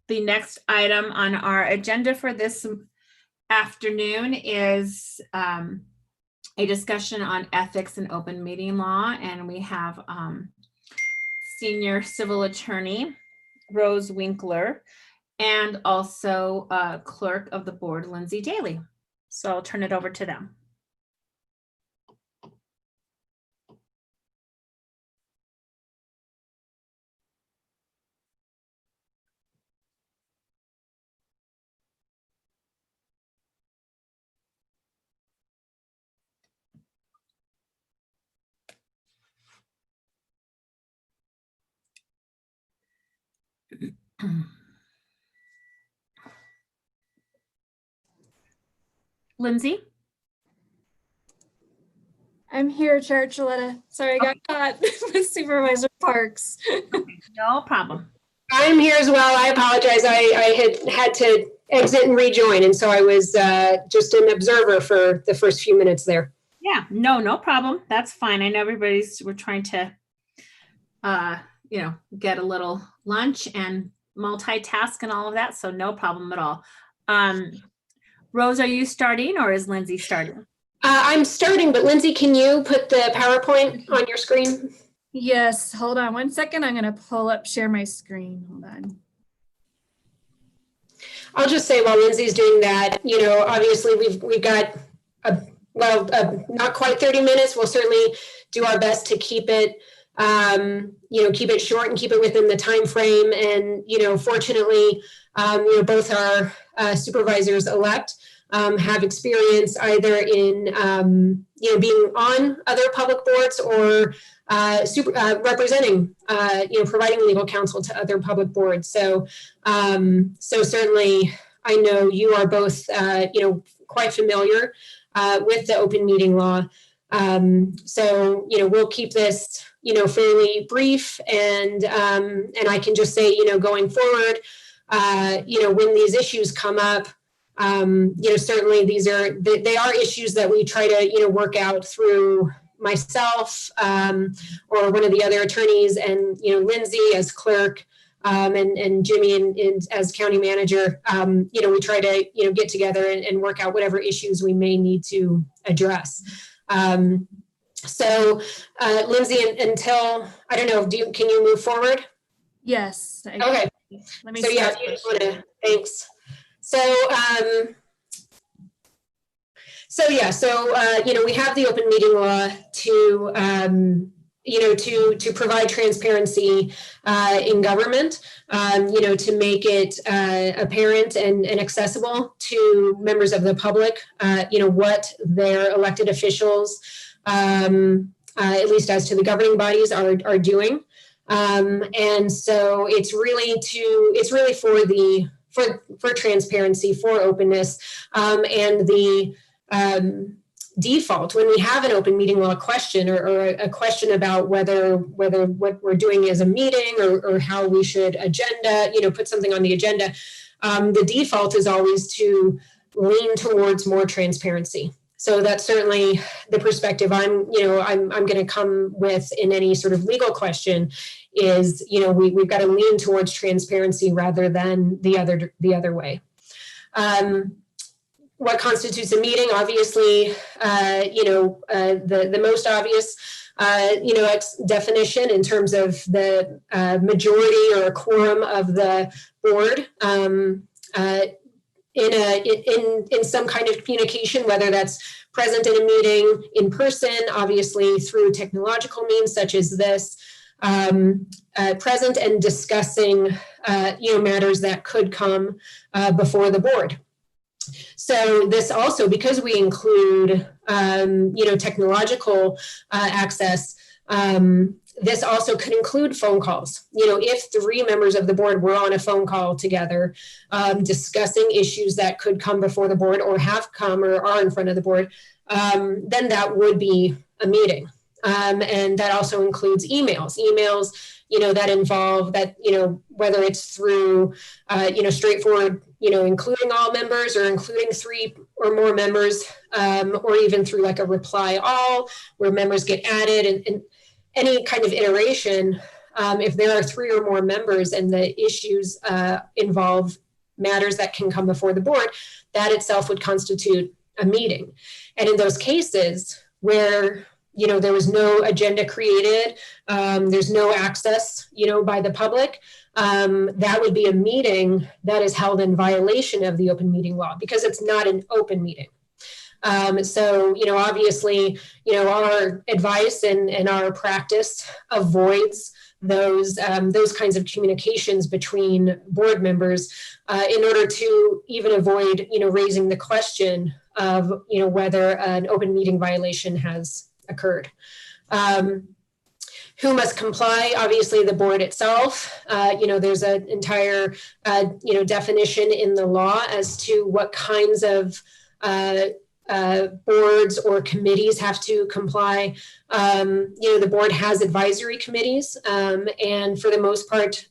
next item on our agenda for this afternoon is a discussion on ethics and open meeting law. And we have Senior Civil Attorney Rose Winkler and also Clerk of the Board, Lindsay Daly. So I'll turn it over to them. Lindsay? I'm here, Chair Choletta. Sorry, I got caught with Supervisor Parks. No problem. I'm here as well. I apologize. I had to exit and rejoin, and so I was just an observer for the first few minutes there. Yeah, no problem. That's fine. I know we're trying to, get a little lunch and multitask and all of that. So no problem at all. Rose, are you starting or is Lindsay starting? I'm starting, but Lindsay, can you put the PowerPoint on your screen? Yes, hold on one second. I'm going to pull up, share my screen. Hold on. I'll just say while Lindsay's doing that, obviously we've got not quite 30 minutes. We'll certainly do our best to keep it, keep it short and keep it within the time frame. And, fortunately, both our supervisors elect have experience either in, being on other public boards or representing, providing legal counsel to other public boards. So certainly I know you are both, quite familiar with the open meeting law. So we'll keep this, fairly brief and I can just say, going forward, when these issues come up, certainly they are issues that we try to, work out through myself or one of the other attorneys and, Lindsay as clerk and Jimmy as county manager. We try to, get together and work out whatever issues we may need to address. So Lindsay, until, I don't know, can you move forward? Yes. Okay. Let me so yeah, you just wanna, thanks. So, we have the open meeting law to provide transparency in government, to make it apparent and accessible to members of the public, what their elected officials, at least as to the governing bodies, are doing. And so it's really for transparency, for openness, and the default when we have an open meeting law question or a question about whether what we're doing is a meeting or how we should put something on the agenda, the default is always to lean towards more transparency. So that's certainly the perspective I'm going to come with in any sort of legal question is, we've got to lean towards transparency rather than the other way. What constitutes a meeting? Obviously, the most obvious, definition in terms of the majority or a quorum of the board in some kind of communication, whether that's present in a meeting in person, obviously through technological means such as this, present and discussing, matters that could come before the board. So this also, because we include, technological access, this also could include phone calls. If 3 members of the board were on a phone call together, discussing issues that could come before the board or have come or are in front of the board, then that would be a meeting. And that also includes emails, that involve that, whether it's through, straightforward, including all members or including 3 or more members, or even through like a reply all, where members get added, and any kind of iteration, if there are 3 or more members and the issues involve matters that can come before the board, that itself would constitute a meeting. And in those cases where, you know, there was no agenda created, there's no access, you know, by the public, that would be a meeting that is held in violation of the open meeting law because it's not an open meeting. So, you know, obviously, you know, our advice and our practice avoids those kinds of communications between board members in order to even avoid, you know, raising the question of, you know, whether an open meeting violation has occurred. Who must comply? Obviously, the board itself. You know, there's an entire, you know, definition in the law as to what kinds of boards or committees have to comply. You know, the board has advisory committees, and for the most part,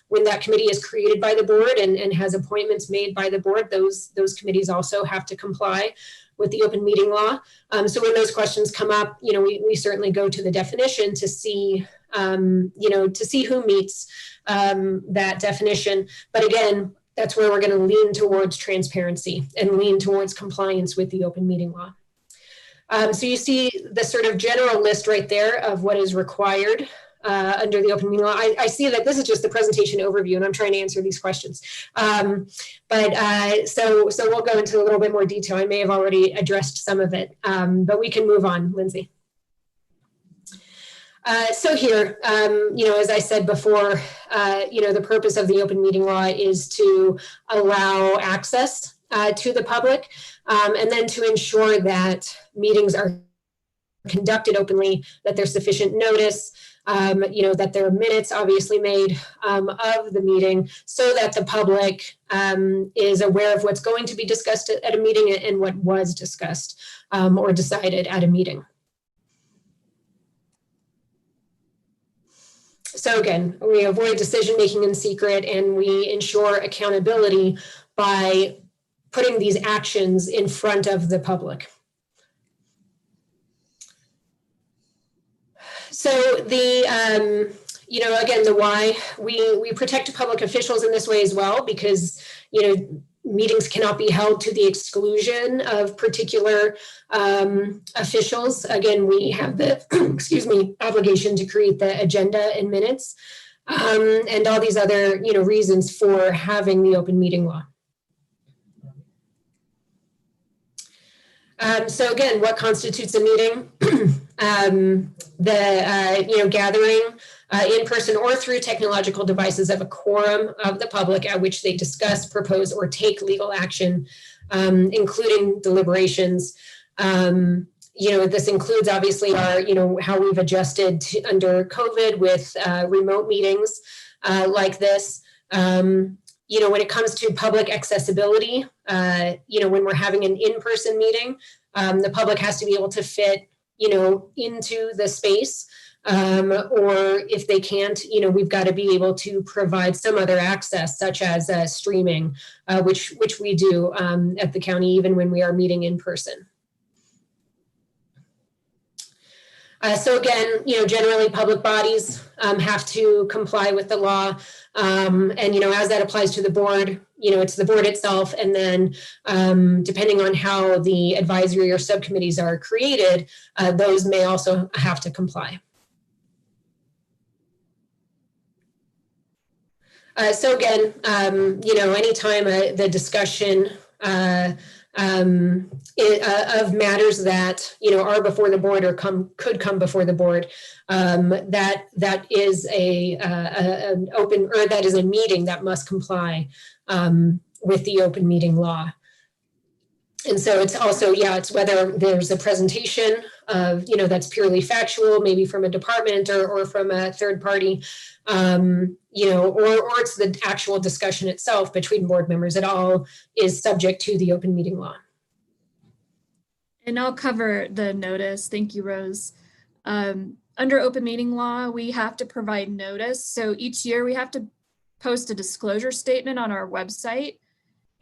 when that committee is created by the board and has appointments made by the board, those committees also have to comply with the open meeting law. So when those questions come up, you know, we certainly go to the definition to see, you know, to see who meets that definition. But again, that's where we're going to lean towards transparency and lean towards compliance with the open meeting law. So you see the sort of general list right there of what is required under the open meeting law. I see that this is just the presentation overview, and I'm trying to answer these questions. So we'll go into a little bit more detail. I may have already addressed some of it, but we can move on, Lindsay. So here, you know, as I said before, you know, the purpose of the open meeting law is to allow access to the public, and then to ensure that meetings are conducted openly, that there's sufficient notice, you know, that there are minutes obviously made of the meeting so that the public is aware of what's going to be discussed at a meeting and what was discussed or decided at a meeting. So again, we avoid decision-making in secret, and we ensure accountability by putting these actions in front of the public. So the, you know, again, the why, we protect public officials in this way as well, because, you know, meetings cannot be held to the exclusion of particular officials. Again, we have the, excuse me, obligation to create the agenda and minutes, and all these other, you know, reasons for having the open meeting law. So again, what constitutes a meeting? You know, gathering in person or through technological devices of a quorum of the public at which they discuss, propose, or take legal action, including deliberations. You know, this includes obviously our, you know, how we've adjusted under COVID with remote meetings like this. You know, when it comes to public accessibility, you know, when we're having an in-person meeting, the public has to be able to fit, you know, into the space, or if they can't, you know, we've got to be able to provide some other access, such as streaming, which we do at the county, even when we are meeting in person. So again, you know, generally public bodies have to comply with the law. And, you know, as that applies to the board, you know, it's the board itself. And then depending on how the advisory or subcommittees are created, those may also have to comply. So again, you know, anytime the discussion of matters that, you know, are before the board or could come before the board, that is an open, or that is a meeting that must comply with the open meeting law. And so it's also, yeah, it's whether there's a presentation of, you know, that's purely factual, maybe from a department or from a third party, you know, or it's the actual discussion itself between board members. It all is subject to the open meeting law. And I'll cover the notice. Thank you, Rose. Under open meeting law, we have to provide notice. So each year we have to post a disclosure statement on our website.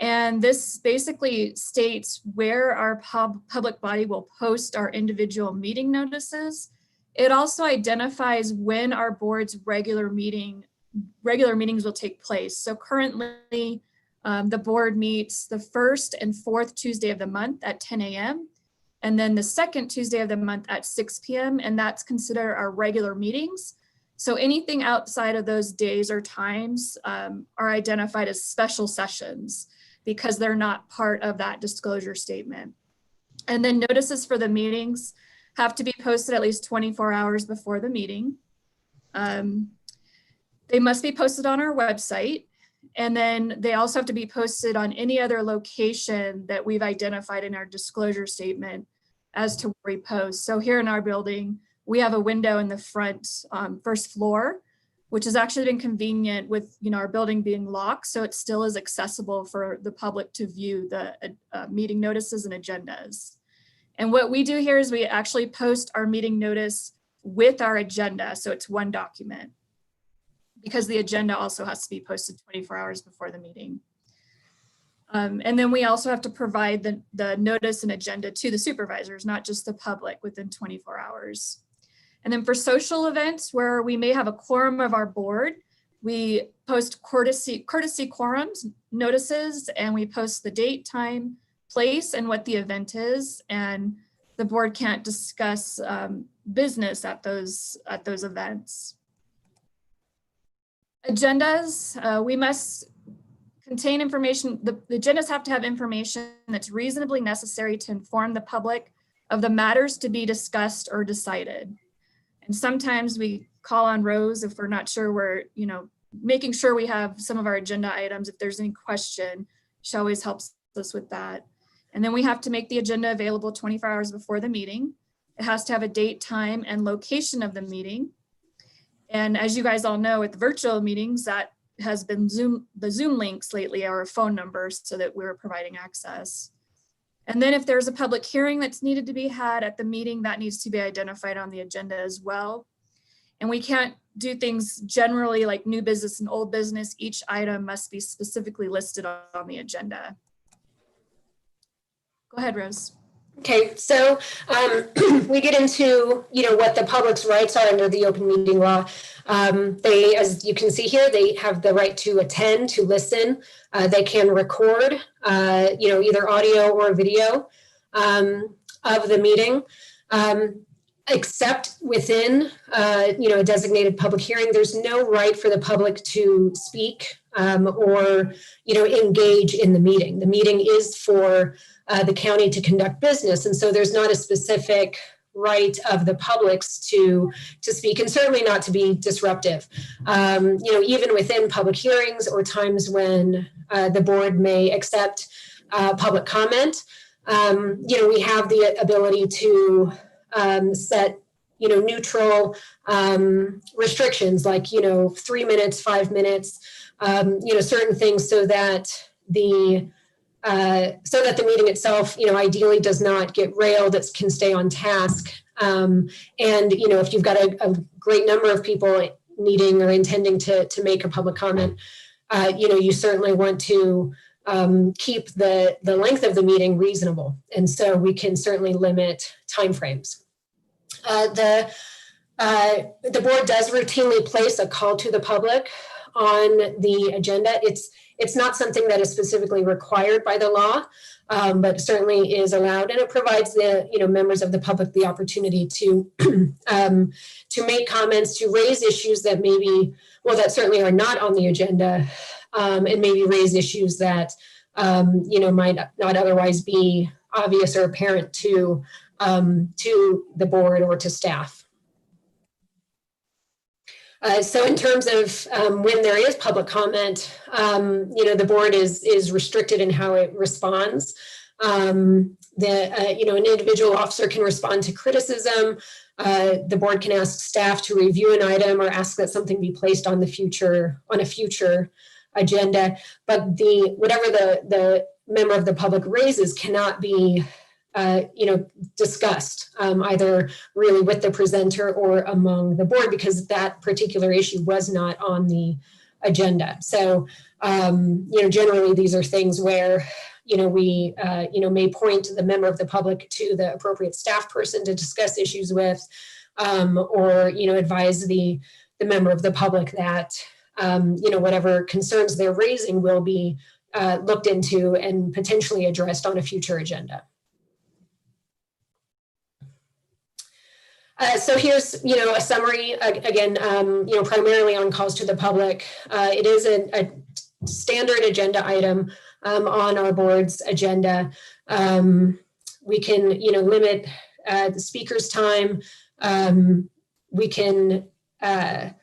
And this basically states where our public body will post our individual meeting notices. It also identifies when our board's regular meetings will take place. So currently, the board meets the first and fourth Tuesday of the month at 10 a.m. and then the second Tuesday of the month at 6 p.m. And that's considered our regular meetings. So anything outside of those days or times are identified as special sessions because they're not part of that disclosure statement. And then notices for the meetings have to be posted at least 24 hours before the meeting. They must be posted on our website. And then they also have to be posted on any other location that we've identified in our disclosure statement as to where we post. So here in our building, we have a window in the front first floor, which has actually been convenient with our building being locked. So it still is accessible for the public to view the meeting notices and agendas. And what we do here is we actually post our meeting notice with our agenda. So it's one document because the agenda also has to be posted 24 hours before the meeting. And then we also have to provide the notice and agenda to the supervisors, not just the public, within 24 hours. And then for social events where we may have a quorum of our board, we post courtesy quorums notices, and we post the date, time, place, and what the event is. And the board can't discuss business at those events. Agendas, we must contain information. The agendas have to have information that's reasonably necessary to inform the public of the matters to be discussed or decided. And sometimes we call on Rose if we're not sure, we're making sure we have some of our agenda items. If there's any question, she always helps us with that. And then we have to make the agenda available 24 hours before the meeting. It has to have a date, time, and location of the meeting. And as you guys all know, with virtual meetings, that has been the Zoom links lately are a phone number so that we're providing access. And then if there's a public hearing that's needed to be had at the meeting, that needs to be identified on the agenda as well. And we can't do things generally like new business and old business. Each item must be specifically listed on the agenda. Go ahead, Rose. Okay, so we get into what the public's rights are under the open meeting law. They, as you can see here, they have the right to attend, to listen. They can record, either audio or video of the meeting. Except within, a designated public hearing, there's no right for the public to speak or, engage in the meeting. The meeting is for the county to conduct business. And so there's not a specific right of the public's to speak, and certainly not to be disruptive. Even within public hearings or times when the board may accept public comment, we have the ability to set, neutral restrictions like, 3 minutes, 5 minutes, certain things so that the meeting itself, ideally does not get railed, it can stay on task. And, if you've got a great number of people needing or intending to make a public comment, you certainly want to keep the length of the meeting reasonable. And so we can certainly limit timeframes. The board does routinely place a call to the public on the agenda. It's not something that is specifically required by the law, but certainly is allowed, and it provides the members of the public the opportunity to make comments, to raise issues that that certainly are not on the agenda, and maybe raise issues that might not otherwise be obvious or apparent to the board or to staff. So in terms of when there is public comment, the board is restricted in how it responds. An individual officer can respond to criticism. The board can ask staff to review an item or ask that something be placed on a future agenda. But whatever the member of the public raises cannot be discussed either really with the presenter or among the board, because that particular issue was not on the agenda. So, generally these are things where, we, may point the member of the public to the appropriate staff person to discuss issues with, or, advise the member of the public that, whatever concerns they're raising will be looked into and potentially addressed on a future agenda. So here's, a summary, again, primarily on calls to the public. It is a standard agenda item on our board's agenda. We can, limit the speaker's time. We can kind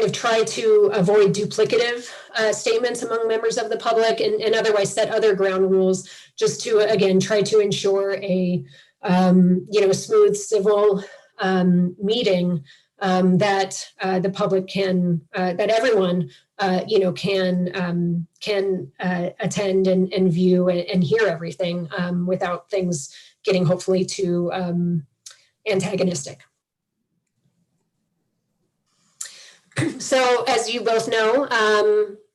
of try to avoid duplicative statements among members of the public and otherwise set other ground rules just to, again, try to ensure a smooth civil meeting that the public can, that everyone, can attend and view and hear everything without things getting hopefully too antagonistic. So as you both know,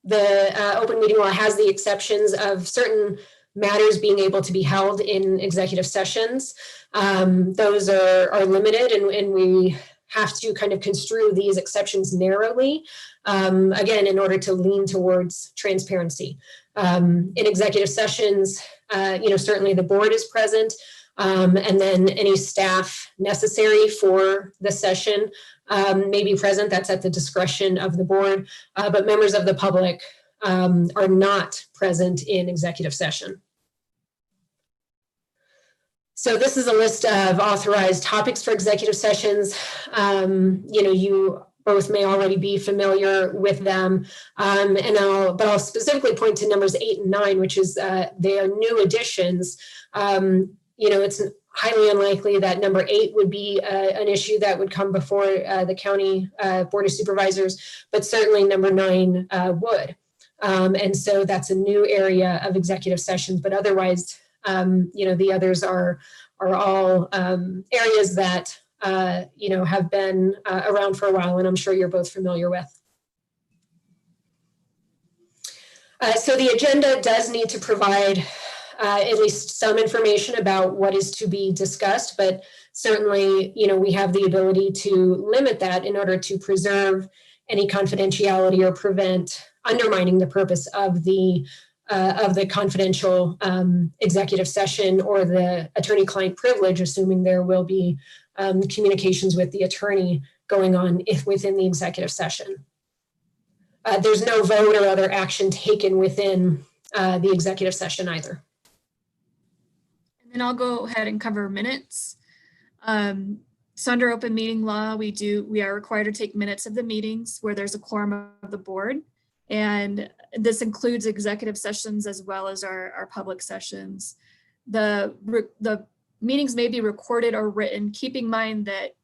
the open meeting law has the exceptions of certain matters being able to be held in executive sessions. Those are limited and we have to kind of construe these exceptions narrowly, again, in order to lean towards transparency. In executive sessions, certainly the board is present, and then any staff necessary for the session may be present. That's at the discretion of the board, but members of the public are not present in executive session. So this is a list of authorized topics for executive sessions. You both may already be familiar with them, but I'll specifically point to numbers 8 and 9, which is they are new additions. It's highly unlikely that number 8 would be an issue that would come before the county board of supervisors, but certainly number 9 would. And so that's a new area of executive sessions, but otherwise, the others are all areas that, have been around for a while, and I'm sure you're both familiar with. So the agenda does need to provide at least some information about what is to be discussed, but certainly, we have the ability to limit that in order to preserve any confidentiality or prevent undermining the purpose of the confidential executive session or the attorney-client privilege, assuming there will be communications with the attorney going on within the executive session. There's no vote or other action taken within the executive session either. And then I'll go ahead and cover minutes. So under open meeting law, we are required to take minutes of the meetings where there's a quorum of the board. And this includes executive sessions as well as our public sessions. The meetings may be recorded or written, keep in mind that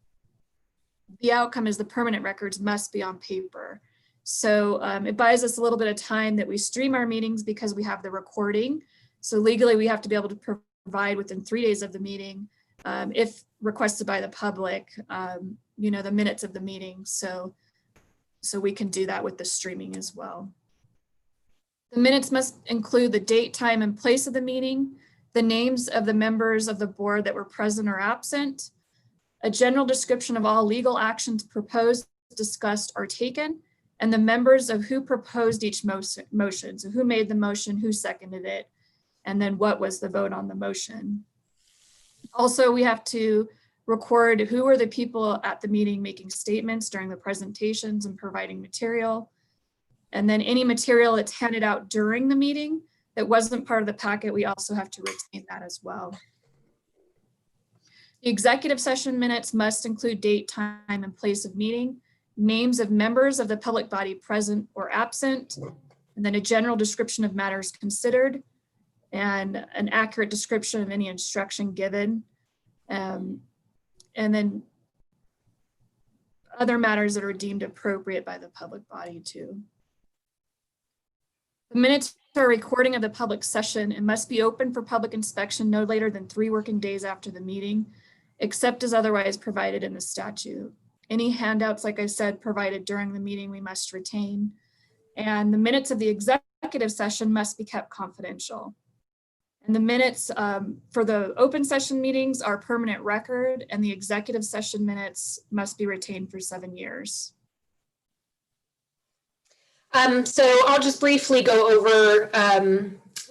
the outcome is the permanent records must be on paper. So it buys us a little bit of time that we stream our meetings because we have the recording. So legally we have to be able to provide within 3 days of the meeting, if requested by the public, the minutes of the meeting. So we can do that with the streaming as well. The minutes must include the date, time, and place of the meeting, the names of the members of the board that were present or absent, a general description of all legal actions proposed, discussed, or taken, and the members of who proposed each motion. So who made the motion, who seconded it, and then what was the vote on the motion. Also, we have to record who were the people at the meeting making statements during the presentations and providing material. And then any material that's handed out during the meeting that wasn't part of the packet, we also have to retain that as well. The executive session minutes must include date, time, and place of meeting, names of members of the public body present or absent, and then a general description of matters considered, and an accurate description of any instruction given. And then other matters that are deemed appropriate by the public body too. The minutes are a recording of the public session and must be open for public inspection no later than 3 working days after the meeting, except as otherwise provided in the statute. Any handouts, like I said, provided during the meeting, we must retain. And the minutes of the executive session must be kept confidential. And the minutes for the open session meetings are permanent record, and the executive session minutes must be retained for 7 years. So I'll just briefly go over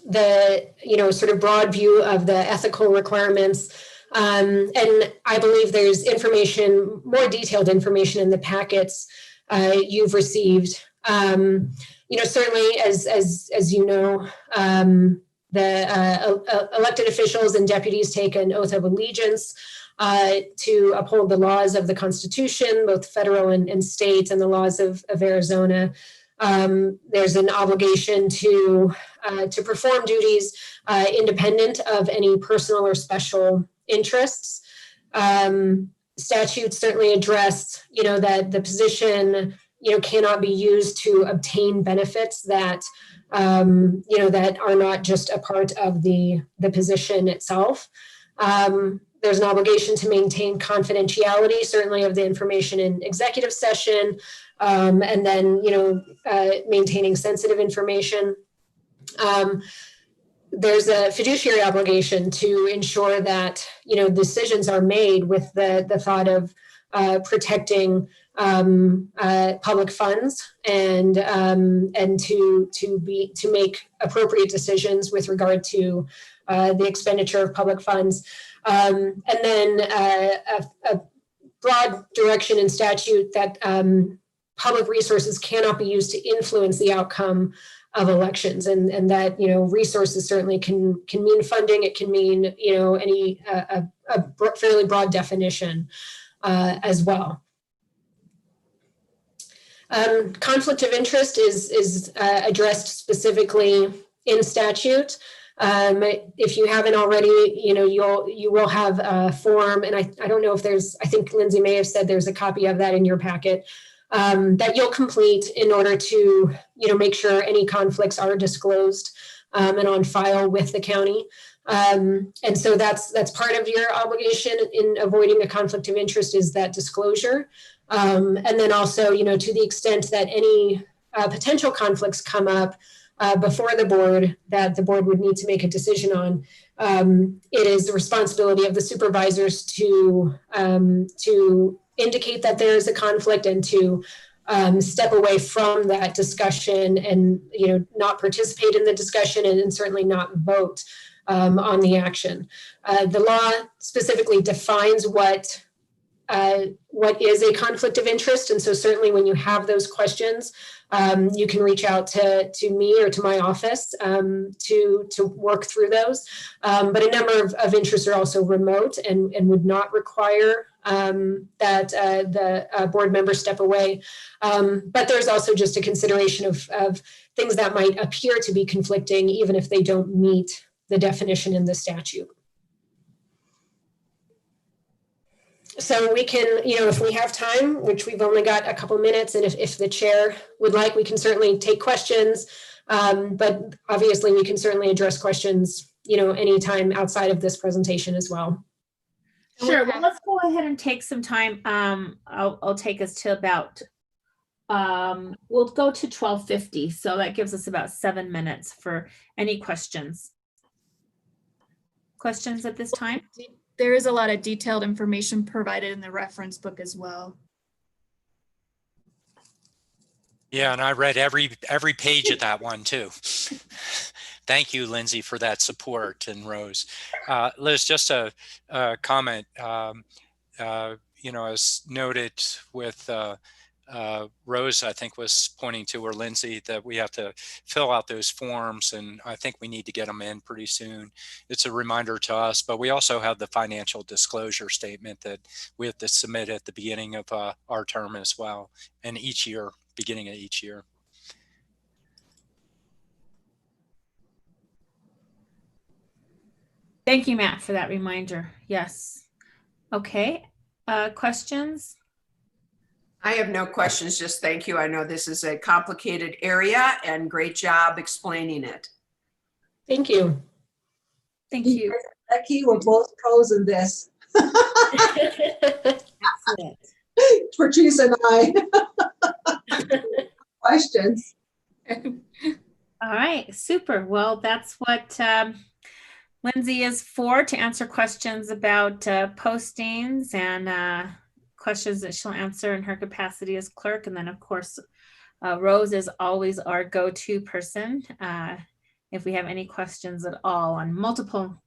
the, sort of broad view of the ethical requirements. And I believe there's information, more detailed information in the packets you've received. Certainly as you know, the elected officials and deputies take an oath of allegiance to uphold the laws of the Constitution, both federal and state, and the laws of Arizona. There's an obligation to perform duties independent of any personal or special interests. Statutes certainly address, that the position, cannot be used to obtain benefits that, that are not just a part of the position itself. There's an obligation to maintain confidentiality, certainly of the information in executive session, and then, maintaining sensitive information. There's a fiduciary obligation to ensure that, decisions are made with the thought of protecting public funds and to make appropriate decisions with regard to the expenditure of public funds. And then a broad direction in statute that public resources cannot be used to influence the outcome of elections, and that resources certainly can mean funding. It can mean any a fairly broad definition as well. Conflict of interest is addressed specifically in statute. If you haven't already, you will have a form, and I don't know if I think Lindsay may have said there's a copy of that in your packet, that you'll complete in order to, make sure any conflicts are disclosed and on file with the county. And so that's part of your obligation in avoiding a conflict of interest, is that disclosure. And then also, to the extent that any potential conflicts come up before the board that the board would need to make a decision on, it is the responsibility of the supervisors to indicate that there is a conflict and to step away from that discussion and not participate in the discussion and certainly not vote on the action. The law specifically defines what is a conflict of interest, and so certainly when you have those questions, you can reach out to me or to my office to work through those. But a number of interests are also remote and would not require that the board members step away. But there's also just a consideration of things that might appear to be conflicting, even if they don't meet the definition in the statute. So we can, if we have time, which we've only got a couple minutes, and if the chair would like, we can certainly take questions. But obviously we can certainly address questions, anytime outside of this presentation as well. Sure. Well, let's go ahead and take some time. I'll take us to about, we'll go to 12:50. So that gives us about 7 minutes for any questions. Questions at this time? There is a lot of detailed information provided in the reference book as well. Yeah, and I read every page of that one too. Thank you, Lindsay, for that support, and Rose. Liz, just a comment. As noted with Rose, I think was pointing to, or Lindsay, that we have to fill out those forms, and I think we need to get them in pretty soon. It's a reminder to us, but we also have the financial disclosure statement that we have to submit at the beginning of our term as well, and each year, beginning of each year. Thank you, Matt, for that reminder. Yes. Okay. Questions? I have no questions, just thank you. I know this is a complicated area and great job explaining it. Thank you. Thank you. Becky, we're both pros in this. Excellent. Patrice and I. Questions? All right, super. Well, that's what Lindsay is for, to answer questions about postings and questions that she'll answer in her capacity as clerk. And then, of course, Rose is always our go-to person if we have any questions at all on multiple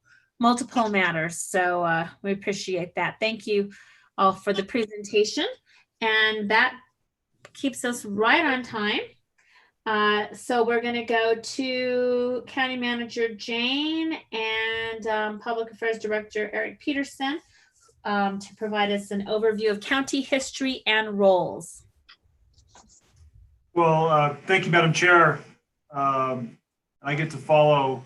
matters. So we appreciate that. Thank you all for the presentation. And that keeps us right on time. So we're going to go to County Manager Jane and Public Affairs Director Eric Peterson to provide us an overview of county history and roles. Well, thank you, Madam Chair. I get to follow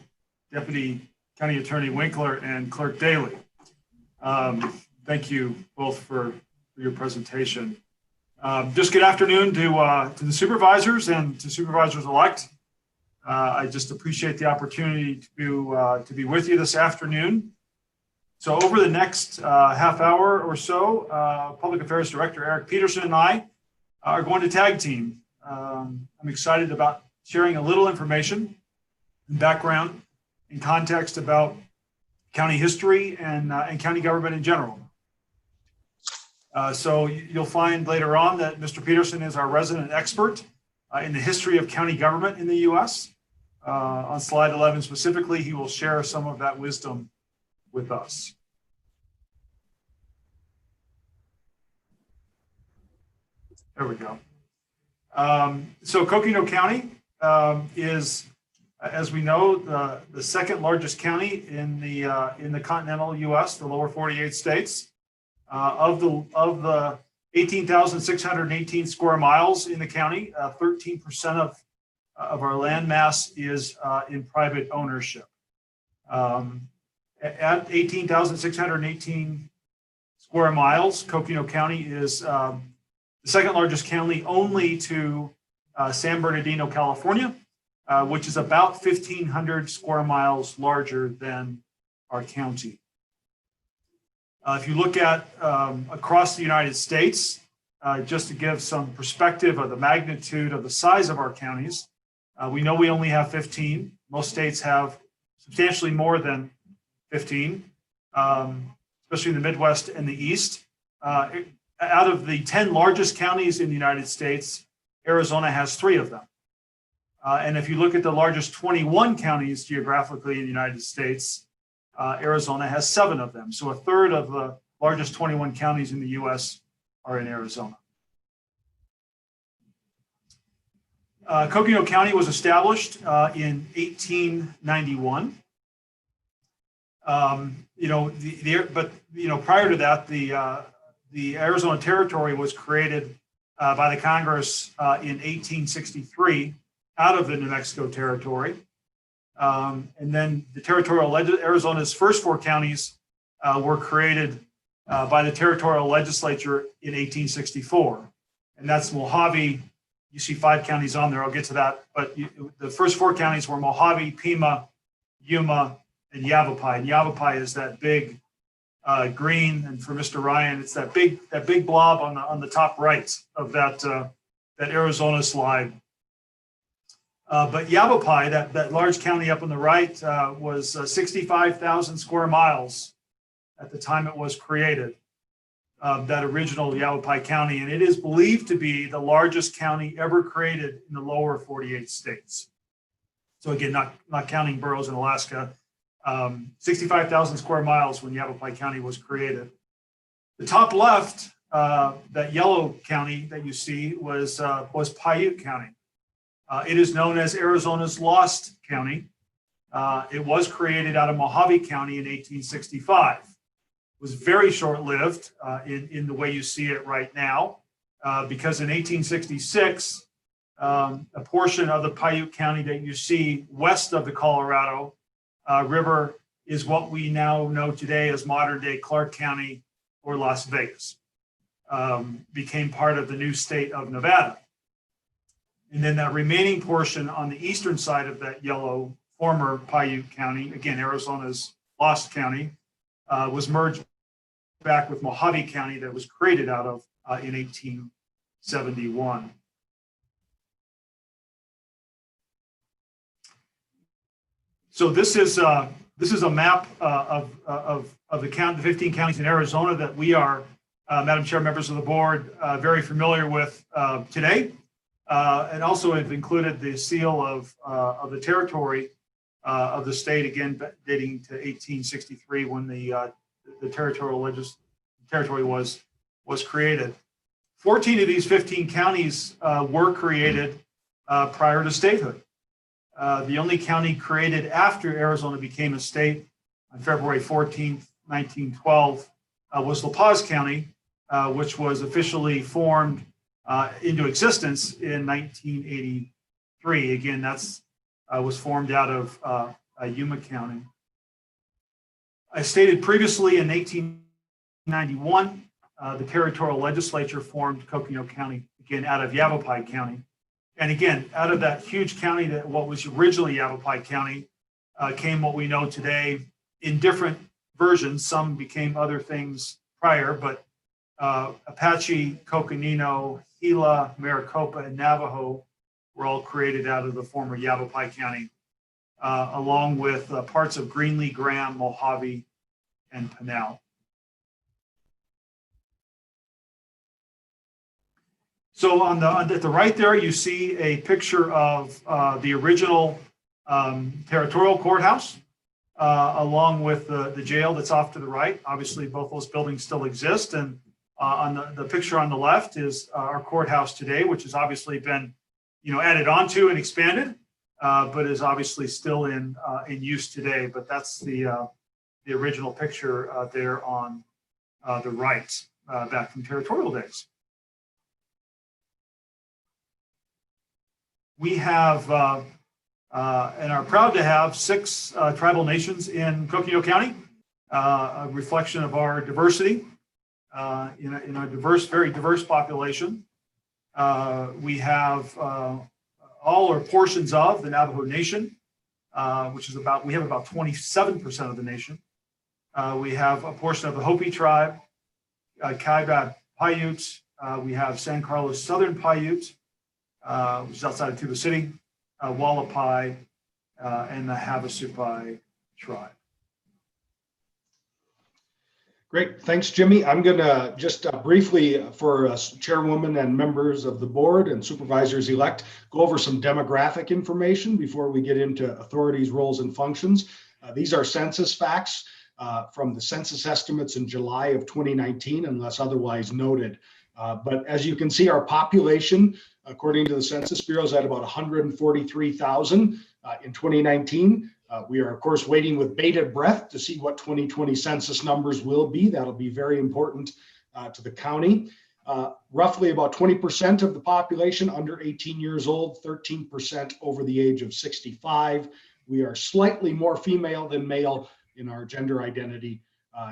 Deputy County Attorney Winkler and Clerk Daly. Thank you both for your presentation. Just good afternoon to the supervisors and to supervisors-elect. I just appreciate the opportunity to be with you this afternoon. So over the next half hour or so, Public Affairs Director Eric Peterson and I are going to tag team. I'm excited about sharing a little information and background and context about county history and county government in general. So you'll find later on that Mr. Peterson is our resident expert in the history of county government in the U.S. On slide 11 specifically, he will share some of that wisdom with us. There we go. So Coconino County is, as we know, the second largest county in the continental U.S., the lower 48 states. Of the 18,618 square miles in the county, 13% of our land mass is in private ownership. At 18,618 square miles, Coconino County is the second largest county only to San Bernardino, California, which is about 1,500 square miles larger than our county. If you look at across the United States, just to give some perspective of the magnitude of the size of our counties, we know we only have 15. Most states have substantially more than 15, especially in the Midwest and the East. Out of the 10 largest counties in the United States, Arizona has 3 of them. And if you look at the largest 21 counties geographically in the United States, Arizona has 7 of them. So a third of the largest 21 counties in the U.S. are in Arizona. Coconino County was established in 1891. Prior to that, the Arizona Territory was created by the Congress in 1863 out of the New Mexico Territory. And then the Arizona's first 4 counties were created by the territorial legislature in 1864. And that's Mojave. You see 5 counties on there. I'll get to that. But the first 4 counties were Mojave, Pima, Yuma, and Yavapai. And Yavapai is that big green. And for Mr. Ryan, it's that big blob on the top right of that Arizona slide. But Yavapai, that large county up on the right, was 65,000 square miles at the time it was created, that original Yavapai County. And it is believed to be the largest county ever created in the lower 48 states. So again, not counting boroughs in Alaska, 65,000 square miles when Yavapai County was created. The top left, that yellow county that you see was Paiute County. It is known as Arizona's Lost County. It was created out of Mojave County in 1865. It was very short-lived in the way you see it right now, because in 1866, a portion of the Paiute County that you see west of the Colorado River is what we now know today as modern-day Clark County or Las Vegas. Became part of the new state of Nevada. And then that remaining portion on the eastern side of that yellow former Paiute County, again, Arizona's Lost County, was merged back with Mojave County that was created out in 1871. So this is a map of the 15 counties in Arizona that we are, Madam Chair, members of the board, very familiar with today. And also have included the seal of the territory of the state, again dating to 1863 when the territory was created. 14 of these 15 counties were created prior to statehood. The only county created after Arizona became a state on February 14th, 1912 was La Paz County, which was officially formed into existence in 1983. Again, that's was formed out of Yuma County. I stated previously in 1891, the territorial legislature formed Coconino County, again, out of Yavapai County. And again, out of that huge county, that what was originally Yavapai County, came what we know today in different versions. Some became other things prior, but Apache, Coconino, Gila, Maricopa, and Navajo were all created out of the former Yavapai County, along with parts of Greenlee, Graham, Mojave, and Pinal. So at the right there, you see a picture of the original territorial courthouse, along with the jail that's off to the right. Obviously, both those buildings still exist. And on the picture on the left is our courthouse today, which has obviously been, added onto and expanded, but is obviously still in use today. But that's the original picture there on the right, back from territorial days. We have and are proud to have 6 tribal nations in Coconino County, a reflection of our diversity in a very diverse population. We have all or portions of the Navajo Nation, which is we have about 27% of the nation. We have a portion of the Hopi tribe, Kaibab Paiute. We have San Carlos Southern Paiute, which is outside of Tuba City, Wallapai, and the Havasupai tribe. Great, thanks, Jimmy. I'm going to just briefly, for chairwoman and members of the board and supervisors-elect, go over some demographic information before we get into authorities, roles, and functions. These are census facts from the census estimates in July of 2019, unless otherwise noted. But as you can see, our population, according to the Census Bureau, is at about 143,000 in 2019. We are, of course, waiting with bated breath to see what 2020 census numbers will be. That'll be very important to the county. Roughly about 20% of the population under 18 years old, 13% over the age of 65. We are slightly more female than male in our gender identity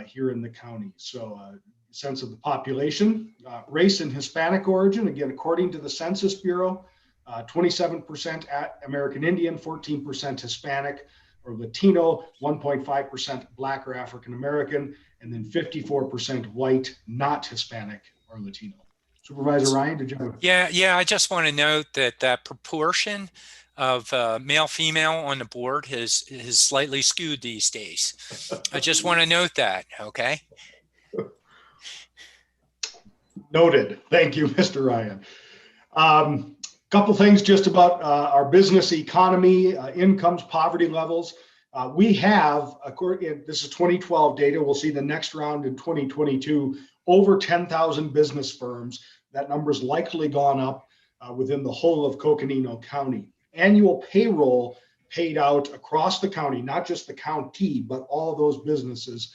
here in the county. So sense of the population, race and Hispanic origin, again, according to the Census Bureau, 27% American Indian, 14% Hispanic or Latino, 1.5% Black or African American, and then 54% white, not Hispanic or Latino. Supervisor Ryan, did you have Yeah, I just want to note that proportion of male-female on the board is slightly skewed these days. I just want to note that, okay? Noted. Thank you, Mr. Ryan. Couple things just about our business economy, incomes, poverty levels. We have, this is 2012 data, we'll see the next round in 2022, over 10,000 business firms. That number's likely gone up within the whole of Coconino County. Annual payroll paid out across the county, not just the county, but all those businesses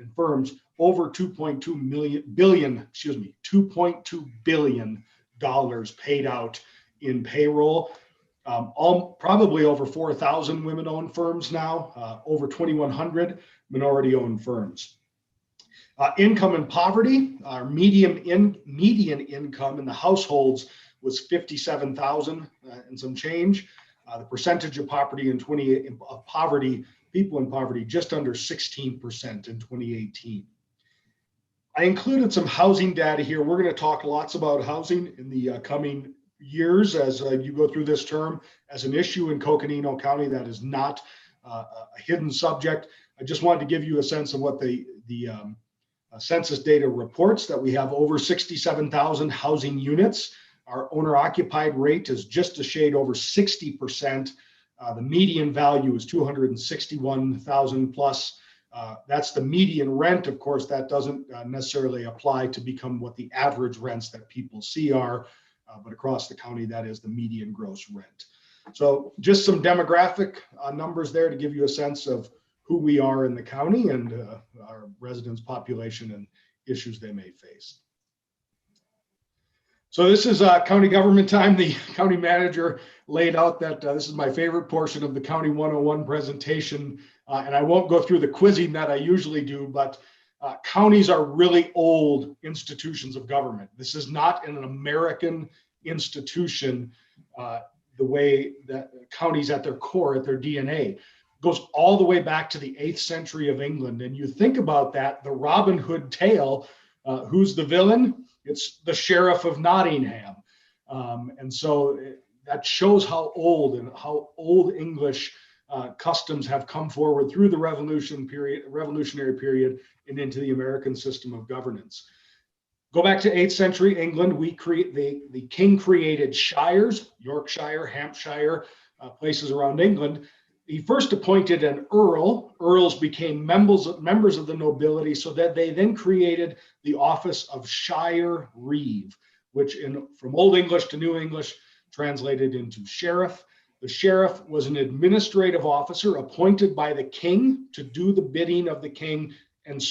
and firms, over $2.2 billion paid out in payroll. Probably over 4,000 women-owned firms now, over 2,100 minority-owned firms. Income and poverty, our median income in the households was 57,000 and some change. The percentage of people in poverty, just under 16% in 2018. I included some housing data here. We're going to talk lots about housing in the coming years as you go through this term as an issue in Coconino County. That is not a hidden subject. I just wanted to give you a sense of what the census data reports, that we have over 67,000 housing units. Our owner occupied rate is just a shade over 60%. The median value is 261,000 plus. That's the median rent. Of course, that doesn't necessarily apply to become what the average rents that people see are, but across the county, that is the median gross rent. So just some demographic numbers there to give you a sense of who we are in the county and our residents' population and issues they may face. So this is county government time. The county manager laid out that this is my favorite portion of the County 101 presentation. And I won't go through the quizzing that I usually do, but counties are really old institutions of government. This is not an American institution the way that counties at their core, at their DNA. Goes all the way back to the 8th century of England. And you think about that, the Robin Hood tale, who's the villain? It's the Sheriff of Nottingham. And so that shows how old English customs have come forward through the revolutionary period and into the American system of governance. Go back to 8th century England. The king created shires, Yorkshire, Hampshire, places around England. He first appointed an earl. Earls became members of the nobility, so that they then created the office of shire reeve, which from Old English to New English translated into sheriff. The sheriff was an administrative officer appointed by the king to do the bidding of the king and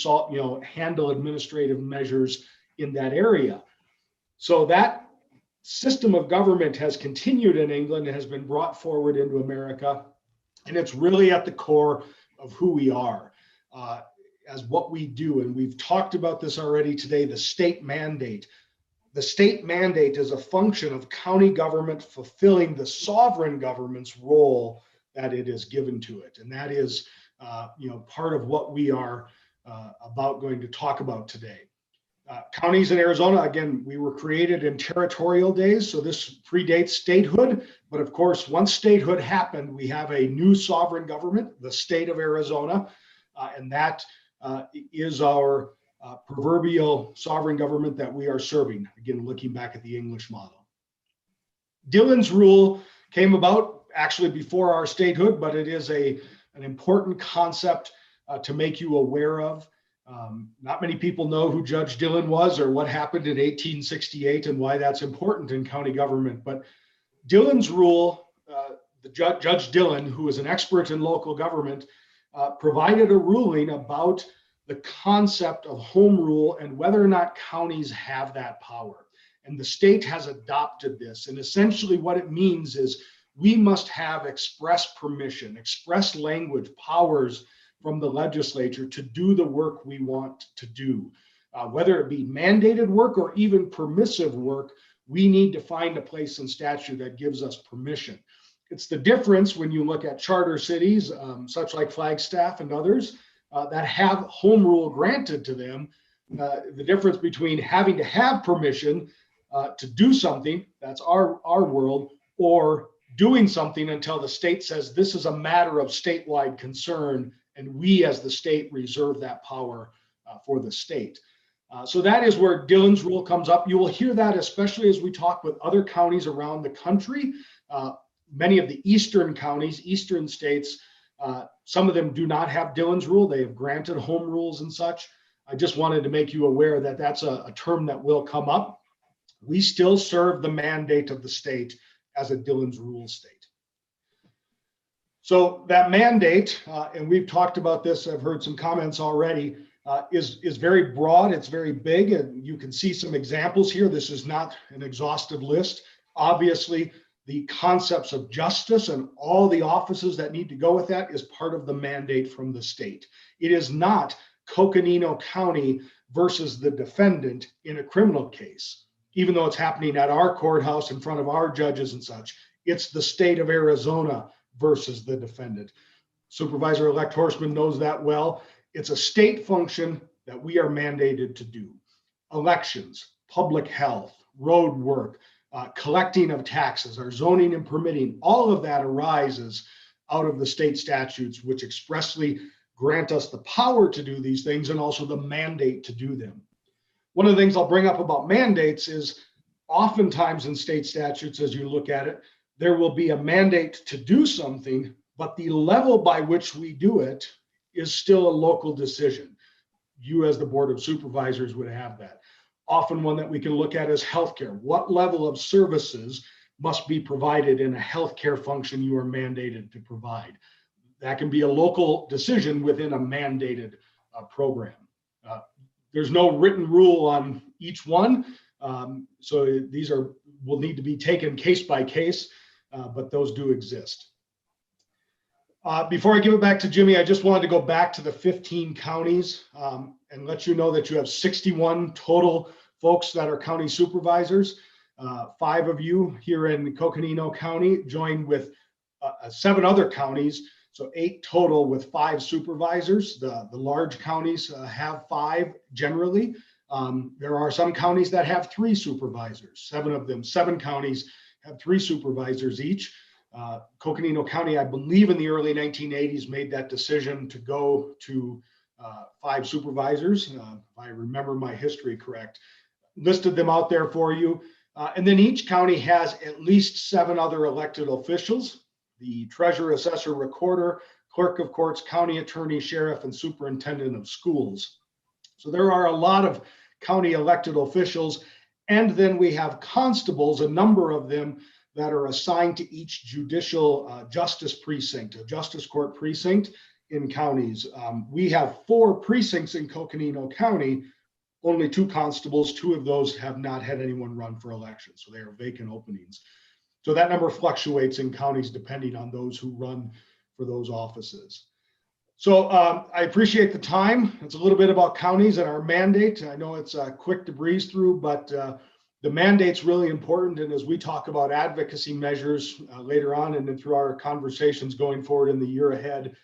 handle administrative measures in that area. So that system of government has continued in England and has been brought forward into America. And it's really at the core of who we are as what we do. And we've talked about this already today, the state mandate. The state mandate is a function of county government fulfilling the sovereign government's role that it is given to it. And that is part of what we are going to talk about today. Counties in Arizona, again, we were created in territorial days, so this predates statehood. But of course, once statehood happened, we have a new sovereign government, the state of Arizona, and that is our proverbial sovereign government that we are serving. Again, looking back at the English model. Dillon's rule came about actually before our statehood, but it is an important concept to make you aware of. Not many people know who Judge Dillon was or what happened in 1868 and why that's important in county government. But Dillon's rule, Judge Dillon, who is an expert in local government, provided a ruling about the concept of home rule and whether or not counties have that power. And the state has adopted this. And essentially what it means is we must have express permission, express language, powers from the legislature to do the work we want to do. Whether it be mandated work or even permissive work, we need to find a place in statute that gives us permission. It's the difference when you look at charter cities, such like Flagstaff and others, that have home rule granted to them. The difference between having to have permission to do something, that's our world, or doing something until the state says this is a matter of statewide concern, and we as the state reserve that power for the state. So that is where Dillon's rule comes up. You will hear that especially as we talk with other counties around the country. Many of the eastern counties, eastern states, some of them do not have Dillon's rule. They have granted home rules and such. I just wanted to make you aware that that's a term that will come up. We still serve the mandate of the state as a Dillon's rule state. So that mandate, and we've talked about this, I've heard some comments already, is very broad, it's very big, and you can see some examples here. This is not an exhaustive list. Obviously, the concepts of justice and all the offices that need to go with that is part of the mandate from the state. It is not Coconino County versus the defendant in a criminal case, even though it's happening at our courthouse in front of our judges and such. It's the state of Arizona versus the defendant. Supervisor-elect Horstman knows that well. It's a state function that we are mandated to do. Elections, public health, road work, collecting of taxes, our zoning and permitting, all of that arises out of the state statutes, which expressly grant us the power to do these things and also the mandate to do them. One of the things I'll bring up about mandates is oftentimes in state statutes, as you look at it, there will be a mandate to do something, but the level by which we do it is still a local decision. You as the Board of Supervisors would have that. Often one that we can look at is healthcare. What level of services must be provided in a healthcare function you are mandated to provide? That can be a local decision within a mandated program. There's no written rule on each one. So these will need to be taken case by case, but those do exist. Before I give it back to Jimmy, I just wanted to go back to the 15 counties and let you know that you have 61 total folks that are county supervisors. 5 of you here in Coconino County joined with 7 other counties. So 8 total with 5 supervisors. The large counties have 5 generally. There are some counties that have 3 supervisors. 7 counties have 3 supervisors each. Coconino County, I believe in the early 1980s, made that decision to go to 5 supervisors. If I remember my history correct, listed them out there for you. And then each county has at least 7 other elected officials: the treasurer, assessor, recorder, clerk of courts, county attorney, sheriff, and superintendent of schools. So there are a lot of county elected officials. And then we have constables, a number of them that are assigned to each judicial justice precinct, a justice court precinct in counties. We have 4 precincts in Coconino County, only 2 constables. 2 of those have not had anyone run for election, so they are vacant openings. So that number fluctuates in counties depending on those who run for those offices. So I appreciate the time. It's a little bit about counties and our mandate. I know it's quick to breeze through, but the mandate's really important. And as we talk about advocacy measures later on and then through our conversations going forward in the year ahead,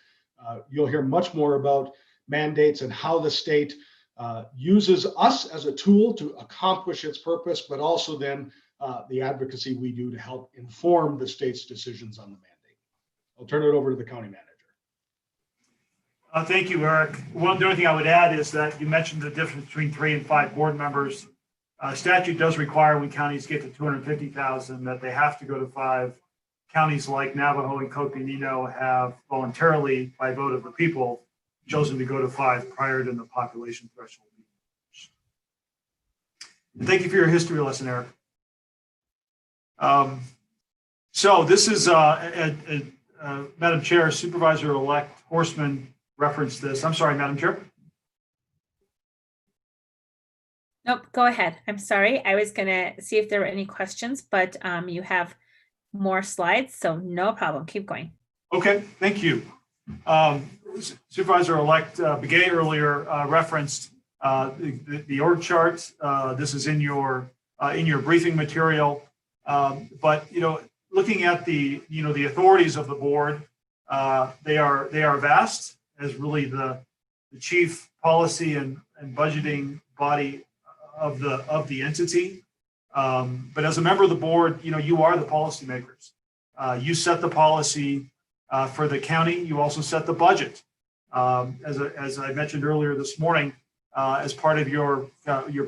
you'll hear much more about mandates and how the state uses us as a tool to accomplish its purpose, but also then the advocacy we do to help inform the state's decisions on the mandate. I'll turn it over to the county manager. Thank you, Eric. The only thing I would add is that you mentioned the difference between 3 and 5 board members. Statute does require when counties get to 250,000 that they have to go to 5. Counties like Navajo and Coconino have voluntarily, by vote of the people, chosen to go to 5 prior to the population threshold. And thank you for your history lesson, Eric. So this is, Madam Chair, Supervisor-elect Horstman referenced this. I'm sorry, Madam Chair. Nope, go ahead. I'm sorry. I was going to see if there were any questions, but you have more slides, so no problem. Keep going. Okay, thank you. Supervisor-elect Begay earlier referenced the org chart. This is in your briefing material. But looking at the authorities of the board, they are vast, as really the chief policy and budgeting body of the entity. But as a member of the board, you are the policymakers. You set the policy for the county. You also set the budget. As I mentioned earlier this morning, as part of your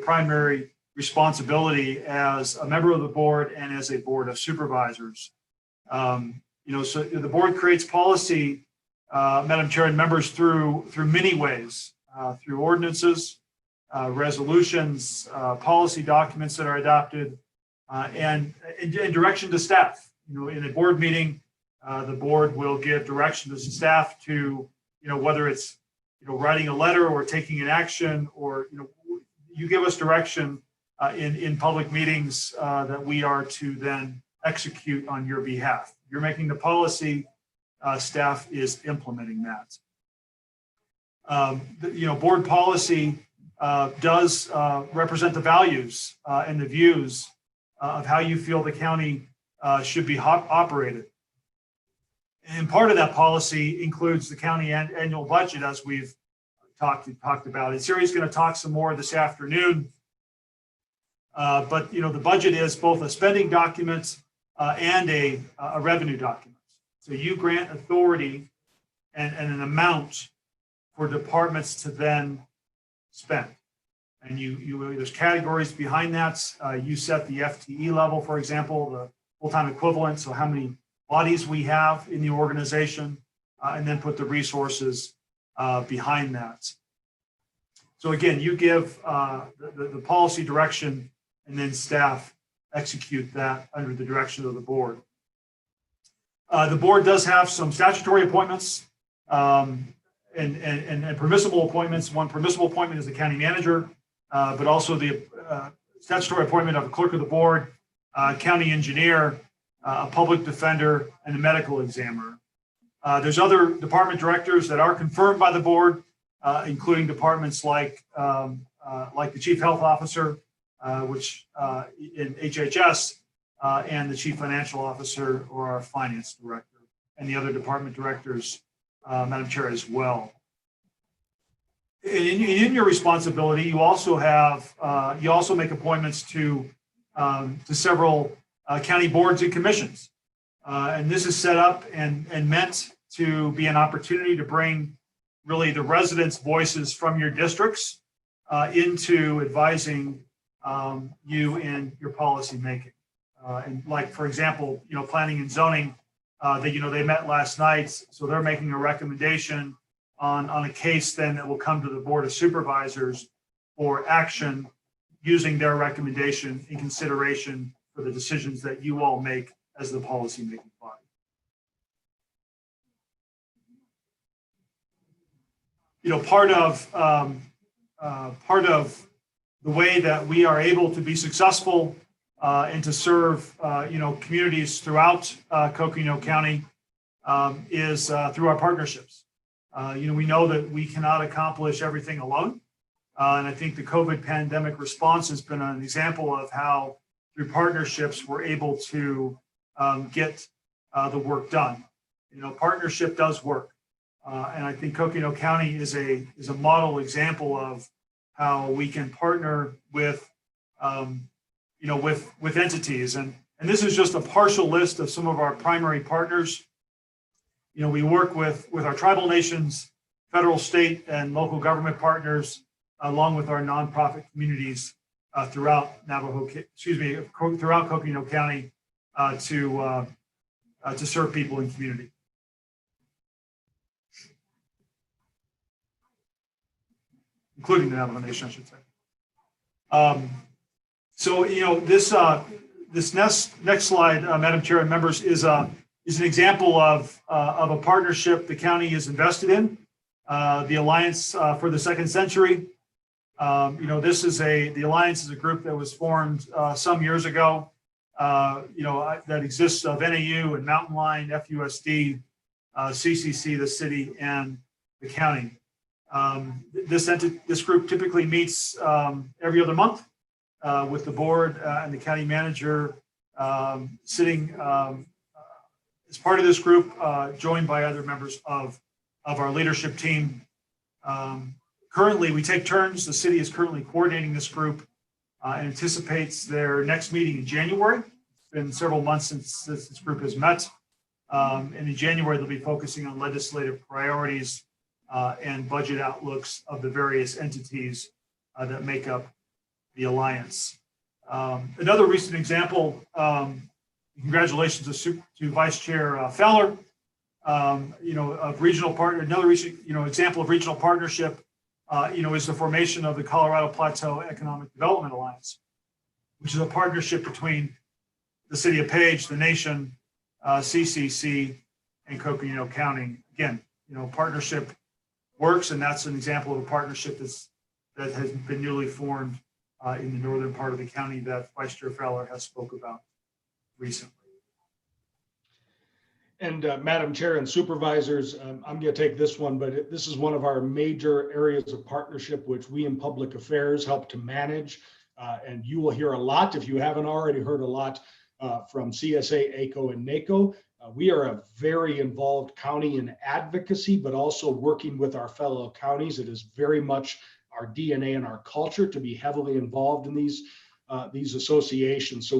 primary responsibility as a member of the board and as a board of supervisors. So the board creates policy, Madam Chair, and members through many ways, through ordinances, resolutions, policy documents that are adopted, and direction to staff. In a board meeting, the board will give direction to staff to, whether it's, writing a letter or taking an action, or, you give us direction in public meetings that we are to then execute on your behalf. You're making the policy, staff is implementing that. Board policy does represent the values and the views of how you feel the county should be operated. And part of that policy includes the county annual budget, as we've talked about. And Siri's going to talk some more this afternoon. But the budget is both a spending document and a revenue document. So you grant authority and an amount for departments to then spend. And there's categories behind that. You set the FTE level, for example, the full-time equivalent, so how many bodies we have in the organization, and then put the resources behind that. So again, you give the policy direction, and then staff execute that under the direction of the board. The board does have some statutory appointments and permissible appointments. One permissible appointment is the county manager, but also the statutory appointment of a clerk of the board, county engineer, a public defender, and a medical examiner. There's other department directors that are confirmed by the board, including departments like the chief health officer, which in HHS, and the chief financial officer or our finance director, and the other department directors, Madam Chair, as well. In your responsibility, you also have you also make appointments to several county boards and commissions, and this is set up and meant to be an opportunity to bring really the residents' voices from your districts into advising you in your policy making. And like, for example, planning and zoning, they met last night, so they're making a recommendation on a case then that will come to the Board of Supervisors for action using their recommendation in consideration for the decisions that you all make as the policy making body. Part of the way that we are able to be successful and to serve, communities throughout Coconino County is through our partnerships. We know that we cannot accomplish everything alone. And I think the COVID pandemic response has been an example of how through partnerships, we're able to get the work done. Partnership does work. And I think Coconino County is a model example of how we can partner with, with entities. And this is just a partial list of some of our primary partners. We work with our tribal nations, federal, state, and local government partners, along with our nonprofit communities throughout throughout Coconino County to serve people in community. Including the Navajo Nation, I should say. This next slide, Madam Chair and members, is an example of a partnership the county is invested in, the Alliance for the Second Century. The Alliance is a group that was formed some years ago, that exists of NAU and Mountain Line, FUSD, CCC, the city, and the county. This group typically meets every other month with the board and the county manager sitting as part of this group, joined by other members of our leadership team. Currently, we take turns. The city is currently coordinating this group and anticipates their next meeting in January. It's been several months since this group has met. And in January, they'll be focusing on legislative priorities and budget outlooks of the various entities that make up the Alliance. Another recent example, congratulations to Vice Chair Feller, of regional partner. Another recent, example of regional partnership, is the formation of the Colorado Plateau Economic Development Alliance, which is a partnership between the city of Page, the nation, CCC, and Coconino County. Again, partnership works, and that's an example of a partnership that has been newly formed in the northern part of the county that Vice Chair Feller has spoke about recently. And Madam Chair and Supervisors, I'm going to take this one, but this is one of our major areas of partnership, which we in Public Affairs help to manage. And you will hear a lot, if you haven't already heard a lot, from CSA, ACO, and NACO. We are a very involved county in advocacy, but also working with our fellow counties. It is very much our DNA and our culture to be heavily involved in these associations. So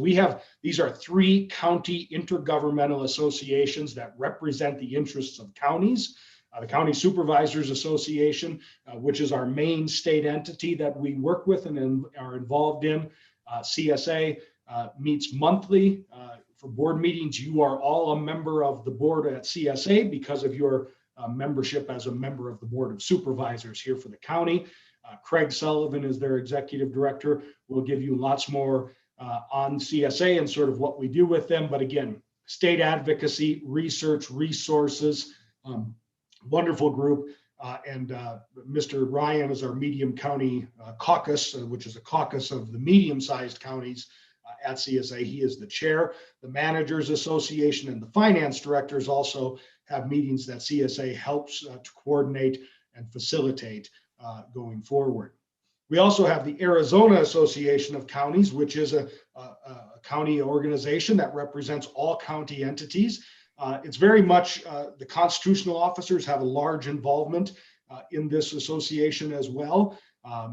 these are 3 county intergovernmental associations that represent the interests of counties. The County Supervisors Association, which is our main state entity that we work with and are involved in. CSA meets monthly for board meetings. You are all a member of the board at CSA because of your membership as a member of the Board of Supervisors here for the county. Craig Sullivan is their executive director. We'll give you lots more on CSA and sort of what we do with them. But again, state advocacy, research, resources, wonderful group. And Mr. Ryan is our medium county caucus, which is a caucus of the medium-sized counties at CSA. He is the chair. The Managers Association and the finance directors also have meetings that CSA helps to coordinate and facilitate going forward. We also have the Arizona Association of Counties, which is a county organization that represents all county entities. It's very much the constitutional officers have a large involvement in this association as well.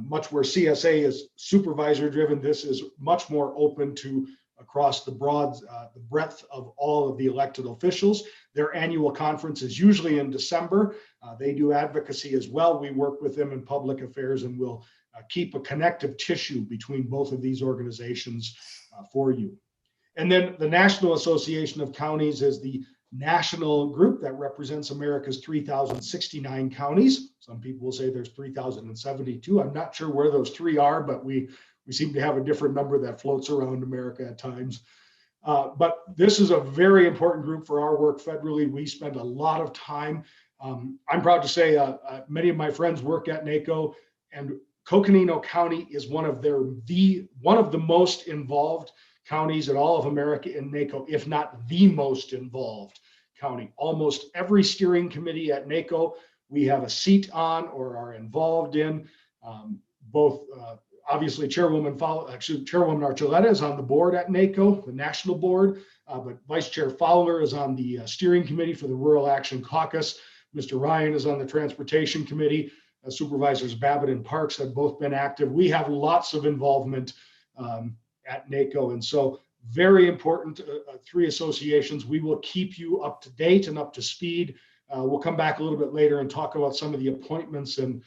Much where CSA is supervisor driven, this is much more open to across the breadth of all of the elected officials. Their annual conference is usually in December. They do advocacy as well. We work with them in public affairs and will keep a connective tissue between both of these organizations for you. And then the National Association of Counties is the national group that represents America's 3,069 counties. Some people will say there's 3,072. I'm not sure where those 3 are, but we seem to have a different number that floats around America at times. But this is a very important group for our work federally. We spend a lot of time. I'm proud to say many of my friends work at NACO, and Coconino County is one of the most involved counties in all of America in NACO, if not the most involved county. Almost every steering committee at NACO we have a seat on or are involved in. Both obviously Chairwoman Archuleta is on the board at NACO, the national board, but Vice Chair Fowler is on the steering committee for the Rural Action Caucus. Mr. Ryan is on the Transportation Committee. Supervisors Babbitt and Parks have both been active. We have lots of involvement at NACO, and so very important 3 associations. We will keep you up to date and up to speed. We'll come back a little bit later and talk about some of the appointments and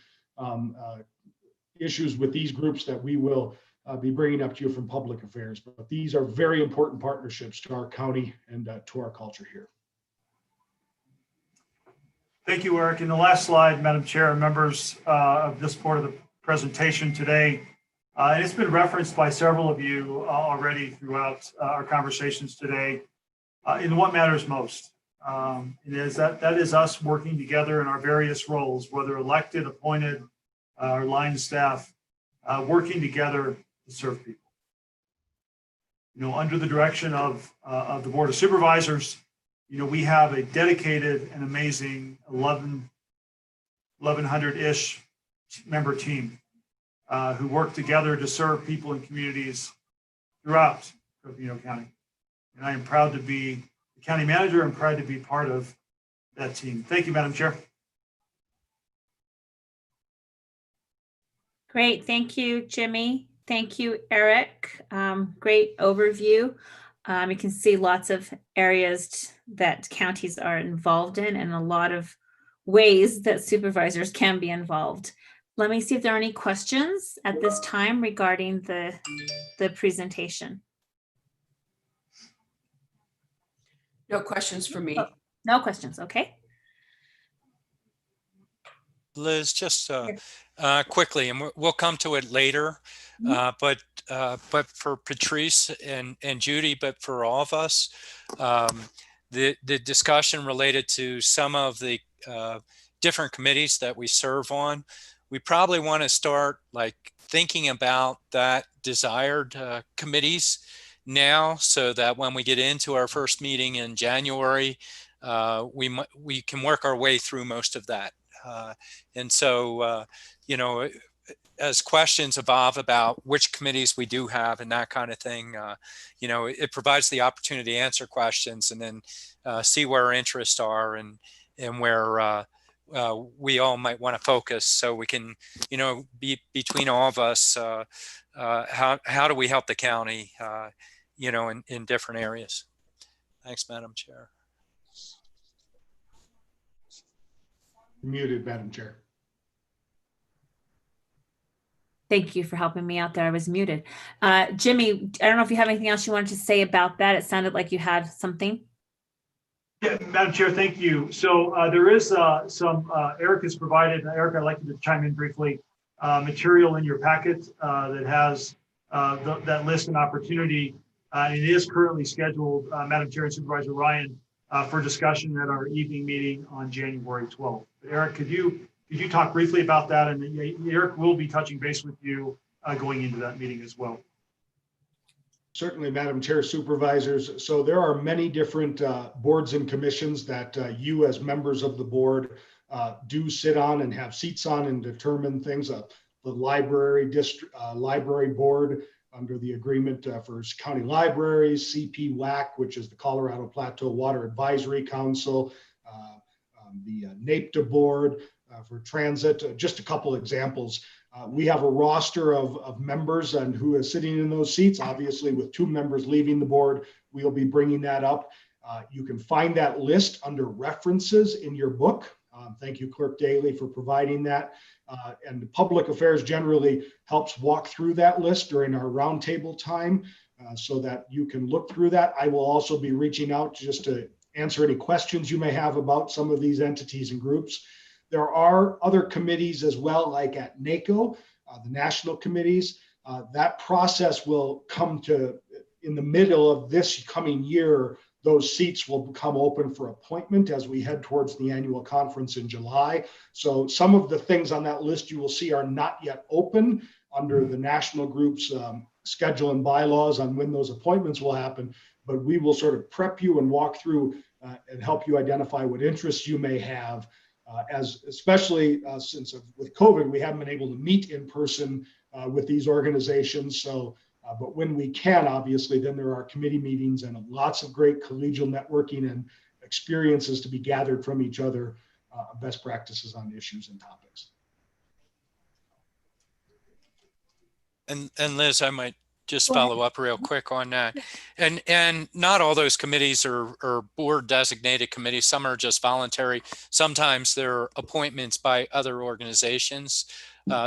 issues with these groups that we will be bringing up to you from public affairs. But these are very important partnerships to our county and to our culture here. Thank you, Eric. In the last slide, Madam Chair, members of this part of the presentation today, and it's been referenced by several of you already throughout our conversations today, in what matters most. That is us working together in our various roles, whether elected, appointed, or line staff, working together to serve people. Under the direction of the Board of Supervisors, we have a dedicated and amazing 1,100-ish member team who work together to serve people and communities throughout Coconino County. And I am proud to be the county manager and proud to be part of that team. Thank you, Madam Chair. Great. Thank you, Jimmy. Thank you, Eric. Great overview. You can see lots of areas that counties are involved in and a lot of ways that supervisors can be involved. Let me see if there are any questions at this time regarding the presentation. No questions for me. Oh, no questions. Okay. Liz, just quickly, and we'll come to it later, but for Patrice and Judy, but for all of us, the discussion related to some of the different committees that we serve on, we probably want to start thinking about that desired committees now, so that when we get into our first meeting in January, we can work our way through most of that. And so, as questions evolve about which committees we do have and that kind of thing, you know, it provides the opportunity to answer questions and then see where our interests are and where we all might want to focus, so we can, you know, be between all of us, how do we help the county, you know, in different areas. Thanks, Madam Chair. Muted, Madam Chair. Thank you for helping me out there. I was muted. Jimmy, I don't know if you have anything else you wanted to say about that. It sounded like you had something. Yeah, Madam Chair, thank you. So there is some, Eric has provided, Eric, I'd like you to chime in briefly, material in your packet that has that list and opportunity. It is currently scheduled, Madam Chair and Supervisor Ryan, for discussion at our evening meeting on January 12th. Eric, could you talk briefly about that? And Eric will be touching base with you going into that meeting as well. Certainly, Madam Chair, Supervisors. So there are many different boards and commissions that you as members of the board do sit on and have seats on and determine things. The library library board under the agreement for county libraries, CPWAC, which is the Colorado Plateau Water Advisory Council, the NAPTA board for transit, just a couple examples. We have a roster of members and who is sitting in those seats. Obviously, with 2 members leaving the board, we'll be bringing that up. You can find that list under references in your book. Thank you, Clerk Daly, for providing that. And Public Affairs generally helps walk through that list during our roundtable time so that you can look through that. I will also be reaching out just to answer any questions you may have about some of these entities and groups. There are other committees as well, like at NACO, the national committees. That process will come to, in the middle of this coming year, those seats will become open for appointment as we head towards the annual conference in July. So some of the things on that list you will see are not yet open under the national group's schedule and bylaws on when those appointments will happen, but we will sort of prep you and walk through and help you identify what interests you may have. Especially since with COVID, we haven't been able to meet in person with these organizations. So, but when we can, obviously, then there are committee meetings and lots of great collegial networking and experiences to be gathered from each other, best practices on issues and topics. And Liz, I might just follow up real quick on that. And not all those committees are board designated committees. Some are just voluntary. Sometimes they're appointments by other organizations.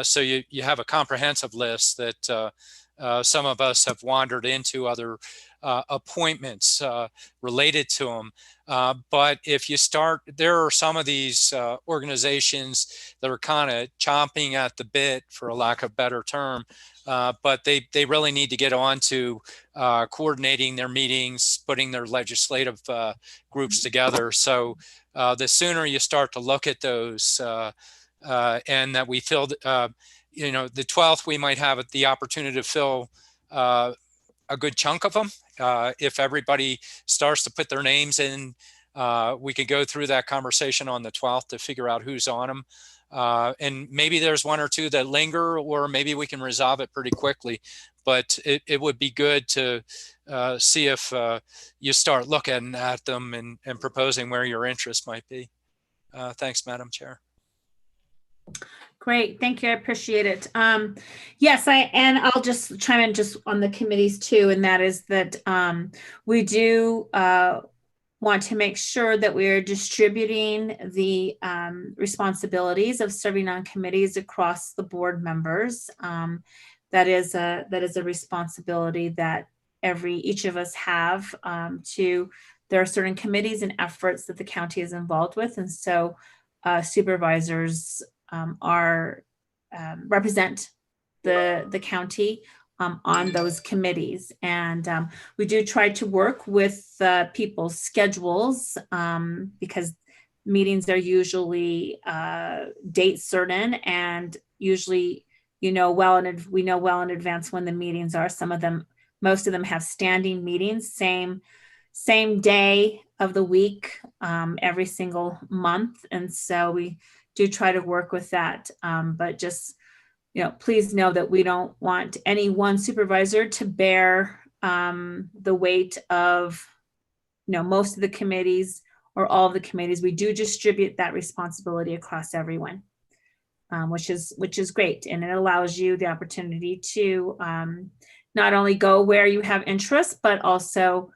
So you have a comprehensive list that some of us have wandered into other appointments related to them. But if you start, there are some of these organizations that are kind of chomping at the bit, for a lack of a better term, but they really need to get on to coordinating their meetings, putting their legislative groups together. So the sooner you start to look at those and that we filled, you know, the 12th, we might have the opportunity to fill a good chunk of them. If everybody starts to put their names in, we could go through that conversation on the 12th to figure out who's on them. And maybe there's 1 or 2 that linger, or maybe we can resolve it pretty quickly. But it would be good to see if you start looking at them and proposing where your interest might be. Thanks, Madam Chair. Great, thank you, I appreciate it. Yes, and I'll just chime in just on the committees too, and that is that we do want to make sure that we are distributing the responsibilities of serving on committees across the board members. That is a responsibility that each of us have there are certain committees and efforts that the county is involved with, and so supervisors represent the county on those committees. And we do try to work with people's schedules because meetings are usually date certain, and usually we know well in advance when the meetings are. Most of them have standing meetings, same day of the week, every single month. And so we do try to work with that, but just please know that we don't want any one supervisor to bear the weight of, most of the committees or all of the committees. We do distribute that responsibility across everyone, which is great. And it allows you the opportunity to not only go where you have interest, but also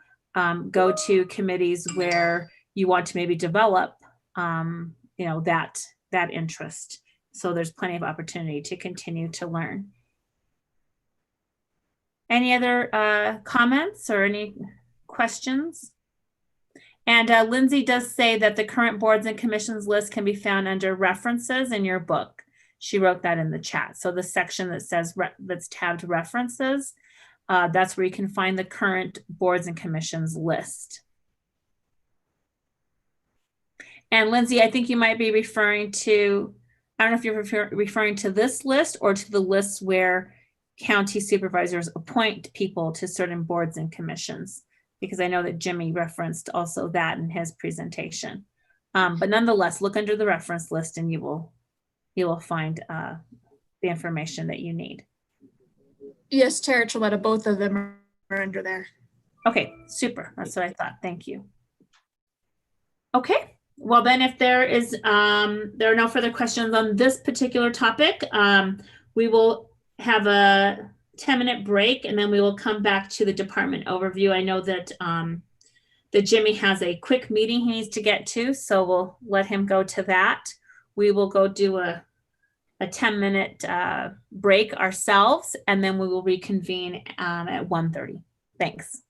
go to committees where you want to maybe develop, that interest. So there's plenty of opportunity to continue to learn. Any other comments or any questions? And Lindsay does say that the current boards and commissions list can be found under references in your book. She wrote that in the chat. So the section that says that's tabbed references, that's where you can find the current boards and commissions list. And Lindsay, I think you might be referring to, I don't know if you're referring to this list or to the list where county supervisors appoint people to certain boards and commissions, because I know that Jimmy referenced also that in his presentation. But nonetheless, look under the reference list and you will find the information that you need. Yes, Chair Choletta, both of them are under there. Okay, super. That's what I thought. Thank you. Okay. Well, then if there are no further questions on this particular topic, we will have a 10-minute break and then we will come back to the department overview. I know that Jimmy has a quick meeting he needs to get to, so we'll let him go to that. We will go do a 10-minute break ourselves, and then we will reconvene at 1:30. Thanks.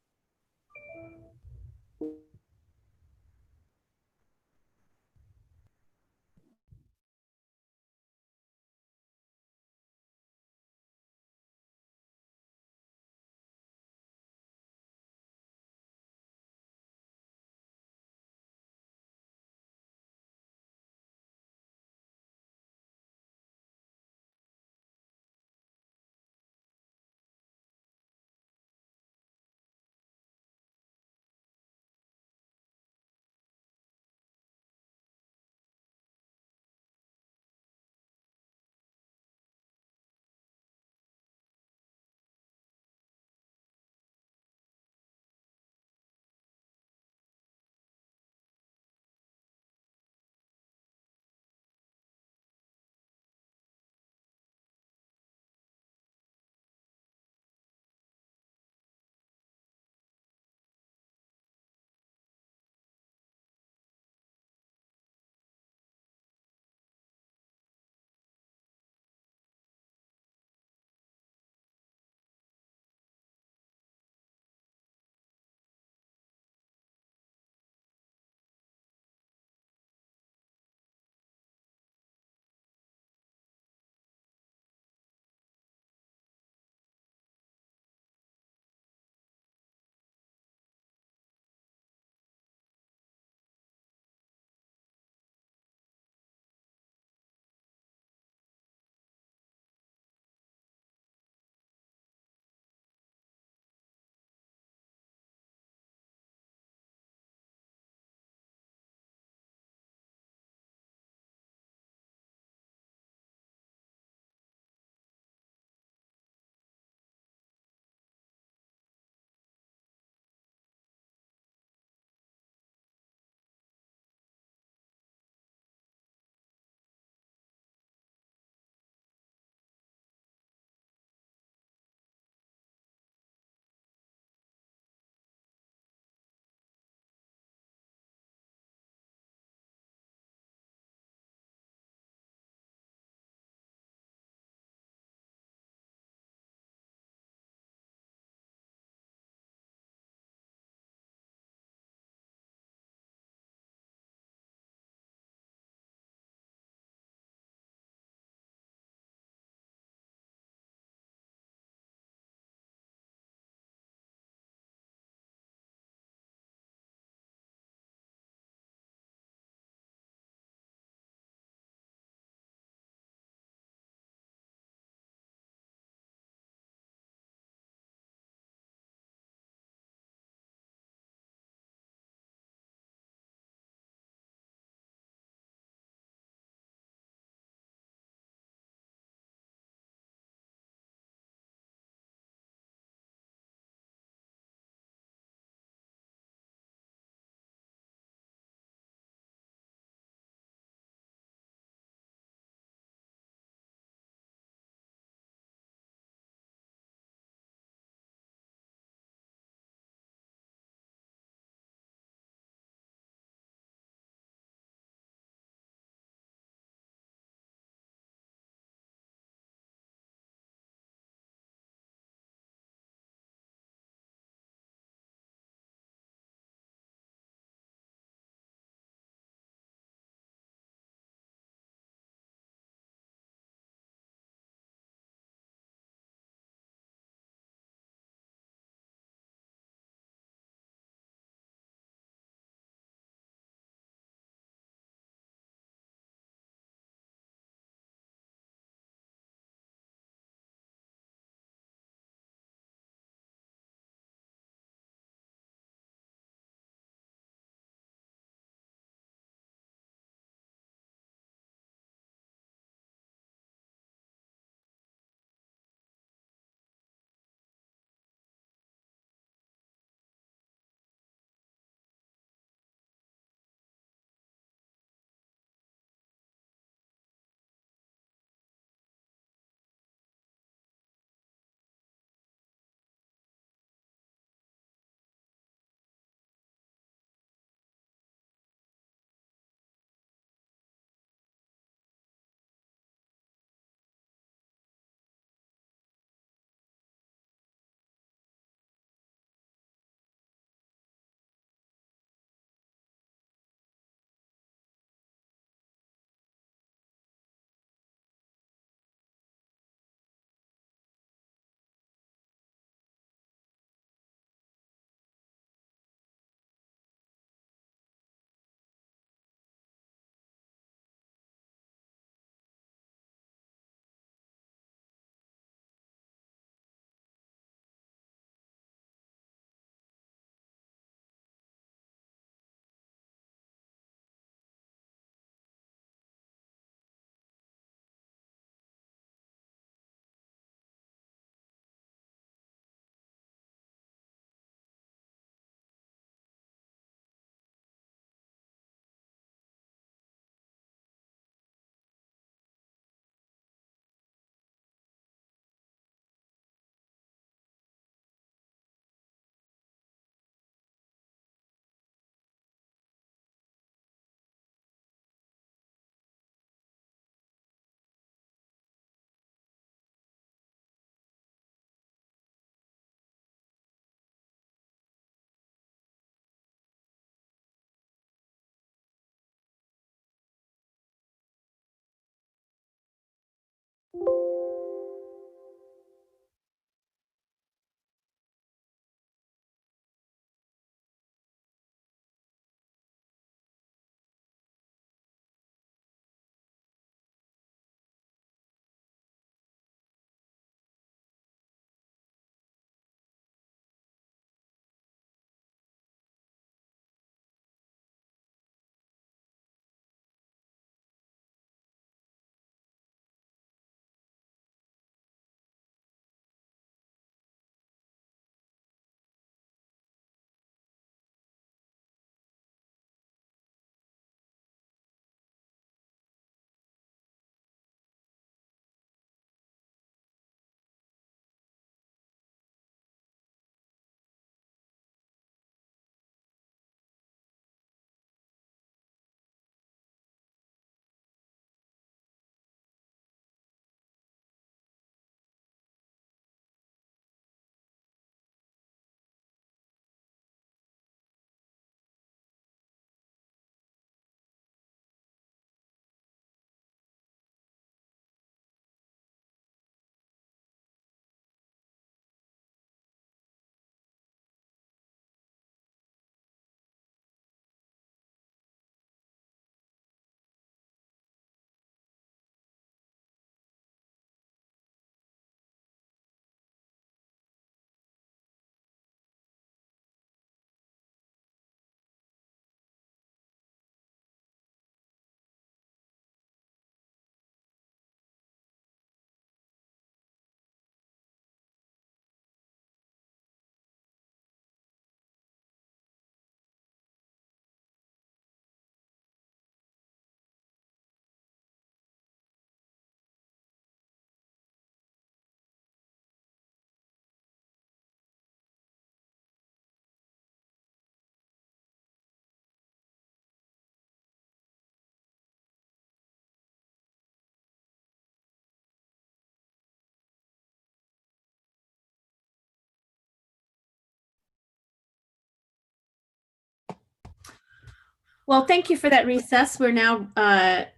Well, thank you for that recess. We're now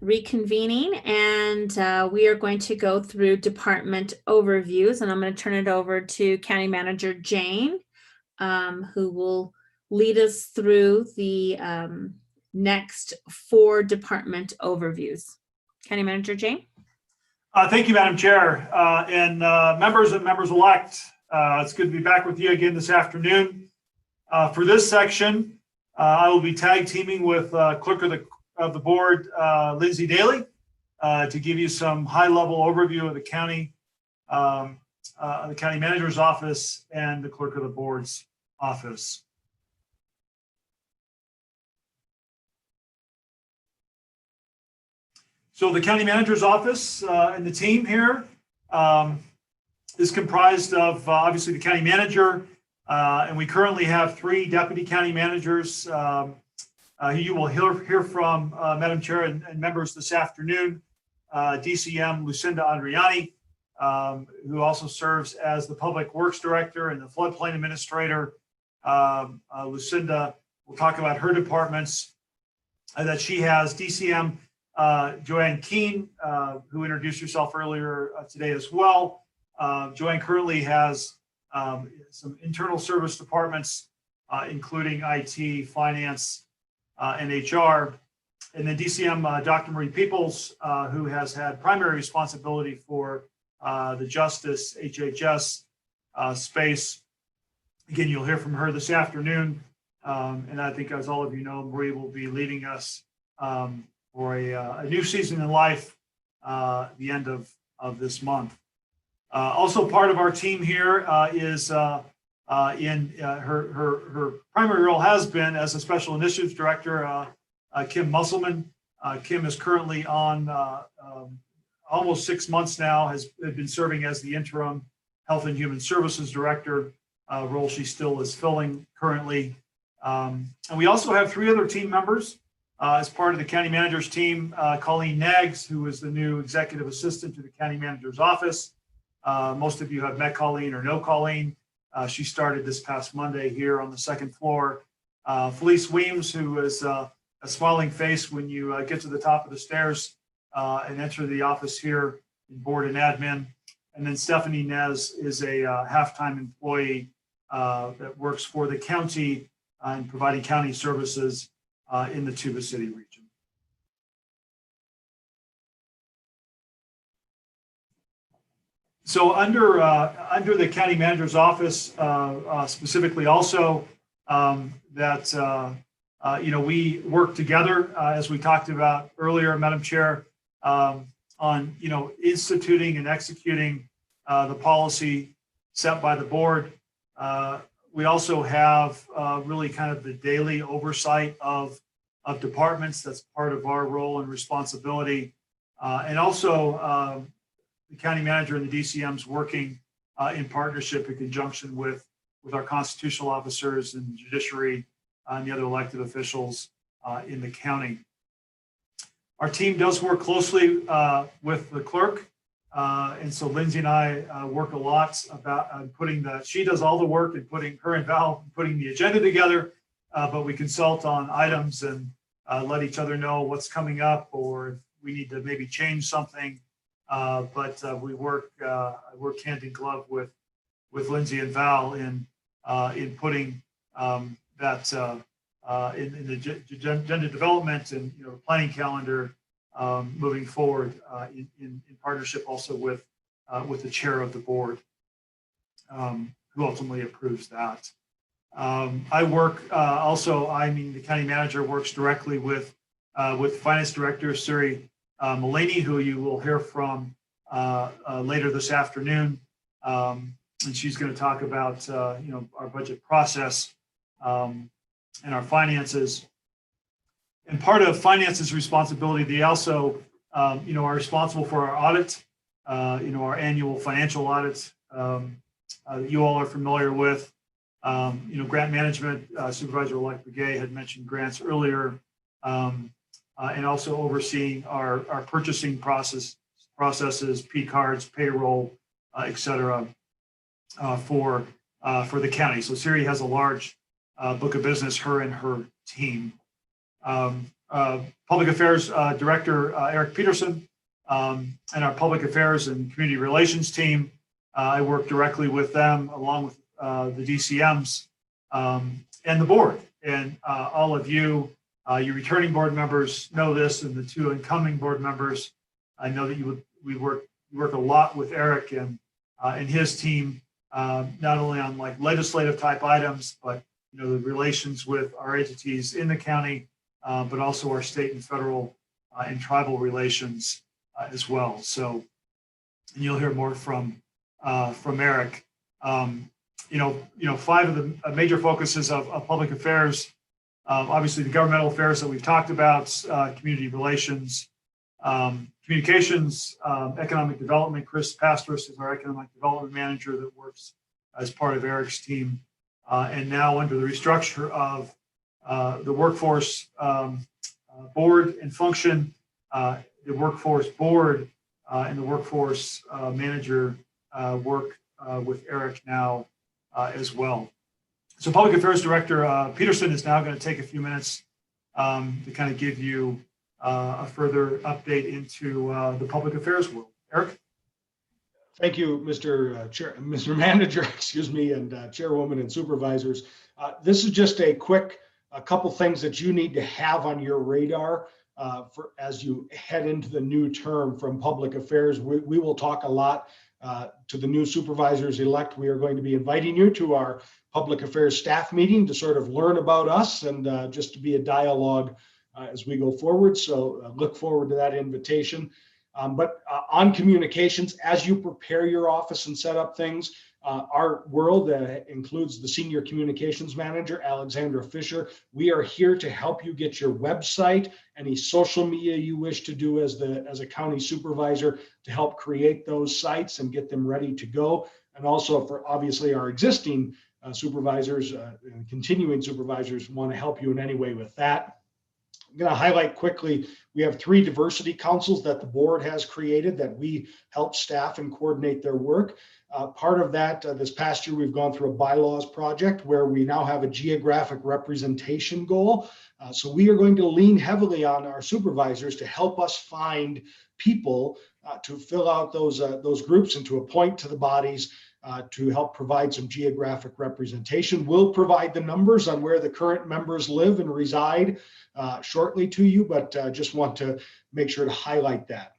reconvening, and we are going to go through department overviews, and I'm going to turn it over to County Manager Jane, who will lead us through the next 4 department overviews. County Manager Jane? Thank you, Madam Chair, and members and members-elect. It's good to be back with you again this afternoon. For this section, I will be tag teaming with Clerk of the Board, Lindsay Daly, to give you some high-level overview of the county manager's office and the Clerk of the Board's office. So the county manager's office and the team here is comprised of obviously the county manager, and we currently have 3 deputy county managers who you will hear from, Madam Chair and members this afternoon. DCM Lucinda Andriani, who also serves as the Public Works Director and the Floodplain Administrator. Lucinda will talk about her departments that she has. DCM Joanne Keene, who introduced herself earlier today as well. Joanne currently has some internal service departments, including IT, finance, and HR. And then DCM Dr. Marie Peoples, who has had primary responsibility for the Justice HHS space. Again, you'll hear from her this afternoon. And I think, as all of you know, Marie will be leading us for a new season in life the end of this month. Also part of our team here is her primary role has been as a Special Initiatives Director, Kim Musselman. Kim is currently on almost 6 months now, has been serving as the interim Health and Human Services Director, role she still is filling currently. And we also have 3 other team members as part of the county manager's team. Colleen Naggs, who is the new executive assistant to the county manager's office. Most of you have met Colleen or know Colleen. She started this past Monday here on the 2nd floor. Felice Weems, who is a smiling face when you get to the top of the stairs and enter the office here in board and admin. And then Stephanie Nez is a half-time employee that works for the county and providing county services in the Tuba City region. So under the county manager's office, specifically also we work together as we talked about earlier, Madam Chair, on instituting and executing the policy set by the board. We also have really kind of the daily oversight of departments. That's part of our role and responsibility, and also the county manager and the DCMs working in partnership in conjunction with our constitutional officers and judiciary and the other elected officials in the county. Our team does work closely with the clerk. And so Lindsay and I work a lot about she does all the work and her and Val putting the agenda together, but we consult on items and let each other know what's coming up or if we need to maybe change something. But we work hand in glove with Lindsay and Val in putting that in the agenda development and planning calendar moving forward in partnership also with the chair of the board, who ultimately approves that. I work the county manager works directly with finance director Suri Mullaney, who you will hear from later this afternoon, and she's going to talk about our budget process and our finances. And part of finance's responsibility, they also are responsible for our audit, our annual financial audit that you all are familiar with. Grant management, Supervisor-elect Begay had mentioned grants earlier, and also overseeing our purchasing processes, P cards, payroll, et cetera, for the county. So Siri has a large book of business, her and her team. Public Affairs Director Eric Peterson, and our Public Affairs and Community Relations team. I work directly with them along with the DCMs and the board. And all of you, your returning board members know this, and the two incoming board members, I know that we work a lot with Eric and his team, not only on like legislative type items, but the relations with our entities in the county, but also our state and federal and tribal relations as well. So, and you'll hear more from Eric. Five of the major focuses of public affairs, obviously the governmental affairs that we've talked about, community relations, communications, economic development. Chris Pastris is our economic development manager that works as part of Eric's team. And now under the restructure of the workforce board and function, the workforce board and the workforce manager work with Eric now as well. So Public Affairs Director Peterson is now going to take a few minutes to kind of give you a further update into the public affairs world. Eric? Thank you, Mr. Manager, excuse me, and Chairwoman and Supervisors. This is just a couple things that you need to have on your radar for as you head into the new term from Public Affairs. We will talk a lot to the new supervisors-elect. We are going to be inviting you to our Public Affairs staff meeting to sort of learn about us and just to be a dialogue as we go forward. So look forward to that invitation. But on communications, as you prepare your office and set up things, our world includes the Senior Communications Manager, Alexandra Fisher. We are here to help you get your website, any social media you wish to do as a county supervisor to help create those sites and get them ready to go. And also for obviously our existing supervisors and continuing supervisors want to help you in any way with that. I'm going to highlight quickly, we have 3 diversity councils that the board has created that we help staff and coordinate their work. Part of that, this past year, we've gone through a bylaws project where we now have a geographic representation goal. So we are going to lean heavily on our supervisors to help us find people to fill out those groups and to appoint to the bodies to help provide some geographic representation. We'll provide the numbers on where the current members live and reside shortly to you, but just want to make sure to highlight that.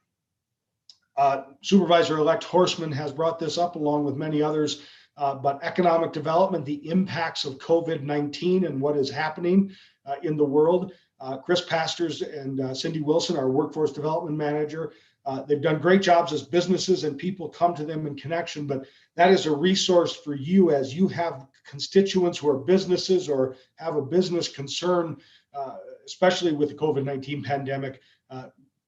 Supervisor-elect Horstman has brought this up along with many others, but economic development, the impacts of COVID-19 and what is happening in the world. Chris Pastors and Cindy Wilson, our workforce development manager, they've done great jobs as businesses and people come to them in connection, but that is a resource for you as you have constituents who are businesses or have a business concern, especially with the COVID-19 pandemic.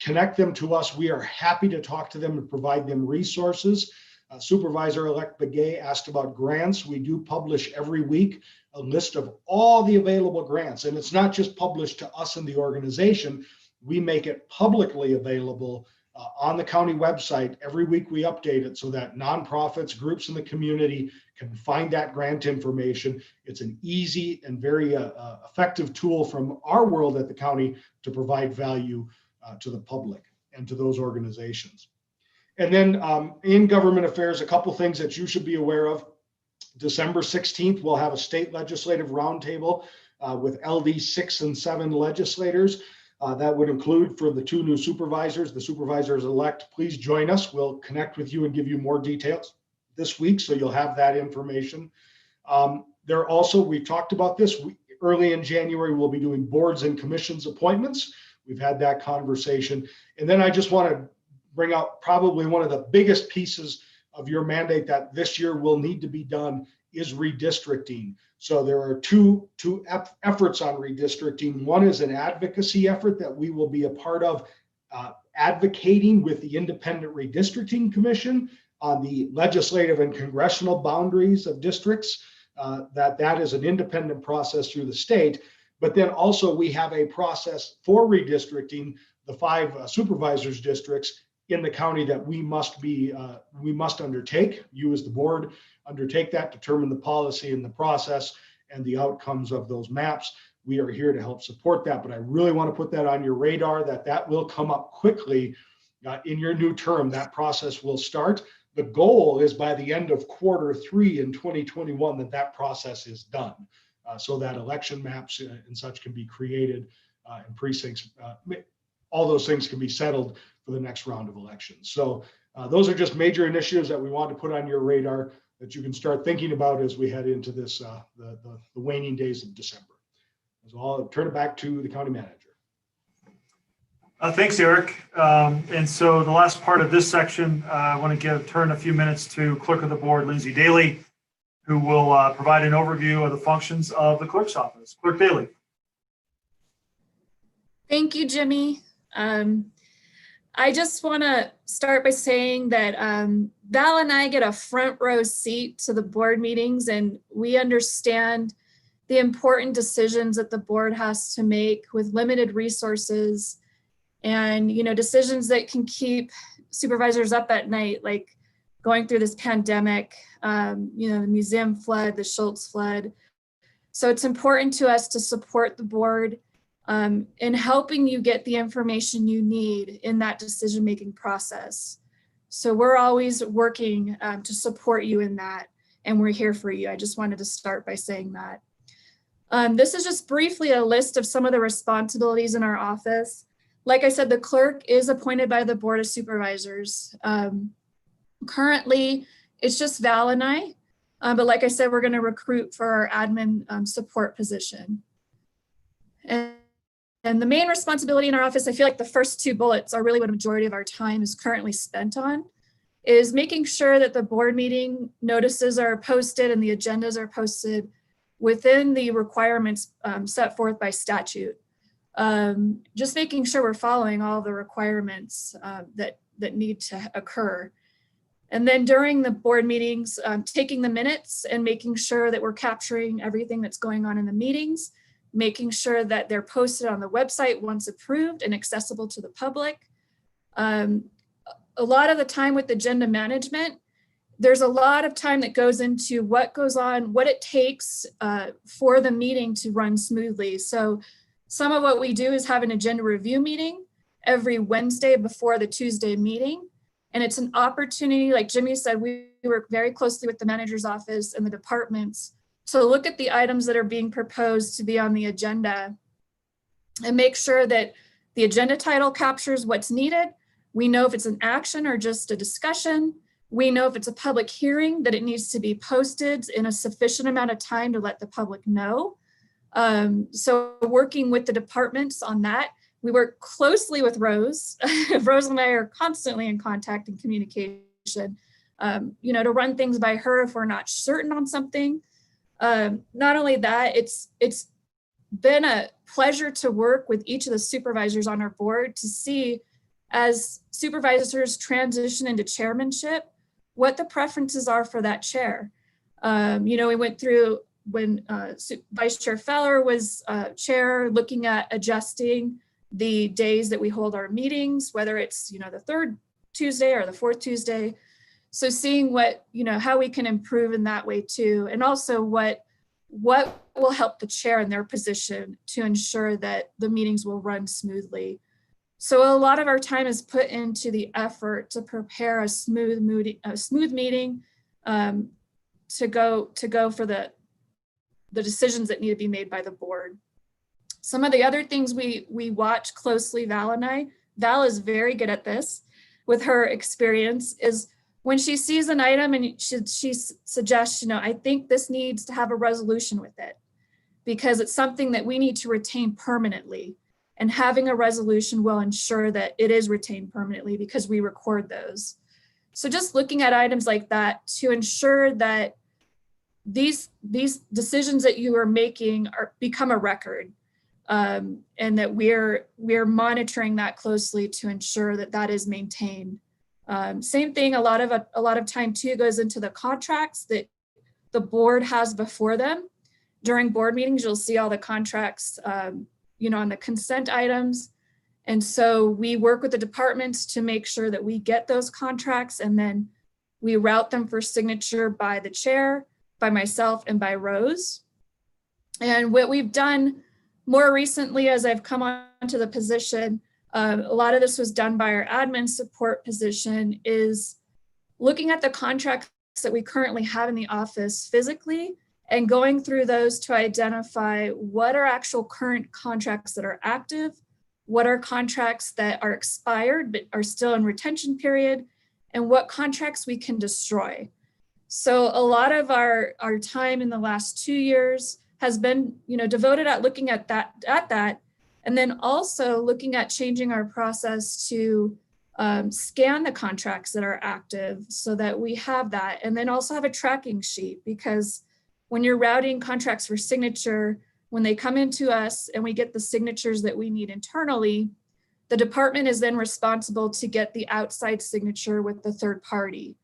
Connect them to us. We are happy to talk to them and provide them resources. Supervisor-elect Begay asked about grants. We do publish every week a list of all the available grants, and it's not just published to us in the organization. We make it publicly available on the county website. Every week we update it so that nonprofits, groups in the community can find that grant information. It's an easy and very effective tool from our world at the county to provide value to the public and to those organizations. And then in government affairs, a couple things that you should be aware of. December 16th, we'll have a state legislative roundtable with LD 6 and 7 legislators. That would include for the 2 new supervisors, the supervisors-elect. Please join us. We'll connect with you and give you more details this week, so you'll have that information. There also, we talked about this, early in January, we'll be doing boards and commissions appointments. We've had that conversation. And then I just want to bring out probably one of the biggest pieces of your mandate that this year will need to be done is redistricting. So there are two efforts on redistricting. One is an advocacy effort that we will be a part of, advocating with the Independent Redistricting Commission on the legislative and congressional boundaries of districts. That is an independent process through the state. But then also we have a process for redistricting the 5 supervisors districts in the county that we must undertake. You as the board undertake that, determine the policy and the process and the outcomes of those maps. we are here to help support that. But I really want to put that on your radar, that will come up quickly in your new term. That process will start. The goal is by the end of Q3 in 2021 that process is done, so that election maps and such can be created and precincts, all those things can be settled for the next round of elections. So those are just major initiatives that we want to put on your radar that you can start thinking about as we head into this the waning days of December. So I'll turn it back to the county manager. Thanks, Eric. And so the last part of this section, I want to turn a few minutes to Clerk of the Board, Lindsay Daly, who will provide an overview of the functions of the clerk's office. Clerk Daly. Thank you, Jimmy. I just want to start by saying that Val and I get a front row seat to the board meetings, and we understand the important decisions that the board has to make with limited resources, and decisions that can keep supervisors up at night, like going through this pandemic, the museum flood, the Schultz flood. So it's important to us to support the board in helping you get the information you need in that decision-making process. So we're always working to support you in that, and we're here for you. I just wanted to start by saying that. This is just briefly a list of some of the responsibilities in our office. Like I said, the clerk is appointed by the Board of Supervisors. Currently, it's just Val and I, but like I said, we're going to recruit for our admin support position. And the main responsibility in our office, I feel like the first two bullets are really what a majority of our time is currently spent on, is making sure that the board meeting notices are posted and the agendas are posted within the requirements set forth by statute. Just making sure we're following all the requirements that need to occur. And then during the board meetings, taking the minutes and making sure that we're capturing everything that's going on in the meetings, making sure that they're posted on the website once approved and accessible to the public. A lot of the time with agenda management, there's a lot of time that goes into what goes on, what it takes for the meeting to run smoothly. So some of what we do is have an agenda review meeting every Wednesday before the Tuesday meeting. And it's an opportunity, like Jimmy said, we work very closely with the manager's office and the departments. So look at the items that are being proposed to be on the agenda and make sure that the agenda title captures what's needed. We know if it's an action or just a discussion. We know if it's a public hearing that it needs to be posted in a sufficient amount of time to let the public know. So working with the departments on that, we work closely with Rose. Rose and I are constantly in contact and communication, to run things by her if we're not certain on something. Not only that, it's been a pleasure to work with each of the supervisors on our board to see as supervisors transition into chairmanship, what the preferences are for that chair. We went through when Vice Chair Feller was chair, looking at adjusting the days that we hold our meetings, whether it's, the third Tuesday or the fourth Tuesday. So seeing what, how we can improve in that way too. And also what will help the chair in their position to ensure that the meetings will run smoothly. So a lot of our time is put into the effort to prepare a smooth meeting to go for the decisions that need to be made by the board. Some of the other things we watch closely, Val and I, Val is very good at this with her experience, is when she sees an item and she suggests, I think this needs to have a resolution with it because it's something that we need to retain permanently. And having a resolution will ensure that it is retained permanently because we record those. So just looking at items like that to ensure that these decisions that you are making become a record, and that we're monitoring that closely to ensure that that is maintained. Same thing, a lot of time too goes into the contracts that the board has before them. During board meetings, you'll see all the contracts, on the consent items. And so we work with the departments to make sure that we get those contracts and then we route them for signature by the chair, by myself, and by Rose. And what we've done More recently, as I've come onto the position, a lot of this was done by our admin support position, is looking at the contracts that we currently have in the office physically and going through those to identify what are actual current contracts that are active, what are contracts that are expired but are still in retention period, and what contracts we can destroy. So a lot of our time in the last 2 years has been, devoted at looking at that, and then also looking at changing our process to scan the contracts that are active so that we have that, and then also have a tracking sheet, because when you're routing contracts for signature, when they come into us and we get the signatures that we need internally, the department is then responsible to get the outside signature with the third party.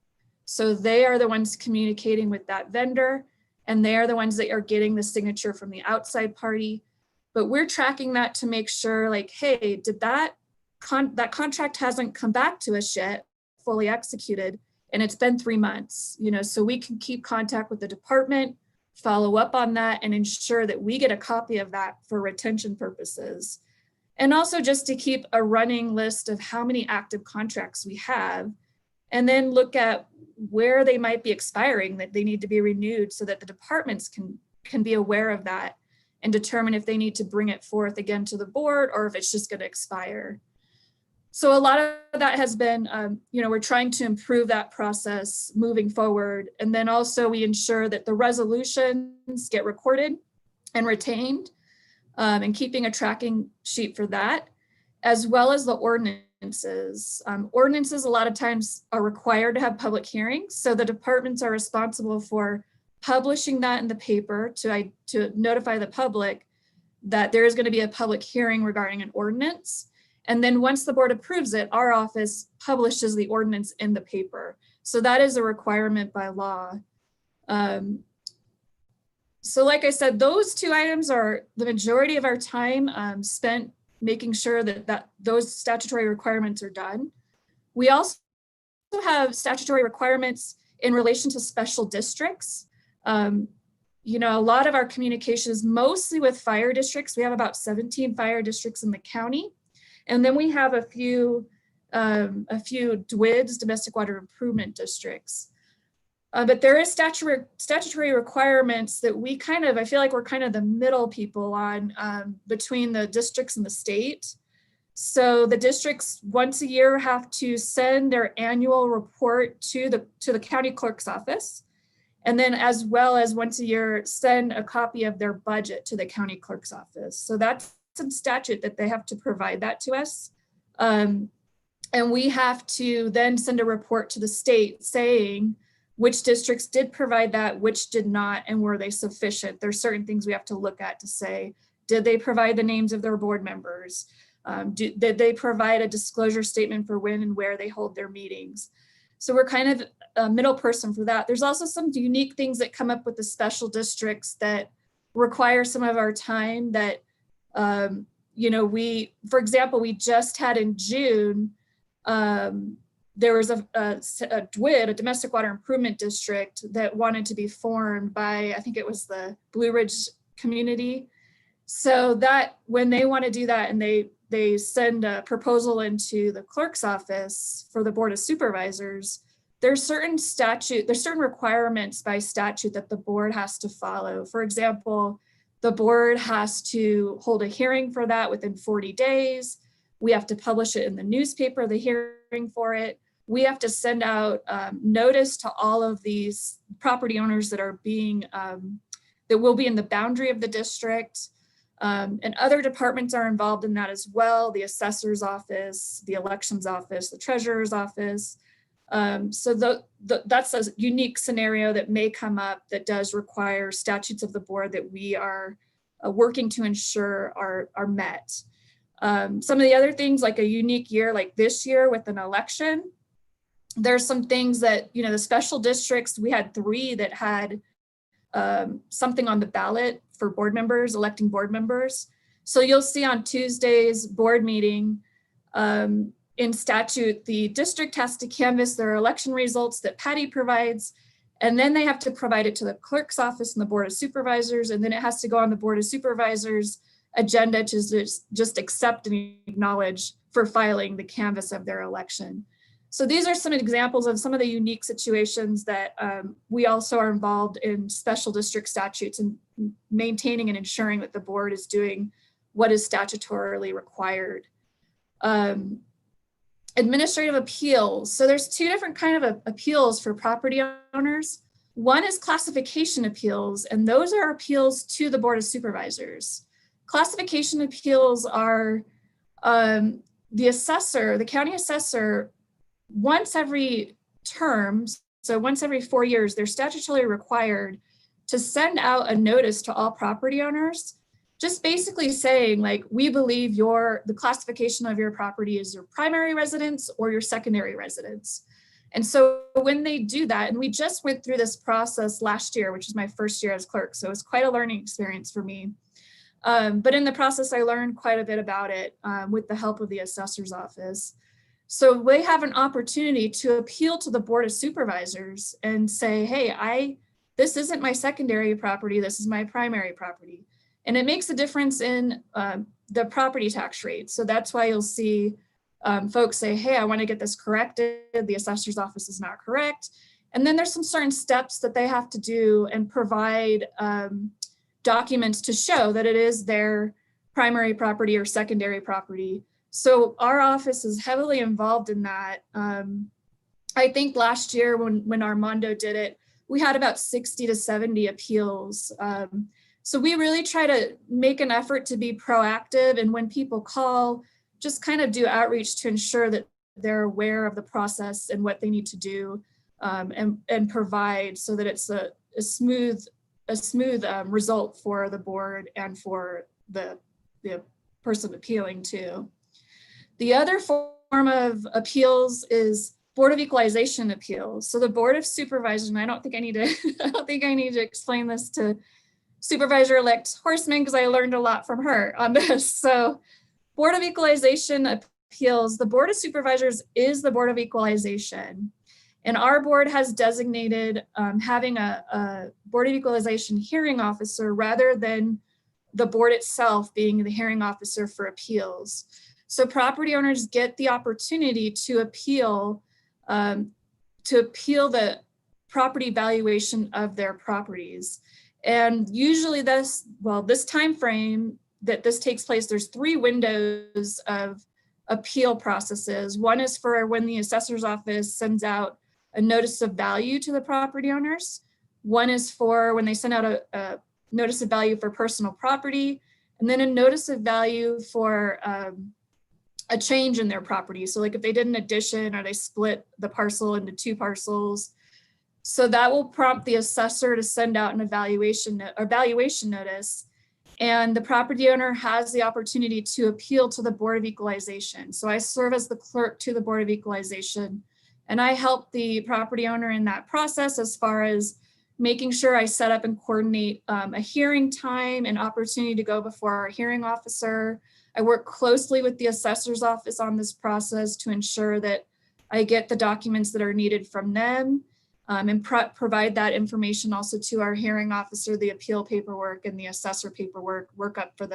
So they are the ones communicating with that vendor, and they are the ones that are getting the signature from the outside party. But we're tracking that to make sure, like, hey, did that contract hasn't come back to us yet, fully executed, and it's been 3 months, so we can keep contact with the department, follow up on that, and ensure that we get a copy of that for retention purposes. And also just to keep a running list of how many active contracts we have, and then look at where they might be expiring, that they need to be renewed, so that the departments can be aware of that and determine if they need to bring it forth again to the board or if it's just going to expire. So a lot of that has been, we're trying to improve that process moving forward. And then also we ensure that the resolutions get recorded and retained, and keeping a tracking sheet for that, as well as the ordinances. Ordinances a lot of times are required to have public hearings. So the departments are responsible for publishing that in the paper to notify the public that there is going to be a public hearing regarding an ordinance. And then once the board approves it, our office publishes the ordinance in the paper. So that is a requirement by law. So like I said, those 2 items are the majority of our time spent making sure that those statutory requirements are done. We also have statutory requirements in relation to special districts. A lot of our communication is mostly with fire districts. We have about 17 fire districts in the county. And then we have a few DWIDs, domestic water improvement districts. But there is statutory requirements that I feel like we're kind of the middle people on between the districts and the state. So the districts once a year have to send their annual report to the county clerk's office. And then as well as once a year, send a copy of their budget to the county clerk's office. So that's some statute that they have to provide that to us. And we have to then send a report to the state saying which districts did provide that, which did not, and were they sufficient. There's certain things we have to look at to say, did they provide the names of their board members? Did they provide a disclosure statement for when and where they hold their meetings? So we're kind of a middle person for that. There's also some unique things that come up with the special districts that require some of our time that, for example, we just had in June, there was a DWID, a domestic water improvement district, that wanted to be formed by, I think it was the Blue Ridge community. So that when they want to do that and they send a proposal into the clerk's office for the Board of Supervisors, there's certain requirements by statute that the board has to follow. For example, the board has to hold a hearing for that within 40 days. We have to publish it in the newspaper, the hearing for it. We have to send out notice to all of these property owners that are that will be in the boundary of the district. And other departments are involved in that as well. The assessor's office, the elections office, the treasurer's office. So that's a unique scenario that may come up that does require statutes of the board that we are working to ensure are met. Some of the other things, like a unique year like this year with an election, there's some things that, the special districts, we had 3 that had something on the ballot for board members, electing board members. So you'll see on Tuesday's board meeting, in statute, the district has to canvass their election results that Patty provides, and then they have to provide it to the clerk's office and the Board of Supervisors, and then it has to go on the Board of Supervisors agenda to just accept and acknowledge for filing the canvass of their election. So these are some examples of some of the unique situations that we also are involved in special district statutes and maintaining and ensuring that the board is doing what is statutorily required. Administrative appeals. So there's two different kind of appeals for property owners. One is classification appeals, and those are appeals to the Board of Supervisors. Classification appeals are the assessor, the county assessor, once every term, so once every 4 years, they're statutorily required to send out a notice to all property owners, just basically saying, like, we believe the classification of your property is your primary residence or your secondary residence. And so when they do that, and we just went through this process last year, which is my first year as clerk, so it was quite a learning experience for me. But in the process, I learned quite a bit about it with the help of the assessor's office. So they have an opportunity to appeal to the Board of Supervisors and say, hey, this isn't my secondary property, this is my primary property. And it makes a difference in the property tax rate. So that's why you'll see folks say, hey, I want to get this corrected. The assessor's office is not correct. And then there's some certain steps that they have to do and provide documents to show that it is their primary property or secondary property. So our office is heavily involved in that. I think last year when Armando did it, we had about 60 to 70 appeals. So we really try to make an effort to be proactive, and when people call, just kind of do outreach to ensure that they're aware of the process and what they need to do, and provide so that it's a smooth result for the board and for the person appealing too. The other form of appeals is Board of Equalization appeals. So the Board of Supervisors, and I don't think I need to explain this to Supervisor-elect Horstman because I learned a lot from her on this. So Board of Equalization appeals, the Board of Supervisors is the Board of Equalization. And our board has designated having a Board of Equalization hearing officer rather than the board itself being the hearing officer for appeals. So property owners get the opportunity to appeal the property valuation of their properties. And usually this time frame that this takes place, there's 3 windows of appeal processes. One is for when the assessor's office sends out a notice of value to the property owners. One is for when they send out a notice of value for personal property, and then a notice of value for a change in their property. So like if they did an addition or they split the parcel into 2 parcels. So that will prompt the assessor to send out an evaluation notice, and the property owner has the opportunity to appeal to the Board of Equalization. So I serve as the clerk to the Board of Equalization, and I help the property owner in that process as far as making sure I set up and coordinate a hearing time and opportunity to go before our hearing officer. I work closely with the assessor's office on this process to ensure that I get the documents that are needed from them, and provide that information also to our hearing officer, the appeal paperwork and the assessor paperwork, work up for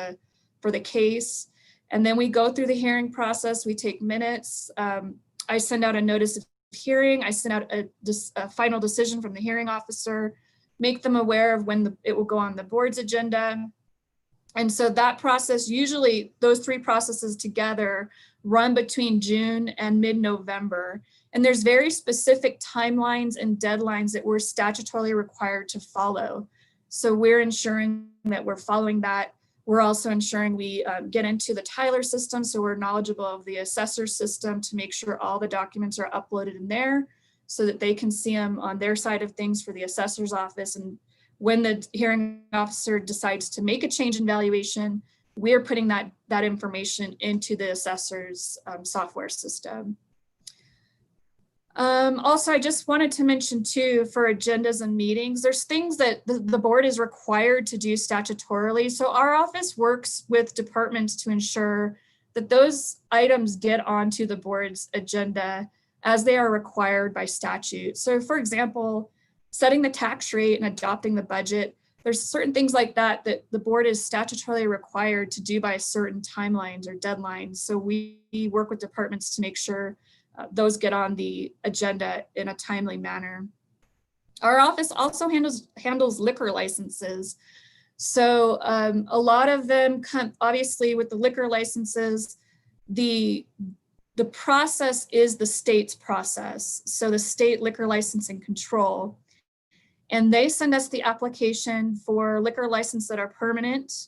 the case. And then we go through the hearing process, we take minutes. I send out a notice of hearing, I send out a final decision from the hearing officer, make them aware of when it will go on the board's agenda. And so that process, usually those 3 processes together run between June and mid-November. And there's very specific timelines and deadlines that we're statutorily required to follow. So we're ensuring that we're following that. We're also ensuring we get into the Tyler system, so we're knowledgeable of the assessor system to make sure all the documents are uploaded in there so that they can see them on their side of things for the assessor's office. And when the hearing officer decides to make a change in valuation, we're putting that information into the assessor's software system. Also, I just wanted to mention too, for agendas and meetings, there's things that the board is required to do statutorily. So our office works with departments to ensure that those items get onto the board's agenda as they are required by statute. So for example, setting the tax rate and adopting the budget, there's certain things like that that the board is statutorily required to do by certain timelines or deadlines. So we work with departments to make sure those get on the agenda in a timely manner. Our office also handles liquor licenses. So a lot of them come, obviously with the liquor licenses, the process is the state's process. So the state liquor licensing control. And they send us the application for liquor license that are permanent.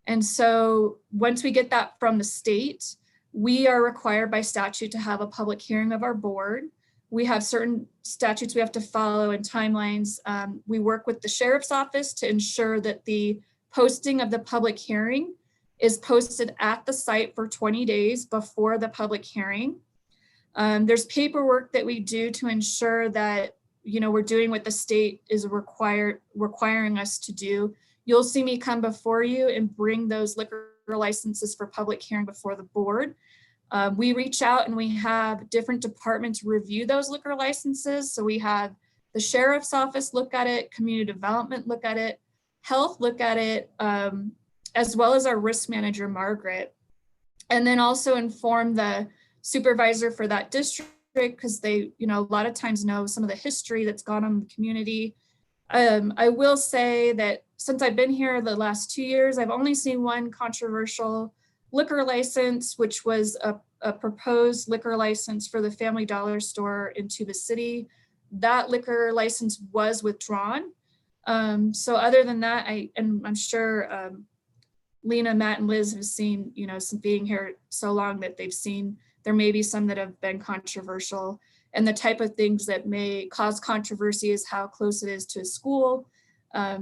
And so once we get that from the state, we are required by statute to have a public hearing of our board. We have certain statutes we have to follow and timelines. We work with the sheriff's office to ensure that the posting of the public hearing is posted at the site for 20 days before the public hearing. There's paperwork that we do to ensure that we're doing what the state is requiring us to do. You'll see me come before you and bring those liquor licenses for public hearing before the board. We reach out and we have different departments review those liquor licenses. So we have the sheriff's office look at it, community development look at it, health look at it, as well as our risk manager, Margaret. And then also inform the supervisor for that district, because they, a lot of times know some of the history that's gone on in the community. I will say that since I've been here the last 2 years, I've only seen one controversial liquor license, which was a proposed liquor license for the Family Dollar store in Tuba City. That liquor license was withdrawn. So other than that, I'm sure Lena, Matt, and Liz have seen, some being here so long that they've seen there may be some that have been controversial, and the type of things that may cause controversy is how close it is to a school.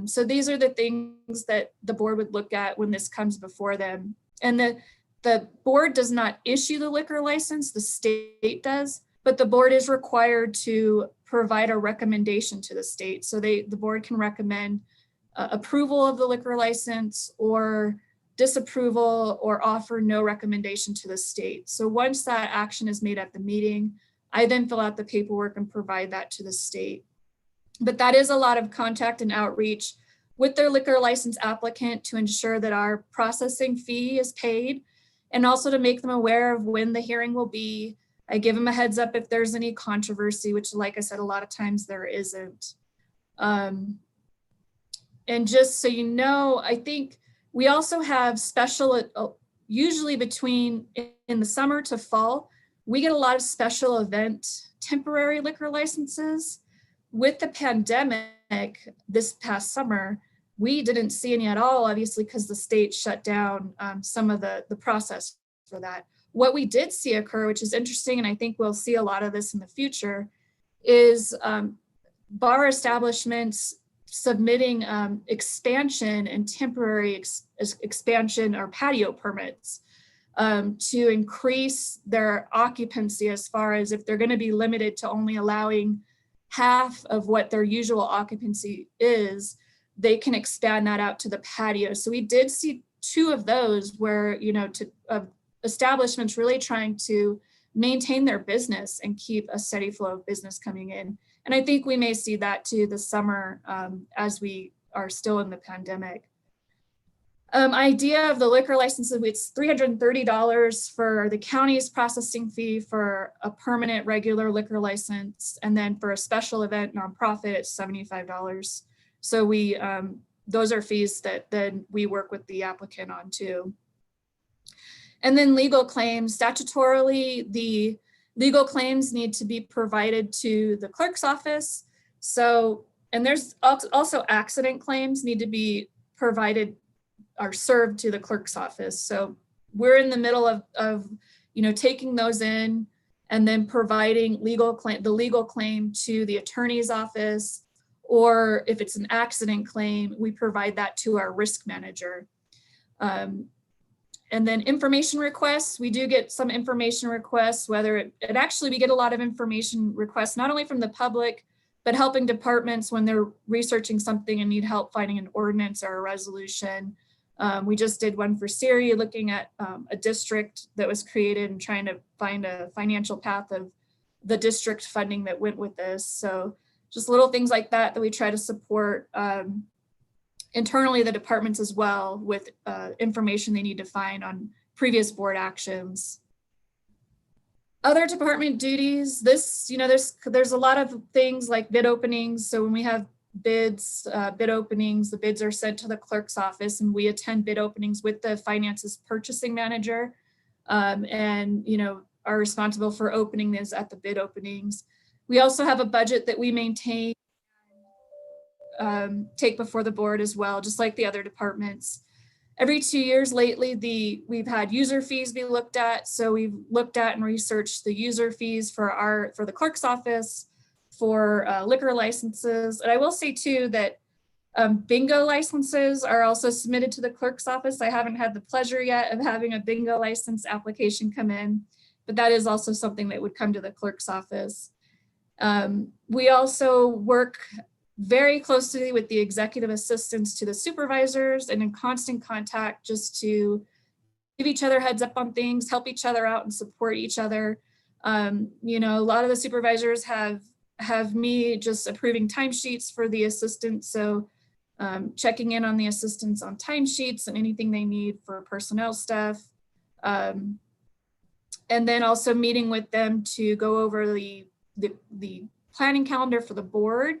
So these are the things that the board would look at when this comes before them. And the board does not issue the liquor license, the state does, but the board is required to provide a recommendation to the state. So the board can recommend approval of the liquor license or disapproval or offer no recommendation to the state. So once that action is made at the meeting, I then fill out the paperwork and provide that to the state. But that is a lot of contact and outreach with their liquor license applicant to ensure that our processing fee is paid, and also to make them aware of when the hearing will be. I give them a heads up if there's any controversy, which, like I said, a lot of times there isn't. And just so you know, I think we also have special, usually between in the summer to fall, we get a lot of special event temporary liquor licenses. With the pandemic this past summer, we didn't see any at all, obviously, because the state shut down some of the process for that. What we did see occur, which is interesting, and I think we'll see a lot of this in the future, is bar establishments submitting expansion and temporary expansion or patio permits to increase their occupancy, as far as if they're going to be limited to only allowing half of what their usual occupancy is, they can expand that out to the patio. So we did see 2 of those where, establishments really trying to maintain their business and keep a steady flow of business coming in. And I think we may see that too this summer as we are still in the pandemic. Idea of the liquor licenses, it's $330 for the county's processing fee for a permanent regular liquor license. And then for a special event nonprofit, it's $75. So we, those are fees that then we work with the applicant on too. And then legal claims, statutorily, the legal claims need to be provided to the clerk's office. So, and there's also accident claims need to be provided or served to the clerk's office. So we're in the middle of taking those in and then providing the legal claim to the attorney's office, or if it's an accident claim, we provide that to our risk manager. And then information requests, we do get some information requests, whether we get a lot of information requests, not only from the public, but helping departments when they're researching something and need help finding an ordinance or a resolution. We just did one for Siri, looking at a district that was created and trying to find a financial path of the district funding that went with this. So just little things like that we try to support. internally the departments as well with information they need to find on previous board actions. Other department duties, there's a lot of things like bid openings. So when we have bids, bid openings, the bids are sent to the clerk's office and we attend bid openings with the finances purchasing manager, and are responsible for opening this at the bid openings. We also have a budget that we maintain, take before the board as well, just like the other departments. Every 2 years lately, we've had user fees be looked at. So we've looked at and researched the user fees for the clerk's office, for liquor licenses. And I will say too that bingo licenses are also submitted to the clerk's office. I haven't had the pleasure yet of having a bingo license application come in, but that is also something that would come to the clerk's office. We also work very closely with the executive assistants to the supervisors and in constant contact just to give each other heads up on things, help each other out and support each other. A lot of the supervisors have me just approving timesheets for the assistants. So checking in on the assistants on timesheets and anything they need for personnel stuff. And then also meeting with them to go over the planning calendar for the board.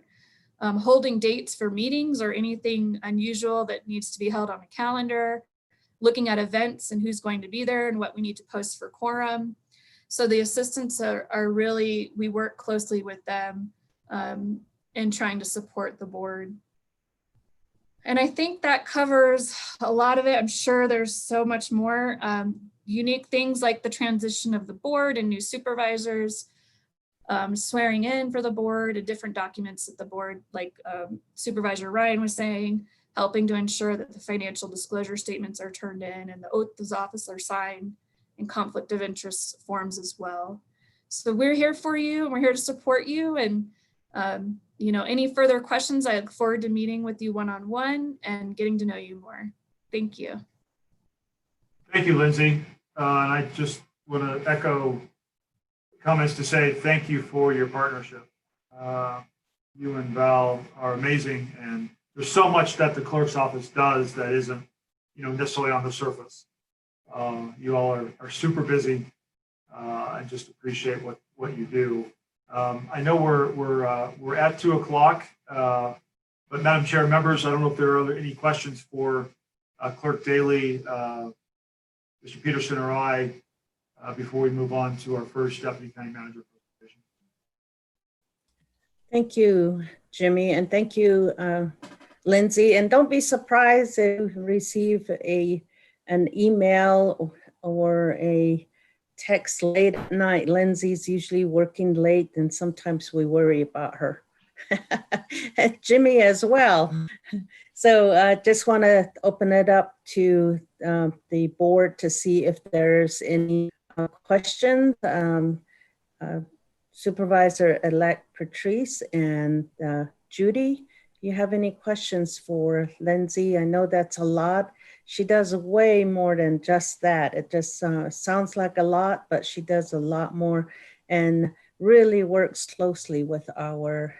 Holding dates for meetings or anything unusual that needs to be held on a calendar, looking at events and who's going to be there and what we need to post for quorum. So the assistants are really, we work closely with them in trying to support the board. And I think that covers a lot of it. I'm sure there's so much more unique things like the transition of the board and new supervisors, swearing in for the board and different documents that the board, like Supervisor Ryan was saying, helping to ensure that the financial disclosure statements are turned in and the oath of office are signed and conflict of interest forms as well. So we're here for you and we're here to support you. And any further questions, I look forward to meeting with you one-on-one and getting to know you more. Thank you. Thank you, Lindsay. And I just want to echo comments to say thank you for your partnership. You and Val are amazing, and there's so much that the clerk's office does that isn't, necessarily on the surface. You all are super busy. I just appreciate what you do. I know we're at 2 o'clock, but Madam Chair, members, I don't know if there are any questions for Clerk Daly, Mr. Peterson, or I. Before we move on to our first Deputy County Manager presentation. Thank you, Jimmy, and thank you, Lindsay. And don't be surprised if you receive an email or a text late at night. Lindsay's usually working late, and sometimes we worry about her. Jimmy as well. So I just want to open it up to the board to see if there's any questions. Supervisor-elect Patrice and Judy, do you have any questions for Lindsay? I know that's a lot. She does way more than just that. It just sounds like a lot, but she does a lot more and really works closely with our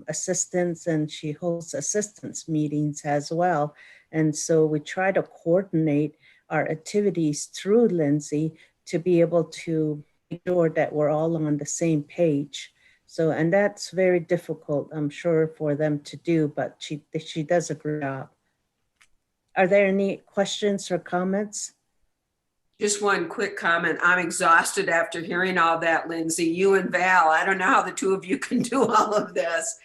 assistants, and she hosts assistants meetings as well. And so we try to coordinate our activities through Lindsay to be able to make sure that we're all on the same page. So, and that's very difficult, I'm sure, for them to do, but she does a great job. Are there any questions or comments? Just one quick comment. I'm exhausted after hearing all that, Lindsay. You and Val, I don't know how the two of you can do all of this.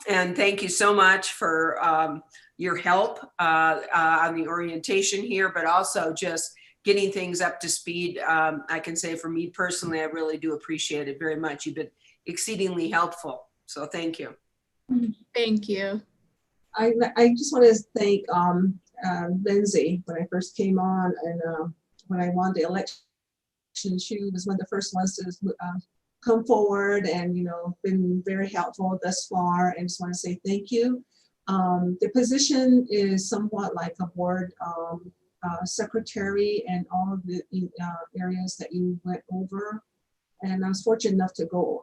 And thank you so much for your help on the orientation here, but also just getting things up to speed. I can say for me personally, I really do appreciate it very much. You've been exceedingly helpful. So thank you. Thank you. I just want to thank Lindsay when I first came on, and when I won the election, she was one of the first ones to come forward and, been very helpful thus far. And just want to say thank you. The position is somewhat like a board secretary and all of the areas that you went over. And I was fortunate enough to go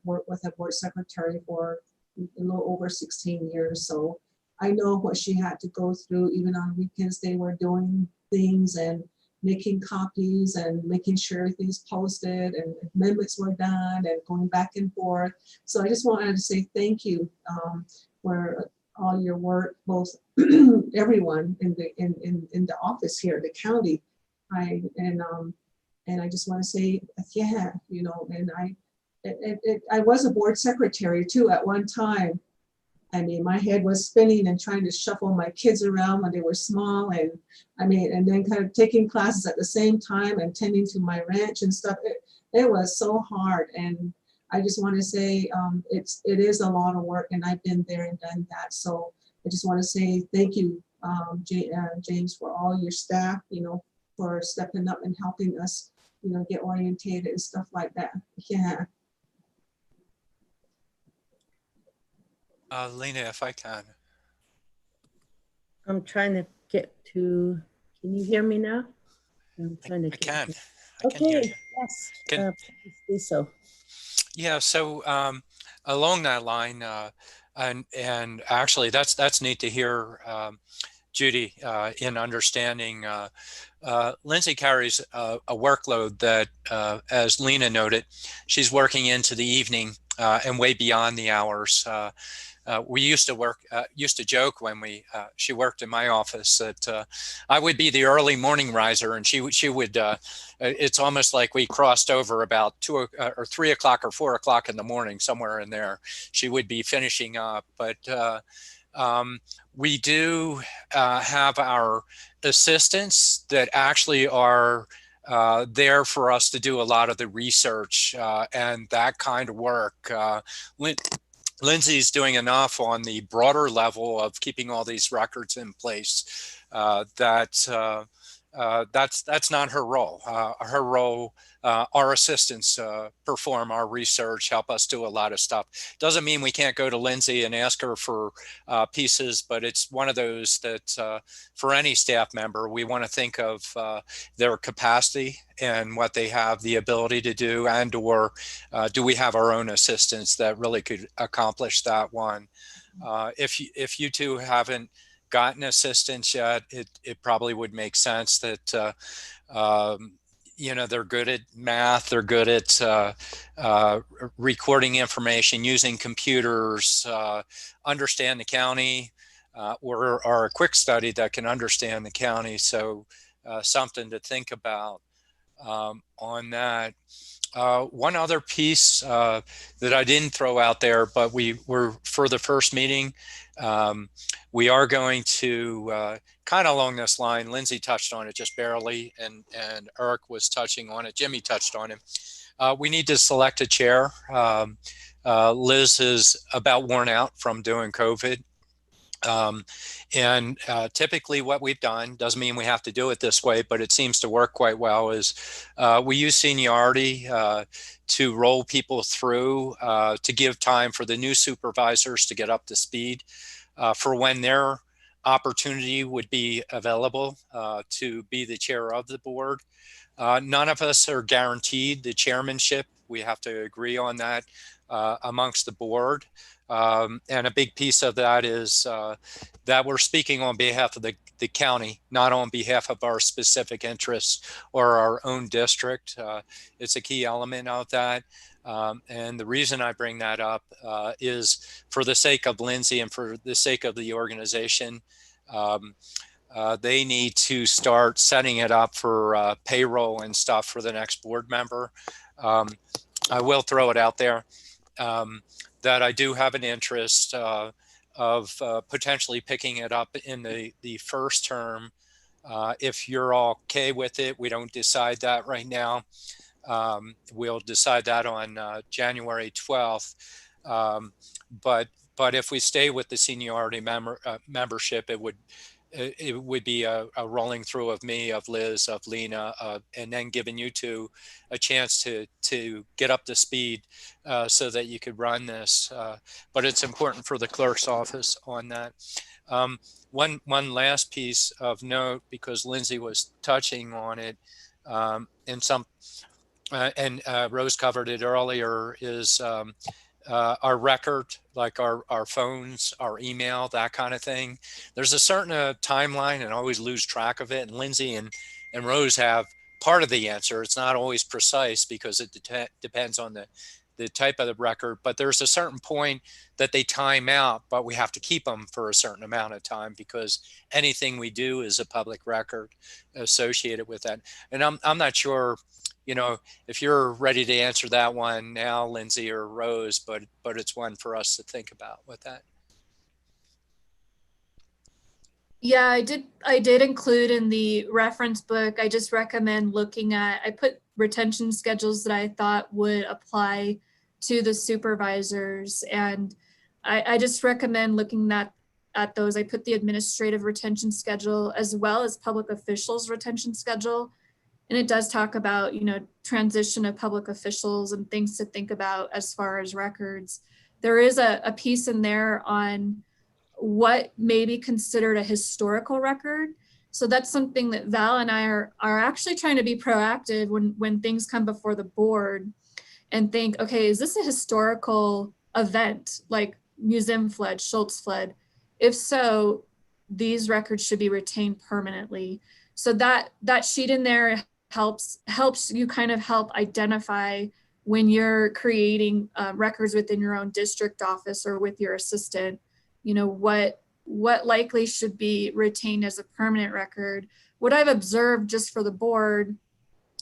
work with a board secretary for a little over 16 years. So I know what she had to go through. Even on weekends, they were doing things and making copies and making sure everything's posted and amendments were done and going back and forth. So I just wanted to say thank you for all your work, both everyone in the office here, the county. And I just want to say, yeah, you know, and I was a board secretary too at one time. I mean, my head was spinning and trying to shuffle my kids around when they were small. And I mean, and then kind of taking classes at the same time and tending to my ranch and stuff. It was so hard. And I just want to say it is a lot of work, and I've been there and done that. So I just want to say thank you, James, for all your staff, you know, for stepping up and helping us, you know, get orientated and stuff like that. Yeah. Lena, if I can. I'm trying to get to, can you hear me now? I'm trying to I get can. to, I can hear okay, you. yes, Can, please do so. yeah, so along that line, and actually that's neat to hear, Judy, in understanding. Lindsay carries a workload that, as Lena noted, she's working into the evening and way beyond the hours. We used to joke when she worked in my office that I would be the early morning riser, and she would. It's almost like we crossed over about 2 or 3 o'clock or 4 o'clock in the morning, somewhere in there. She would be finishing up, but we do have our assistants that actually are there for us to do a lot of the research and that kind of work. Lindsay's doing enough on the broader level of keeping all these records in place that's not her role. Her role, our assistants perform our research, help us do a lot of stuff. Doesn't mean we can't go to Lindsay and ask her for pieces, but it's one of those that for any staff member, we want to think of their capacity and what they have the ability to do, and or do we have our own assistants that really could accomplish that one. If you two haven't gotten assistance yet, it probably would make sense that you know, they're good at math, they're good at recording information, using computers, understand the county, or are a quick study that can understand the county. So something to think about on that. One other piece that I didn't throw out there, but we were for the first meeting, we are going to kind of along this line. Lindsay touched on it just barely, and Eric was touching on it. Jimmy touched on it. We need to select a chair. Liz is about worn out from doing COVID. And typically what we've done, doesn't mean we have to do it this way, but it seems to work quite well, is we use seniority to roll people through, to give time for the new supervisors to get up to speed for when their opportunity would be available to be the chair of the board. None of us are guaranteed the chairmanship. We have to agree on that amongst the board. And a big piece of that is that we're speaking on behalf of the county, not on behalf of our specific interests or our own district. It's a key element of that. And the reason I bring that up is for the sake of Lindsay and for the sake of the organization. They need to start setting it up for payroll and stuff for the next board member. I will throw it out there that I do have an interest of potentially picking it up in the first term. If you're okay with it, we don't decide that right now. We'll decide that on January 12th. But if we stay with the seniority membership, it would be a rolling through of me, of Liz, of Lena, and then giving you two a chance to get up to speed so that you could run this. But it's important for the clerk's office on that. One last piece of note, because Lindsay was touching on it, and Rose covered it earlier, is our record, like our phones, our email, that kind of thing. There's a certain timeline, and I always lose track of it. And Lindsay and Rose have part of the answer. It's not always precise because it depends on the type of the record, but there's a certain point that they time out, but we have to keep them for a certain amount of time because anything we do is a public record associated with that. And I'm not sure, you know, if you're ready to answer that one now, Lindsay or Rose, but it's one for us to think about with that. Yeah, I did include in the reference book. I just recommend looking at, I put retention schedules that I thought would apply to the supervisors. And I just recommend looking at those. I put the administrative retention schedule as well as public officials retention schedule. And it does talk about, you know, transition of public officials and things to think about as far as records. There is a piece in there on what may be considered a historical record. So that's something that Val and I are actually trying to be proactive when things come before the board and think, okay, is this a historical event like Museum flood, Schultz flood? If so, these records should be retained permanently. So that sheet in there helps you kind of help identify when you're creating records within your own district office or with your assistant, you know, what likely should be retained as a permanent record. What I've observed just for the board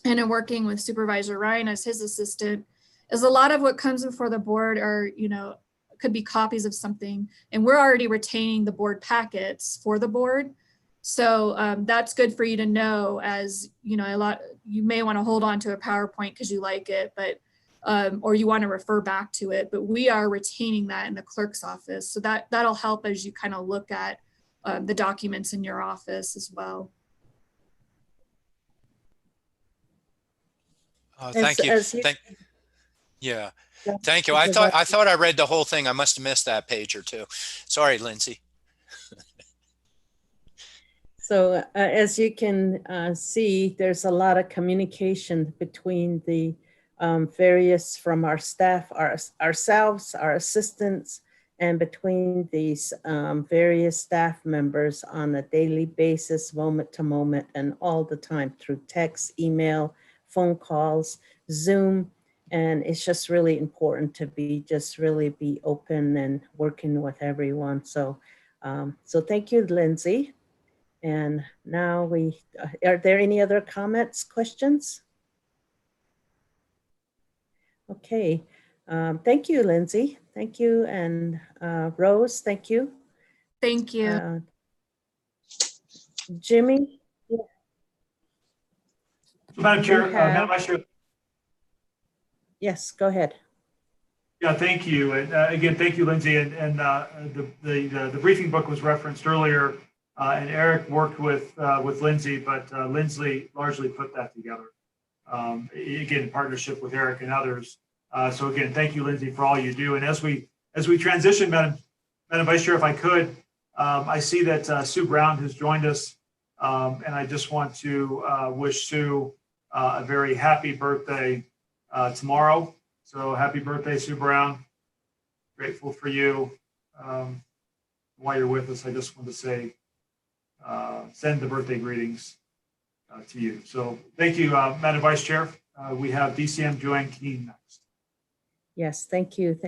and in working with Supervisor Ryan as his assistant is a lot of what comes before the board are, you know, could be copies of something, and we're already retaining the board packets for the board. So that's good for you to know, as you know, you may want to hold on to a PowerPoint because you like it, but or you want to refer back to it, but we are retaining that in the clerk's office. So that'll help as you kind of look at the documents in your office as well. Thank you. Yeah, thank you. I thought I read the whole thing. I must have missed that page or two. Sorry, Lindsay. So as you can see, there's a lot of communication between the various from our staff, ourselves, our assistants, and between these various staff members on a daily basis, moment to moment, and all the time through text, email, phone calls, Zoom. And it's just really important to be open and working with everyone. So, so thank you, Lindsay. And now are there any other comments, questions? Okay, thank you, Lindsay. Thank you. And Rose, thank you. Thank you. Jimmy? So, Madam Chair, Madam Vice Chair. Yes, go ahead. Yeah, thank you. And again, thank you, Lindsay. And the briefing book was referenced earlier, and Eric worked with Lindsay, but Lindsay largely put that together. Again, in partnership with Eric and others. So again, thank you, Lindsay, for all you do. And as we transition, Madam Vice Chair, if I could, I see that Sue Brown has joined us, and I just want to wish Sue a very happy birthday tomorrow. So happy birthday, Sue Brown. Grateful for you. While you're with us, I just want to say, send the birthday greetings to you. So thank you, Madam Vice Chair. We have DCM Joanne Keene next. Yes, thank you.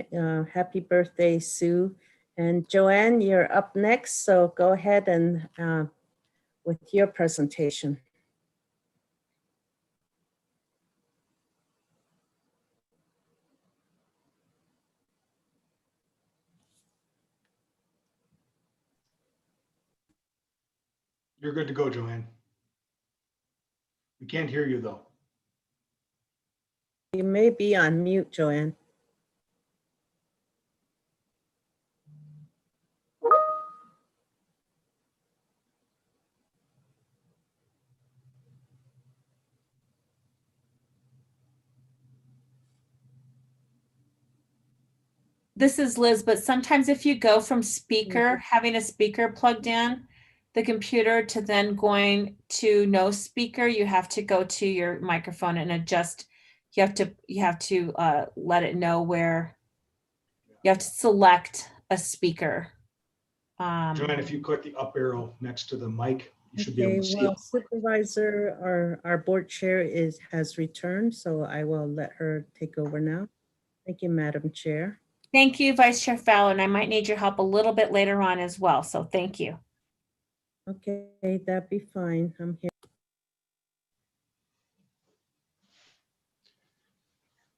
Happy birthday, Sue. And Joanne, you're up next. So go ahead and with your presentation. You're good to go, Joanne. We can't hear you though. You may be on mute, Joanne. This is Liz, but sometimes if you go from speaker, having a speaker plugged in, the computer to then going to no speaker, you have to go to your microphone and adjust. You have to let it know where You have to select a speaker. Joanne, if you click the up arrow next to the mic, you should be able Okay, to see well, it. Supervisor, our board chair has returned, so I will let her take over now. Thank you, Madam Chair. Thank you, Vice Chair Fallon. I might need your help a little bit later on as well, so thank you. Okay, that'd be fine. I'm here.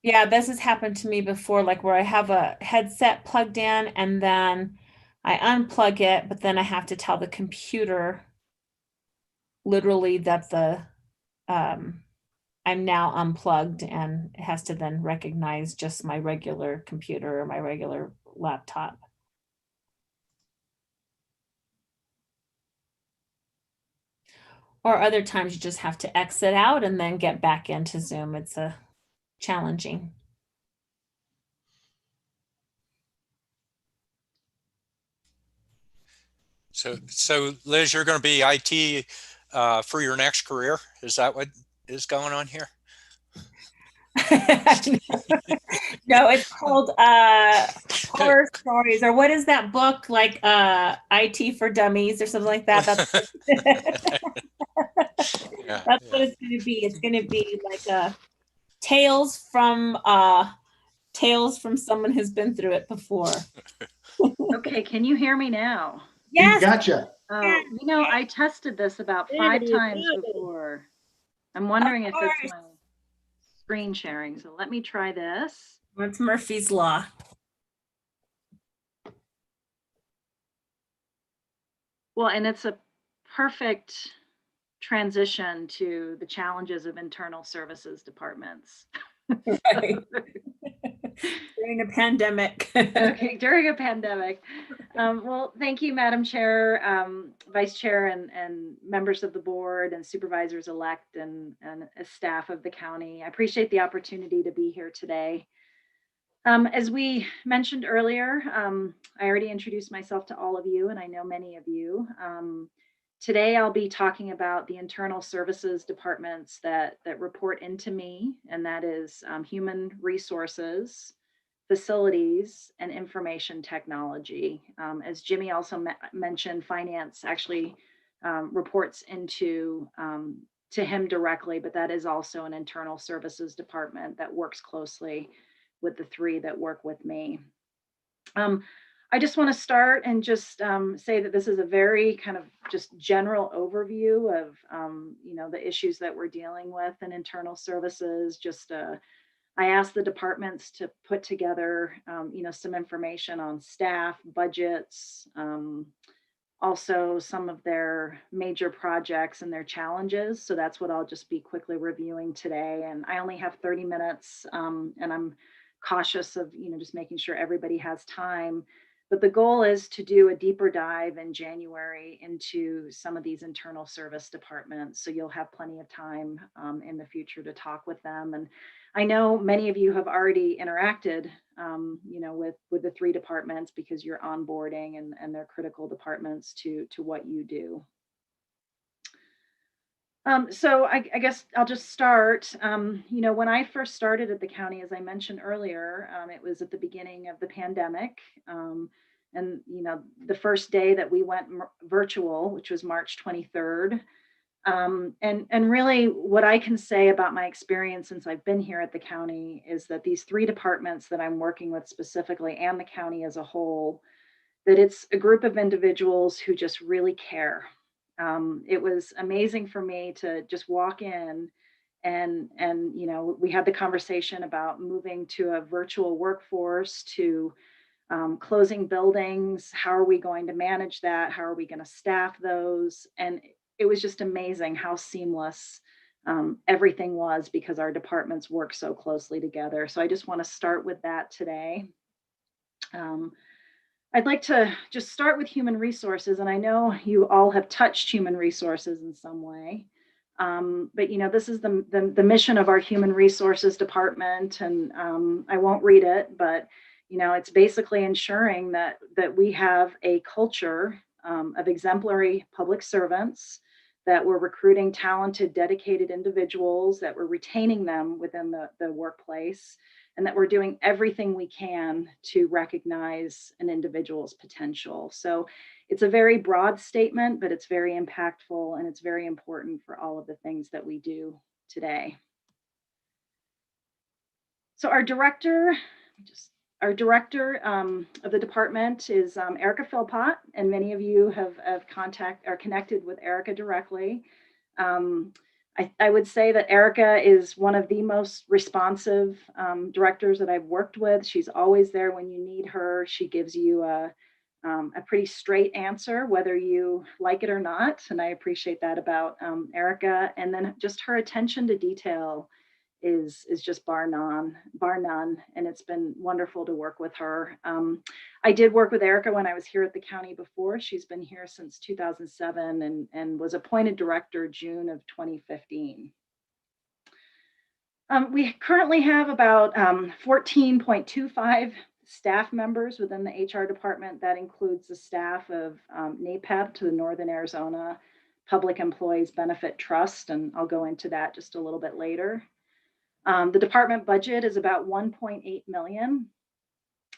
Yeah, this has happened to me before, like where I have a headset plugged in and then I unplug it, but then I have to tell the computer literally that I'm now unplugged, and it has to then recognize just my regular computer or my regular laptop. Or other times you just have to exit out and then get back into Zoom. It's challenging. So Liz, you're going to be IT for your next career. Is that what is going on here? No, it's called Horror Stories, or what is that book, like IT for Dummies or something like that? That's that's what it's going to be. It's going to be like tales from someone who's been through it before. Okay, can you hear me now? Yes. Gotcha. You know, I tested this about 5 times before. I'm wondering if it's my screen sharing. So let me try this. It's Murphy's Law. Well, and it's a perfect transition to the challenges of internal services departments. Right. During a pandemic. Okay, during a pandemic. Well, thank you, Madam Chair, Vice Chair, and members of the board and supervisors-elect and staff of the county. I appreciate the opportunity to be here today. As we mentioned earlier, I already introduced myself to all of you, and I know many of you. Today, I'll be talking about the internal services departments that report into me, and that is human resources, facilities, and information technology. As Jimmy also mentioned, finance actually reports into to him directly, but that is also an internal services department that works closely with the three that work with me. I just want to start and just say that this is a very kind of just general overview of you know, the issues that we're dealing with in internal services. Just I asked the departments to put together you know, some information on staff, budgets, also some of their major projects and their challenges. So that's what I'll just be quickly reviewing today. And I only have 30 minutes and I'm cautious of, you know, just making sure everybody has time. But the goal is to do a deeper dive in January into some of these internal service departments. So you'll have plenty of time in the future to talk with them. And I know many of you have already interacted, you know, with the three departments because you're onboarding and they're critical departments to what you do. So I guess I'll just start. You know, when I first started at the county, as I mentioned earlier, it was at the beginning of the pandemic. And, you know, the first day that we went virtual, which was March 23rd. And really what I can say about my experience since I've been here at the county is that these three departments that I'm working with specifically and the county as a whole, that it's a group of individuals who just really care. It was amazing for me to just walk in and you know, we had the conversation about moving to a virtual workforce, to closing buildings. How are we going to manage that? How are we going to staff those? And it was just amazing how seamless everything was because our departments work so closely together. So I just want to start with that today. I'd like to just start with human resources, and I know you all have touched human resources in some way. But you know, this is the mission of our human resources department, and I won't read it, but you know, it's basically ensuring that we have a culture of exemplary public servants, that we're recruiting talented, dedicated individuals, that we're retaining them within the workplace, and that we're doing everything we can to recognize an individual's potential. So it's a very broad statement, but it's very impactful, and it's very important for all of the things that we do today. So our director of the department is Erica Philpott, and many of you have connected with Erica directly. I would say that Erica is one of the most responsive directors that I've worked with. She's always there when you need her. She gives you a pretty straight answer, whether you like it or not. And I appreciate that about Erica. And then just her attention to detail is just bar none. And it's been wonderful to work with her. I did work with Erica when I was here at the county before. She's been here since 2007 and was appointed director June of 2015. We currently have about 14.25 staff members within the HR department. That includes the staff of NAPEP, to the Northern Arizona Public Employees Benefit Trust, and I'll go into that just a little bit later. The department budget is about 1.8 million.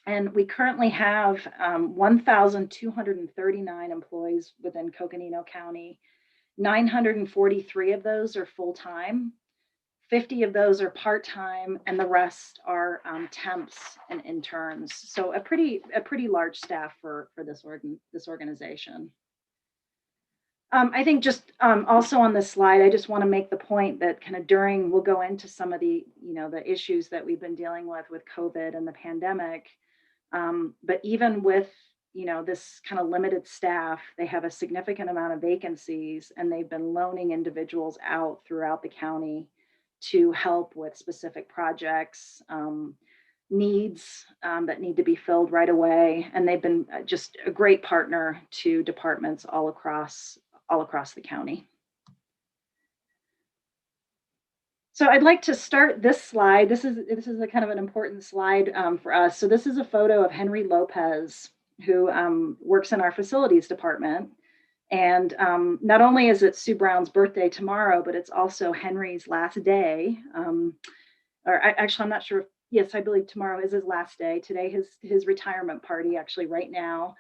And we currently have 1,239 employees within Coconino County. 943 of those are full-time. 50 of those are part-time, and the rest are temps and interns. So a pretty large staff for this organization. I think just also on this slide, I just want to make the point that kind of we'll go into some of the, the issues that we've been dealing with COVID and the pandemic. But even with, this kind of limited staff, they have a significant amount of vacancies, and they've been loaning individuals out throughout the county to help with specific projects, needs that need to be filled right away. And they've been just a great partner to departments all across the county. So I'd like to start this slide. This is a kind of an important slide for us. So this is a photo of Henry Lopez, who works in our facilities department. And not only is it Sue Brown's birthday tomorrow, but it's also Henry's last day. Actually, I'm not sure. Yes, I believe tomorrow is his last day. Today, his retirement party, actually right now.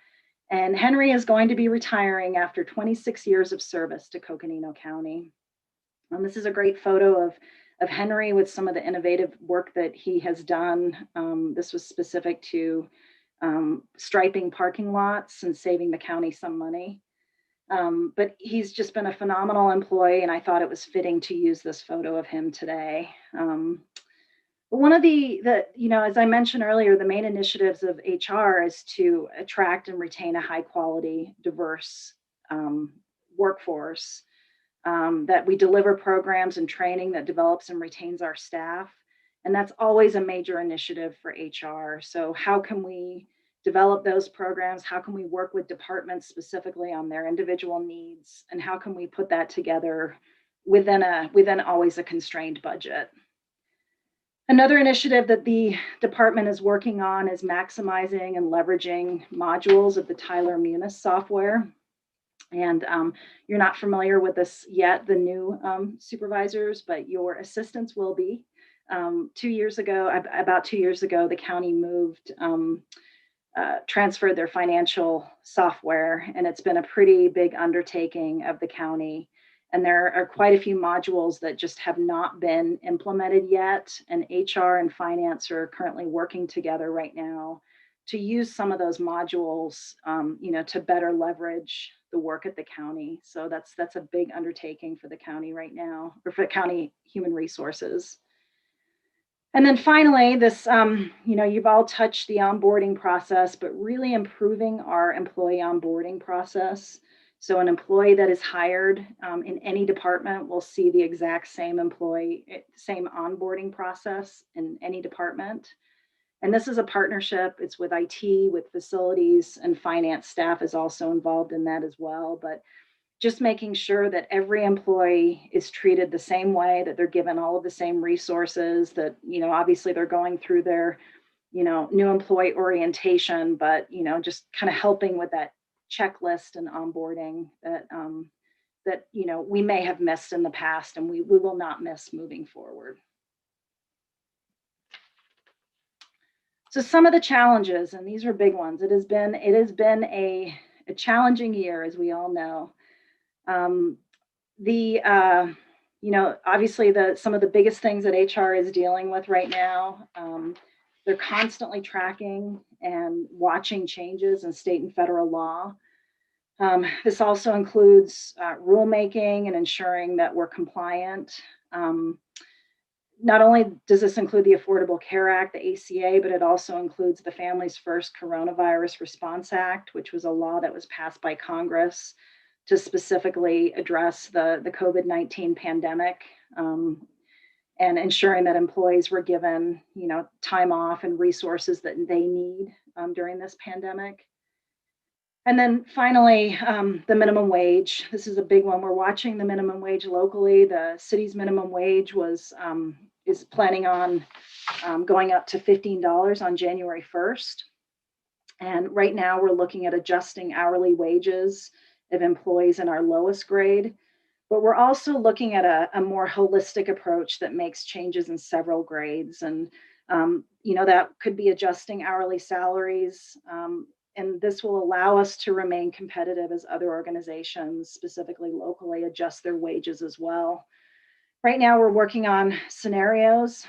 And Henry is going to be retiring after 26 years of service to Coconino County. This is a great photo of Henry with some of the innovative work that he has done. This was specific to striping parking lots and saving the county some money. But he's just been a phenomenal employee, and I thought it was fitting to use this photo of him today. One of the as I mentioned earlier, the main initiatives of HR is to attract and retain a high quality, diverse workforce, that we deliver programs and training that develops and retains our staff. And that's always a major initiative for HR. So how can we develop those programs? How can we work with departments specifically on their individual needs? And how can we put that together within always a constrained budget? Another initiative that the department is working on is maximizing and leveraging modules of the Tyler Munis software. And you're not familiar with this yet, the new supervisors, but your assistants will be. About 2 years ago, the county transferred their financial software, and it's been a pretty big undertaking of the county. And there are quite a few modules that just have not been implemented yet. And HR and finance are currently working together right now to use some of those modules, to better leverage the work at the county. So that's a big undertaking for the county right now, or for county human resources. And then finally, this, you've all touched the onboarding process, but really improving our employee onboarding process. So an employee that is hired in any department will see the exact same onboarding process in any department. And this is a partnership. It's with IT, with facilities, and finance staff is also involved in that as well. But just making sure that every employee is treated the same way, that they're given all of the same resources, that, obviously they're going through their, new employee orientation, but, just kind of helping with that checklist and onboarding that we may have missed in the past, and we will not miss moving forward. So some of the challenges, and these are big ones. It has been a challenging year, as we all know. Obviously some of the biggest things that HR is dealing with right now, they're constantly tracking and watching changes in state and federal law. This also includes rulemaking and ensuring that we're compliant. Not only does this include the Affordable Care Act, the ACA, but it also includes the Families First Coronavirus Response Act, which was a law that was passed by Congress to specifically address the COVID-19 pandemic, and ensuring that employees were given, time off and resources that they need during this pandemic. And then finally, the minimum wage. This is a big one. We're watching the minimum wage locally. The city's minimum wage is planning on going up to $15 on January 1st. And right now we're looking at adjusting hourly wages of employees in our lowest grade. But we're also looking at a more holistic approach that makes changes in several grades. And, that could be adjusting hourly salaries. And this will allow us to remain competitive as other organizations, specifically locally, adjust their wages as well. Right now, we're working on scenarios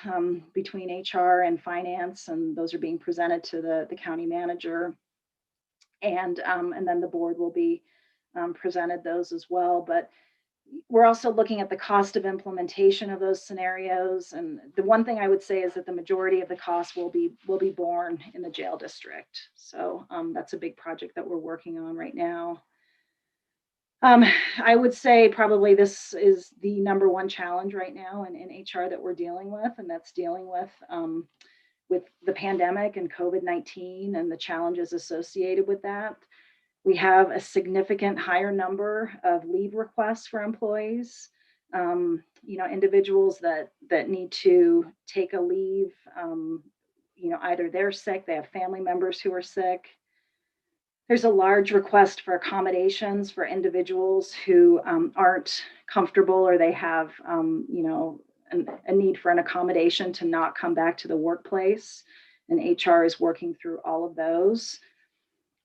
between HR and finance, and those are being presented to the county manager. And then the board will be presented those as well. But we're also looking at the cost of implementation of those scenarios. And the one thing I would say is that the majority of the cost will be borne in the jail district. So that's a big project that we're working on right now. I would say probably this is the number one challenge right now in HR that we're dealing with, and that's dealing with the pandemic and COVID-19 and the challenges associated with that. We have a significant higher number of leave requests for employees, individuals that need to take a leave, either they're sick, they have family members who are sick. There's a large request for accommodations for individuals who aren't comfortable, or they have, a need for an accommodation to not come back to the workplace. And HR is working through all of those.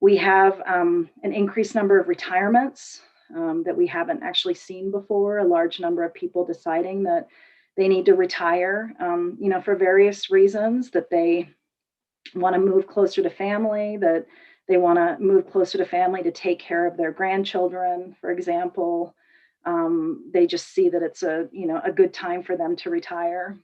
We have an increased number of retirements that we haven't actually seen before, a large number of people deciding that they need to retire, for various reasons, that they want to move closer to family, that they want to move closer to family to take care of their grandchildren, for example. They just see that it's a good time for them to retire.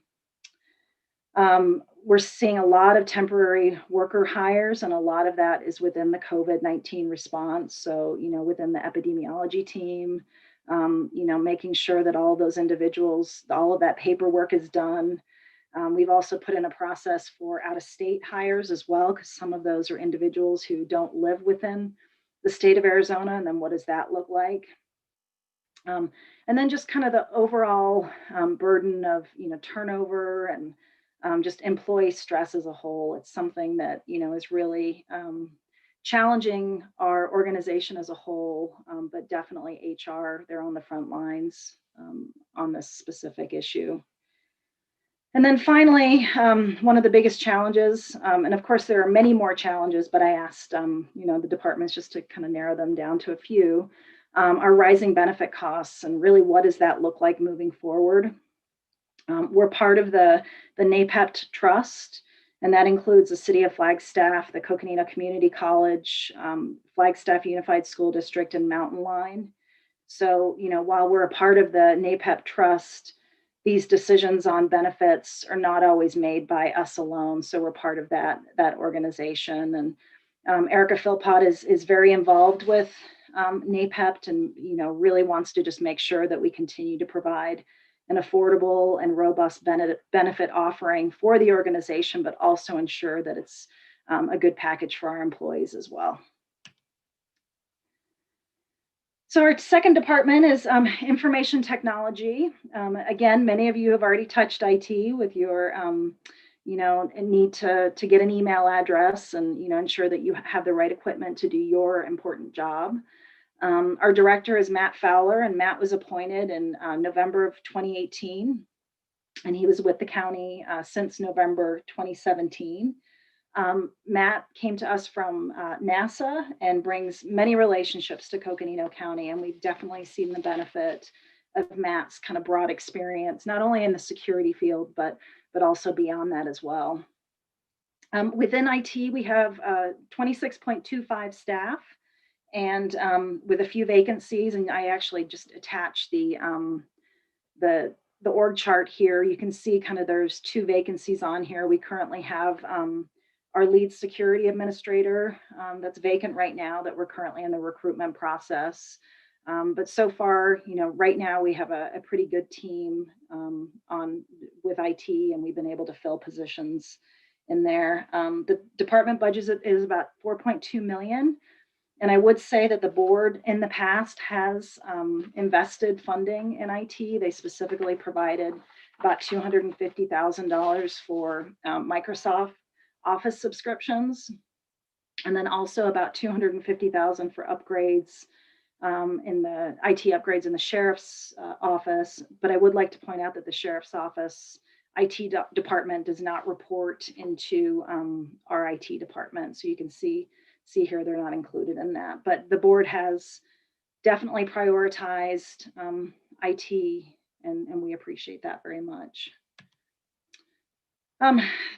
We're seeing a lot of temporary worker hires, and a lot of that is within the COVID-19 response. So, within the epidemiology team, making sure that all of those individuals, all of that paperwork is done. We've also put in a process for out-of-state hires as well, because some of those are individuals who don't live within the state of Arizona. And then what does that look like? And then just kind of the overall burden of, turnover and just employee stress as a whole. It's something that, is really challenging our organization as a whole, but definitely HR, they're on the front lines on this specific issue. And then finally, one of the biggest challenges, and of course there are many more challenges, but I asked, the departments just to kind of narrow them down to a few, are rising benefit costs, and really what does that look like moving forward? We're part of the NAPEP Trust, and that includes the City of Flagstaff, the Coconino Community College, Flagstaff Unified School District, and Mountain Line. So, while we're a part of the NAPEP Trust, these decisions on benefits are not always made by us alone. So we're part of that organization. And Erica Philpott is very involved with NAPEP, and really wants to just make sure that we continue to provide an affordable and robust benefit offering for the organization, but also ensure that it's a good package for our employees as well. So our second department is information technology. Again, many of you have already touched IT with your, need to get an email address and, ensure that you have the right equipment to do your important job. Our director is Matt Fowler, and Matt was appointed in November of 2018, and he was with the county since November 2017. Matt came to us from NASA and brings many relationships to Coconino County, and we've definitely seen the benefit of Matt's kind of broad experience, not only in the security field, but also beyond that as well. Within IT, we have 26.25 staff, and with a few vacancies, and I actually just attached the org chart here. You can see kind of there's 2 vacancies on here. We currently have our lead security administrator that's vacant right now, that we're currently in the recruitment process. But so far, right now we have a pretty good team with IT, and we've been able to fill positions in there. The department budget is about 4.2 million. And I would say that the board in the past has invested funding in IT. They specifically provided about $250,000 for Microsoft Office subscriptions, and then also about $250,000 for upgrades in the IT upgrades in the sheriff's office. But I would like to point out that the sheriff's office IT department does not report into our IT department. So you can see here they're not included in that. But the board has definitely prioritized IT, and we appreciate that very much.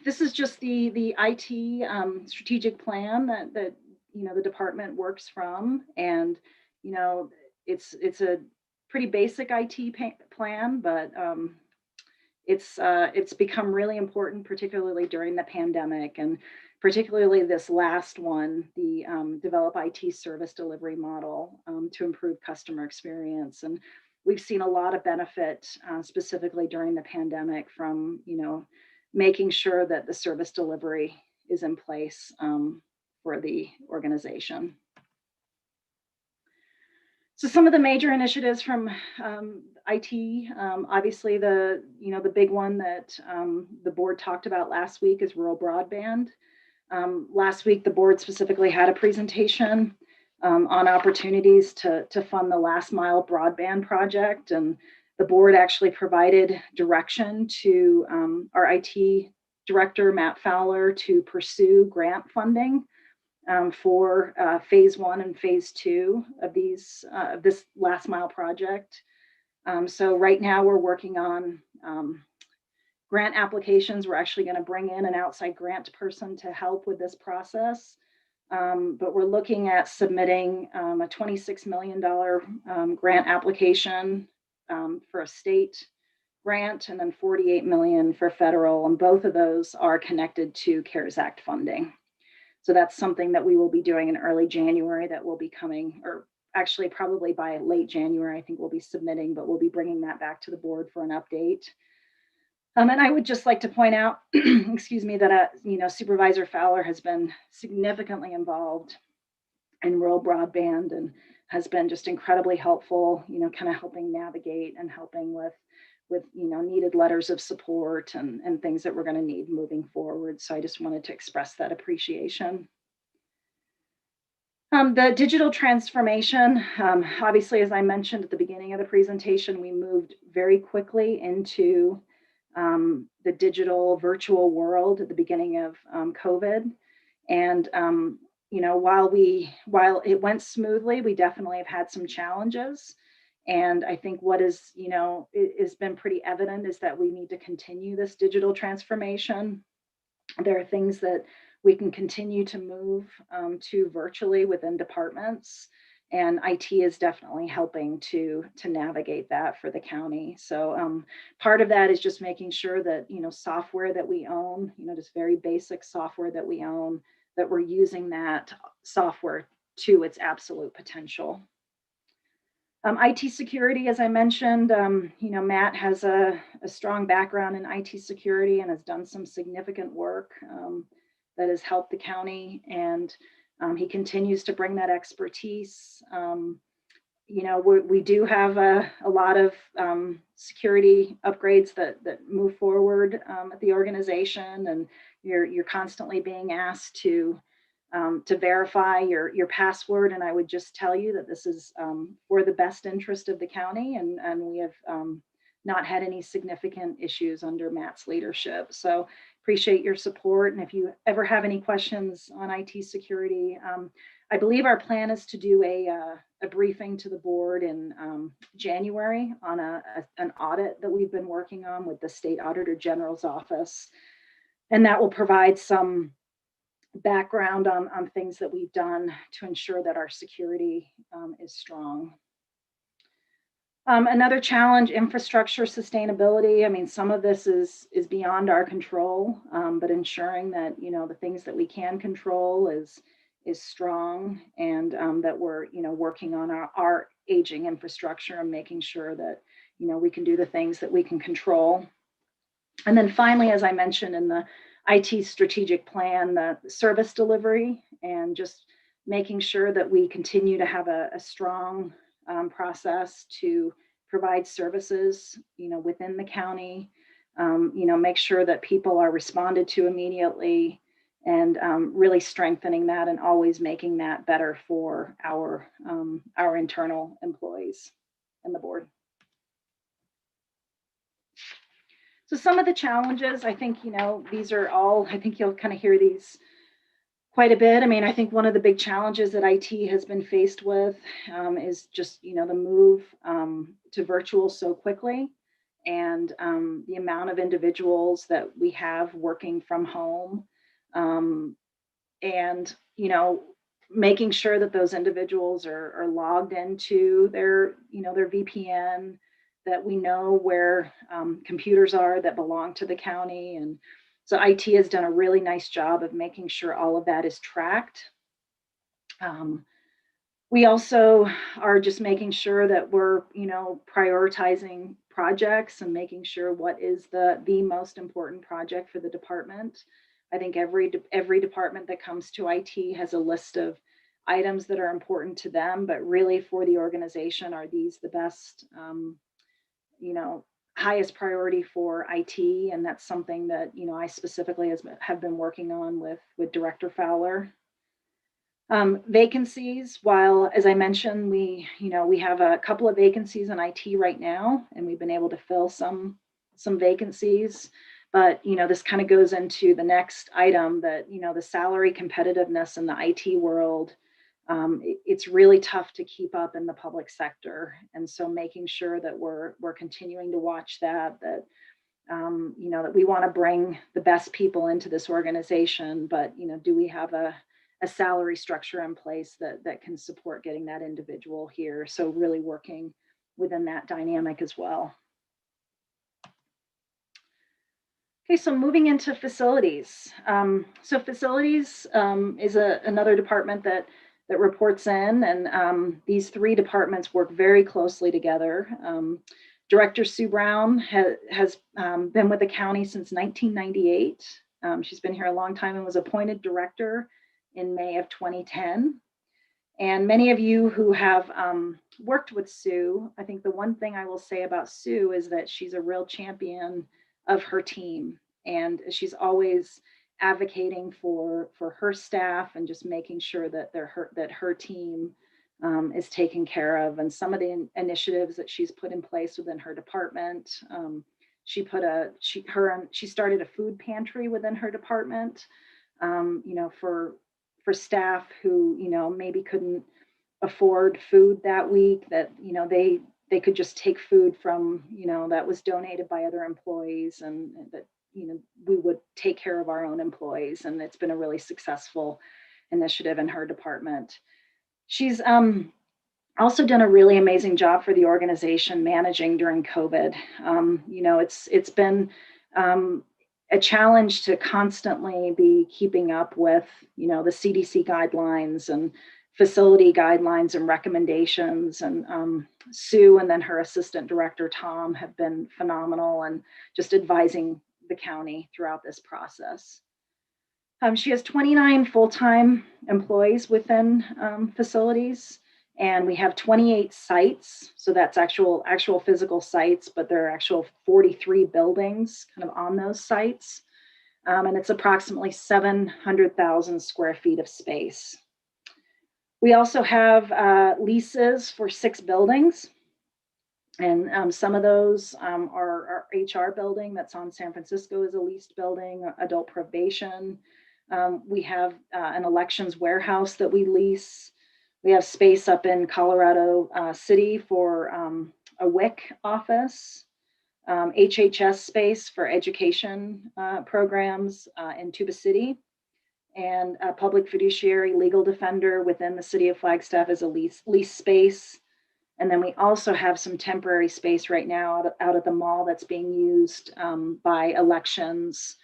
This is just the IT strategic plan that the department works from, and it's a pretty basic IT plan, but it's become really important, particularly during the pandemic, and particularly this last one, the develop IT service delivery model to improve customer experience. And we've seen a lot of benefit, specifically during the pandemic, from making sure that the service delivery is in place for the organization. So some of the major initiatives from IT, obviously the big one that the board talked about last week is rural broadband. Last week, the board specifically had a presentation on opportunities to fund the last mile broadband project. And the board actually provided direction to our IT director, Matt Fowler, to pursue grant funding for phase 1 and phase 2 of this last mile project. So right now we're working on grant applications. We're actually going to bring in an outside grant person to help with this process. But we're looking at submitting a $26 million grant application for a state grant, and then 48 million for federal, and both of those are connected to CARES Act funding. So that's something that we will be doing in early January, that will be coming, or actually probably by late January, I think we'll be submitting, but we'll be bringing that back to the board for an update. And I would just like to point out, excuse me, that Supervisor Fowler has been significantly involved in rural broadband and has been just incredibly helpful, kind of helping navigate and helping with needed letters of support and things that we're going to need moving forward. So I just wanted to express that appreciation. The digital transformation, obviously, as I mentioned at the beginning of the presentation, we moved very quickly into the digital virtual world at the beginning of COVID. And while it went smoothly, we definitely have had some challenges. And I think what is, has been pretty evident is that we need to continue this digital transformation. There are things that we can continue to move to virtually within departments, and IT is definitely helping to navigate that for the county. So part of that is just making sure that, software that we own, just very basic software that we own, that we're using that software to its absolute potential. IT security, as I mentioned, Matt has a strong background in IT security and has done some significant work that has helped the county, and he continues to bring that expertise. We do have a lot of security upgrades that move forward at the organization, and you're constantly being asked to verify your password. And I would just tell you that this is for the best interest of the county, and we have not had any significant issues under Matt's leadership. So appreciate your support. And if you ever have any questions on IT security, I believe our plan is to do a briefing to the board in January on an audit that we've been working on with the State Auditor General's office. And that will provide some background on things that we've done to ensure that our security is strong. Another challenge, infrastructure sustainability. I mean, some of this is beyond our control, but ensuring that, you know, the things that we can control is strong, and that we're, you know, working on our aging infrastructure and making sure that, you know, we can do the things that we can control. And then finally, as I mentioned in the IT strategic plan, the service delivery, and just making sure that we continue to have a strong process to provide services, you know, within the county, you know, make sure that people are responded to immediately, and really strengthening that and always making that better for our internal employees and the board. So some of the challenges, I think, you know, these are all, I think you'll kind of hear these quite a bit. I mean, I think one of the big challenges that IT has been faced with is just, you know, the move to virtual so quickly, and the amount of individuals that we have working from home, and, you know, making sure that those individuals are logged into their, you know, their VPN, that we know where computers are that belong to the county. And so IT has done a really nice job of making sure all of that is tracked. We also are just making sure that we're, you know, prioritizing projects and making sure what is the most important project for the department. I think every department that comes to IT has a list of items that are important to them, but really for the organization, are these the best, you know, highest priority for IT? And that's something that, you know, I specifically have been working on with Director Fowler. Vacancies, while, as I mentioned, we have a couple of vacancies in IT right now, and we've been able to fill some vacancies. But, you know, this kind of goes into the next item, that, you know, the salary competitiveness in the IT world, it's really tough to keep up in the public sector. And so making sure that we're continuing to watch that, you know, that we want to bring the best people into this organization, but, you know, do we have a salary structure in place that can support getting that individual here? So really working within that dynamic as well. Okay, so moving into facilities. So facilities is another department that reports in, and these three departments work very closely together. Director Sue Brown has been with the county since 1998. She's been here a long time and was appointed director in May of 2010. And many of you who have worked with Sue, I think the one thing I will say about Sue is that she's a real champion of her team, and she's always advocating for her staff and just making sure that her team is taken care of. And some of the initiatives that she's put in place within her department, she started a food pantry within her department, you know, for staff who, you know, maybe couldn't afford food that week, that, you know, they could just take food from, you know, that was donated by other employees, and that, you know, we would take care of our own employees. And it's been a really successful initiative in her department. She's also done a really amazing job for the organization managing during COVID. You know, it's been a challenge to constantly be keeping up with, you know, the CDC guidelines and facility guidelines and recommendations. And Sue and then her assistant director, Tom, have been phenomenal and just advising the county throughout this process. She has 29 full-time employees within facilities, and we have 28 sites. So that's actual physical sites, but there are actual 43 buildings kind of on those sites. And it's approximately 700,000 square feet of space. We also have leases for 6 buildings. And some of those are our HR building that's on San Francisco is a leased building, adult probation. We have an elections warehouse that we lease. We have space up in Colorado City for a WIC office, HHS space for education programs in Tuba City, and a public fiduciary legal defender within the city of Flagstaff is a lease space. And then we also have some temporary space right now out at the mall that's being used by elections.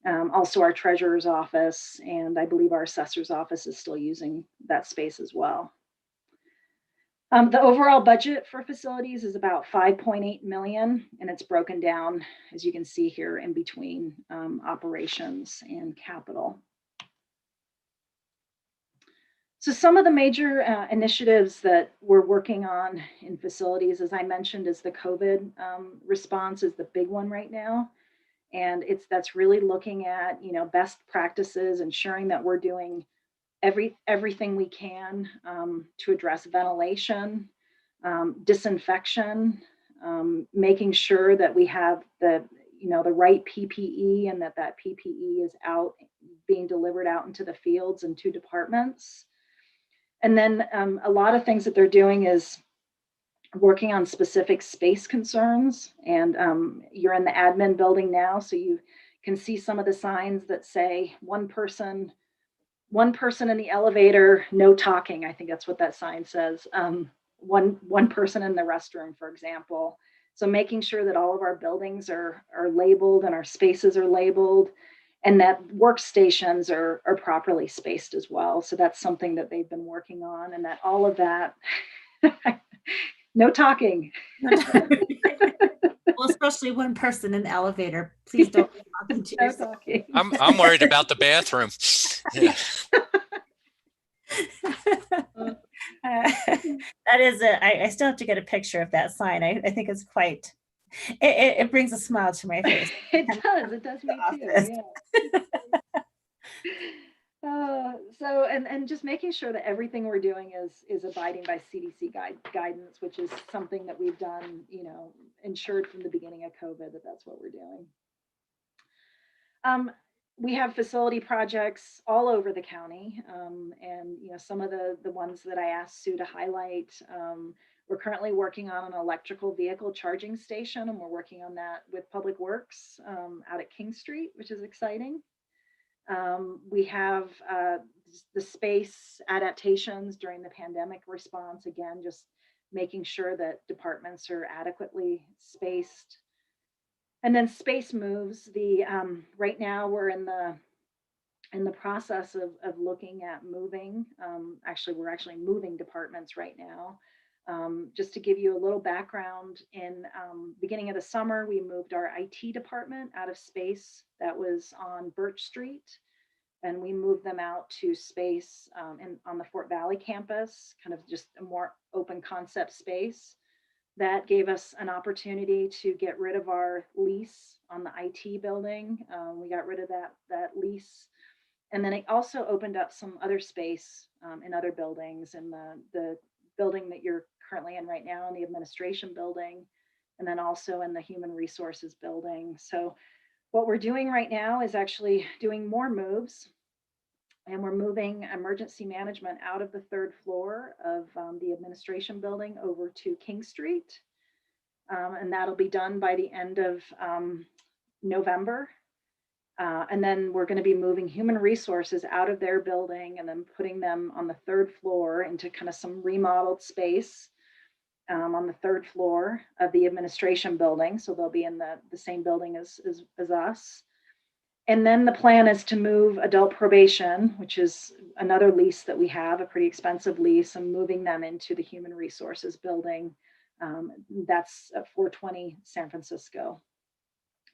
Also our treasurer's office, and I believe our assessor's office is still using that space as well. The overall budget for facilities is about 5.8 million, and it's broken down, as you can see here, in between operations and capital. So some of the major initiatives that we're working on in facilities, as I mentioned, is the COVID response is the big one right now. And that's really looking at, best practices, ensuring that we're doing everything we can to address ventilation, disinfection, making sure that we have the right PPE and that PPE is out being delivered out into the fields and to departments. And then a lot of things that they're doing is working on specific space concerns. And you're in the admin building now, so you can see some of the signs that say one person in the elevator, no talking. I think that's what that sign says. One person in the restroom, for example. So making sure that all of our buildings are labeled and our spaces are labeled, and that workstations are properly spaced as well. So that's something that they've been working on, and that all of that, no talking. Well, especially one person in the elevator. Please don't be talking to yourself. I'm worried about the bathroom. Yeah. That is I still have to get a picture of that sign. I think it's quite, it brings a smile to my face. It does me too, yeah. So just making sure that everything we're doing is abiding by CDC guidance, which is something that we've done, ensured from the beginning of COVID that's what we're doing. We have facility projects all over the county, and some of the ones that I asked Sue to highlight. We're currently working on an electrical vehicle charging station, and we're working on that with Public Works out at King Street, which is exciting. We have the space adaptations during the pandemic response, again, just making sure that departments are adequately spaced. And then space moves. Right now we're in the process of looking at moving. We're actually moving departments right now. Just to give you a little background, in beginning of the summer, we moved our IT department out of space that was on Birch Street, and we moved them out to space on the Fort Valley campus, kind of just a more open concept space. That gave us an opportunity to get rid of our lease on the IT building. We got rid of that lease. And then it also opened up some other space in other buildings, in the building that you're currently in right now, in the administration building, and then also in the human resources building. So what we're doing right now is actually doing more moves. And we're moving emergency management out of the third floor of the administration building over to King Street. And that'll be done by the end of November. And then we're going to be moving human resources out of their building and then putting them on the third floor into kind of some remodeled space on the third floor of the administration building. So they'll be in the same building as us. And then the plan is to move adult probation, which is another lease that we have, a pretty expensive lease, and moving them into the human resources building. That's at 420 San Francisco.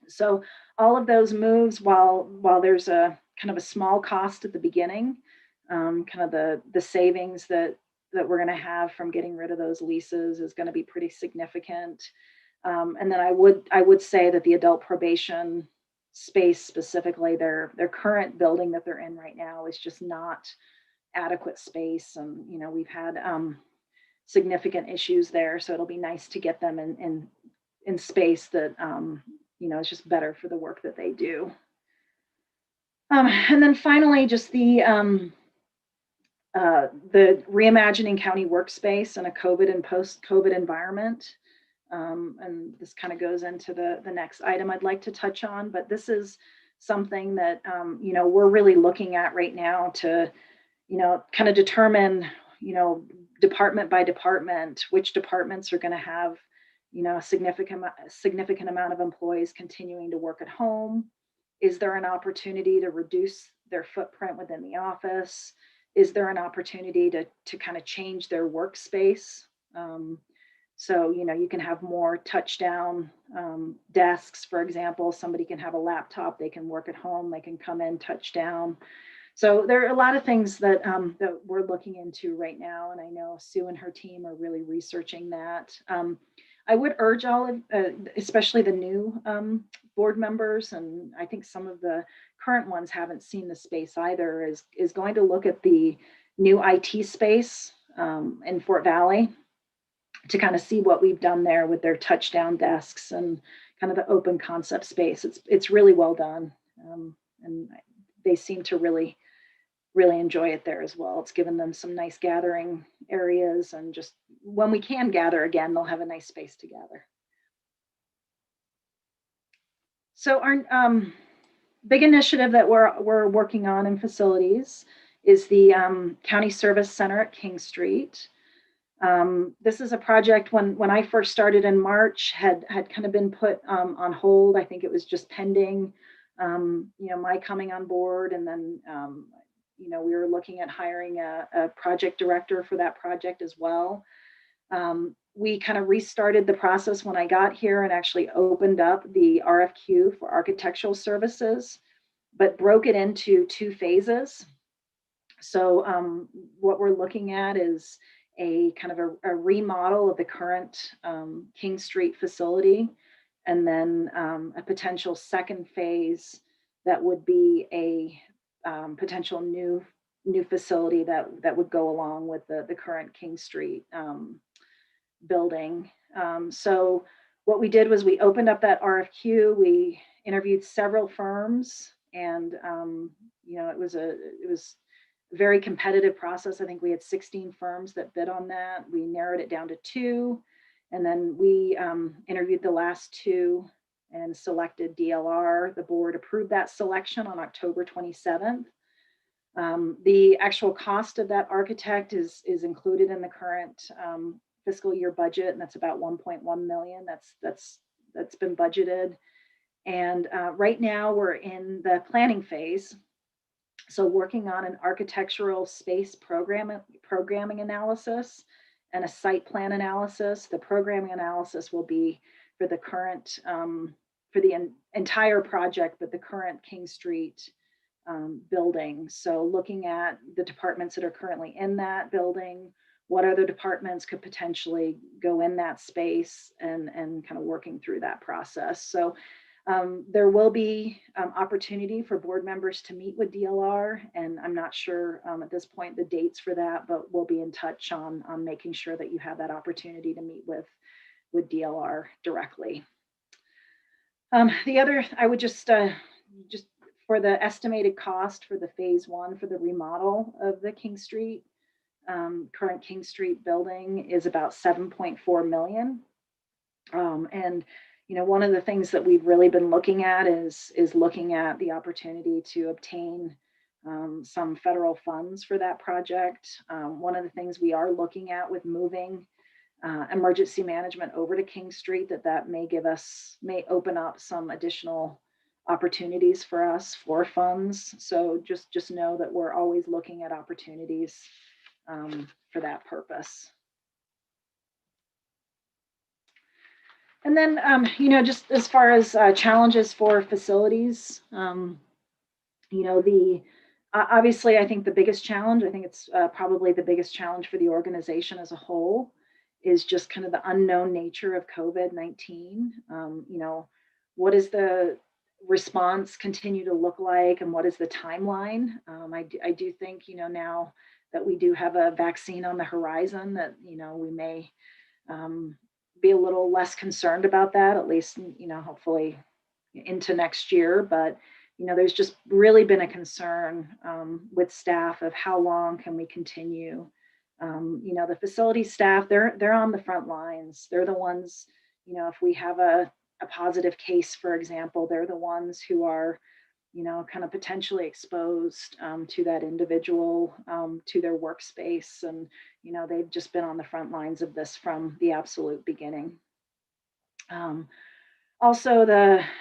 So all of those moves, while there's a kind of a small cost at the beginning, kind of the savings that we're going to have from getting rid of those leases is going to be pretty significant. And then I would say that the adult probation space, specifically their current building that they're in right now, is just not adequate space. And we've had significant issues there. So it'll be nice to get them in space that, is just better for the work that they do. And then finally, just the reimagining county workspace in a COVID and post-COVID environment. And this kind of goes into the next item I'd like to touch on, but this is something that, we're really looking at right now to, kind of determine, department by department, which departments are going to have, a significant amount of employees continuing to work at home. Is there an opportunity to reduce their footprint within the office? Is there an opportunity to kind of change their workspace? So, you can have more touchdown desks, for example. Somebody can have a laptop, they can work at home, they can come in, touch down. So there are a lot of things that, that we're looking into right now. And I know Sue and her team are really researching that. I would urge all of, especially the new board members, and I think some of the current ones haven't seen the space either, is going to look at the new IT space in Fort Valley to kind of see what we've done there with their touchdown desks and kind of the open concept space. It's really well done. And they seem to really enjoy it there as well. It's given them some nice gathering areas, and just when we can gather again, they'll have a nice space to gather. So our big initiative that we're working on in facilities is the County Service Center at King Street. This is a project when I first started in March had kind of been put on hold. I think it was just pending, my coming on board, and then we were looking at hiring a project director for that project as well. We kind of restarted the process when I got here and actually opened up the RFQ for architectural services, but broke it into 2 phases. So what we're looking at is a kind of a remodel of the current King Street facility, and then a potential second phase that would be a potential new facility that would go along with the current King Street building. So what we did was we opened up that RFQ. We interviewed several firms, and it was a very competitive process. I think we had 16 firms that bid on that. We narrowed it down to 2, and then we interviewed the last 2 and selected DLR. The board approved that selection on October 27th. The actual cost of that architect is included in the current fiscal year budget, and that's about $1.1 million. That's been budgeted. And right now we're in the planning phase. So working on an architectural space programming analysis and a site plan analysis. The programming analysis will be for the current, for the entire project, but the current King Street building. So looking at the departments that are currently in that building, what other departments could potentially go in that space, and kind of working through that process. So there will be opportunity for board members to meet with DLR, and I'm not sure at this point the dates for that, but we'll be in touch on making sure that you have that opportunity to meet with DLR directly. The other, I would just for the estimated cost for the phase 1 for the remodel of the King Street, current King Street building is about $7.4 million. And one of the things that we've really been looking at is looking at the opportunity to obtain some federal funds for that project. One of the things we are looking at with moving emergency management over to King Street, that may open up some additional opportunities for us for funds. So just know that we're always looking at opportunities for that purpose. And then, just as far as challenges for facilities, obviously, I think the biggest challenge, I think it's probably the biggest challenge for the organization as a whole, is just kind of the unknown nature of COVID-19. What does the response continue to look like, and what is the timeline? I do think, now that we do have a vaccine on the horizon, that, we may be a little less concerned about that, at least, hopefully into next year. But, there's just really been a concern with staff of how long can we continue. The facility staff, they're on the front lines. They're the ones, if we have a positive case, for example, they're the ones who are, kind of potentially exposed to that individual, to their workspace. And, they've just been on the front lines of this from the absolute beginning. Also,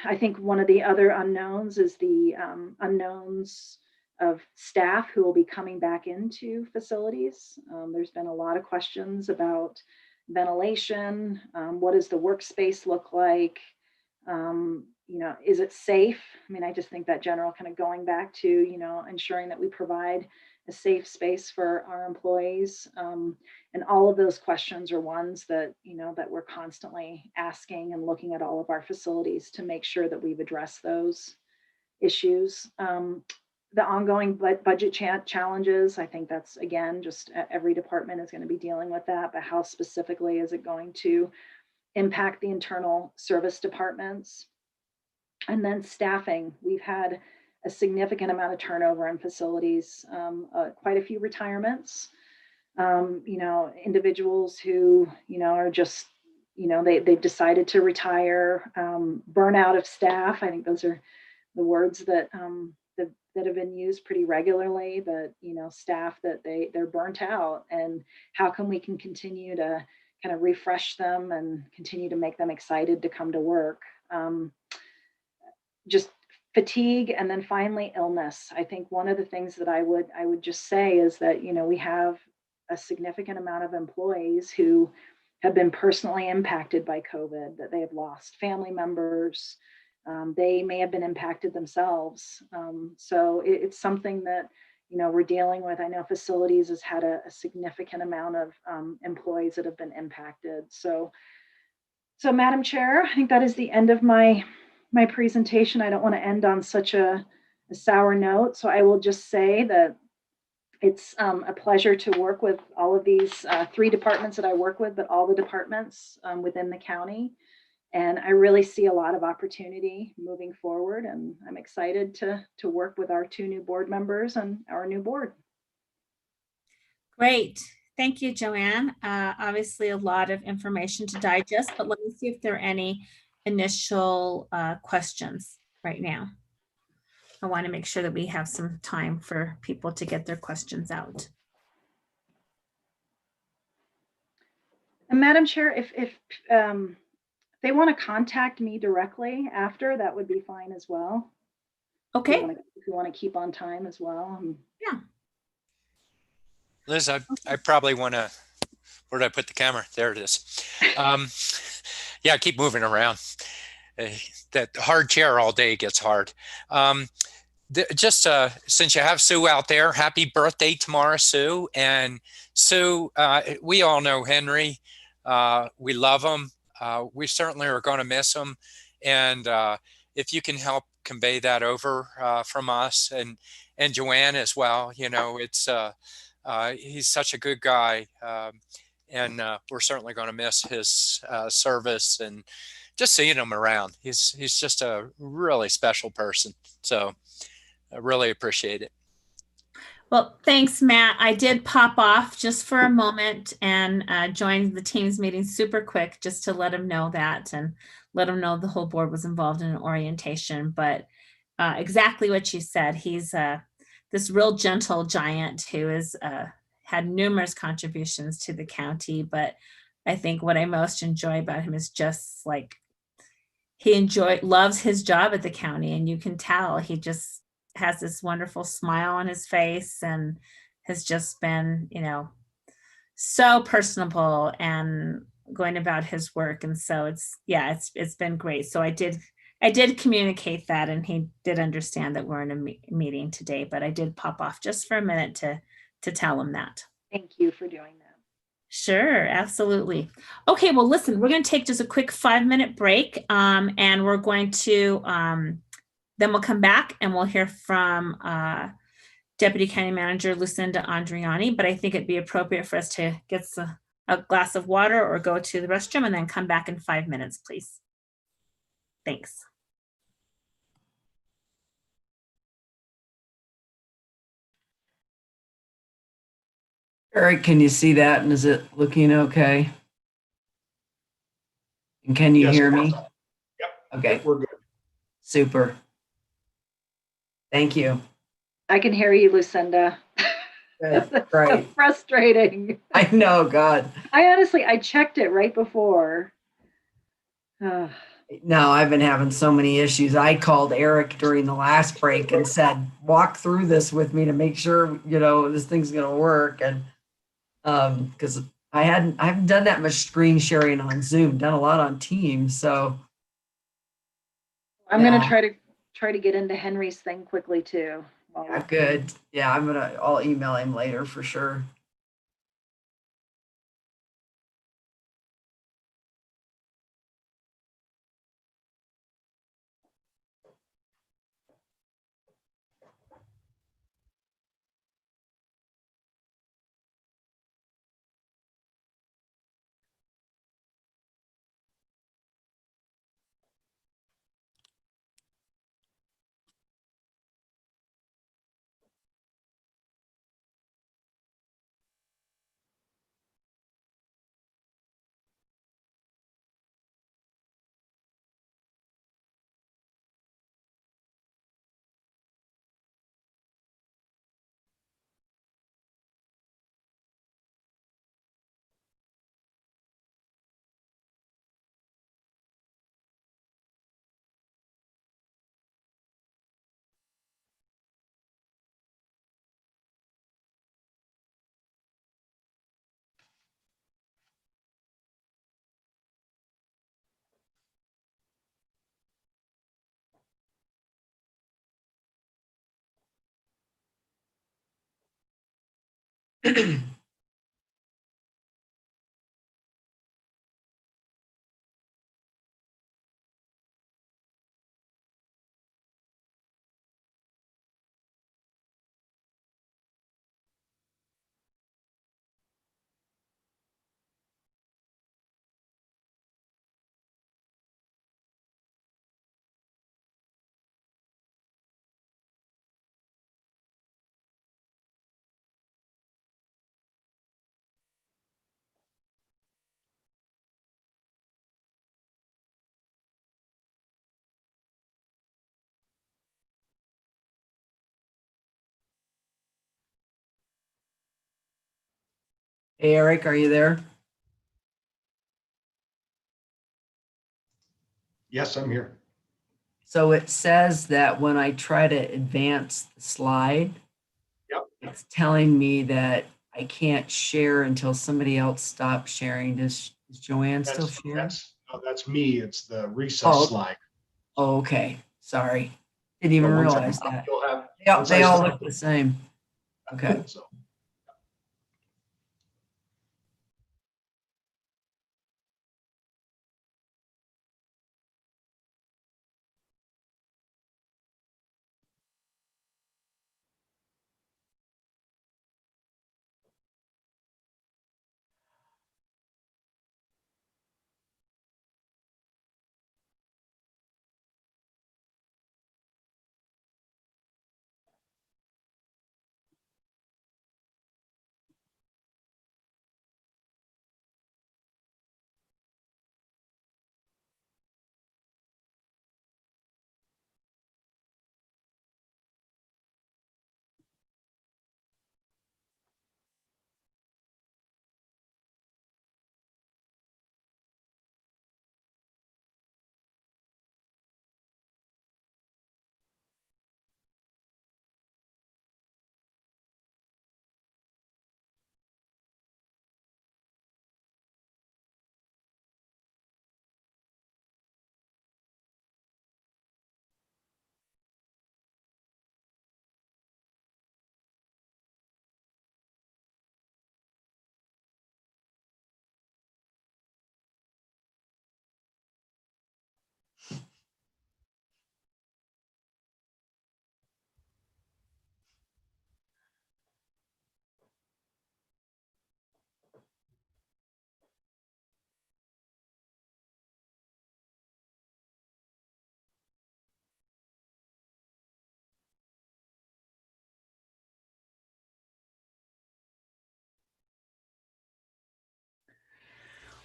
I think one of the other unknowns is the unknowns of staff who will be coming back into facilities. There's been a lot of questions about ventilation. What does the workspace look like? Is it safe? I mean, I just think that general kind of going back to, ensuring that we provide a safe space for our employees. And all of those questions are ones that, that we're constantly asking and looking at all of our facilities to make sure that we've addressed those issues. The ongoing budget challenges, I think that's, again, just every department is going to be dealing with that, but how specifically is it going to impact the internal service departments? And then staffing, we've had a significant amount of turnover in facilities, quite a few retirements, individuals who, are just, they've decided to retire, burnout of staff. I think those are the words that have been used pretty regularly, that, staff that they're burnt out, and how can we continue to kind of refresh them and continue to make them excited to come to work. Just fatigue, and then finally illness. I think one of the things that I would just say is that, we have a significant amount of employees who have been personally impacted by COVID, that they have lost family members. They may have been impacted themselves. So it's something that, we're dealing with. I know facilities has had a significant amount of employees that have been impacted. So Madam Chair, I think that is the end of my presentation. I don't want to end on such a sour note. So I will just say that it's a pleasure to work with all of these 3 departments that I work with, but all the departments within the county. And I really see a lot of opportunity moving forward, and I'm excited to work with our 2 new board members and our new board. Great. Thank you, Joanne. Obviously, a lot of information to digest, but let me see if there are any initial questions right now. I want to make sure that we have some time for people to get their questions out. And Madam Chair, if they want to contact me directly after, that would be fine as well. Okay. If you want to keep on time as well. Yeah. Liz, I probably want to, where did I put the camera? There it is. Yeah, keep moving around. That hard chair all day gets hard. Since you have Sue out there, happy birthday tomorrow, Sue. And Sue, we all know Henry. We love him. We certainly are going to miss him. And if you can help convey that over from us and Joanne as well, it's he's such a good guy. And we're certainly going to miss his service and just seeing him around. He's just a really special person. So I really appreciate it. Well, thanks, Matt. I did pop off just for a moment and joined the Teams meeting super quick just to let him know that and let him know the whole board was involved in an orientation. But exactly what you said, he's this real gentle giant who has had numerous contributions to the county. But I think what I most enjoy about him is just like he loves his job at the county, and you can tell he just has this wonderful smile on his face and has just been, so personable and going about his work. And so it's been great. So I did communicate that, and he did understand that we're in a meeting today, but I did pop off just for a minute to tell him that. Thank you for doing that. Sure, absolutely. Okay, well, listen, we're going to take just a quick 5-minute break, and we're going to then we'll come back and we'll hear from Deputy County Manager Lucinda Andriani, but I think it'd be appropriate for us to get a glass of water or go to the restroom and then come back in 5 minutes, please. Thanks. Eric, can you see that? And is it looking okay? And can you Yes. hear me? Yep. Okay, We're good. super. Thank you. I can hear you, Lucinda. Good, That's so right. frustrating. I know, God. I checked it right before. Ah. No, I've been having so many issues. I called Eric during the last break and said, walk through this with me to make sure, this thing's gonna work. And because I haven't done that much screen sharing on Zoom, done a lot on Teams. So I'm yeah. gonna try to get into Henry's thing quickly too. Yeah, good. Yeah, I'll email him later for sure. Hey, Eric, are you there? Yes, I'm here. So it says that when I try to advance the slide, Yep. it's telling me that I can't share until somebody else stops sharing. Is Joanne still sharing? That's me. It's the recess Oh. slide. Oh, okay. Sorry. Didn't even So once I realize stop, that. you'll have- Yeah, once they I all stop- look the same. Okay. So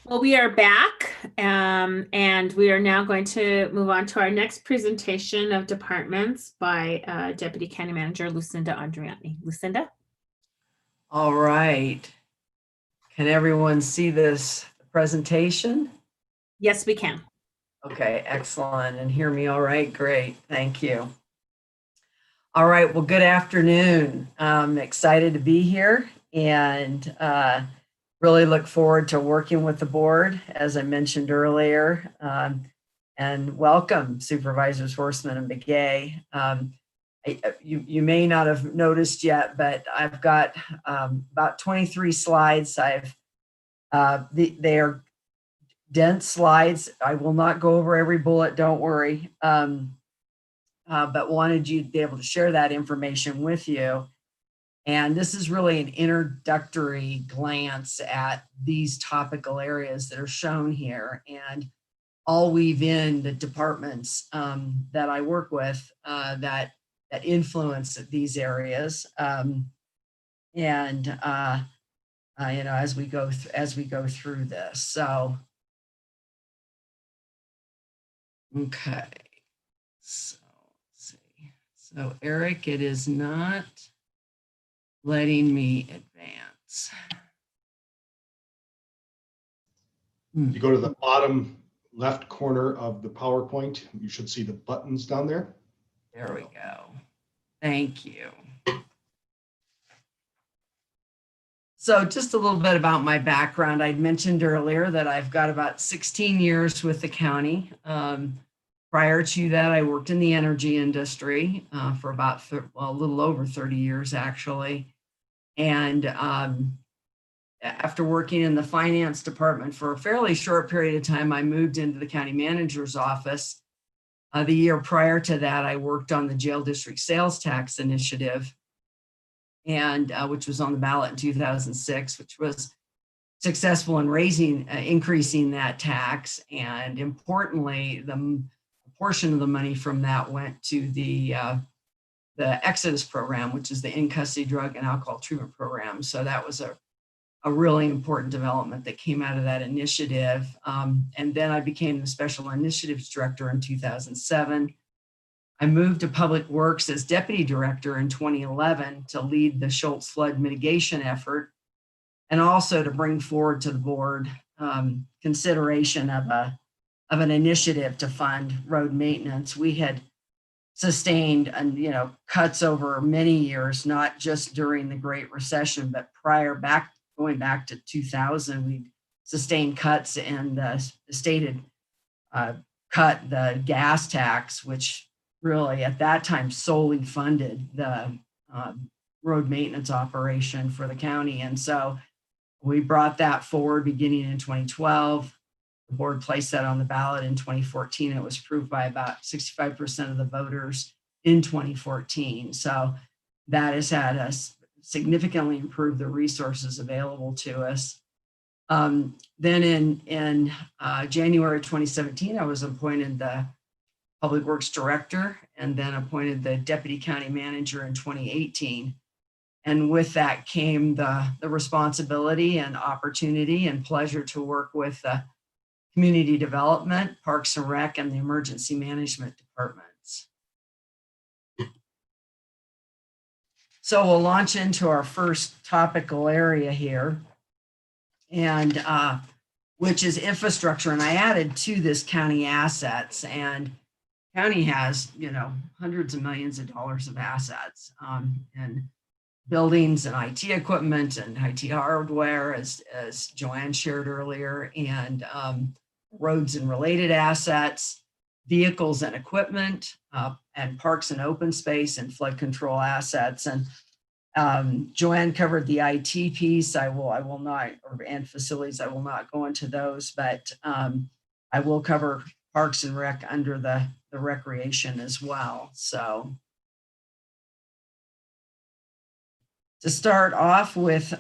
Well, we are back, and we are now going to move on to our next presentation of departments by Deputy County Manager Lucinda Andriani. Lucinda? All right. Can everyone see this presentation? Yes, we can. Okay, excellent. And hear me all right? Great. Thank you. All right. Well, good afternoon. I'm excited to be here and really look forward to working with the board, as I mentioned earlier. And welcome, Supervisors Horstman and Begay. You may not have noticed yet, but I've got about 23 slides. They are dense slides. I will not go over every bullet, don't worry. But wanted you to be able to share that information with you. And this is really an introductory glance at these topical areas that are shown here. And I'll weave in the departments that I work with that influence these areas. You know, as we go through this. So, okay. So let's see. So Eric, it is not letting me advance. You go to the bottom left corner of the PowerPoint, you should see the buttons down there. There we go. Thank you. So just a little bit about my background. I'd mentioned earlier that I've got about 16 years with the county. Prior to that, I worked in the energy industry for about a little over 30 years, actually. And after working in the finance department for a fairly short period of time, I moved into the county manager's office. The year prior to that, I worked on the jail district sales tax initiative, and which was on the ballot in 2006, which was successful in increasing that tax. And importantly, the portion of the money from that went to the Exodus program, which is the in-custody drug and alcohol treatment program. So that was a really important development that came out of that initiative. And then I became the Special Initiatives Director in 2007. I moved to Public Works as Deputy Director in 2011 to lead the Schultz flood mitigation effort, and also to bring forward to the board consideration of an initiative to fund road maintenance. We had sustained cuts over many years, not just during the Great Recession, but going back to 2000, we sustained cuts, and the state had cut the gas tax, which really at that time solely funded the road maintenance operation for the county. And so we brought that forward beginning in 2012. The board placed that on the ballot in 2014. It was approved by about 65% of the voters in 2014. So that has had us significantly improve the resources available to us. Then in January 2017, I was appointed the Public Works Director, and then appointed the Deputy County Manager in 2018. And with that came the responsibility and opportunity and pleasure to work with Community Development, Parks and Rec, and the Emergency Management departments. So we'll launch into our first topical area here, and which is infrastructure. And I added to this county assets, and county has, hundreds of millions of dollars of assets, and buildings and IT equipment and IT hardware, as Joanne shared earlier, and roads and related assets, vehicles and equipment, and parks and open space and flood control assets. And Joanne covered the IT piece. I will not, and facilities, I will not go into those, but I will cover Parks and Rec under the recreation as well. So to start off with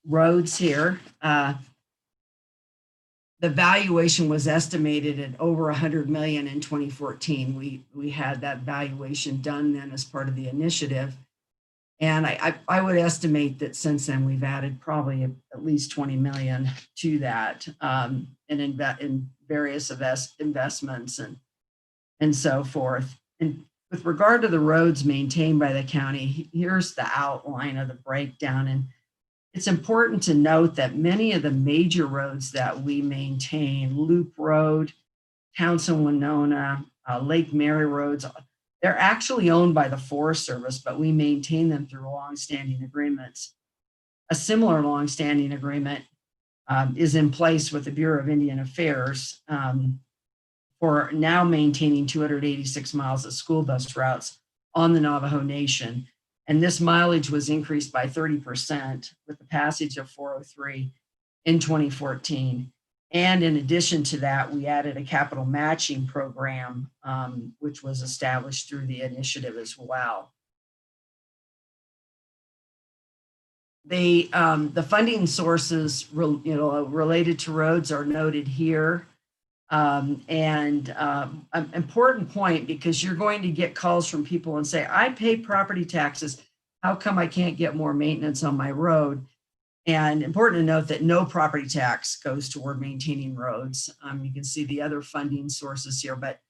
roads here, the valuation was estimated at over 100 million in 2014. We had that valuation done then as part of the initiative. And I would estimate that since then we've added probably at least 20 million to that in various investments and so forth. And with regard to the roads maintained by the county, here's the outline of the breakdown. And it's important to note that many of the major roads that we maintain, Loop Road, Townsend Winona, Lake Mary roads, they're actually owned by the Forest Service, but we maintain them through longstanding agreements. A similar longstanding agreement is in place with the Bureau of Indian Affairs for now maintaining 286 miles of school bus routes on the Navajo Nation. And this mileage was increased by 30% with the passage of 403 in 2014. And in addition to that, we added a capital matching program, which was established through the initiative as well. The funding sources related to roads are noted here. An important point, because you're going to get calls from people and say, I pay property taxes. How come I can't get more maintenance on my road? And important to note that no property tax goes toward maintaining roads. You can see the other funding sources here, but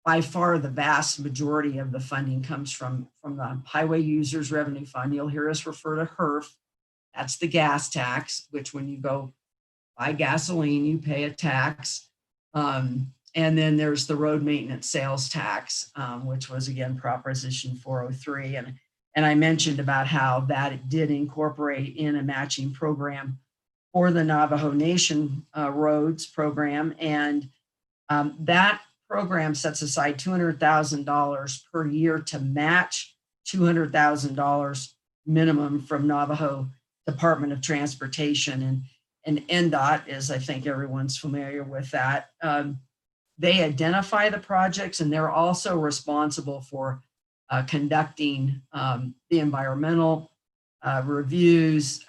by far the vast majority of the funding comes from the Highway Users Revenue Fund. You'll hear us refer to HERF. That's the gas tax, which when you go buy gasoline, you pay a tax. And then there's the road maintenance sales tax, which was again Proposition 403. And I mentioned about how that it did incorporate in a matching program for the Navajo Nation roads program. And that program sets aside $200,000 per year to match $200,000 minimum from Navajo Department of Transportation. And NDOT, as I think everyone's familiar with that, they identify the projects and they're also responsible for conducting the environmental reviews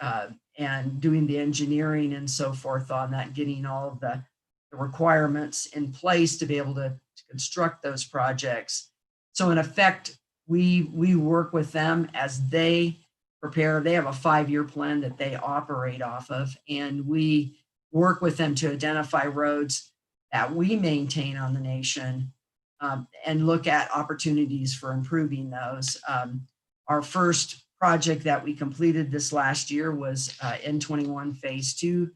and doing the engineering and so forth on that, getting all of the requirements in place to be able to construct those projects. So in effect, we work with them as they prepare. They have a 5-year plan that they operate off of, and we work with them to identify roads that we maintain on the nation and look at opportunities for improving those. Our first project that we completed this last year was N21 Phase 2.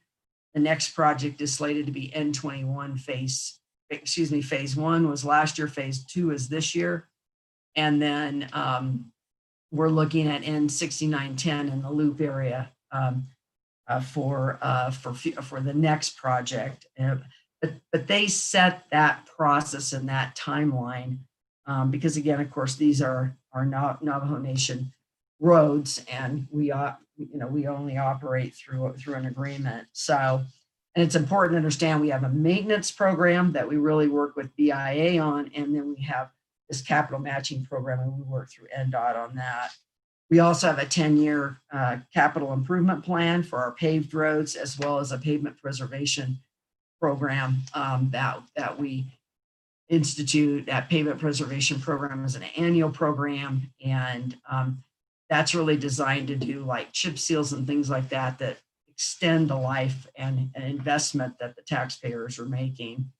The next project is slated to be N21 Phase 1 was last year, Phase 2 is this year. And then we're looking at N6910 in the Loop area for the next project. But they set that process and that timeline because again, of course, these are Navajo Nation roads, and we only operate through an agreement. So, and it's important to understand we have a maintenance program that we really work with BIA on, and then we have this capital matching program, and we work through NDOT on that. We also have a 10-year capital improvement plan for our paved roads, as well as a pavement preservation program that we institute. That pavement preservation program is an annual program, and that's really designed to do like chip seals and things like that that extend the life and investment that the taxpayers are making.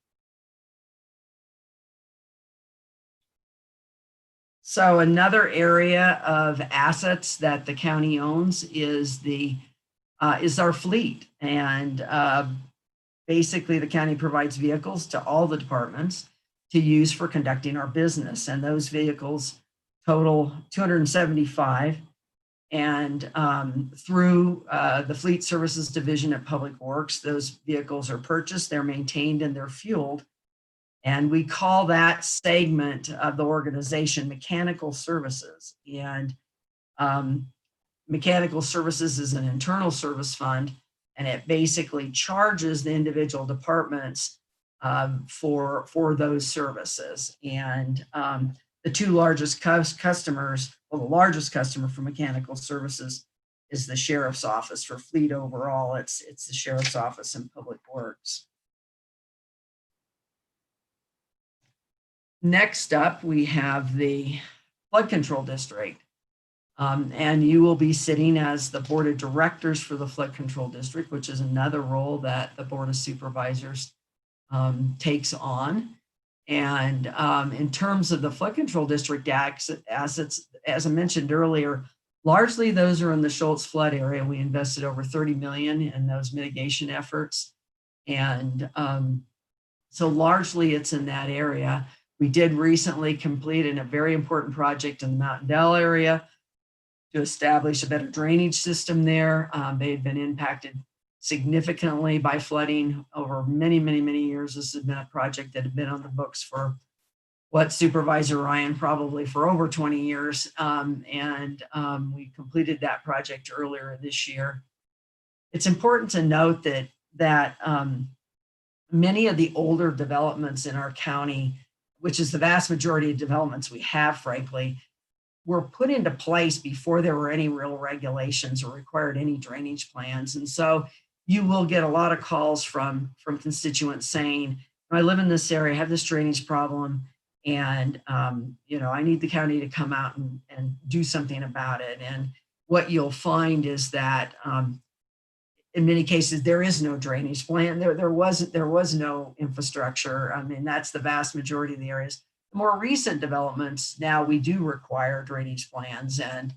So another area of assets that the county owns is our fleet, and basically the county provides vehicles to all the departments to use for conducting our business, and those vehicles total 275. And through the Fleet Services Division at Public Works, those vehicles are purchased, they're maintained, and they're fueled. And we call that segment of the organization mechanical services. And mechanical services is an internal service fund, and it basically charges the individual departments for those services. And the two largest customers, well, the largest customer for mechanical services is the Sheriff's Office. For fleet overall, it's the Sheriff's Office and Public Works. Next up, we have the Flood Control District. And you will be sitting as the board of directors for the flood control district, which is another role that the board of supervisors takes on. And in terms of the flood control district assets, as I mentioned earlier, largely those are in the Schultz flood area. We invested over 30 million in those mitigation efforts. And so largely it's in that area. We did recently complete a very important project in the Mountain Dell area to establish a better drainage system there. They had been impacted significantly by flooding over many, many, many years. This has been a project that had been on the books for what, Supervisor Ryan, probably for over 20 years. We completed that project earlier this year. It's important to note that many of the older developments in our county, which is the vast majority of developments we have, frankly, were put into place before there were any real regulations or required any drainage plans. And so you will get a lot of calls from constituents saying, I live in this area, I have this drainage problem, and I need the county to come out and do something about it. And what you'll find is that in many cases, there is no drainage plan. There was no infrastructure. I mean, that's the vast majority of the areas. The more recent developments, now we do require drainage plans, and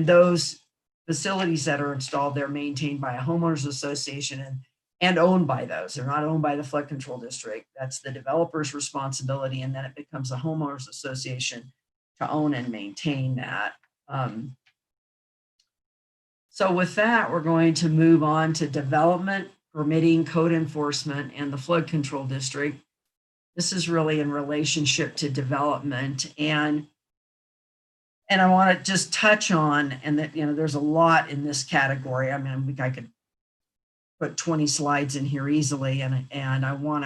those facilities that are installed, they're maintained by a homeowners association and owned by those. They're not owned by the flood control district. That's the developer's responsibility, and then it becomes a homeowners association to own and maintain that. So with that, we're going to move on to development, permitting, code enforcement, and the flood control district. This is really in relationship to development. And I want to just touch on, and that, there's a lot in this category. I mean, I could put 20 slides in here easily. And I want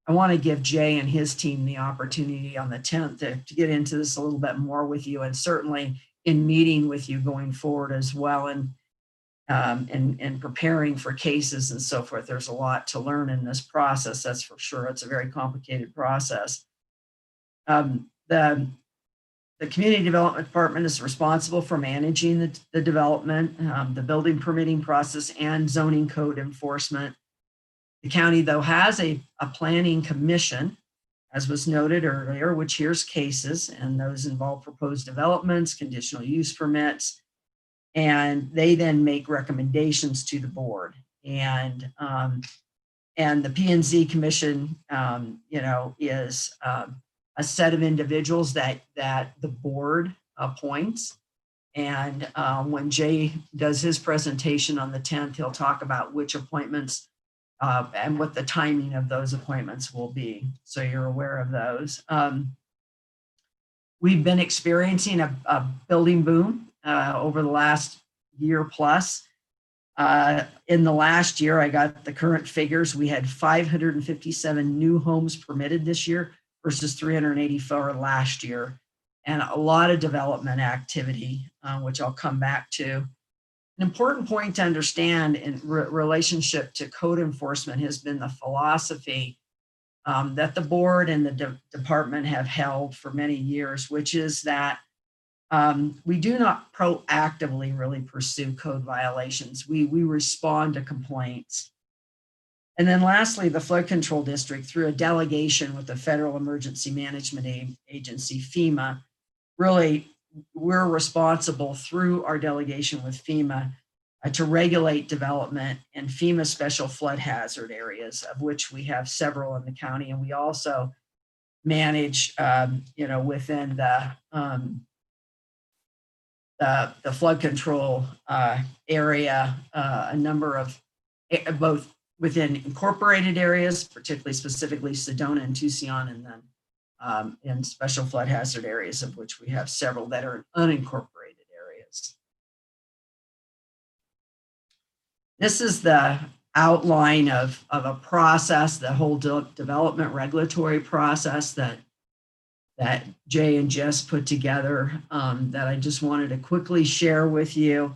to give Jay and his team the opportunity on the 10th to get into this a little bit more with you, and certainly in meeting with you going forward as well. And preparing for cases and so forth. There's a lot to learn in this process, that's for sure. It's a very complicated process. The Community Development Department is responsible for managing the development, the building permitting process, and zoning code enforcement. The county, though, has a planning commission, as was noted earlier, which hears cases, and those involve proposed developments, conditional use permits, and they then make recommendations to the board. And the P&Z Commission, is a set of individuals that the board appoints. And when Jay does his presentation on the 10th, he'll talk about which appointments and what the timing of those appointments will be, so you're aware of those. We've been experiencing a building boom over the last year plus. In the last year, I got the current figures. We had 557 new homes permitted this year versus 384 last year, and a lot of development activity, which I'll come back to. An important point to understand in relationship to code enforcement has been the philosophy that the board and the department have held for many years, which is that we do not proactively really pursue code violations. We respond to complaints. And then lastly, the flood control district, through a delegation with the Federal Emergency Management Agency, FEMA, really, we're responsible through our delegation with FEMA to regulate development in FEMA special flood hazard areas, of which we have several in the county. And we also manage, within the flood control area, a number of both within incorporated areas, particularly specifically Sedona and Tucson, and then in special flood hazard areas, of which we have several that are unincorporated areas. This is the outline of a process, the whole development regulatory process that Jay and Jess put together, that I just wanted to quickly share with you.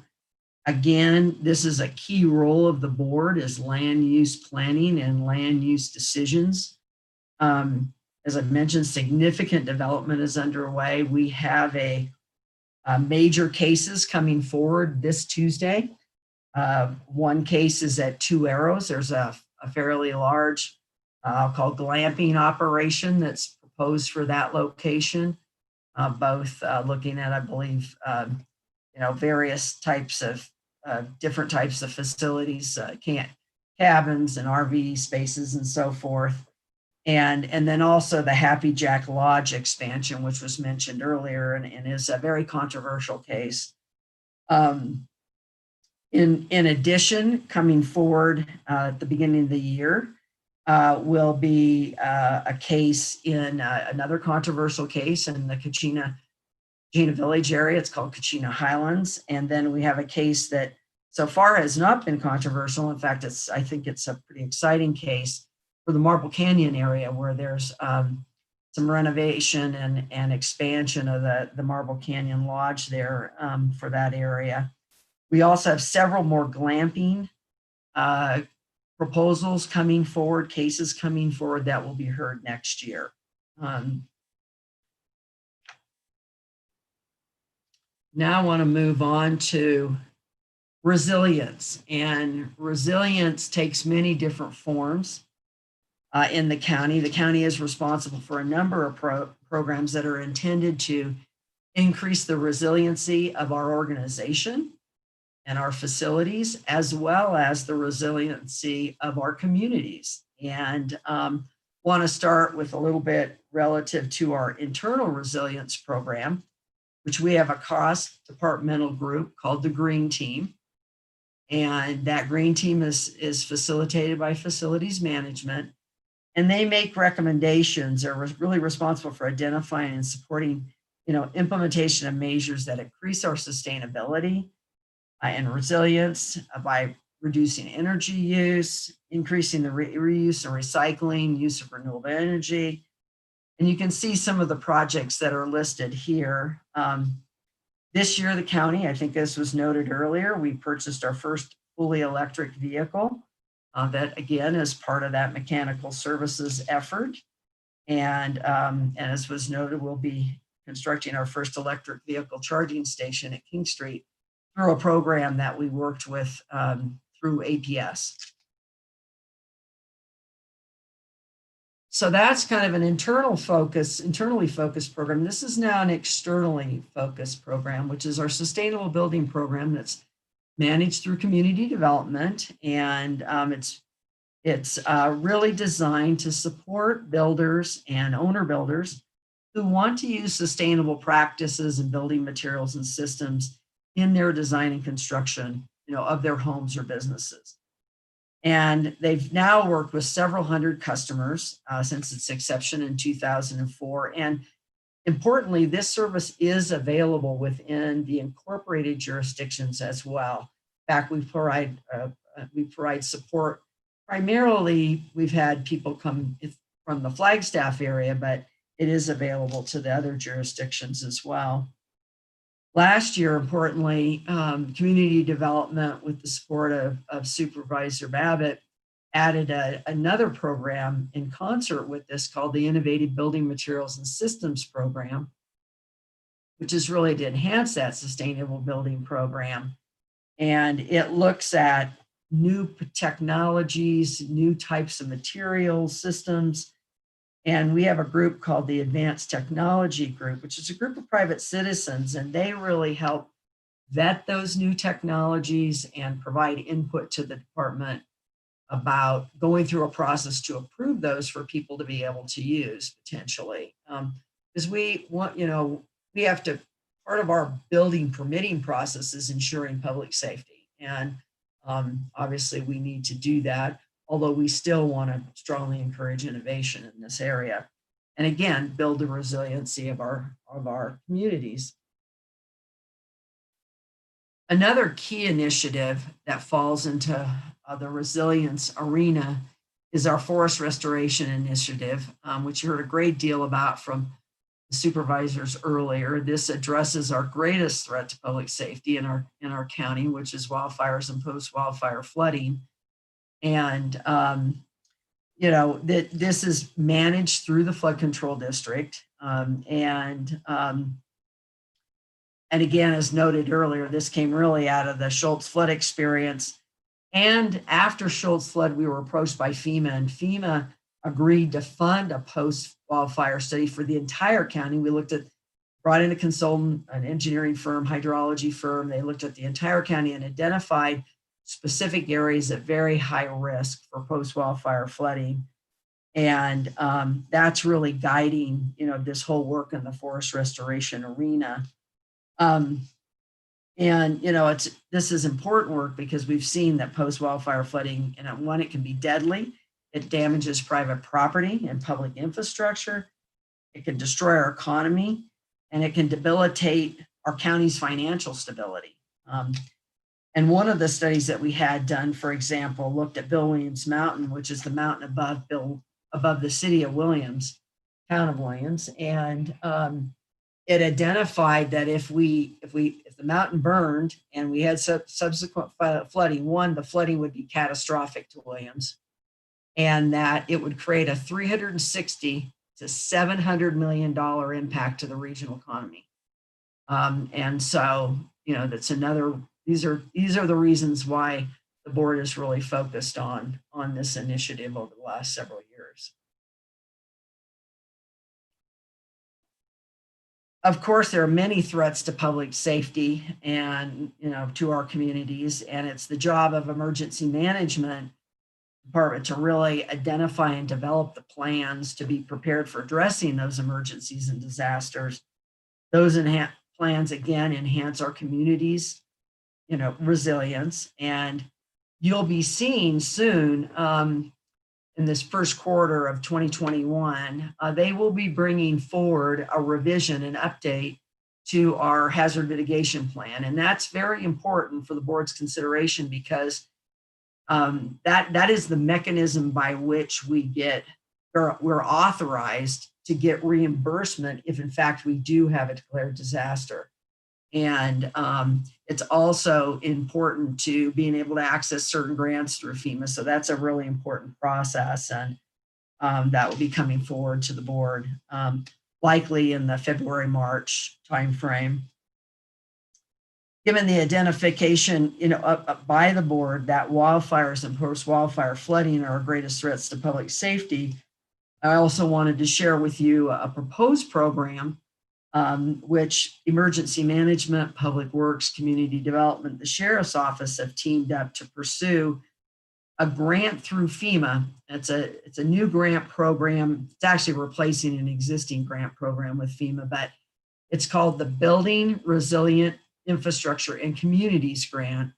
Again, this is a key role of the board, is land use planning and land use decisions. As I mentioned, significant development is underway. We have a major cases coming forward this Tuesday. One case is at Two Arrows. There's a fairly large, I'll call glamping operation that's proposed for that location. Both looking at, I believe, various types of different types of facilities, cabins and RV spaces and so forth. And then also the Happy Jack Lodge expansion, which was mentioned earlier and is a very controversial case. In addition, coming forward at the beginning of the year will be a case in another controversial case in the Kachina Village area. It's called Kachina Highlands. And then we have a case that so far has not been controversial. In fact, I think it's a pretty exciting case for the Marble Canyon area, where there's some renovation and expansion of the Marble Canyon Lodge there for that area. We also have several more glamping proposals coming forward, cases coming forward that will be heard next year. Now I want to move on to resilience, and resilience takes many different forms in the county. The county is responsible for a number of programs that are intended to increase the resiliency of our organization and our facilities, as well as the resiliency of our communities. And want to start with a little bit relative to our internal resilience program, which we have a cross-departmental group called the Green Team. And that Green Team is facilitated by facilities management. And they make recommendations. They're really responsible for identifying and supporting, implementation of measures that increase our sustainability and resilience by reducing energy use, increasing the reuse and recycling, use of renewable energy. And you can see some of the projects that are listed here. This year, the county, I think this was noted earlier, we purchased our first fully electric vehicle that, again, is part of that mechanical services effort. And as was noted, we'll be constructing our first electric vehicle charging station at King Street through a program that we worked with through APS. So that's kind of an internally focused program. This is now an externally focused program, which is our sustainable building program that's managed through community development. And it's really designed to support builders and owner builders who want to use sustainable practices and building materials and systems in their design and construction, of their homes or businesses. And they've now worked with several hundred customers since its inception in 2004. And importantly, this service is available within the incorporated jurisdictions as well. In fact, we provide support. Primarily, we've had people come from the Flagstaff area, but it is available to the other jurisdictions as well. Last year, importantly, community development with the support of Supervisor Babbitt added another program in concert with this called the Innovative Building Materials and Systems Program, which is really to enhance that sustainable building program. And it looks at new technologies, new types of materials, systems. And we have a group called the Advanced Technology Group, which is a group of private citizens, and they really help vet those new technologies and provide input to the department about going through a process to approve those for people to be able to use potentially. Because we want, we have to, part of our building permitting process is ensuring public safety. And obviously we need to do that, although we still want to strongly encourage innovation in this area. And again, build the resiliency of our communities. Another key initiative that falls into the resilience arena is our forest restoration initiative, which you heard a great deal about from the supervisors earlier. This addresses our greatest threat to public safety in our county, which is wildfires and post-wildfire flooding. And this is managed through the flood control district, And again, as noted earlier, this came really out of the Schultz flood experience. And after Schultz flood, we were approached by FEMA, and FEMA agreed to fund a post-wildfire study for the entire county. We brought in a consultant, an engineering firm, hydrology firm. They looked at the entire county and identified specific areas at very high risk for post-wildfire flooding. And that's really guiding, this whole work in the forest restoration arena. This is important work because we've seen that post-wildfire flooding, one, it can be deadly. It damages private property and public infrastructure. It can destroy our economy, and it can debilitate our county's financial stability. And one of the studies that we had done, for example, looked at Bill Williams Mountain, which is the mountain above the city of Williams, town of Williams, and it identified that if the mountain burned and we had subsequent flooding, one, the flooding would be catastrophic to Williams, and that it would create a $360 to $700 million impact to the regional economy. And so, that's another. These are the reasons why the board is really focused on this initiative over the last several years. Of course, there are many threats to public safety and, to our communities, and it's the job of emergency management department to really identify and develop the plans to be prepared for addressing those emergencies and disasters. Those plans, again, enhance our communities, resilience, and you'll be seeing soon in this first quarter of 2021, they will be bringing forward a revision and update to our hazard mitigation plan. And that's very important for the board's consideration because that is the mechanism by which we're authorized to get reimbursement if in fact we do have a declared disaster. And it's also important to being able to access certain grants through FEMA. So that's a really important process, and that will be coming forward to the board, likely in the February-March timeframe. Given the identification, by the board that wildfires and post-wildfire flooding are our greatest threats to public safety, I also wanted to share with you a proposed program which Emergency Management, Public Works, Community Development, the Sheriff's Office have teamed up to pursue a grant through FEMA. It's a new grant program. It's actually replacing an existing grant program with FEMA, but it's called the Building Resilient Infrastructure and Communities Grant.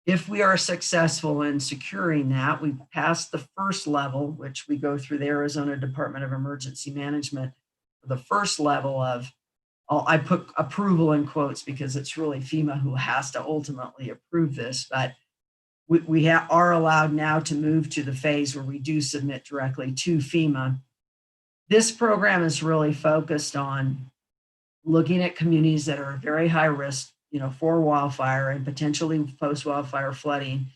If we are successful in securing that, we pass the first level, which we go through the Arizona Department of Emergency Management. The first level of, I put approval in quotes because it's really FEMA who has to ultimately approve this, but we are allowed now to move to the phase where we do submit directly to FEMA. This program is really focused on looking at communities that are very high risk, for wildfire and potentially post-wildfire flooding,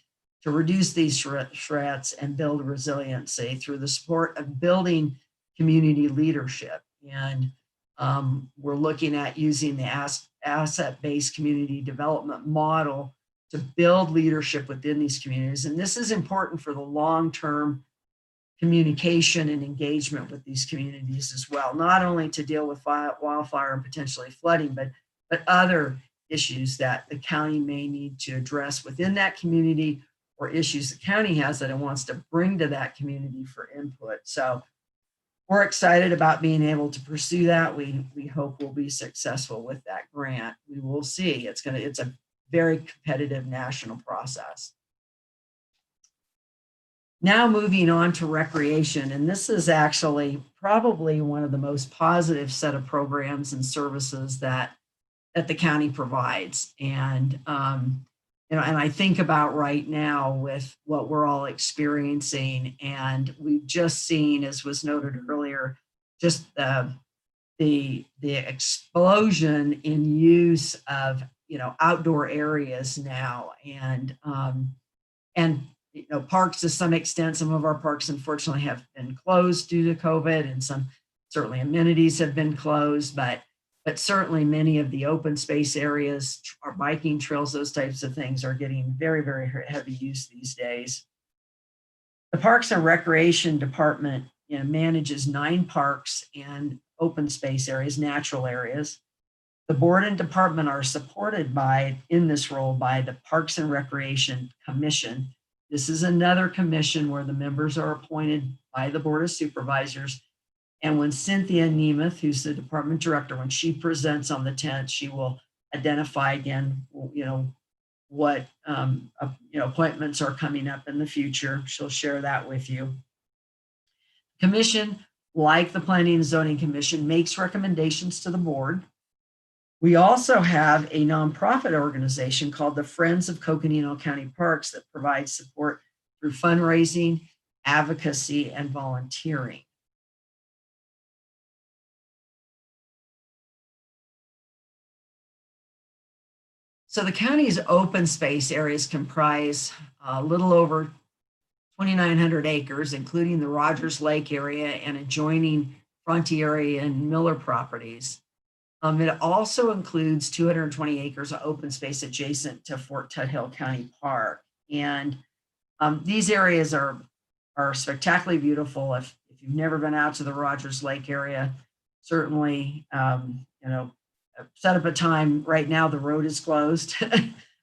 to reduce these threats and build resiliency through the support of building community leadership. And we're looking at using the asset-based community development model to build leadership within these communities. And this is important for the long-term communication and engagement with these communities as well, not only to deal with wildfire and potentially flooding, but other issues that the county may need to address within that community, or issues the county has that it wants to bring to that community for input. So we're excited about being able to pursue that. We hope we'll be successful with that grant. We will see. It's a very competitive national process. Now moving on to recreation, and this is actually probably one of the most positive set of programs and services that the county provides. And and I think about right now with what we're all experiencing, and we've just seen, as was noted earlier, just the explosion in use of outdoor areas now, and parks to some extent. Some of our parks unfortunately have been closed due to COVID, and some certainly amenities have been closed, but but certainly many of the open space areas, our biking trails, those types of things are getting very, very heavy use these days. The Parks and Recreation Department, manages 9 parks and open space areas, natural areas. The board and department are supported in this role by the Parks and Recreation Commission. This is another commission where the members are appointed by the Board of Supervisors. And when Cynthia Nemeth, who's the department director, when she presents on the 10th, she will identify again, what appointments are coming up in the future. She'll share that with you. Commission, like the Planning and Zoning Commission, makes recommendations to the board. We also have a nonprofit organization called the Friends of Coconino County Parks that provides support through fundraising, advocacy, and volunteering. So the county's open space areas comprise a little over 2,900 acres, including the Rogers Lake area and adjoining Frontier area and Miller properties. It also includes 220 acres of open space adjacent to Fort Tuthill County Park. And these areas are spectacularly beautiful. If you've never been out to the Rogers Lake area, certainly, set up a time. Right now, the road is closed.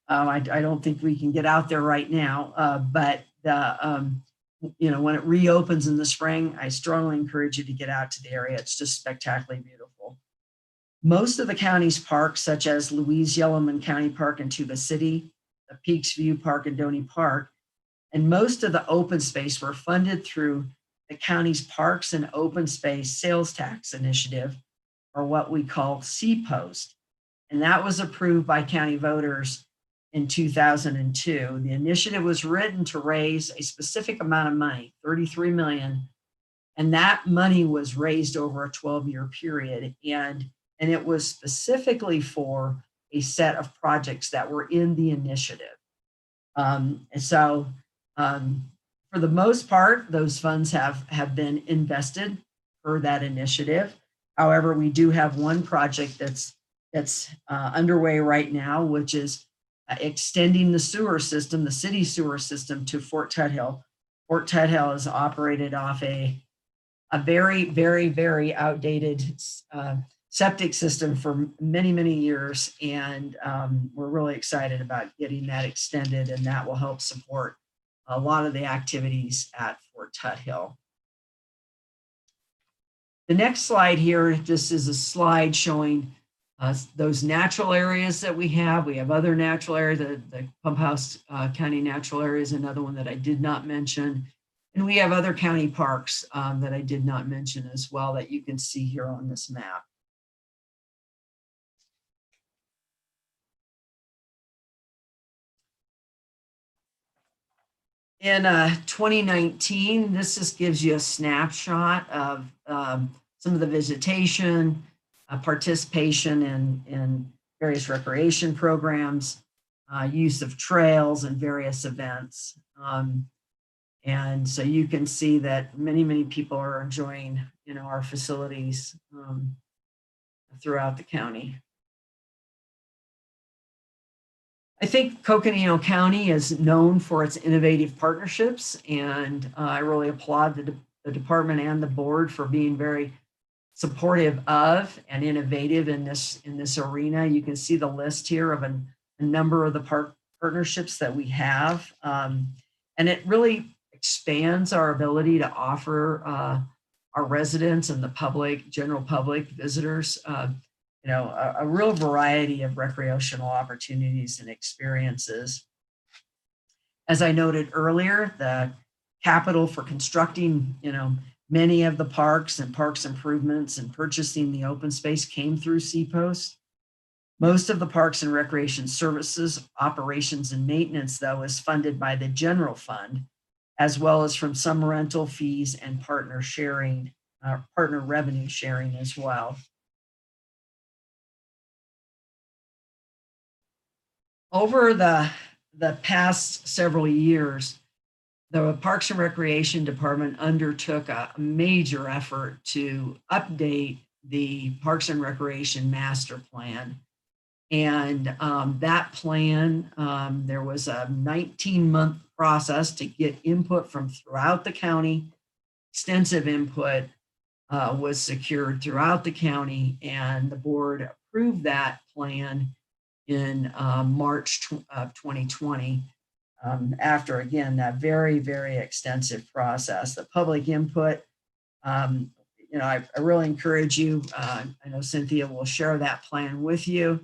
I don't think we can get out there right now, but when it reopens in the spring, I strongly encourage you to get out to the area. It's just spectacularly beautiful. Most of the county's parks, such as Louise Yellowman County Park in Tuba City, the Peaks View Park in Doney Park, and most of the open space were funded through the county's Parks and Open Space Sales Tax Initiative, or what we call CPOST. And that was approved by county voters in 2002. The initiative was written to raise a specific amount of money, $33 million. And that money was raised over a 12-year period. And it was specifically for a set of projects that were in the initiative. For the most part, those funds have been invested for that initiative. However, we do have one project that's underway right now, which is extending the sewer system, the city sewer system, to Fort Tuthill. Fort Tuthill is operated off a very, very, very outdated septic system for many, many years. And we're really excited about getting that extended, and that will help support a lot of the activities at Fort Tuthill. The next slide here, this is a slide showing those natural areas that we have. We have other natural areas, the Pump House County Natural Area is another one that I did not mention. And we have other county parks that I did not mention as well that you can see here on this map. In 2019, this just gives you a snapshot of some of the visitation, participation in various recreation programs, use of trails and various events. And so you can see that many, many people are enjoying, our facilities throughout the county. I think Coconino County is known for its innovative partnerships, and I really applaud the department and the board for being very supportive of and innovative in this arena. You can see the list here of a number of the partnerships that we have, and it really expands our ability to offer our residents and the public, general public visitors, a real variety of recreational opportunities and experiences. As I noted earlier, the capital for constructing, many of the parks and parks improvements and purchasing the open space came through CPOST. Most of the parks and recreation services, operations and maintenance, though, is funded by the general fund, as well as from some rental fees and partner revenue sharing as well. Over the past several years, the Parks and Recreation Department undertook a major effort to update the Parks and Recreation Master Plan. And that plan, there was a 19-month process to get input from throughout the county. Extensive input was secured throughout the county, and the board approved that plan in March of 2020. After, again, that very, very extensive process. The public input, you know, I really encourage you, I know Cynthia will share that plan with you,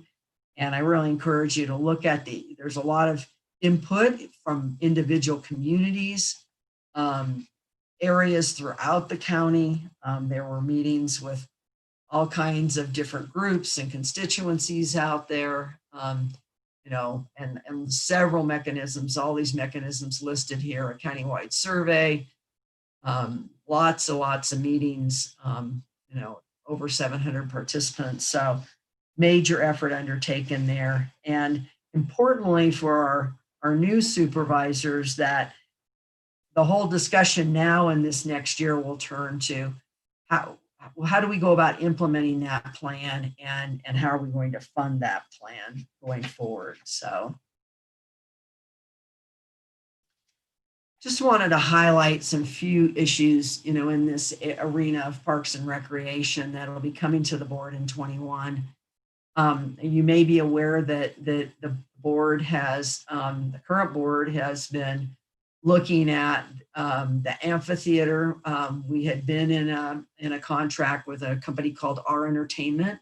and I really encourage you to look at there's a lot of input from individual communities, areas throughout the county. There were meetings with all kinds of different groups and constituencies out there, you know, and several mechanisms, all these mechanisms listed here, a countywide survey, lots of meetings, you know, over 700 participants. So major effort undertaken there. And importantly for our new supervisors, that the whole discussion now and this next year will turn to how do we go about implementing that plan, and how are we going to fund that plan going forward. So just wanted to highlight some few issues, you know, in this arena of Parks and Recreation that'll be coming to the board in 21. You may be aware that the board has, the current board has been looking at the amphitheater. We had been in a contract with a company called R Entertainment,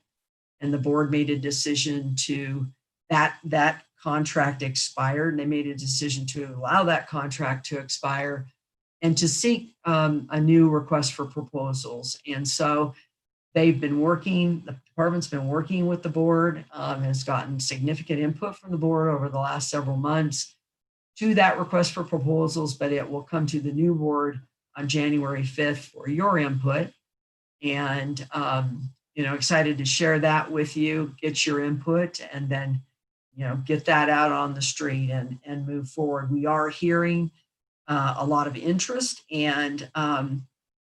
and the board made a decision to that contract expired. And they made a decision to allow that contract to expire and to seek a new request for proposals. And so they've been working, the department's been working with the board, has gotten significant input from the board over the last several months to that request for proposals, but it will come to the new board on January 5th for your input. And, you know, excited to share that with you, get your input, and then, you know, get that out on the street and move forward. We are hearing a lot of interest, and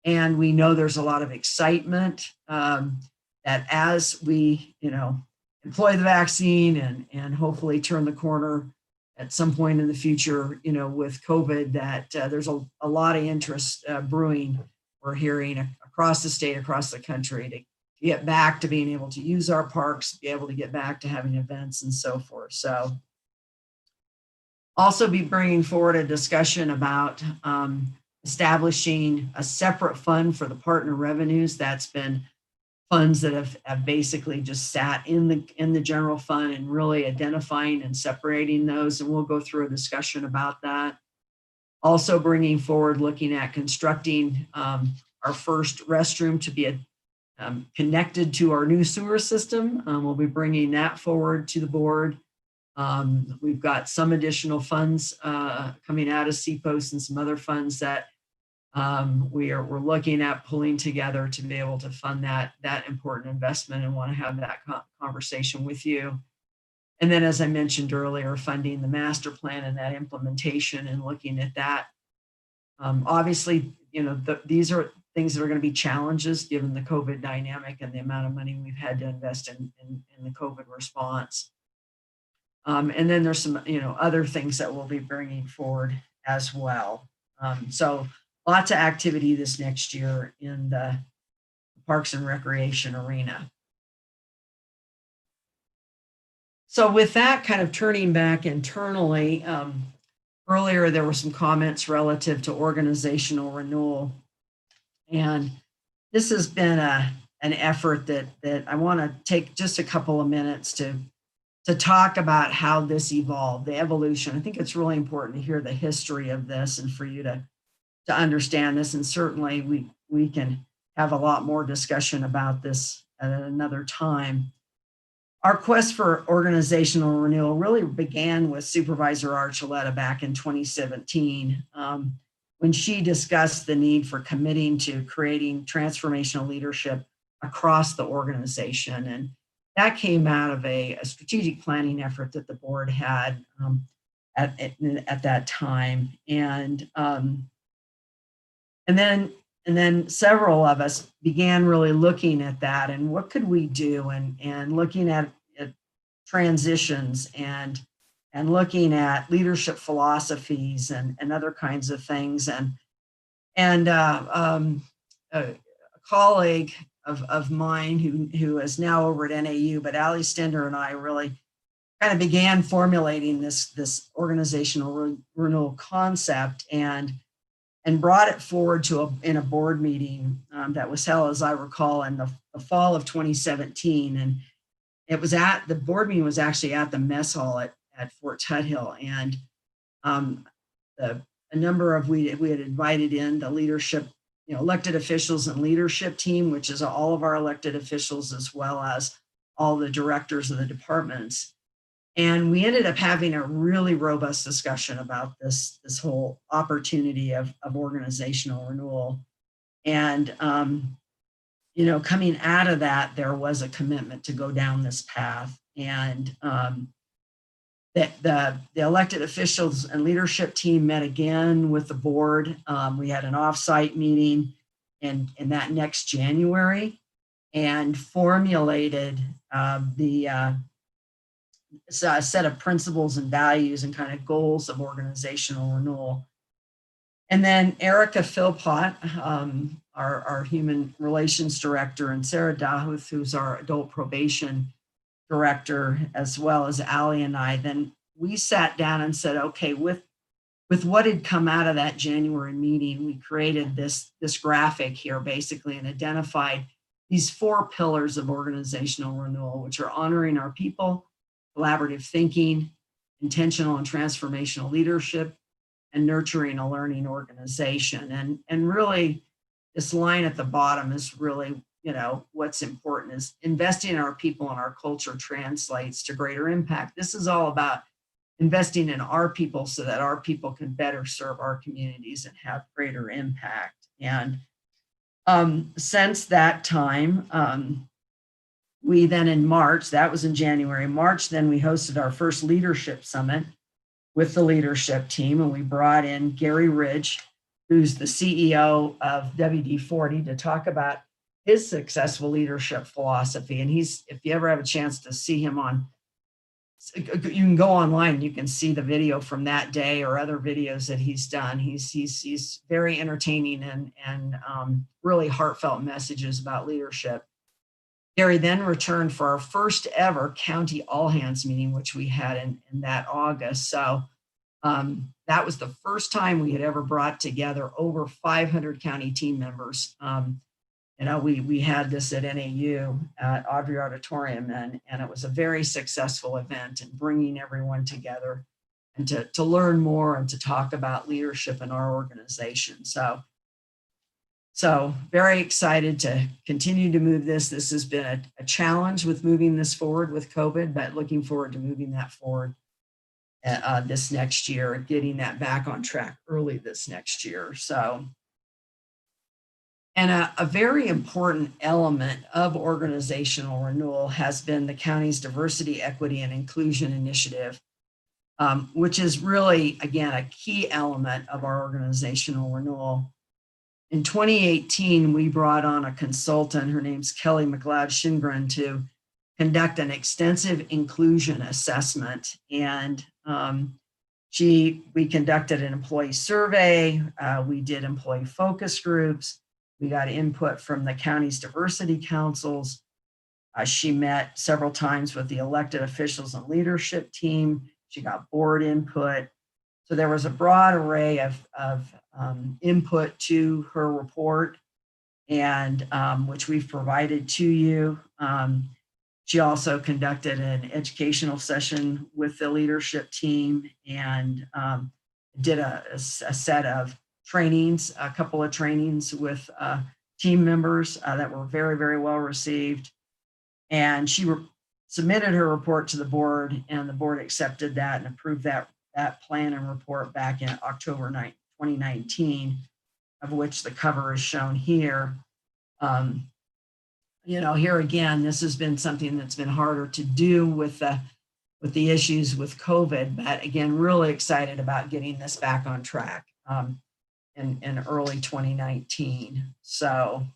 we know there's a lot of excitement that as we, you know, employ the vaccine and hopefully turn the corner at some point in the future, you know, with COVID, that there's a lot of interest brewing. We're hearing across the state, across the country, to get back to being able to use our parks, be able to get back to having events and so forth. So also be bringing forward a discussion about establishing a separate fund for the partner revenues. That's been funds that have basically just sat in the general fund, and really identifying and separating those. And we'll go through a discussion about that. Also bringing forward, looking at constructing our first restroom to be connected to our new sewer system. We'll be bringing that forward to the board. We've got some additional funds coming out of CPOS and some other funds that we're looking at pulling together to be able to fund that important investment, and want to have that conversation with you. And then, as I mentioned earlier, funding the master plan and that implementation and looking at that. Obviously, you know, these are things that are going to be challenges given the COVID dynamic and the amount of money we've had to invest in the COVID response. And then there's some, you know, other things that we'll be bringing forward as well. So lots of activity this next year in the Parks and Recreation arena. So with that, kind of turning back internally, earlier there were some comments relative to organizational renewal. And this has been an effort that I want to take just a couple of minutes to talk about how this evolved, the evolution. I think it's really important to hear the history of this and for you to understand this. And certainly we can have a lot more discussion about this at another time. Our quest for organizational renewal really began with Supervisor Archuleta back in 2017, when she discussed the need for committing to creating transformational leadership across the organization. And that came out of a strategic planning effort that the board had at that time. And then then several of us began really looking at that and what could we do, and looking at transitions and looking at leadership philosophies and other kinds of things. And a colleague of mine who is now over at NAU, but Ali Stender and I really kind of began formulating this organizational renewal concept and brought it forward in a board meeting that was held, as I recall, in the fall of 2017. And it was the board meeting was actually at the mess hall at Fort Tuthill. And a number of, we had invited in the leadership, elected officials and leadership team, which is all of our elected officials, as well as all the directors of the departments. And we ended up having a really robust discussion about this whole opportunity of organizational renewal. And, coming out of that, there was a commitment to go down this path. And the elected officials and leadership team met again with the board. We had an offsite meeting in that next January and formulated a set of principles and values and kind of goals of organizational renewal. And then Erica Philpott, our human relations director, and Sarah Dahuth, who's our adult probation director, as well as Ali and I, then we sat down and said, okay, with what had come out of that January meeting, we created this graphic here basically and identified these 4 pillars of organizational renewal, which are honoring our people, collaborative thinking, intentional and transformational leadership, and nurturing a learning organization. And really, this line at the bottom is really, what's important is investing in our people and our culture translates to greater impact. This is all about investing in our people so that our people can better serve our communities and have greater impact. And since that time, we then in March, that was in January, March, then we hosted our first leadership summit with the leadership team. And we brought in Gary Ridge, who's the CEO of WD-40, to talk about his successful leadership philosophy. And if you ever have a chance to see him you can go online, you can see the video from that day or other videos that he's done. He's very entertaining and really heartfelt messages about leadership. Gary then returned for our first ever county all hands meeting, which we had in that August. So that was the first time we had ever brought together over 500 county team members. We had this at NAU at Audrey Auditorium, and it was a very successful event and bringing everyone together and to learn more and to talk about leadership in our organization. So very excited to continue to move this. This has been a challenge with moving this forward with COVID, but looking forward to moving that forward this next year and getting that back on track early this next year. So, and a very important element of organizational renewal has been the county's diversity, equity, and inclusion initiative, which is really, again, a key element of our organizational renewal. In 2018, we brought on a consultant, her name's Kelly McLeod-Shingren, to conduct an extensive inclusion assessment. And we conducted an employee survey, we did employee focus groups, we got input from the county's diversity councils. She met several times with the elected officials and leadership team. She got board input. So there was a broad array of input to her report, and which we've provided to you. She also conducted an educational session with the leadership team and did a set of trainings, a couple of trainings with team members that were very, very well received. And she submitted her report to the board, and the board accepted that and approved that plan and report back in October 2019, of which the cover is shown here. Here again, this has been something that's been harder to do with the issues with COVID, but again, really excited about getting this back on track. in early 2019. So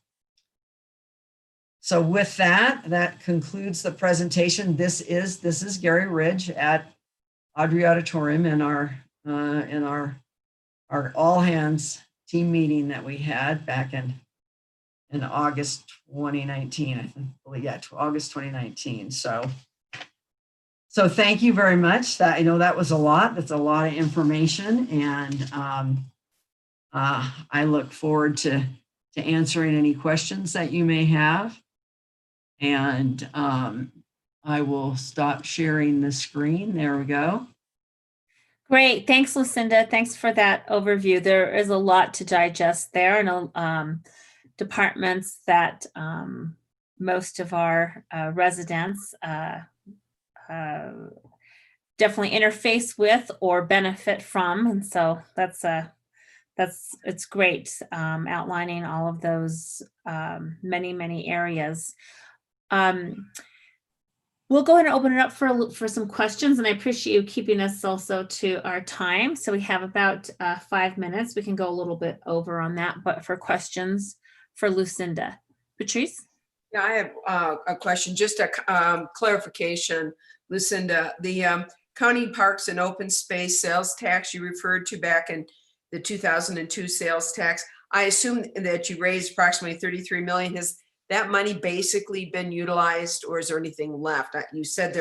with that concludes the presentation. This is Gary Ridge at Audrey Auditorium in our all hands team meeting that we had back in August 2019. I think, yeah, August 2019. So thank you very much. That, I know that was a lot. That's a lot of information, and I look forward to answering any questions that you may have. And I will stop sharing the screen. There we go. Great. Thanks, Lucinda. Thanks for that overview. There is a lot to digest there, and departments that most of our residents definitely interface with or benefit from. And so it's great outlining all of those many areas. We'll go ahead and open it up for some questions, and I appreciate you keeping us also to our time. So we have about 5 minutes. We can go a little bit over on that, but for questions for Lucinda. Patrice? Yeah, I have a question, just a clarification, Lucinda. The county parks and open space sales tax you referred to back in the 2002 sales tax, I assume that you raised approximately 33 million. Has that money basically been utilized, or is there anything left? You said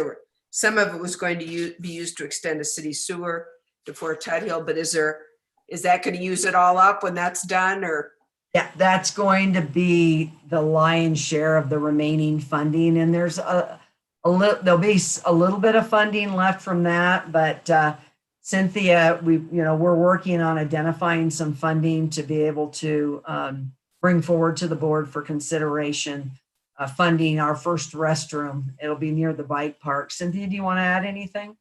some of it was going to be used to extend a city sewer to Fort Tuthill, but is that going to use it all up when that's done, or? Yeah, that's going to be the lion's share of the remaining funding, and there's there'll be a little bit of funding left from that, but Cynthia, we're working on identifying some funding to be able to bring forward to the board for consideration, funding our first restroom. It'll be near the bike park. Cynthia, do you want to add anything?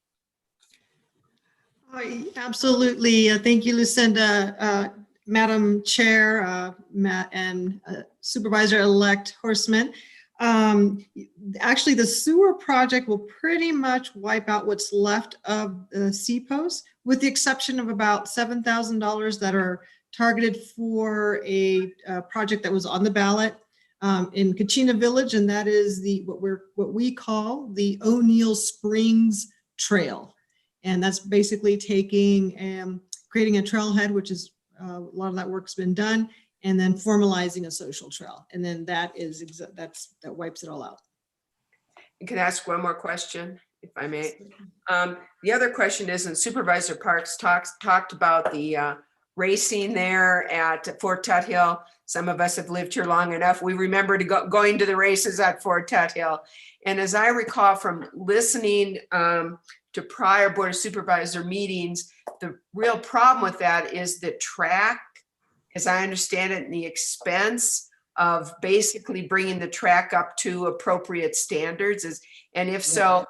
Absolutely. Thank you, Lucinda, Madam Chair, Matt, and Supervisor-elect Horstman. Actually, the sewer project will pretty much wipe out what's left of the CPOS, with the exception of about $7,000 that are targeted for a project that was on the ballot in Kachina Village, and that is what we call the O'Neill Springs Trail, and that's basically creating a trailhead, which is a lot of that work's been done, and then formalizing a social trail, and then that wipes it all out. You can ask one more question, if I may. The other question is, and Supervisor Parks talked about the racing there at Fort Tuthill. Some of us have lived here long enough. We remember going to the races at Fort Tuthill. And as I recall from listening to prior Board of Supervisor meetings, the real problem with that is the track, as I understand it, and the expense of basically bringing the track up to appropriate standards. And if so,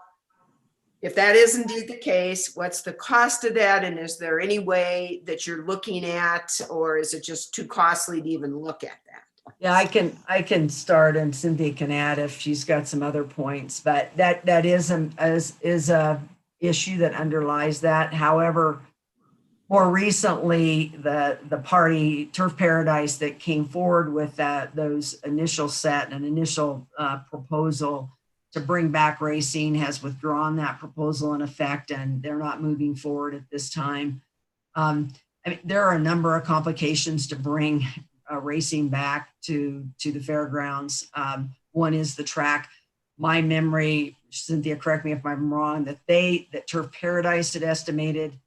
if that is indeed the case, what's the cost of that? And is there any way that you're looking at, or is it just too costly to even look at that? Yeah, I can start, and Cynthia can add if she's got some other points, but that is a issue that underlies that. However, more recently, the party Turf Paradise that came forward with those initial set and initial proposal to bring back racing has withdrawn that proposal in effect, and they're not moving forward at this time. I mean, there are a number of complications to bring racing back to the fairgrounds. One is the track. My memory, Cynthia, correct me if I'm wrong, that Turf Paradise had estimated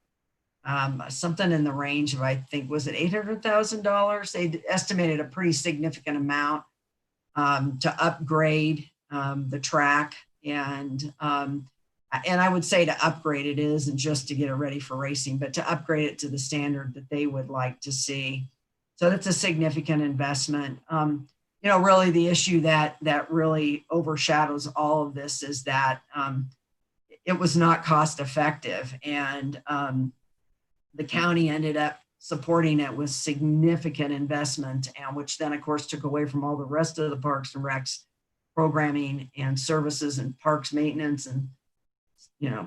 something in the range of, I think, was it $800,000? They estimated a pretty significant amount to upgrade the track, and I would say to upgrade it isn't just to get it ready for racing, but to upgrade it to the standard that they would like to see. So that's a significant investment. Really the issue that really overshadows all of this is that it was not cost effective, and the county ended up supporting it with significant investment, and which then of course took away from all the rest of the Parks and Recs programming and services and parks maintenance and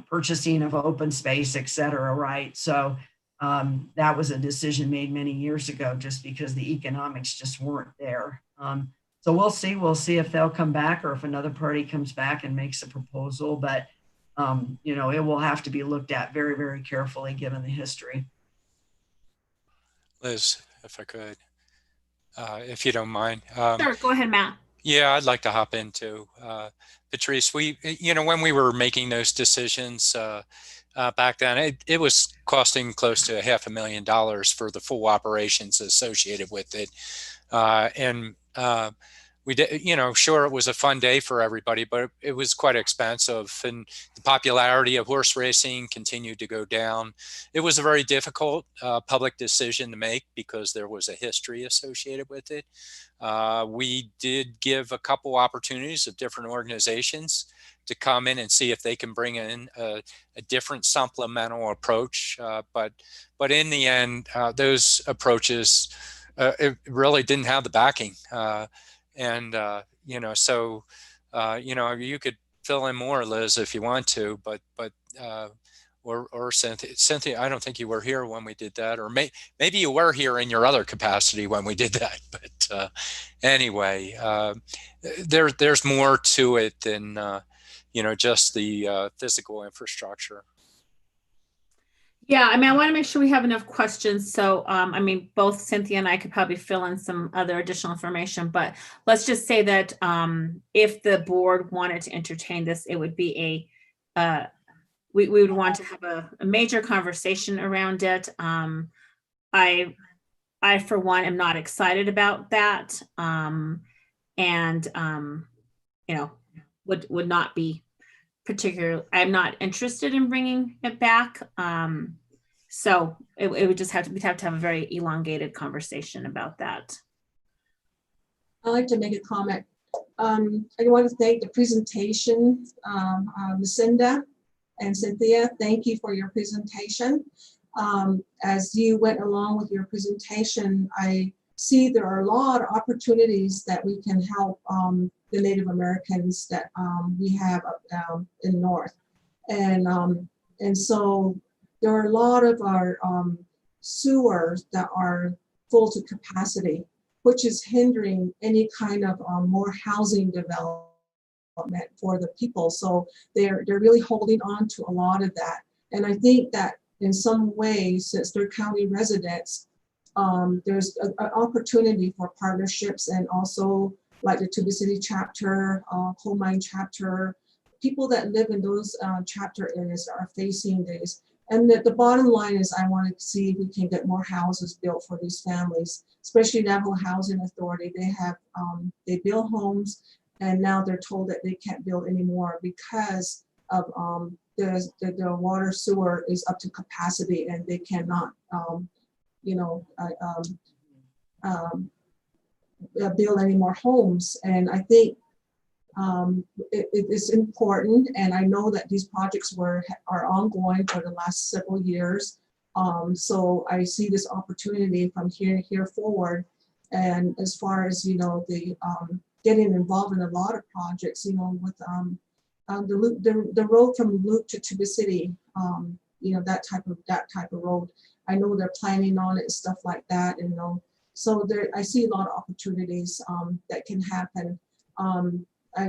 purchasing of open space, et cetera, right? So that was a decision made many years ago just because the economics just weren't there. So we'll see. We'll see if they'll come back or if another party comes back and makes a proposal. But, you know, it will have to be looked at very, very carefully given the history. Liz, if I could, if you don't mind. Sure, go ahead, Matt. Yeah, I'd like to hop into Patrice. You know, when we were making those decisions back then, it was costing close to $500,000 for the full operations associated with it. We did, you know, sure, it was a fun day for everybody, but it was quite expensive, and the popularity of horse racing continued to go down. It was a very difficult public decision to make because there was a history associated with it. We did give a couple opportunities of different organizations to come in and see if they can bring in a different supplemental approach. But in the end, those approaches, it really didn't have the backing. You know, so, you know, you could fill in more, Liz, if you want to, or Cynthia, I don't think you were here when we did that, or maybe you were here in your other capacity when we did that. But anyway, there's more to it than, you know, just the physical infrastructure. Yeah, I mean, I want to make sure we have enough questions. So, I mean, both Cynthia and I could probably fill in some other additional information, but let's just say that if the board wanted to entertain this, it would be we would want to have a major conversation around it. I, for one, am not excited about that. You know, would not be particular. I'm not interested in bringing it back. So it would just we'd have to have a very elongated conversation about that. I'd like to make a comment. I want to thank the presentation, Lucinda and Cynthia. Thank you for your presentation. As you went along with your presentation, I see there are a lot of opportunities that we can help the Native Americans that we have up down in the north. And so there are a lot of our sewers that are full to capacity, which is hindering any kind of more housing development for the people. So they're really holding on to a lot of that. And I think that in some way, since they're county residents, there's an opportunity for partnerships, and also like the Tuba City chapter, Coal Mine chapter, people that live in those chapter areas are facing this. And the bottom line is I want to see if we can get more houses built for these families, especially Navajo Housing Authority. They have, they build homes, and now they're told that they can't build anymore because of the water sewer is up to capacity and they cannot, you know, build any more homes. And I think it is important, and I know that these projects are ongoing for the last several years. So I see this opportunity from here forward. And as far as, you know, the getting involved in a lot of projects, you know, with the road from Loop to Tuba City, you know, that type of road. I know they're planning on it and stuff like that, and, you know, so I see a lot of opportunities that can happen.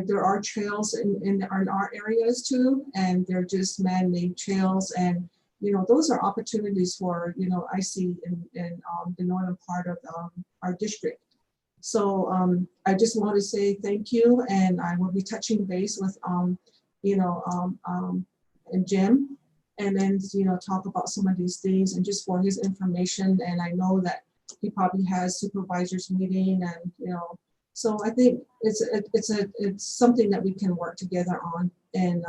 There are trails in our areas too, and they're just man-made trails, and, you know, those are opportunities for, you know, I see in the northern part of our district. So I just want to say thank you, and I will be touching base with you know, and Jim, and then, you know, talk about some of these things, and just for his information. And I know that he probably has supervisors meeting, and, you know, so I think it's something that we can work together on. And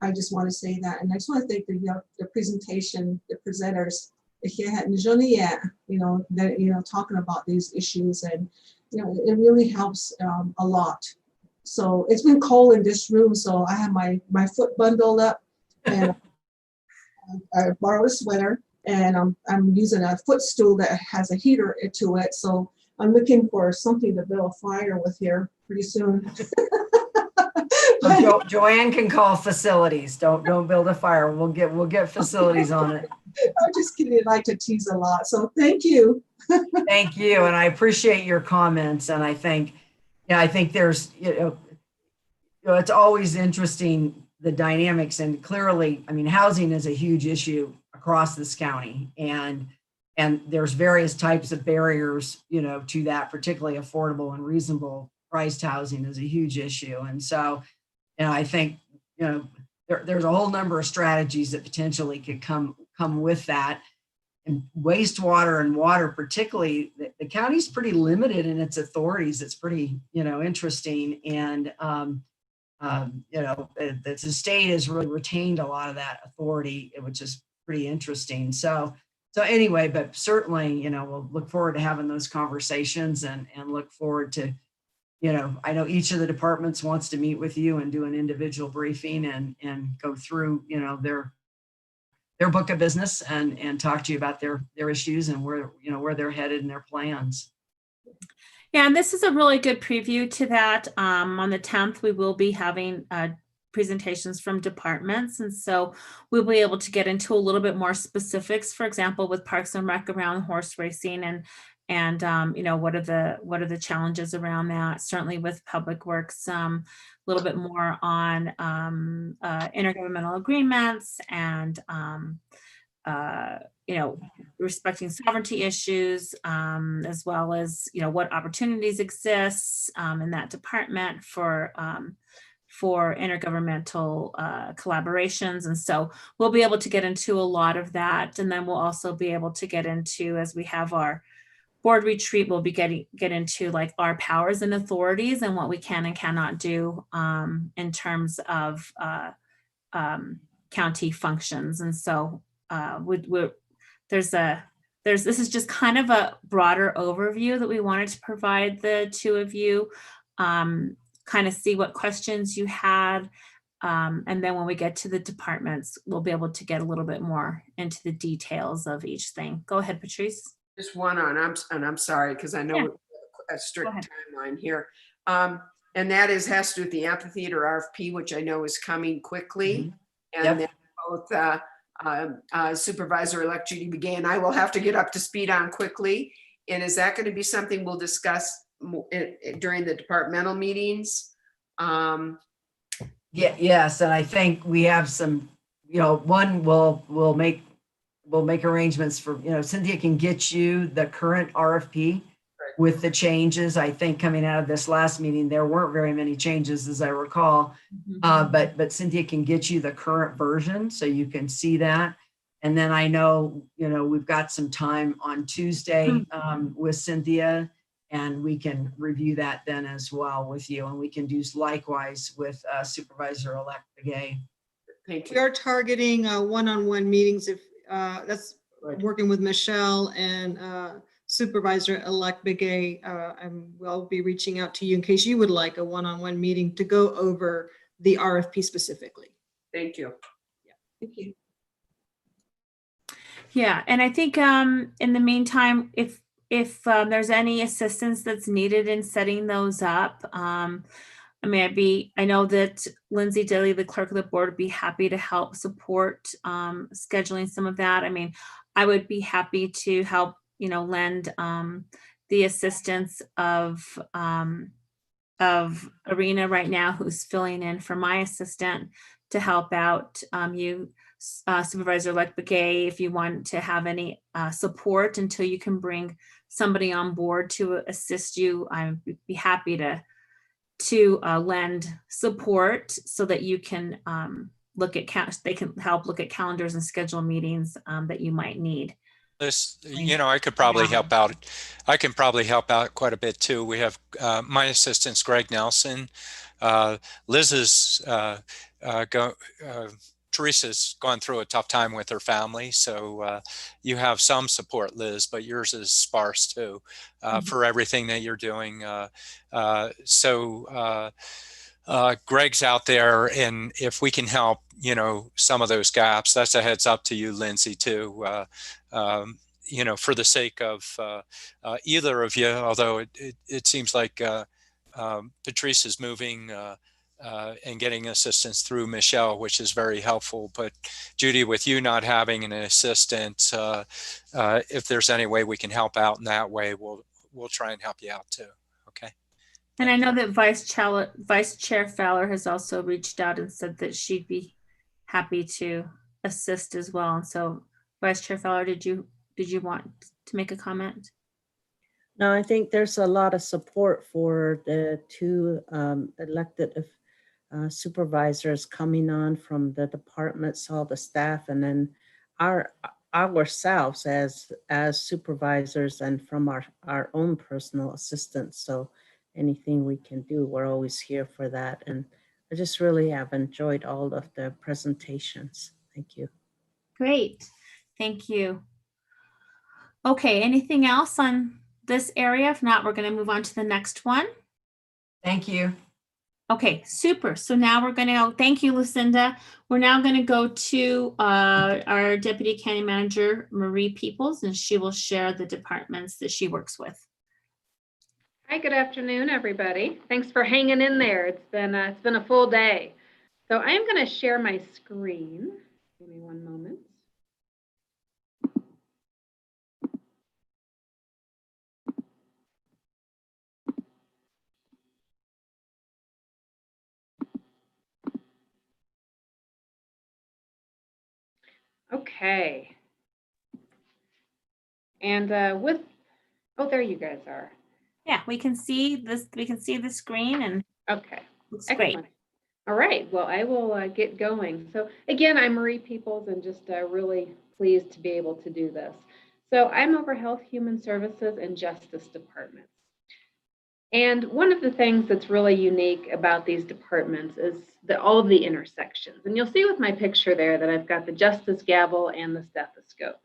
I just want to say that, and I just want to thank the presentation, the presenters, you know, that, you know, talking about these issues, and, you know, it really helps a lot. So it's been cold in this room, so I have my foot bundled up, and I borrowed a sweater, and I'm using a footstool that has a heater to it. So I'm looking for something to build a fire with here pretty soon. Joanne can call facilities. Don't build a fire. We'll get facilities on it. I'm just kidding. I like to tease a lot. So thank you. Thank you. And I appreciate your comments. And I think there's, it's always interesting, the dynamics, and clearly, I mean, housing is a huge issue across this county, and there's various types of barriers, to that, particularly affordable and reasonable priced housing is a huge issue. And so, I think, there's a whole number of strategies that potentially could come with that. And wastewater and water, particularly, the county's pretty limited in its authorities. It's pretty, interesting. And, the state has really retained a lot of that authority, which is pretty interesting. So anyway, but certainly, we'll look forward to having those conversations and look forward to, I know each of the departments wants to meet with you and do an individual briefing and go through, their book of business and talk to you about their issues and where they're headed and their plans. Yeah, and this is a really good preview to that. On the 10th, we will be having presentations from departments. And so we'll be able to get into a little bit more specifics, for example, with Parks and Rec around horse racing and what are the challenges around that. Certainly with Public Works, a little bit more on intergovernmental agreements and respecting sovereignty issues, as well as what opportunities exist in that department for intergovernmental collaborations. And so we'll be able to get into a lot of that, and then we'll also be able to get into, as we have our board retreat, we'll be get into like our powers and authorities and what we can and cannot do in terms of county functions. And so this is just kind of a broader overview that we wanted to provide the two of you, kind of see what questions you had. And then when we get to the departments, we'll be able to get a little bit more into the details of each thing. Go ahead, Patrice. Just one on, I'm sorry, because I know a strict timeline here. And that has to do with the amphitheater RFP, which I know is coming quickly. And then both Supervisor-elect Judy Begay and I will have to get up to speed on quickly. And is that going to be something we'll discuss during the departmental meetings? Yes, and I think we have some, one we'll make arrangements for, Cynthia can get you the current RFP with the changes. I think coming out of this last meeting, there weren't very many changes as I recall, but Cynthia can get you the current version so you can see that. And then I know, we've got some time on Tuesday with Cynthia, and we can review that then as well with you. And we can do likewise with Supervisor-elect Begay. Thank you. We are targeting one-on-one meetings if that's working with Michelle and Supervisor-elect Begay. We'll be reaching out to you in case you would like a one-on-one meeting to go over the RFP specifically. Thank you. Thank you. Yeah, and I think in the meantime, if there's any assistance that's needed in setting those up, I know that Lindsay Daly, the clerk of the board, would be happy to help support scheduling some of that. I would be happy to help, lend the assistance of Arena right now, who's filling in for my assistant, to help out you, Supervisor-elect Begay, if you want to have any support until you can bring somebody on board to assist you. I'd be happy to lend support so that you can they can help look at calendars and schedule meetings that you might need. This, I could probably help out. I can probably help out quite a bit too. We have my assistant's Greg Nelson. Liz's Teresa's gone through a tough time with her family, so you have some support, Liz, but yours is sparse too for everything that you're doing. Greg's out there, and if we can help, some of those gaps, that's a heads up to you, Lindsay, too. For the sake of either of you, although it seems like Patrice is moving and getting assistance through Michelle, which is very helpful. But Judy, with you not having an assistant, if there's any way we can help out in that way, we'll try and help you out too. Okay. And I know that Vice Chair Fowler has also reached out and said that she'd be happy to assist as well. And so, Vice Chair Fowler, did you want to make a comment? No, I think there's a lot of support for the two elected supervisors coming on from the departments, all the staff, and then ourselves as supervisors and from our own personal assistants. So anything we can do, we're always here for that. And I just really have enjoyed all of the presentations. Thank you. Great, thank you. Okay, anything else on this area? If not, we're going to move on to the next one. Thank you. Okay, super. So now we're going to go, thank you, Lucinda. We're now going to go to our Deputy County Manager, Marie Peoples, and she will share the departments that she works with. Hi, good afternoon, everybody. Thanks for hanging in there. It's been a full day. So I am going to share my screen. Give me one moment. Okay. And oh, there you guys are. Yeah, we can see this. We can see the screen, and okay, looks excellent. Great. All right. Well, I will get going. So again, I'm Marie Peoples, and just really pleased to be able to do this. So I'm over Health, Human Services, and Justice departments. And one of the things that's really unique about these departments is all of the intersections. And you'll see with my picture there that I've got the justice gavel and the stethoscope.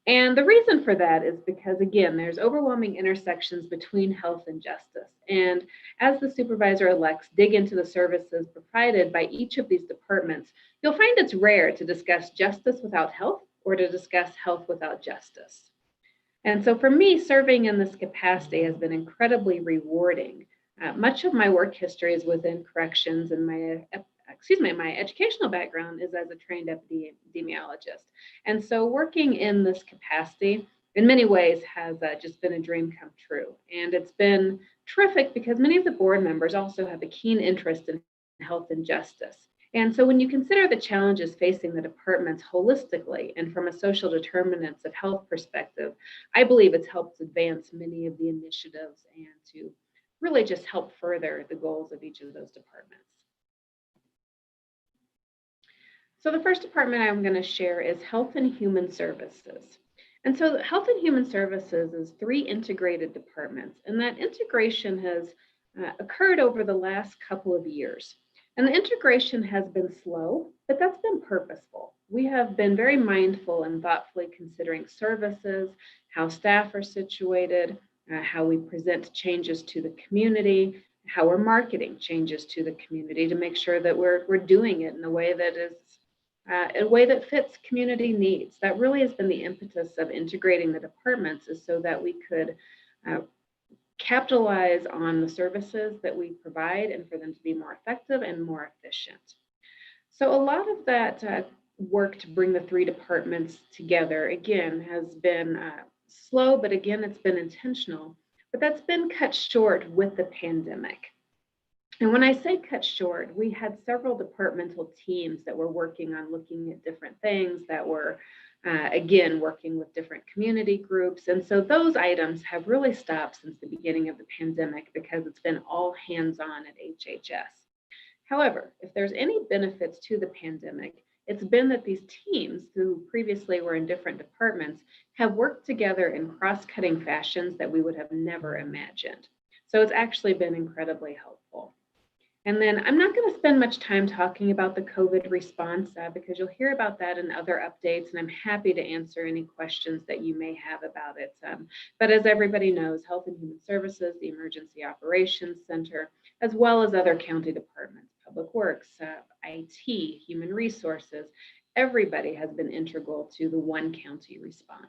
And the reason for that is because, again, there's overwhelming intersections between health and justice. And as the supervisor-elects dig into the services provided by each of these departments, you'll find it's rare to discuss justice without health or to discuss health without justice. And so for me, serving in this capacity has been incredibly rewarding. Much of my work history is within corrections, and my educational background is as a trained epidemiologist. And so working in this capacity in many ways has just been a dream come true. And it's been terrific because many of the board members also have a keen interest in health and justice. And so when you consider the challenges facing the departments holistically and from a social determinants of health perspective, I believe it's helped advance many of the initiatives and to really just help further the goals of each of those departments. So the first department I'm going to share is Health and Human Services. And so Health and Human Services is 3 integrated departments, and that integration has occurred over the last couple of years. And the integration has been slow, but that's been purposeful. We have been very mindful and thoughtfully considering services, how staff are situated, how we present changes to the community, how we're marketing changes to the community to make sure that we're doing it in a way that is a way that fits community needs. That really has been the impetus of integrating the departments, is so that we could capitalize on the services that we provide and for them to be more effective and more efficient. So a lot of that work to bring the 3 departments together, again, has been slow, but again, it's been intentional. But that's been cut short with the pandemic. And when I say cut short, we had several departmental teams that were working on looking at different things, that were, again, working with different community groups. And so those items have really stopped since the beginning of the pandemic because it's been all hands-on at HHS. However, if there's any benefits to the pandemic, it's been that these teams, who previously were in different departments, have worked together in cross-cutting fashions that we would have never imagined. So it's actually been incredibly helpful. And then I'm not going to spend much time talking about the COVID response because you'll hear about that in other updates, and I'm happy to answer any questions that you may have about it. But as everybody knows, Health and Human Services, the Emergency Operations Center, as well as other county departments, Public Works, IT, Human Resources, everybody has been integral to the one county response.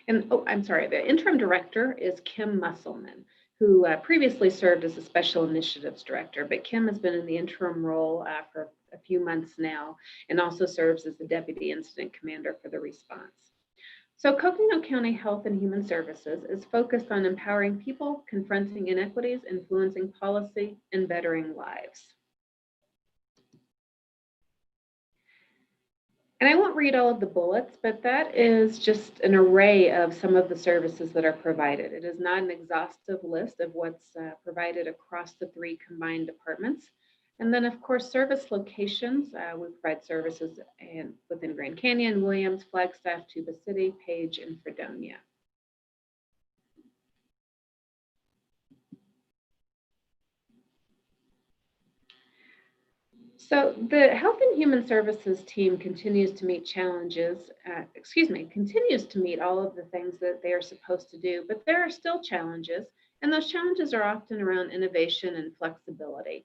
And oh, I'm sorry, the interim director is Kim Musselman, who previously served as a special initiatives director, but Kim has been in the interim role for a few months now and also serves as the deputy incident commander for the response. So Coconino County Health and Human Services is focused on empowering people, confronting inequities, influencing policy, and bettering lives. And I won't read all of the bullets, but that is just an array of some of the services that are provided. It is not an exhaustive list of what's provided across the 3 combined departments. And then, of course, service locations. We provide services within Grand Canyon, Williams, Flagstaff, Tuba City, Page, and Fredonia. So the Health and Human Services team continues to meet challenges, continues to meet all of the things that they are supposed to do, but there are still challenges, and those challenges are often around innovation and flexibility,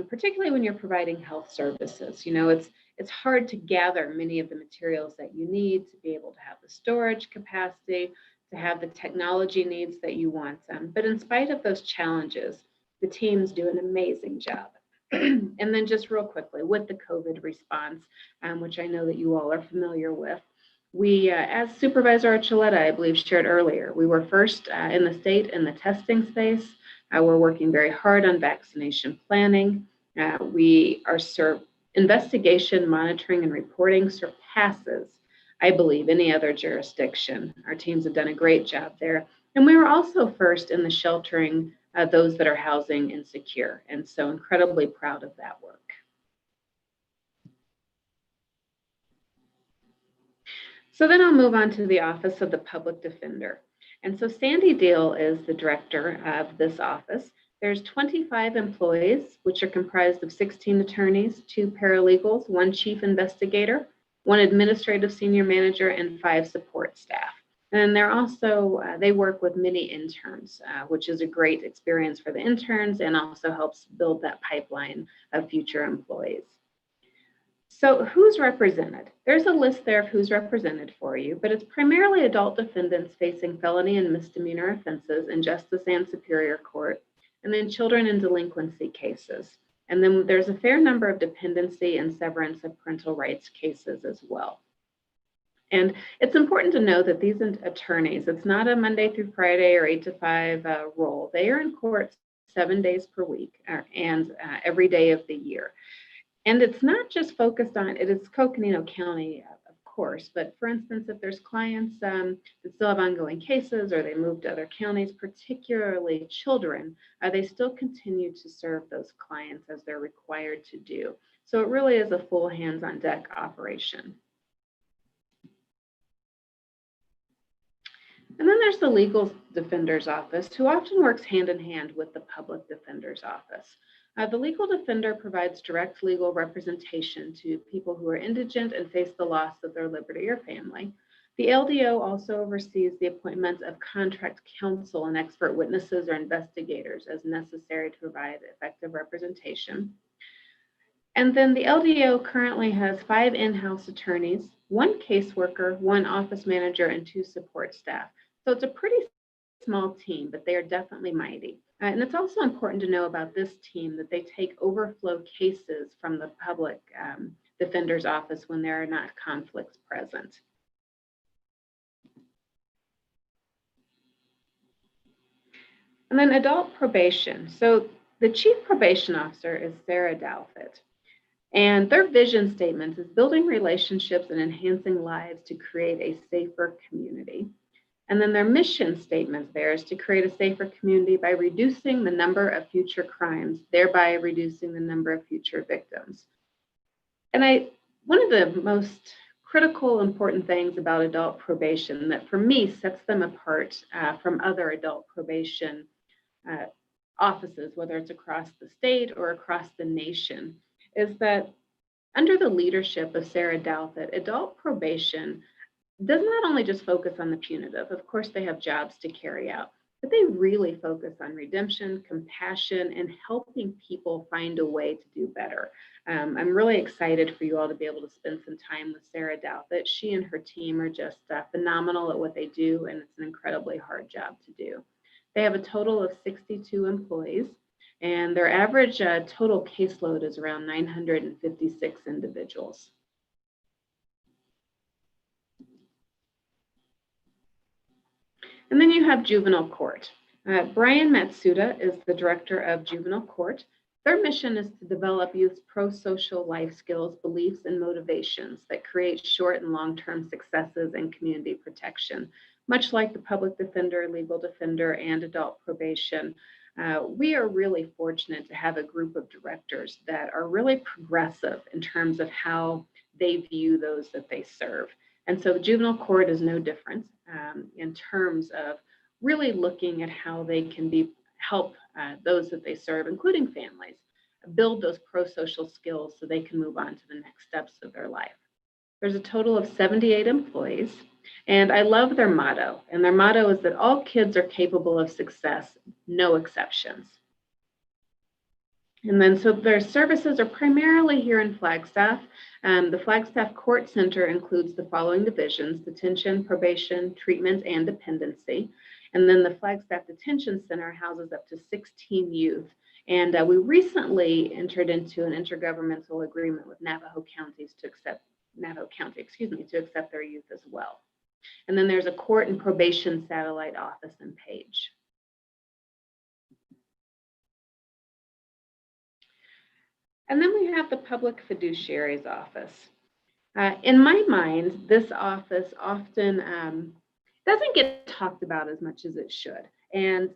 particularly when you're providing health services. You know, it's hard to gather many of the materials that you need to be able to have the storage capacity, to have the technology needs that you want. But in spite of those challenges, the teams do an amazing job. And then just real quickly, with the COVID response, which I know that you all are familiar with, we, as Supervisor Archuleta, I believe, shared earlier, we were first in the state in the testing space. We're working very hard on vaccination planning. Our investigation, monitoring, and reporting surpasses, I believe, any other jurisdiction. Our teams have done a great job there. And we were also first in the sheltering those that are housing insecure, and so incredibly proud of that work. So then I'll move on to the Office of the Public Defender. And so Sandy Deal is the director of this office. There's 25 employees, which are comprised of 16 attorneys, 2 paralegals, 1 chief investigator, 1 administrative senior manager, and 5 support staff. And they're also, they work with many interns, which is a great experience for the interns and also helps build that pipeline of future employees. So who's represented? There's a list there of who's represented for you, but it's primarily adult defendants facing felony and misdemeanor offenses in Justice and Superior Court, and then children in delinquency cases. And then there's a fair number of dependency and severance of parental rights cases as well. And it's important to know that these attorneys, it's not a Monday through Friday or 8 to 5 role. They are in court 7 days per week and every day of the year. And it's not just focused on, it is Coconino County, of course, but for instance, if there's clients that still have ongoing cases or they move to other counties, particularly children, they still continue to serve those clients as they're required to do. So it really is a full hands-on deck operation. And then there's the Legal Defender's Office, who often works hand in hand with the Public Defender's Office. The Legal Defender provides direct legal representation to people who are indigent and face the loss of their liberty or family. The LDO also oversees the appointment of contract counsel and expert witnesses or investigators as necessary to provide effective representation. And then the LDO currently has 5 in-house attorneys, 1 caseworker, 1 office manager, and 2 support staff. So it's a pretty small team, but they are definitely mighty. And it's also important to know about this team that they take overflow cases from the Public Defender's Office when there are not conflicts present. And then adult probation. So the Chief Probation Officer is Sarah Douthit. And their vision statement is building relationships and enhancing lives to create a safer community. And then their mission statement there is to create a safer community by reducing the number of future crimes, thereby reducing the number of future victims. And one of the most critical, important things about adult probation that for me sets them apart from other adult probation offices, whether it's across the state or across the nation, is that under the leadership of Sarah Douthit, adult probation does not only just focus on the punitive. Of course, they have jobs to carry out, but they really focus on redemption, compassion, and helping people find a way to do better. I'm really excited for you all to be able to spend some time with Sarah Douthit. She and her team are just phenomenal at what they do, and it's an incredibly hard job to do. They have a total of 62 employees, and their average total caseload is around 956 individuals. And then you have juvenile court. Brian Matsuda is the director of juvenile court. Their mission is to develop youth's pro-social life skills, beliefs, and motivations that create short and long-term successes and community protection. Much like the public defender, legal defender, and adult probation, we are really fortunate to have a group of directors that are really progressive in terms of how they view those that they serve. And so the juvenile court is no different in terms of really looking at how they can help those that they serve, including families, build those pro-social skills so they can move on to the next steps of their life. There's a total of 78 employees, and I love their motto. And their motto is that all kids are capable of success, no exceptions. And then so their services are primarily here in Flagstaff. The Flagstaff Court Center includes the following divisions: detention, probation, treatment, and dependency. And then the Flagstaff Detention Center houses up to 16 youth. And we recently entered into an intergovernmental agreement with Navajo County to accept their youth as well. And then there's a court and probation satellite office in Page. And then we have the Public Fiduciary's Office. In my mind, this office often doesn't get talked about as much as it should. And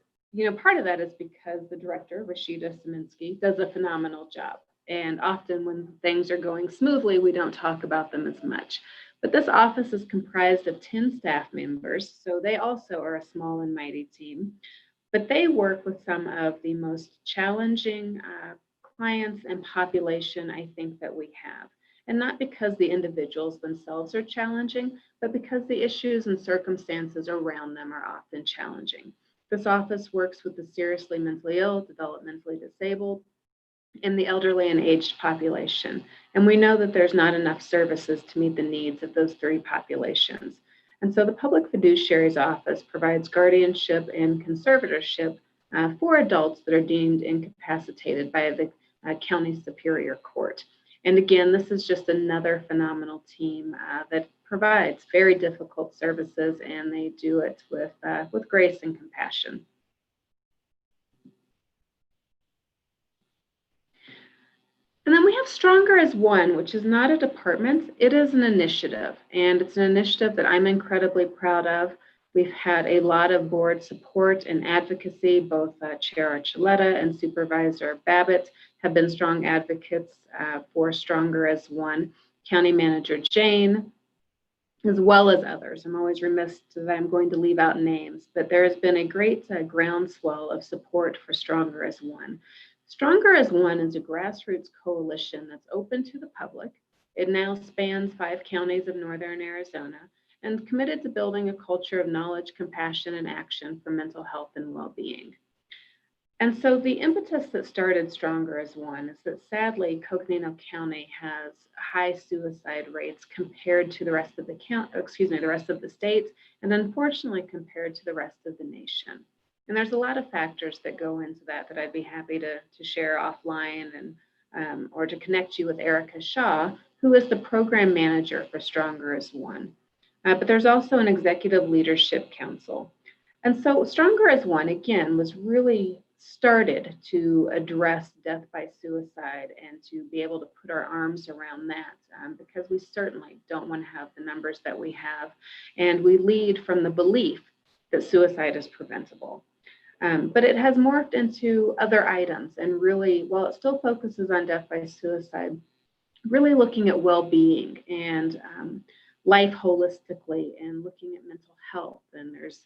part of that is because the director, Rashida Saminsky, does a phenomenal job. And often when things are going smoothly, we don't talk about them as much. But this office is comprised of 10 staff members, so they also are a small and mighty team. But they work with some of the most challenging clients and population I think that we have. And not because the individuals themselves are challenging, but because the issues and circumstances around them are often challenging. This office works with the seriously mentally ill, developmentally disabled, and the elderly and aged population. And we know that there's not enough services to meet the needs of those three populations. And so the Public Fiduciary's Office provides guardianship and conservatorship for adults that are deemed incapacitated by the County Superior Court. And again, this is just another phenomenal team that provides very difficult services, and they do it with grace and compassion. And then we have Stronger as One, which is not a department, it is an initiative. And it's an initiative that I'm incredibly proud of. We've had a lot of board support and advocacy. Both Chair Archuleta and Supervisor Babbitt have been strong advocates for Stronger as One. County Manager Jane, as well as others. I'm always remiss that I'm going to leave out names, but there has been a great groundswell of support for Stronger as One. Stronger as One is a grassroots coalition that's open to the public. It now spans 5 counties of northern Arizona and committed to building a culture of knowledge, compassion, and action for mental health and well-being. And so the impetus that started Stronger as One is that sadly, Coconino County has high suicide rates compared to the rest of the rest of the state, and unfortunately compared to the rest of the nation. And there's a lot of factors that go into that I'd be happy to share offline and or to connect you with Erica Shaw, who is the program manager for Stronger as One. But there's also an executive leadership council. And so Stronger as One, again, was really started to address death by suicide and to be able to put our arms around that because we certainly don't want to have the numbers that we have. And we lead from the belief that suicide is preventable. But it has morphed into other items, and really, while it still focuses on death by suicide, really looking at well-being and life holistically and looking at mental health. And there's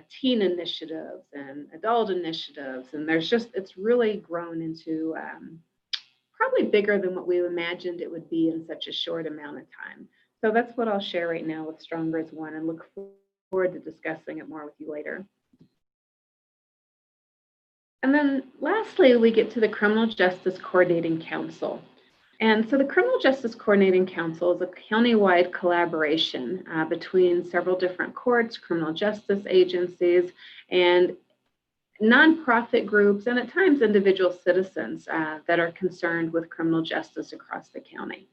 teen initiatives and adult initiatives, and it's really grown into probably bigger than what we imagined it would be in such a short amount of time. So that's what I'll share right now with Stronger as One, and look forward to discussing it more with you later. And then lastly, we get to the Criminal Justice Coordinating Council. And so the Criminal Justice Coordinating Council is a countywide collaboration between several different courts, criminal justice agencies, and nonprofit groups, and at times individual citizens that are concerned with criminal justice across the county.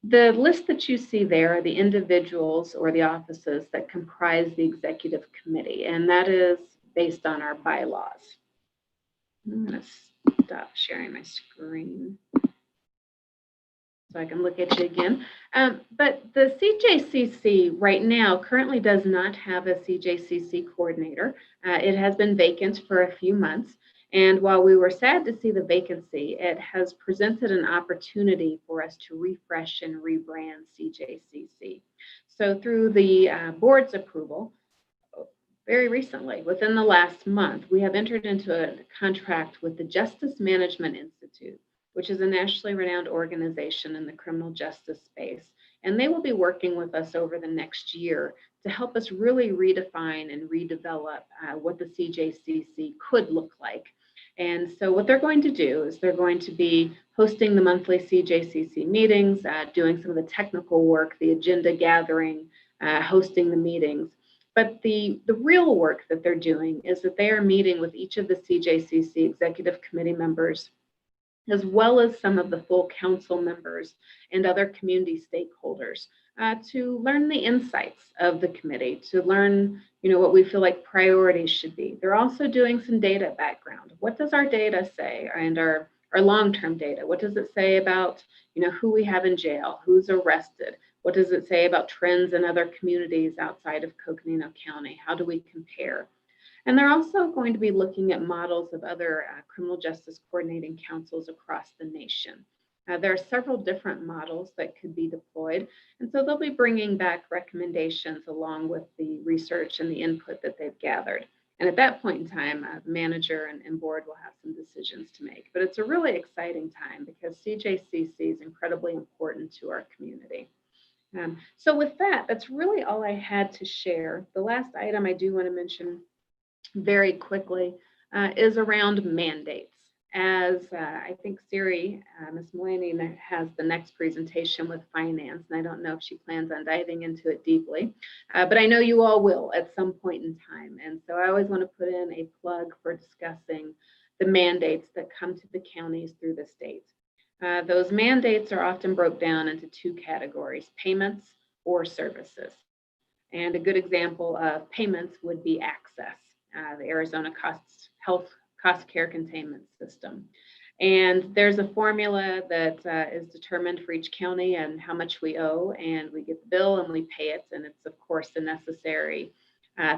The list that you see there are the individuals or the offices that comprise the executive committee, and that is based on our bylaws. I'm going to stop sharing my screen so I can look at you again. But the CJCC right now currently does not have a CJCC coordinator. It has been vacant for a few months. And while we were sad to see the vacancy, it has presented an opportunity for us to refresh and rebrand CJCC. So through the board's approval, very recently, within the last month, we have entered into a contract with the Justice Management Institute, which is a nationally renowned organization in the criminal justice space. And they will be working with us over the next year to help us really redefine and redevelop what the CJCC could look like. And so what they're going to do is they're going to be hosting the monthly CJCC meetings, doing some of the technical work, the agenda gathering, hosting the meetings. But the real work that they're doing is that they are meeting with each of the CJCC executive committee members, as well as some of the full council members and other community stakeholders to learn the insights of the committee, to learn, what we feel like priorities should be. They're also doing some data background. What does our data say, and our long-term data? What does it say about, who we have in jail, who's arrested? What does it say about trends in other communities outside of Coconino County? How do we compare? And they're also going to be looking at models of other criminal justice coordinating councils across the nation. There are several different models that could be deployed. And so they'll be bringing back recommendations along with the research and the input that they've gathered. And at that point in time, the manager and board will have some decisions to make. But it's a really exciting time because CJCC is incredibly important to our community. So with that, that's really all I had to share. The last item I do want to mention very quickly is around mandates. As I think Siri, Ms. Mulaney, has the next presentation with finance, and I don't know if she plans on diving into it deeply, but I know you all will at some point in time. And so I always want to put in a plug for discussing the mandates that come to the counties through the state. Those mandates are often broke down into two categories, payments or services. And a good example of payments would be access, the Arizona Health Cost Care Containment System. And there's a formula that is determined for each county and how much we owe, and we get the bill and we pay it. And it's, of course, a necessary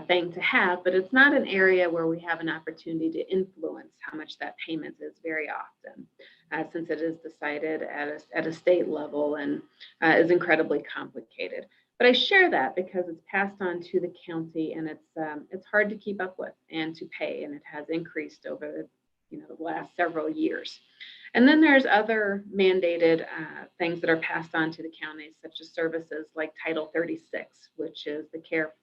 thing to have, but it's not an area where we have an opportunity to influence how much that payment is very often, since it is decided at a state level and is incredibly complicated. But I share that because it's passed on to the county, and it's hard to keep up with and to pay, and it has increased over the last several years. And then there's other mandated things that are passed on to the counties, such as services like Title 36, which is the care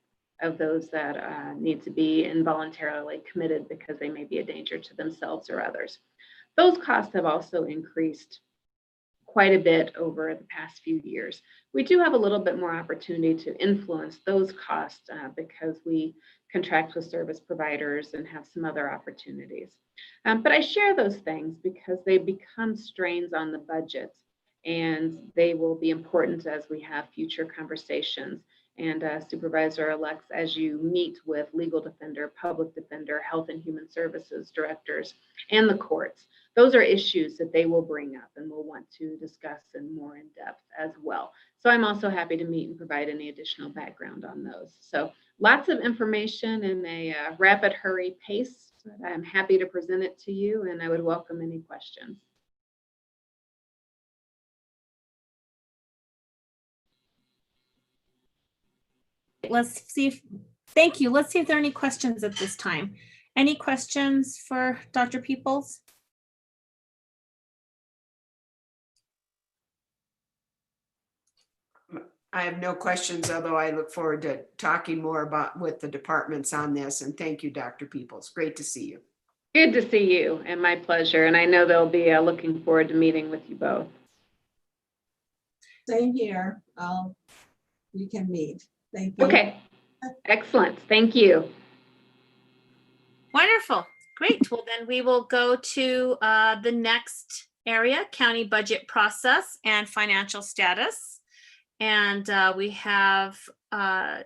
of those that need to be involuntarily committed because they may be a danger to themselves or others. Those costs have also increased quite a bit over the past few years. We do have a little bit more opportunity to influence those costs because we contract with service providers and have some other opportunities. But I share those things because they become strains on the budget, and they will be important as we have future conversations. And Supervisor-elects, as you meet with legal defender, public defender, health and human services directors, and the courts, those are issues that they will bring up and will want to discuss in more in depth as well. So I'm also happy to meet and provide any additional background on those. So lots of information in a rapid hurry pace. I'm happy to present it to you, and I would welcome any questions. Let's see if, thank you. Let's see if there are any questions at this time. Any questions for Dr. Peoples? I have no questions, although I look forward to talking more with the departments on this. And thank you, Dr. Peoples. Great to see you. Good to see you, and my pleasure. And I know they'll be looking forward to meeting with you both. Same here. We can meet. Thank you. Okay, excellent. Thank you. Wonderful. Great. Well, then we will go to the next area, county budget process and financial status. And we have our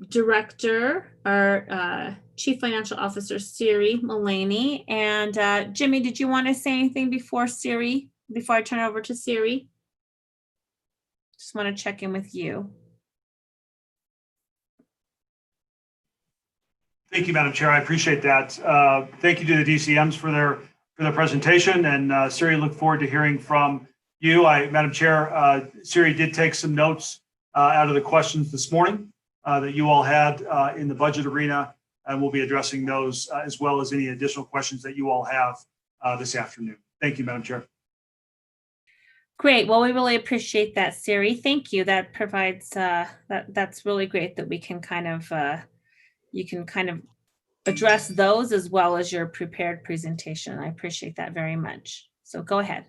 director, our chief financial officer, Siri Mullaney. And Jimmy, did you want to say anything before I turn it over to Siri? Just want to check in with you. Thank you, Madam Chair. I appreciate that. Thank you to the DCMs for their presentation, and Siri, look forward to hearing from you. Madam Chair, Siri did take some notes out of the questions this morning that you all had in the budget arena, and we'll be addressing those as well as any additional questions that you all have this afternoon. Thank you, Madam Chair. Great. Well, we really appreciate that, Siri. Thank you. That provides that's really great that we can kind of you can kind of address those as well as your prepared presentation. I appreciate that very much. So go ahead.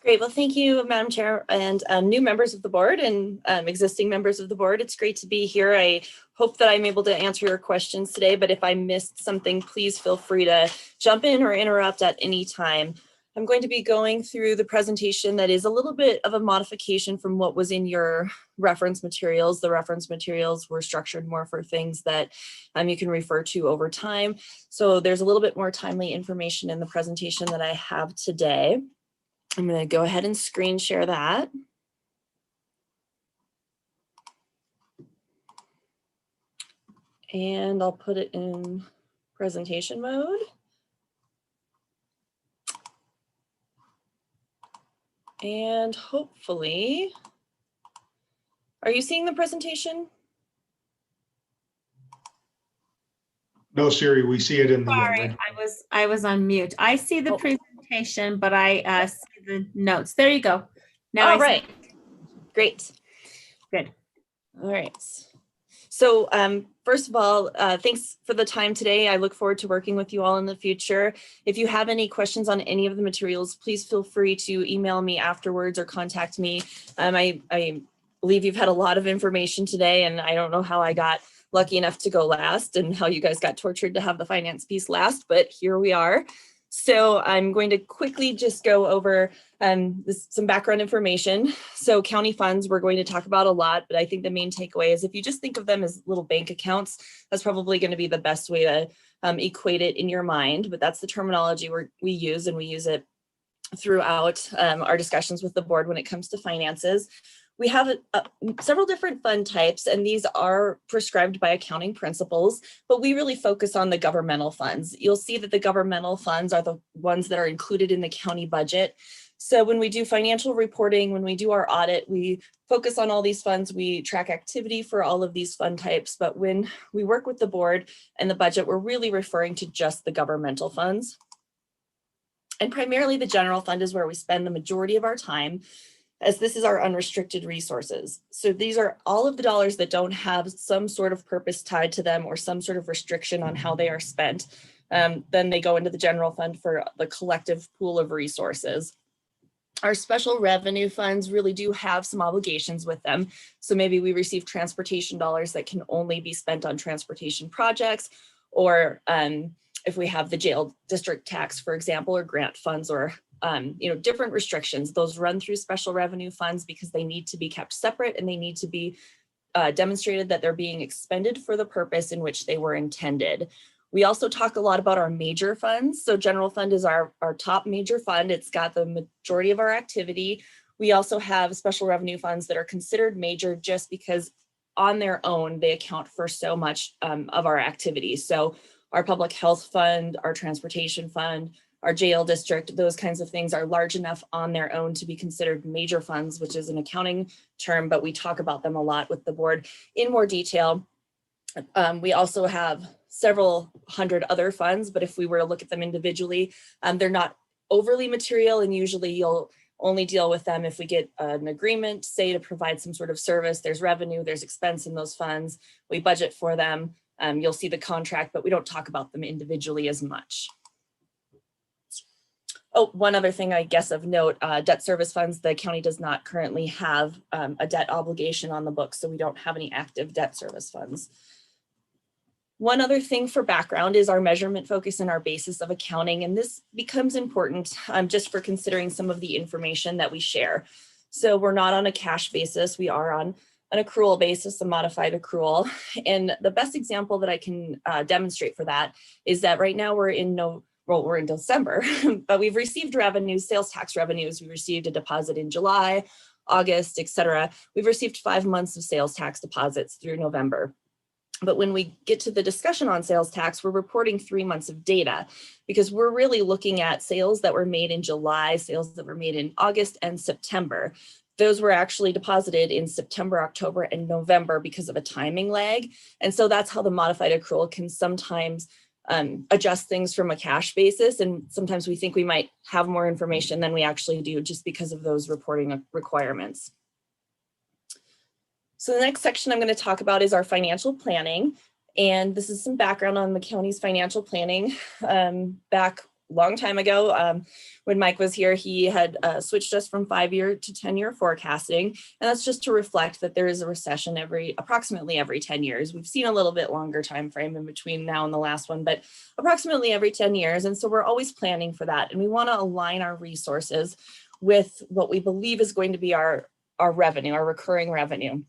Great. Well, thank you, Madam Chair, and new members of the board and existing members of the board. It's great to be here. I hope that I'm able to answer your questions today, but if I missed something, please feel free to jump in or interrupt at any time. I'm going to be going through the presentation that is a little bit of a modification from what was in your reference materials. The reference materials were structured more for things that you can refer to over time. So there's a little bit more timely information in the presentation that I have today. I'm going to go ahead and screen share that. And I'll put it in presentation mode. And hopefully, are you seeing the presentation? No, Siri, we see it in the. Sorry, I was on mute. I see the presentation, but I see the notes. There you go. Now All right. Great. Good. All right. So first of all, thanks for the time today. I look forward to working with you all in the future. If you have any questions on any of the materials, please feel free to email me afterwards or contact me. I believe you've had a lot of information today, and I don't know how I got lucky enough to go last and how you guys got tortured to have the finance piece last, but here we are. So I'm going to quickly just go over some background information. So county funds, we're going to talk about a lot, but I think the main takeaway is if you just think of them as little bank accounts, that's probably going to be the best way to equate it in your mind, but that's the terminology we use, and we use it throughout our discussions with the board when it comes to finances. We have several different fund types, and these are prescribed by accounting principles, but we really focus on the governmental funds. You'll see that the governmental funds are the ones that are included in the county budget. So when we do financial reporting, when we do our audit, we focus on all these funds, we track activity for all of these fund types, but when we work with the board and the budget, we're really referring to just the governmental funds. And primarily the general fund is where we spend the majority of our time, as this is our unrestricted resources. So these are all of the dollars that don't have some sort of purpose tied to them or some sort of restriction on how they are spent. Then they go into the general fund for the collective pool of resources. Our special revenue funds really do have some obligations with them. So maybe we receive transportation dollars that can only be spent on transportation projects, or if we have the jail district tax, for example, or grant funds, or different restrictions, those run through special revenue funds because they need to be kept separate and they need to be demonstrated that they're being expended for the purpose in which they were intended. We also talk a lot about our major funds. So general fund is our top major fund. It's got the majority of our activity. We also have special revenue funds that are considered major just because on their own, they account for so much of our activity. So our public health fund, our transportation fund, our jail district, those kinds of things are large enough on their own to be considered major funds, which is an accounting term, but we talk about them a lot with the board in more detail. We also have several hundred other funds, but if we were to look at them individually, they're not overly material, and usually you'll only deal with them if we get an agreement, say, to provide some sort of service. There's revenue, there's expense in those funds. We budget for them. You'll see the contract, but we don't talk about them individually as much. Oh, one other thing, I guess, of note, debt service funds, the county does not currently have a debt obligation on the books, so we don't have any active debt service funds. One other thing for background is our measurement focus and our basis of accounting. And this becomes important just for considering some of the information that we share. So we're not on a cash basis. We are on an accrual basis, a modified accrual. And the best example that I can demonstrate for that is that right now we're in December, but we've received revenues, sales tax revenues. We received a deposit in July, August, et cetera. We've received 5 months of sales tax deposits through November. But when we get to the discussion on sales tax, we're reporting 3 months of data because we're really looking at sales that were made in July, sales that were made in August and September. Those were actually deposited in September, October, and November because of a timing lag. And so that's how the modified accrual can sometimes adjust things from a cash basis. And sometimes we think we might have more information than we actually do just because of those reporting requirements. So the next section I'm going to talk about is our financial planning. And this is some background on the county's financial planning. Back a long time ago, when Mike was here, he had switched us from 5-year to 10-year forecasting. And that's just to reflect that there is a recession approximately every 10 years. We've seen a little bit longer time frame in between now and the last one, but approximately every 10 years. And so we're always planning for that. And we want to align our resources with what we believe is going to be our revenue, our recurring revenue.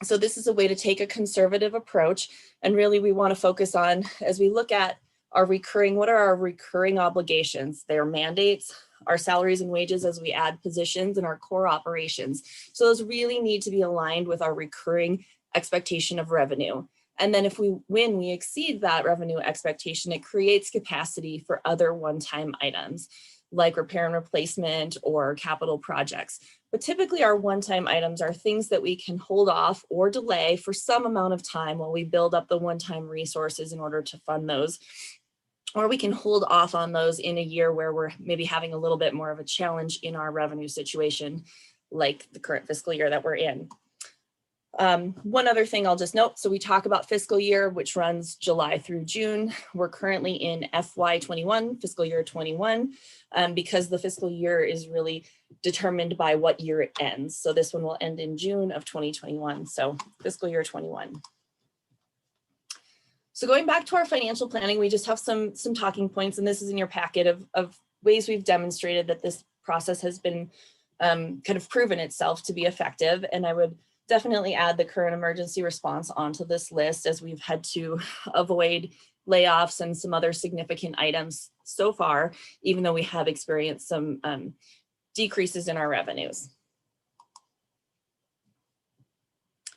So this is a way to take a conservative approach. And really we want to focus on, as we look at our recurring, what are our recurring obligations? They're mandates, our salaries and wages as we add positions, and our core operations. So those really need to be aligned with our recurring expectation of revenue. And then when we exceed that revenue expectation, it creates capacity for other one-time items like repair and replacement or capital projects. But typically our one-time items are things that we can hold off or delay for some amount of time while we build up the one-time resources in order to fund those. Or we can hold off on those in a year where we're maybe having a little bit more of a challenge in our revenue situation, like the current fiscal year that we're in. One other thing I'll just note, so we talk about fiscal year, which runs July through June. We're currently in FY21, fiscal year 21, because the fiscal year is really determined by what year it ends. So this one will end in June of 2021, so fiscal year 21. So going back to our financial planning, we just have some talking points, and this is in your packet of ways we've demonstrated that this process has been kind of proven itself to be effective. And I would definitely add the current emergency response onto this list, as we've had to avoid layoffs and some other significant items so far, even though we have experienced some decreases in our revenues.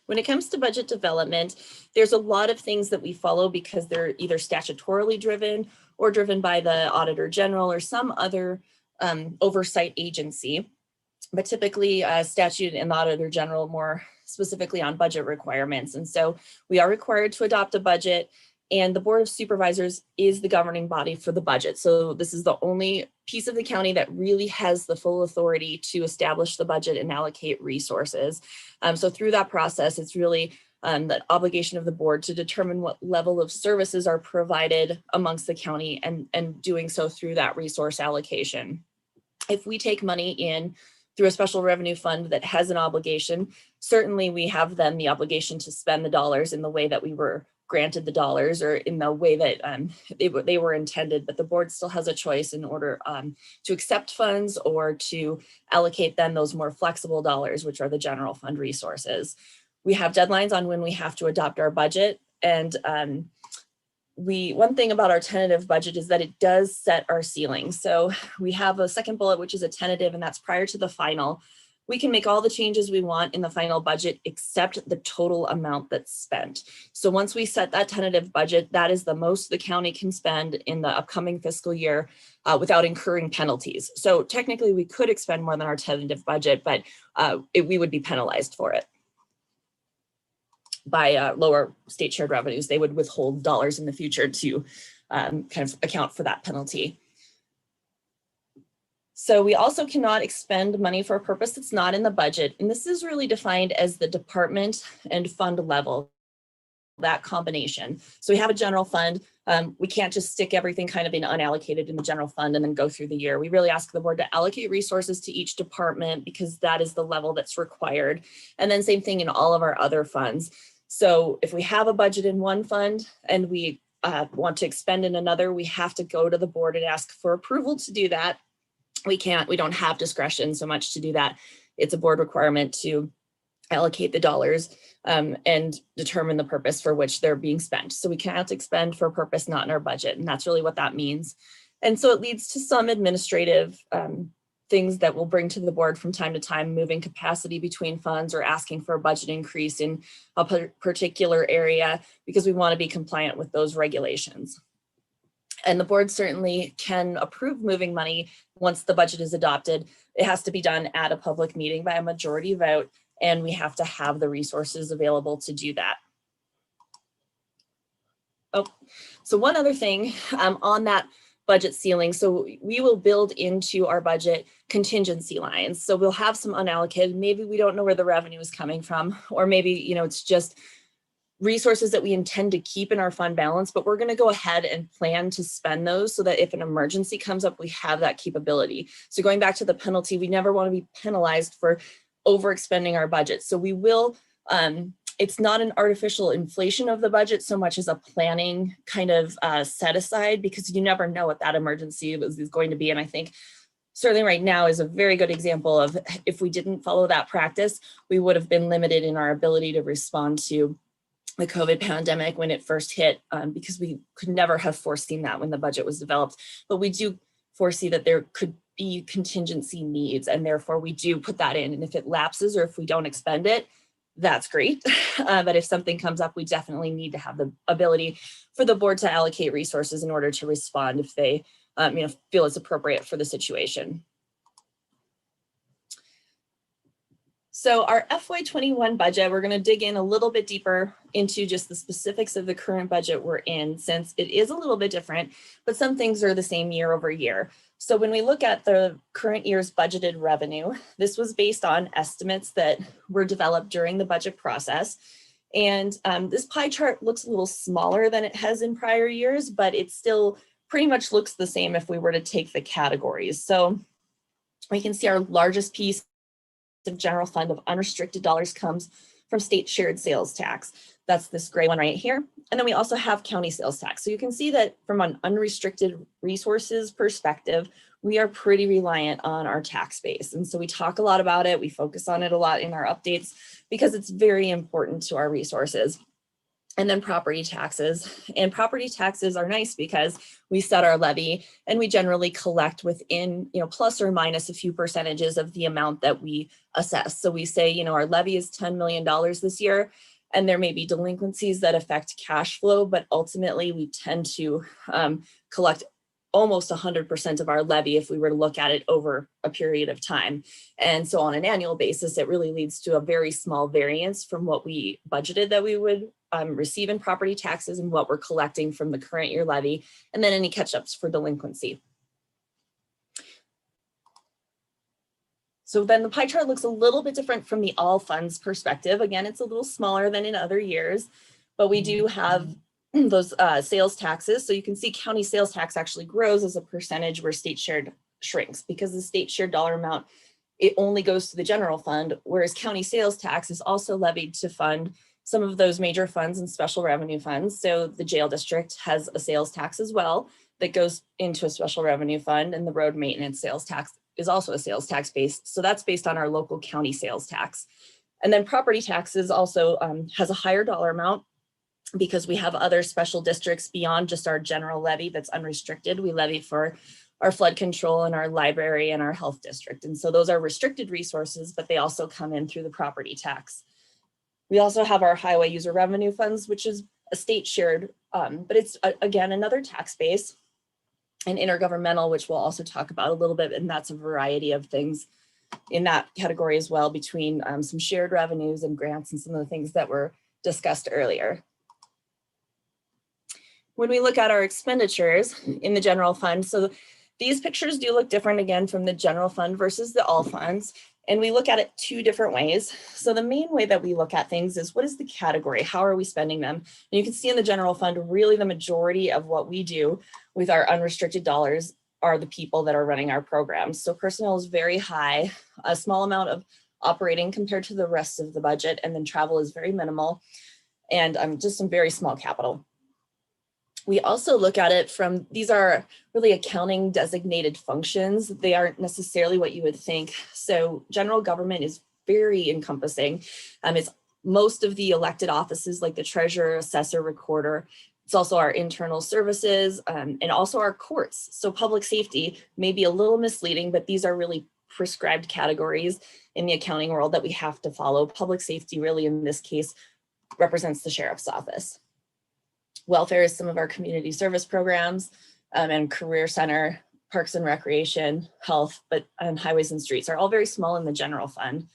When it comes to budget development, there's a lot of things that we follow because they're either statutorily driven or driven by the Auditor General or some other oversight agency. But typically statute and the Auditor General more specifically on budget requirements. And so we are required to adopt a budget, and the Board of Supervisors is the governing body for the budget. So this is the only piece of the county that really has the full authority to establish the budget and allocate resources. So through that process, it's really the obligation of the board to determine what level of services are provided amongst the county and doing so through that resource allocation. If we take money in through a special revenue fund that has an obligation, certainly we have then the obligation to spend the dollars in the way that we were granted the dollars or in the way that they were intended, but the board still has a choice in order to accept funds or to allocate then those more flexible dollars, which are the general fund resources. We have deadlines on when we have to adopt our budget, and one thing about our tentative budget is that it does set our ceiling. So we have a second bullet, which is a tentative, and that's prior to the final. We can make all the changes we want in the final budget except the total amount that's spent. So once we set that tentative budget, that is the most the county can spend in the upcoming fiscal year without incurring penalties. So technically we could expend more than our tentative budget, but we would be penalized for it by lower state shared revenues. They would withhold dollars in the future to kind of account for that penalty. So we also cannot expend money for a purpose that's not in the budget. And this is really defined as the department and fund level, that combination. So we have a general fund. We can't just stick everything kind of in unallocated in the general fund and then go through the year. We really ask the board to allocate resources to each department because that is the level that's required. And then same thing in all of our other funds. So if we have a budget in one fund and we want to expend in another, we have to go to the board and ask for approval to do that. We don't have discretion so much to do that. It's a board requirement to allocate the dollars and determine the purpose for which they're being spent. So we cannot expend for a purpose not in our budget, and that's really what that means. And so it leads to some administrative things that we'll bring to the board from time to time, moving capacity between funds or asking for a budget increase in a particular area because we want to be compliant with those regulations. And the board certainly can approve moving money once the budget is adopted. It has to be done at a public meeting by a majority vote, and we have to have the resources available to do that. Oh, so one other thing on that budget ceiling. So we will build into our budget contingency lines. So we'll have some unallocated, maybe we don't know where the revenue is coming from, or maybe, you know, it's just resources that we intend to keep in our fund balance, but we're going to go ahead and plan to spend those so that if an emergency comes up, we have that capability. So going back to the penalty, we never want to be penalized for overexpending our budget. So we will, it's not an artificial inflation of the budget so much as a planning kind of set aside, because you never know what that emergency is going to be. And I think certainly right now is a very good example of if we didn't follow that practice, we would have been limited in our ability to respond to the COVID pandemic when it first hit, because we could never have foreseen that when the budget was developed. But we do foresee that there could be contingency needs, and therefore we do put that in. And if it lapses or if we don't expend it, that's great. But if something comes up, we definitely need to have the ability for the board to allocate resources in order to respond if they feel it's appropriate for the situation. So our FY21 budget, we're going to dig in a little bit deeper into just the specifics of the current budget we're in, since it is a little bit different, but some things are the same year over year. So when we look at the current year's budgeted revenue, this was based on estimates that were developed during the budget process. And this pie chart looks a little smaller than it has in prior years, but it still pretty much looks the same if we were to take the categories. So we can see our largest piece of general fund of unrestricted dollars comes from state shared sales tax. That's this gray one right here. And then we also have county sales tax. So you can see that from an unrestricted resources perspective, we are pretty reliant on our tax base. And so we talk a lot about it. We focus on it a lot in our updates because it's very important to our resources. And then property taxes. And property taxes are nice because we set our levy and we generally collect within, plus or minus a few percentages of the amount that we assess. So we say, our levy is $10 million this year, and there may be delinquencies that affect cash flow, but ultimately we tend to collect almost 100% of our levy if we were to look at it over a period of time. And so on an annual basis, it really leads to a very small variance from what we budgeted that we would receive in property taxes and what we're collecting from the current year levy, and then any catch-ups for delinquency. So then the pie chart looks a little bit different from the all funds perspective. Again, it's a little smaller than in other years, but we do have those sales taxes. So you can see county sales tax actually grows as a percentage where state shared shrinks, because the state shared dollar amount, it only goes to the general fund, whereas county sales tax is also levied to fund some of those major funds and special revenue funds. So the jail district has a sales tax as well that goes into a special revenue fund, and the road maintenance sales tax is also a sales tax base. So that's based on our local county sales tax. And then property taxes also has a higher dollar amount because we have other special districts beyond just our general levy that's unrestricted. We levy for our flood control and our library and our health district. And so those are restricted resources, but they also come in through the property tax. We also have our highway user revenue funds, which is a state shared, but it's again, another tax base, and intergovernmental, which we'll also talk about a little bit. And that's a variety of things in that category as well, between some shared revenues and grants and some of the things that were discussed earlier. When we look at our expenditures in the general fund, so these pictures do look different again from the general fund versus the all funds. And we look at it two different ways. So the main way that we look at things is, what is the category? How are we spending them? And you can see in the general fund, really the majority of what we do with our unrestricted dollars are the people that are running our programs. So personnel is very high, a small amount of operating compared to the rest of the budget, and then travel is very minimal. and just some very small capital. We also look at it from, these are really accounting designated functions. They aren't necessarily what you would think. So general government is very encompassing. It's most of the elected offices like the treasurer, assessor, recorder. It's also our internal services and also our courts. So public safety may be a little misleading, but these are really prescribed categories in the accounting world that we have to follow. Public safety really in this case represents the sheriff's office. Welfare is some of our community service programs and career center, parks and recreation, health, and highways and streets are all very small in the general fund.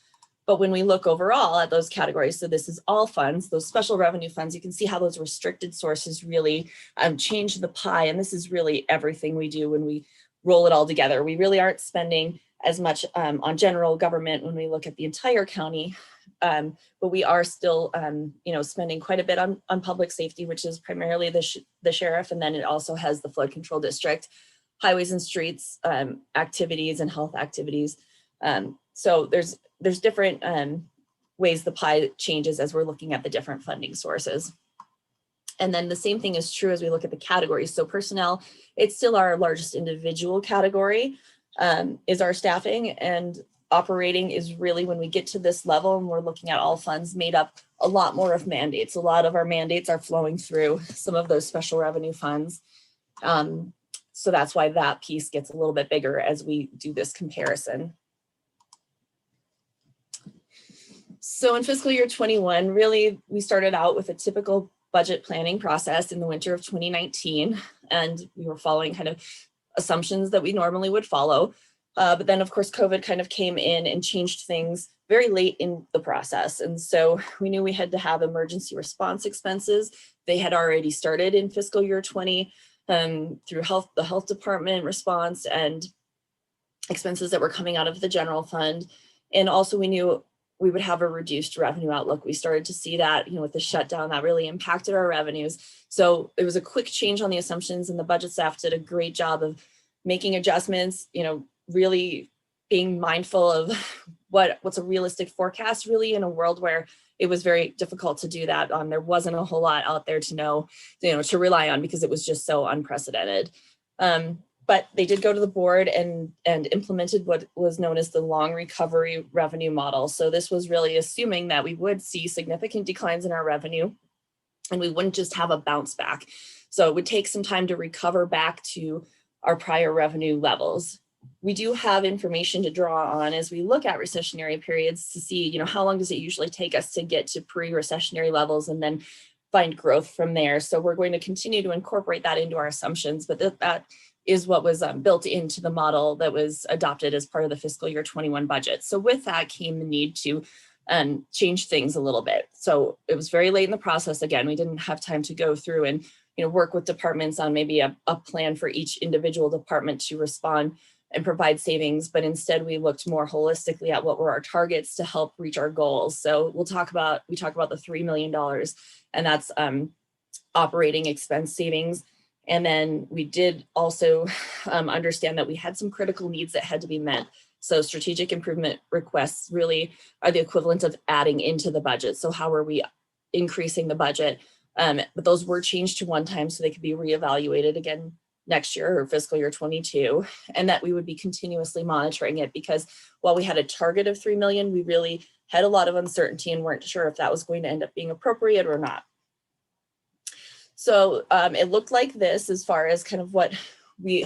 But when we look overall at those categories, so this is all funds, those special revenue funds, you can see how those restricted sources really change the pie. And this is really everything we do when we roll it all together. We really aren't spending as much on general government when we look at the entire county. But we are still, spending quite a bit on public safety, which is primarily the sheriff, and then it also has the flood control district, highways and streets activities, and health activities. So there's different ways the pie changes as we're looking at the different funding sources. And then the same thing is true as we look at the categories. So personnel, it's still our largest individual category, is our staffing, and operating is really when we get to this level and we're looking at all funds made up a lot more of mandates. A lot of our mandates are flowing through some of those special revenue funds. So that's why that piece gets a little bit bigger as we do this comparison. So in fiscal year 21, really, we started out with a typical budget planning process in the winter of 2019, and we were following kind of assumptions that we normally would follow. But then, of course, COVID kind of came in and changed things very late in the process. And so we knew we had to have emergency response expenses. They had already started in fiscal year 20 through the health department response and expenses that were coming out of the general fund. And also we knew we would have a reduced revenue outlook. We started to see that, with the shutdown that really impacted our revenues. So it was a quick change on the assumptions, and the budget staff did a great job of making adjustments, really being mindful of what's a realistic forecast, really, in a world where it was very difficult to do that. There wasn't a whole lot out there to know, to rely on, because it was just so unprecedented. But they did go to the board and implemented what was known as the long recovery revenue model. So this was really assuming that we would see significant declines in our revenue and we wouldn't just have a bounce back. So it would take some time to recover back to our prior revenue levels. We do have information to draw on as we look at recessionary periods to see, how long does it usually take us to get to pre-recessionary levels and then find growth from there. So we're going to continue to incorporate that into our assumptions, but that is what was built into the model that was adopted as part of the fiscal year 21 budget. So with that came the need to change things a little bit. So it was very late in the process. Again, we didn't have time to go through and work with departments on maybe a plan for each individual department to respond and provide savings, but instead we looked more holistically at what were our targets to help reach our goals. So we talk about the $3 million, and that's operating expense savings. And then we did also understand that we had some critical needs that had to be met. So strategic improvement requests really are the equivalent of adding into the budget. So how are we increasing the budget? But those were changed to one time so they could be reevaluated again next year or fiscal year 22, and that we would be continuously monitoring it, because while we had a target of 3 million, we really had a lot of uncertainty and weren't sure if that was going to end up being appropriate or not. So it looked like this as far as kind of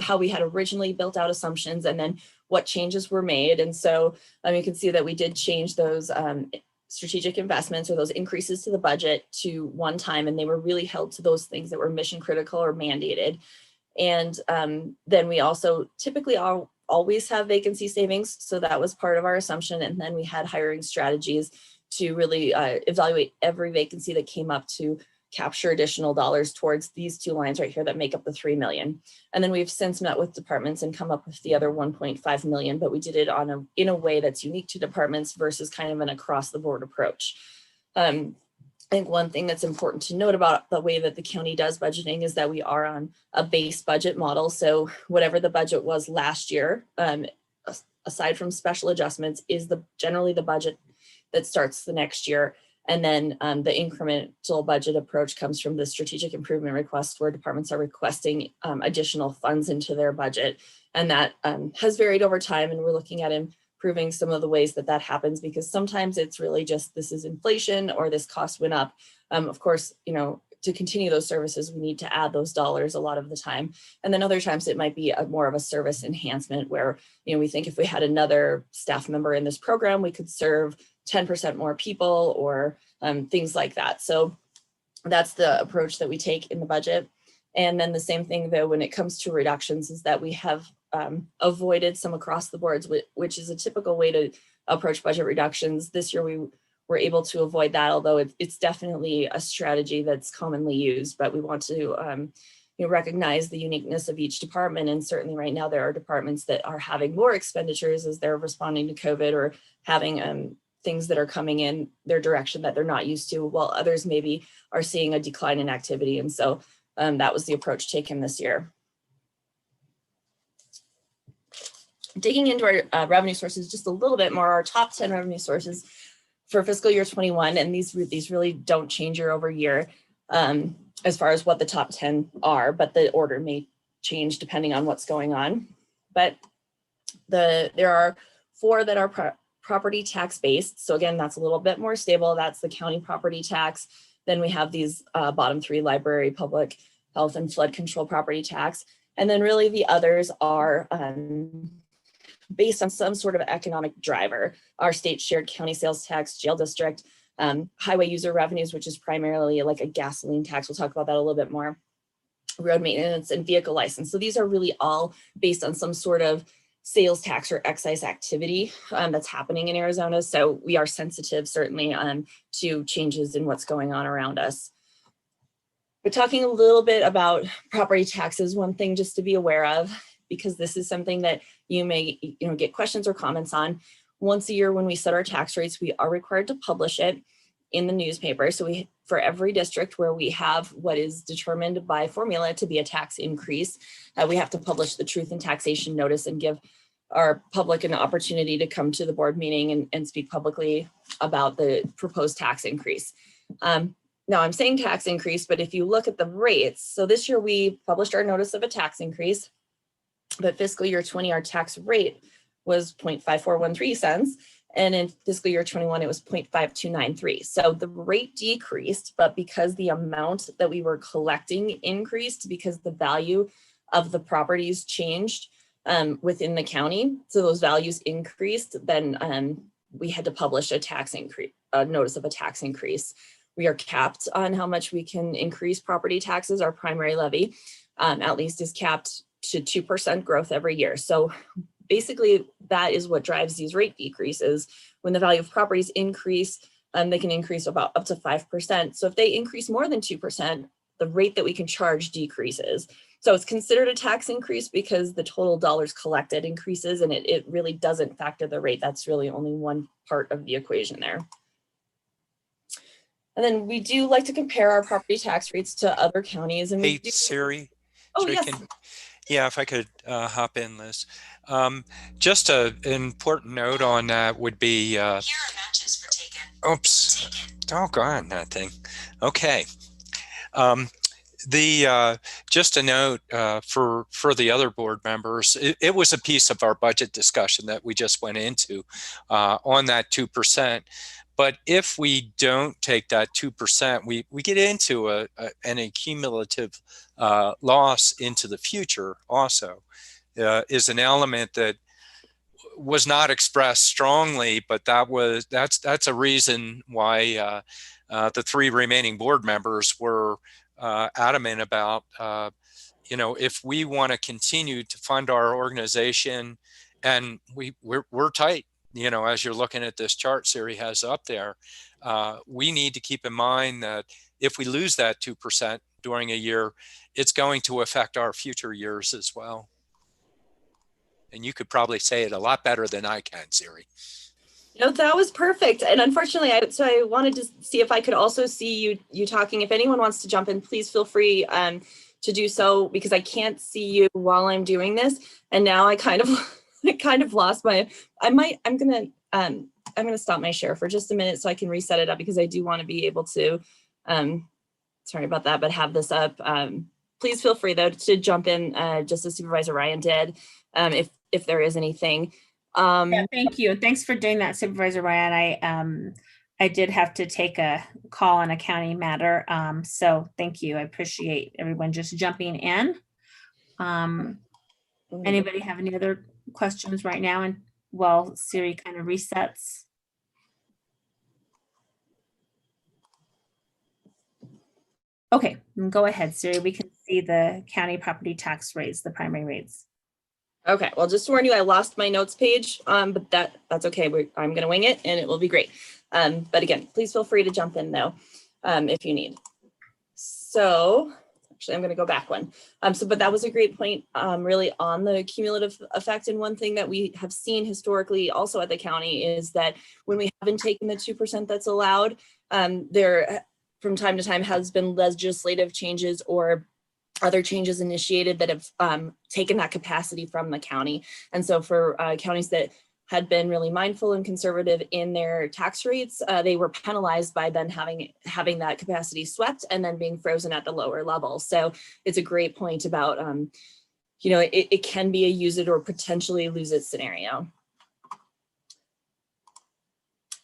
how we had originally built out assumptions and then what changes were made. And so you can see that we did change those strategic investments or those increases to the budget to one time, and they were really held to those things that were mission critical or mandated. And then we also typically always have vacancy savings. So that was part of our assumption. And then we had hiring strategies to really evaluate every vacancy that came up to capture additional dollars towards these two lines right here that make up the 3 million. And then we've since met with departments and come up with the other 1.5 million, but we did it in a way that's unique to departments versus kind of an across the board approach. I think one thing that's important to note about the way that the county does budgeting is that we are on a base budget model. So whatever the budget was last year, aside from special adjustments, is generally the budget that starts the next year. And then the incremental budget approach comes from the strategic improvement request, where departments are requesting additional funds into their budget. And that has varied over time, and we're looking at improving some of the ways that that happens, because sometimes it's really just this is inflation or this cost went up. Of course, you know, to continue those services, we need to add those dollars a lot of the time. And then other times it might be more of a service enhancement where, you know, we think if we had another staff member in this program, we could serve 10% more people, or things like that. So that's the approach that we take in the budget. And then the same thing though, when it comes to reductions, is that we have avoided some across the boards, which is a typical way to approach budget reductions. This year we were able to avoid that, although it's definitely a strategy that's commonly used, but we want to you know, recognize the uniqueness of each department. And certainly right now there are departments that are having more expenditures as they're responding to COVID, or having things that are coming in their direction that they're not used to, while others maybe are seeing a decline in activity. And so that was the approach taken this year. Digging into our revenue sources just a little bit more, our top 10 revenue sources for fiscal year 21, and these really don't change year over year as far as what the top 10 are, but the order may change depending on what's going on. But there are 4 that are property tax based. So again, that's a little bit more stable. That's the county property tax. Then we have these bottom 3: library, public health, and flood control property tax. And then really the others are based on some sort of economic driver. Our state shared county sales tax, jail district, highway user revenues, which is primarily like a gasoline tax. We'll talk about that a little bit more. Road maintenance and vehicle license. So these are really all based on some sort of sales tax or excise activity that's happening in Arizona. So we are sensitive certainly to changes in what's going on around us. But talking a little bit about property taxes, one thing just to be aware of, because this is something that you may get questions or comments on. Once a year when we set our tax rates, we are required to publish it in the newspaper. So for every district where we have what is determined by formula to be a tax increase, we have to publish the truth in taxation notice and give our public an opportunity to come to the board meeting and speak publicly about the proposed tax increase. Now I'm saying tax increase, but if you look at the rates, so this year we published our notice of a tax increase, but fiscal year 20, our tax rate was 0.5413 cents. And in fiscal year 21, it was 0.5293. So the rate decreased, but because the amount that we were collecting increased, because the value of the properties changed within the county, so those values increased, then we had to publish a tax increase, a notice of a tax increase. We are capped on how much we can increase property taxes. Our primary levy, at least, is capped to 2% growth every year. So basically, that is what drives these rate decreases. When the value of properties increase, they can increase about up to 5%. So if they increase more than 2%, the rate that we can charge decreases. So it's considered a tax increase because the total dollars collected increases, and it really doesn't factor the rate. That's really only one part of the equation there. And then we do like to compare our property tax rates to other counties. And Hey, Siri. Oh, so yes. Yeah, if I could hop in, Liz. Just an important note on that would be, here are matches for taken. Oops, doggone that thing. Okay. Just a note for the other board members, it was a piece of our budget discussion that we just went into on that 2%. But if we don't take that 2%, we get into an accumulative loss into the future also. Is an element that was not expressed strongly, but that's a reason why the 3 remaining board members were adamant about, if we want to continue to fund our organization, and we're tight. As you're looking at this chart Siri has up there, we need to keep in mind that if we lose that 2% during a year, it's going to affect our future years as well. And you could probably say it a lot better than I can, Siri. No, that was perfect. And unfortunately, I wanted to see if I could also see you talking. If anyone wants to jump in, please feel free to do so, because I can't see you while I'm doing this. And now I kind of lost my, I'm gonna I'm going to stop my share for just a minute so I can reset it up, because I do want to be able to, sorry about that, but have this up. Please feel free though to jump in, just as Supervisor Ryan did, if there is anything. Yeah, thank you. Thanks for doing that, Supervisor Ryan. I did have to take a call on a county matter. So thank you. I appreciate everyone just jumping in. Anybody have any other questions right now? And while Siri kind of resets. Okay, go ahead, Siri. We can see the county property tax rates, the primary rates. Okay, well, just to warn you, I lost my notes page, but that's okay. I'm going to wing it and it will be great. But again, please feel free to jump in though, if you need. So actually, I'm going to go back one. But that was a great point, really on the cumulative effect. And one thing that we have seen historically also at the county is that when we haven't taken the 2% that's allowed, there from time to time has been legislative changes or other changes initiated that have taken that capacity from the county. And so for counties that had been really mindful and conservative in their tax rates, they were penalized by then having that capacity swept and then being frozen at the lower level. So it's a great point about, it can be a use it or potentially lose it scenario.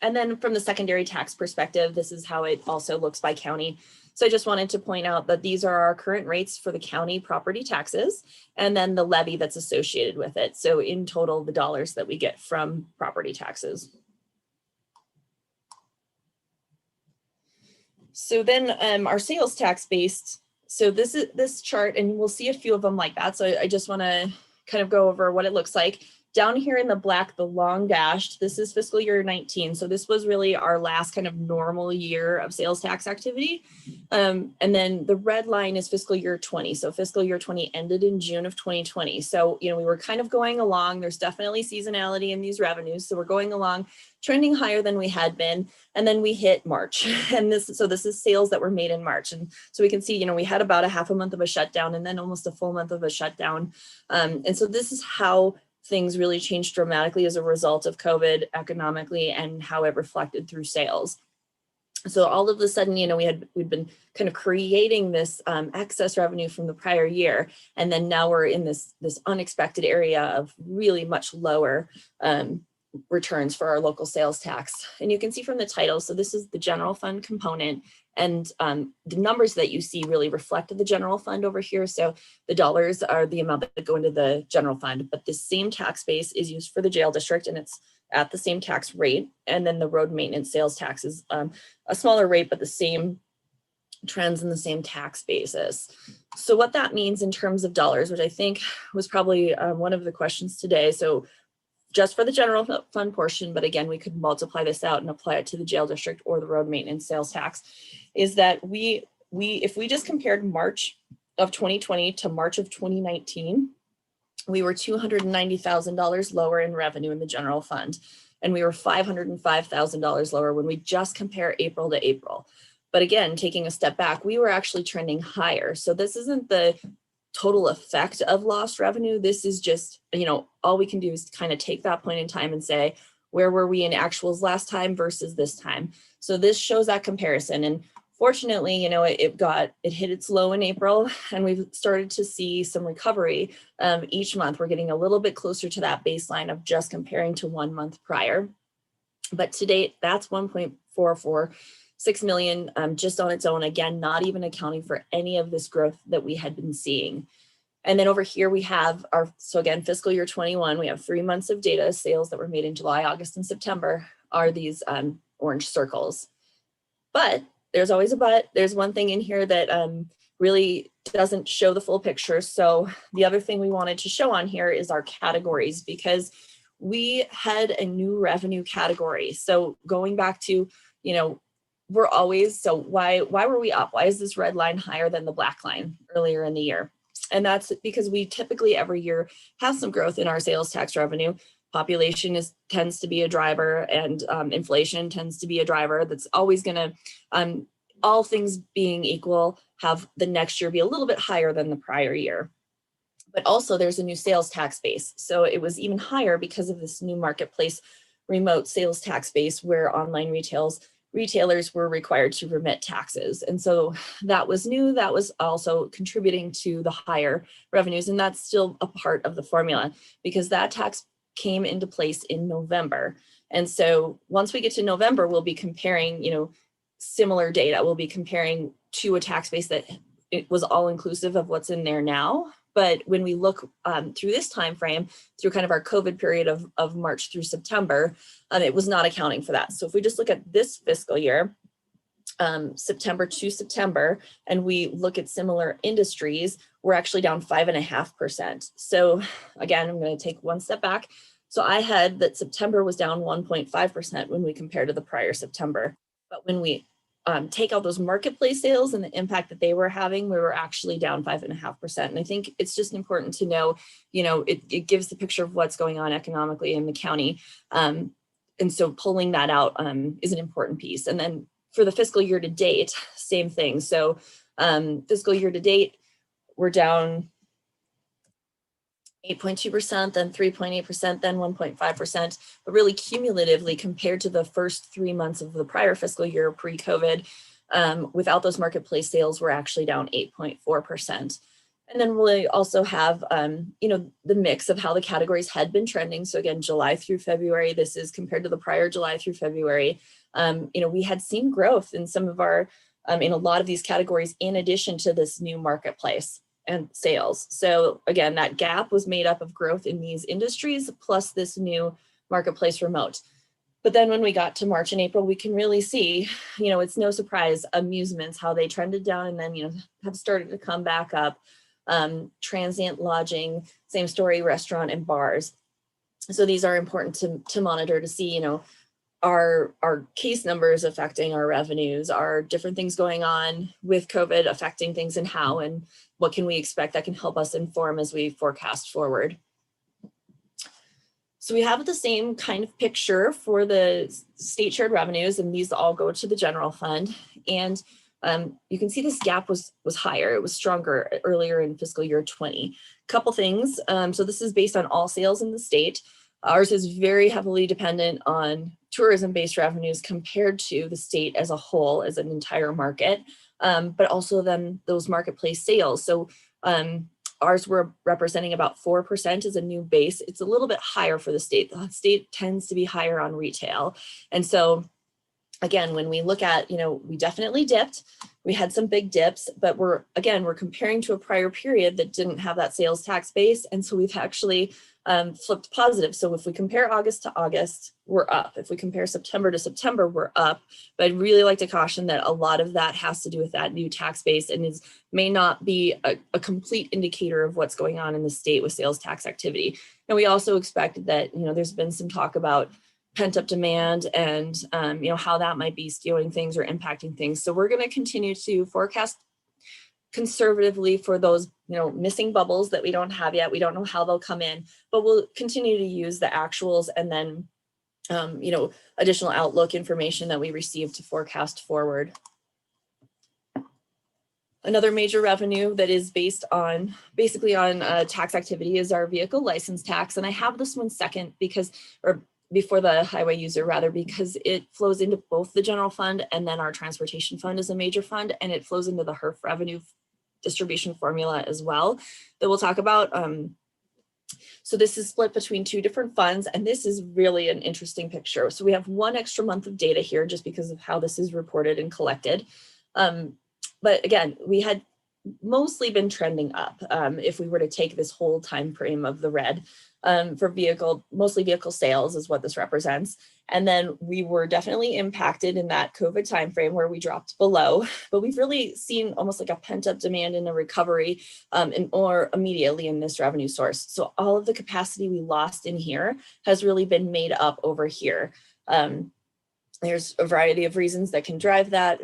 And then from the secondary tax perspective, this is how it also looks by county. So I just wanted to point out that these are our current rates for the county property taxes and then the levy that's associated with it. So in total, the dollars that we get from property taxes. So then our sales tax based. So this chart, and we'll see a few of them like that. So I just want to kind of go over what it looks like. Down here in the black, the long dashed, this is fiscal year 19. So this was really our last kind of normal year of sales tax activity. And then the red line is fiscal year 20. So fiscal year 20 ended in June of 2020. So, we were kind of going along. There's definitely seasonality in these revenues. So we're going along, trending higher than we had been. And then we hit March. And this is sales that were made in March. And so we can see, we had about a half a month of a shutdown and then almost a full month of a shutdown. And so this is how things really changed dramatically as a result of COVID economically and how it reflected through sales. So all of a sudden, we'd been kind of creating this excess revenue from the prior year. And then now we're in this unexpected area of really much lower returns for our local sales tax. And you can see from the title, so this is the general fund component. And the numbers that you see really reflect the general fund over here. So the dollars are the amount that go into the general fund, but the same tax base is used for the jail district and it's at the same tax rate. And then the road maintenance sales tax is a smaller rate, but the same trends in the same tax basis. So what that means in terms of dollars, which I think was probably one of the questions today. So just for the general fund portion, but again, we could multiply this out and apply it to the jail district or the road maintenance sales tax, is that if we just compared March of 2020 to March of 2019, we were $290,000 lower in revenue in the general fund. And we were $505,000 lower when we just compare April to April. But again, taking a step back, we were actually trending higher. So this isn't the total effect of lost revenue. This is just, all we can do is kind of take that point in time and say, where were we in actuals last time versus this time? So this shows that comparison. And fortunately, it hit its low in April and we've started to see some recovery each month. We're getting a little bit closer to that baseline of just comparing to 1 month prior. But to date, that's 1.446 million just on its own. Again, not even accounting for any of this growth that we had been seeing. And then over here we have so again, fiscal year 21, we have 3 months of data. Sales that were made in July, August, and September are these orange circles. But there's always a but. There's one thing in here that really doesn't show the full picture. So the other thing we wanted to show on here is our categories, because we had a new revenue category. So going back to, we're always, so why were we up? Why is this red line higher than the black line earlier in the year? And that's because we typically every year have some growth in our sales tax revenue. Population tends to be a driver, and inflation tends to be a driver. That's always going to, all things being equal, have the next year be a little bit higher than the prior year. But also there's a new sales tax base. So it was even higher because of this new marketplace remote sales tax base where online retailers were required to remit taxes. And so that was new. That was also contributing to the higher revenues. And that's still a part of the formula because that tax came into place in November. And so once we get to November, we'll be comparing, similar data. We'll be comparing to a tax base that it was all inclusive of what's in there now. But when we look through this time frame, through kind of our COVID period of March through September, it was not accounting for that. So if we just look at this fiscal year, September to September, and we look at similar industries, we're actually down 5.5%. So again, I'm going to take one step back. So I had that September was down 1.5% when we compare to the prior September. But when we take out those marketplace sales and the impact that they were having, we were actually down 5.5%. And I think it's just important to know, it gives the picture of what's going on economically in the county. And so pulling that out is an important piece. And then for the fiscal year to date, same thing. So fiscal year to date, we're down 8.2%, then 3.8%, then 1.5%, but really cumulatively compared to the first 3 months of the prior fiscal year pre-COVID, without those marketplace sales, we're actually down 8.4%. And then we also have, the mix of how the categories had been trending. So again, July through February, this is compared to the prior July through February. We had seen growth in some of our, in a lot of these categories, in addition to this new marketplace and sales. So again, that gap was made up of growth in these industries plus this new marketplace remote. But then when we got to March and April, we can really see, it's no surprise, amusements, how they trended down and then, have started to come back up. Transient lodging, same story, restaurant and bars. So these are important to monitor to see, our case numbers affecting our revenues, are different things going on with COVID affecting things and how, and what can we expect that can help us inform as we forecast forward. So we have the same kind of picture for the state shared revenues, and these all go to the general fund. And you can see this gap was higher. It was stronger earlier in fiscal year 20. Couple things. So this is based on all sales in the state. Ours is very heavily dependent on tourism-based revenues compared to the state as a whole, as an entire market, but also then those marketplace sales. So ours were representing about 4% as a new base. It's a little bit higher for the state. The state tends to be higher on retail. And so again, when we look at, we definitely dipped, we had some big dips, but we're comparing to a prior period that didn't have that sales tax base. And so we've actually flipped positive. So if we compare August to August, we're up. If we compare September to September, we're up. But I'd really like to caution that a lot of that has to do with that new tax base and may not be a complete indicator of what's going on in the state with sales tax activity. And we also expect that, there's been some talk about pent-up demand and how that might be skewing things or impacting things. So we're going to continue to forecast conservatively for those missing bubbles that we don't have yet. We don't know how they'll come in, but we'll continue to use the actuals and then additional outlook information that we receive to forecast forward. Another major revenue that is based on tax activity is our vehicle license tax. And I have this one second before the highway user rather, because it flows into both the general fund and then our transportation fund is a major fund, and it flows into the HERF revenue distribution formula as well that we'll talk about. So this is split between two different funds, and this is really an interesting picture. So we have one extra month of data here just because of how this is reported and collected. But again, we had mostly been trending up if we were to take this whole time frame of the red. For mostly vehicle sales is what this represents. And then we were definitely impacted in that COVID timeframe where we dropped below, but we've really seen almost like a pent up demand and a recovery or immediately in this revenue source. So all of the capacity we lost in here has really been made up over here. There's a variety of reasons that can drive that.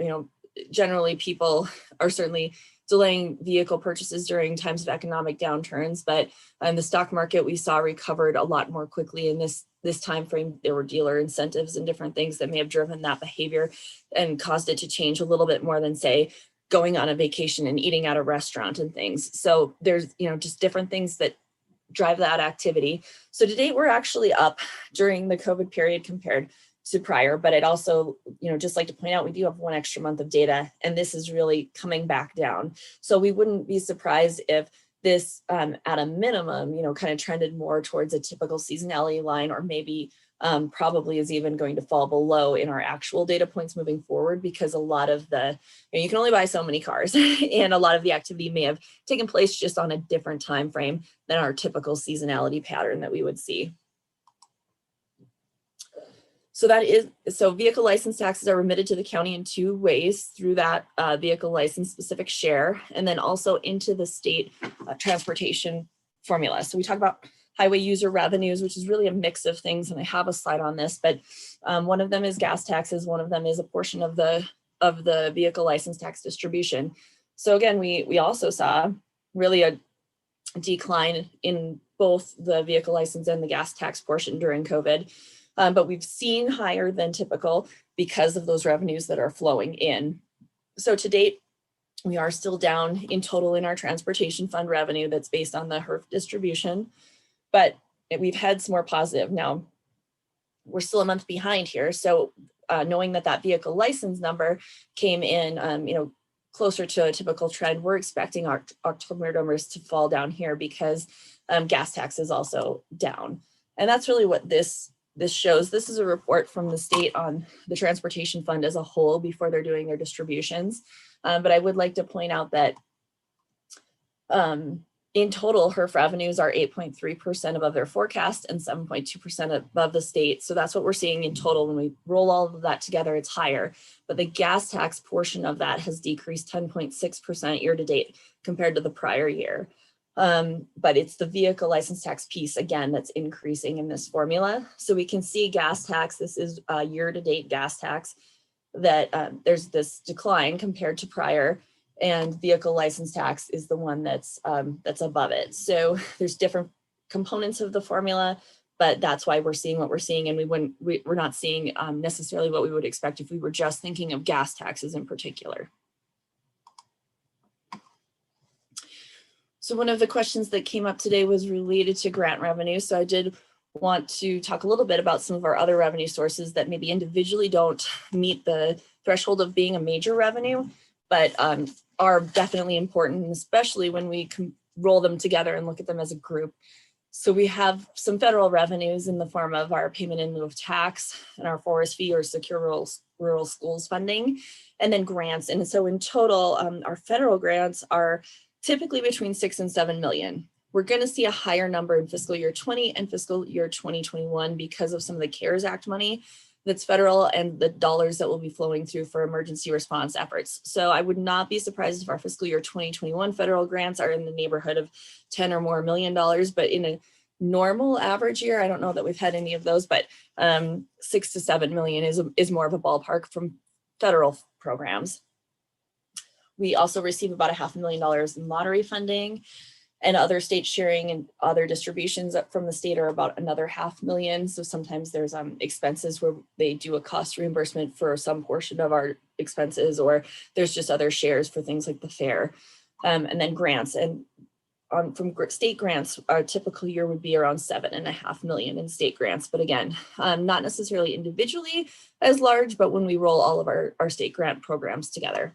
Generally people are certainly delaying vehicle purchases during times of economic downturns, but the stock market we saw recovered a lot more quickly in this time frame. There were dealer incentives and different things that may have driven that behavior and caused it to change a little bit more than, say, going on a vacation and eating at a restaurant and things. So there's just different things that drive that activity. So to date, we're actually up during the COVID period compared to prior, but I'd also, just like to point out, we do have one extra month of data, and this is really coming back down. So we wouldn't be surprised if this, at a minimum, kind of trended more towards a typical seasonality line, or maybe probably is even going to fall below in our actual data points moving forward, because a lot of the, you can only buy so many cars and a lot of the activity may have taken place just on a different time frame than our typical seasonality pattern that we would see. So vehicle license taxes are remitted to the county in 2 ways: through that vehicle license specific share, and then also into the state transportation formula. So we talk about highway user revenues, which is really a mix of things, and I have a slide on this, but one of them is gas taxes, one of them is a portion of the vehicle license tax distribution. So again, we also saw really a decline in both the vehicle license and the gas tax portion during COVID. But we've seen higher than typical because of those revenues that are flowing in. So to date, we are still down in total in our transportation fund revenue that's based on the HERF distribution, but we've had some more positive. Now, we're still a month behind here. So knowing that vehicle license number came in, closer to a typical trend, we're expecting our October numbers to fall down here because gas tax is also down. And that's really what this shows. This is a report from the state on the transportation fund as a whole before they're doing their distributions. But I would like to point out that in total, HERF revenues are 8.3% above their forecast and 7.2% above the state. So that's what we're seeing in total. When we roll all of that together, it's higher. But the gas tax portion of that has decreased 10.6% year to date compared to the prior year. But it's the vehicle license tax piece, again, that's increasing in this formula. So we can see gas tax, this is year-to-date gas tax, that there's this decline compared to prior, and vehicle license tax is the one that's above it. So there's different components of the formula, but that's why we're seeing what we're seeing, and we're not seeing necessarily what we would expect if we were just thinking of gas taxes in particular. So one of the questions that came up today was related to grant revenue. So I did want to talk a little bit about some of our other revenue sources that maybe individually don't meet the threshold of being a major revenue, but are definitely important, especially when we can roll them together and look at them as a group. So we have some federal revenues in the form of our payment in lieu of tax and our forest fee or secure rural schools funding, and then grants. And so in total, our federal grants are typically between 6 and 7 million. We're going to see a higher number in fiscal year 20 and fiscal year 2021 because of some of the CARES Act money that's federal and the dollars that will be flowing through for emergency response efforts. So I would not be surprised if our fiscal year 2021 federal grants are in the neighborhood of 10 or more $1 million, but in a normal average year, I don't know that we've had any of those, but 6 to 7 million is more of a ballpark from federal programs. We also receive about $500,000 in lottery funding, and other state sharing and other distributions from the state are about another $500,000. So sometimes there's expenses where they do a cost reimbursement for some portion of our expenses, or there's just other shares for things like the fair, and then grants. And from state grants, our typical year would be around $7.5 million in state grants. But again, not necessarily individually as large, but when we roll all of our state grant programs together.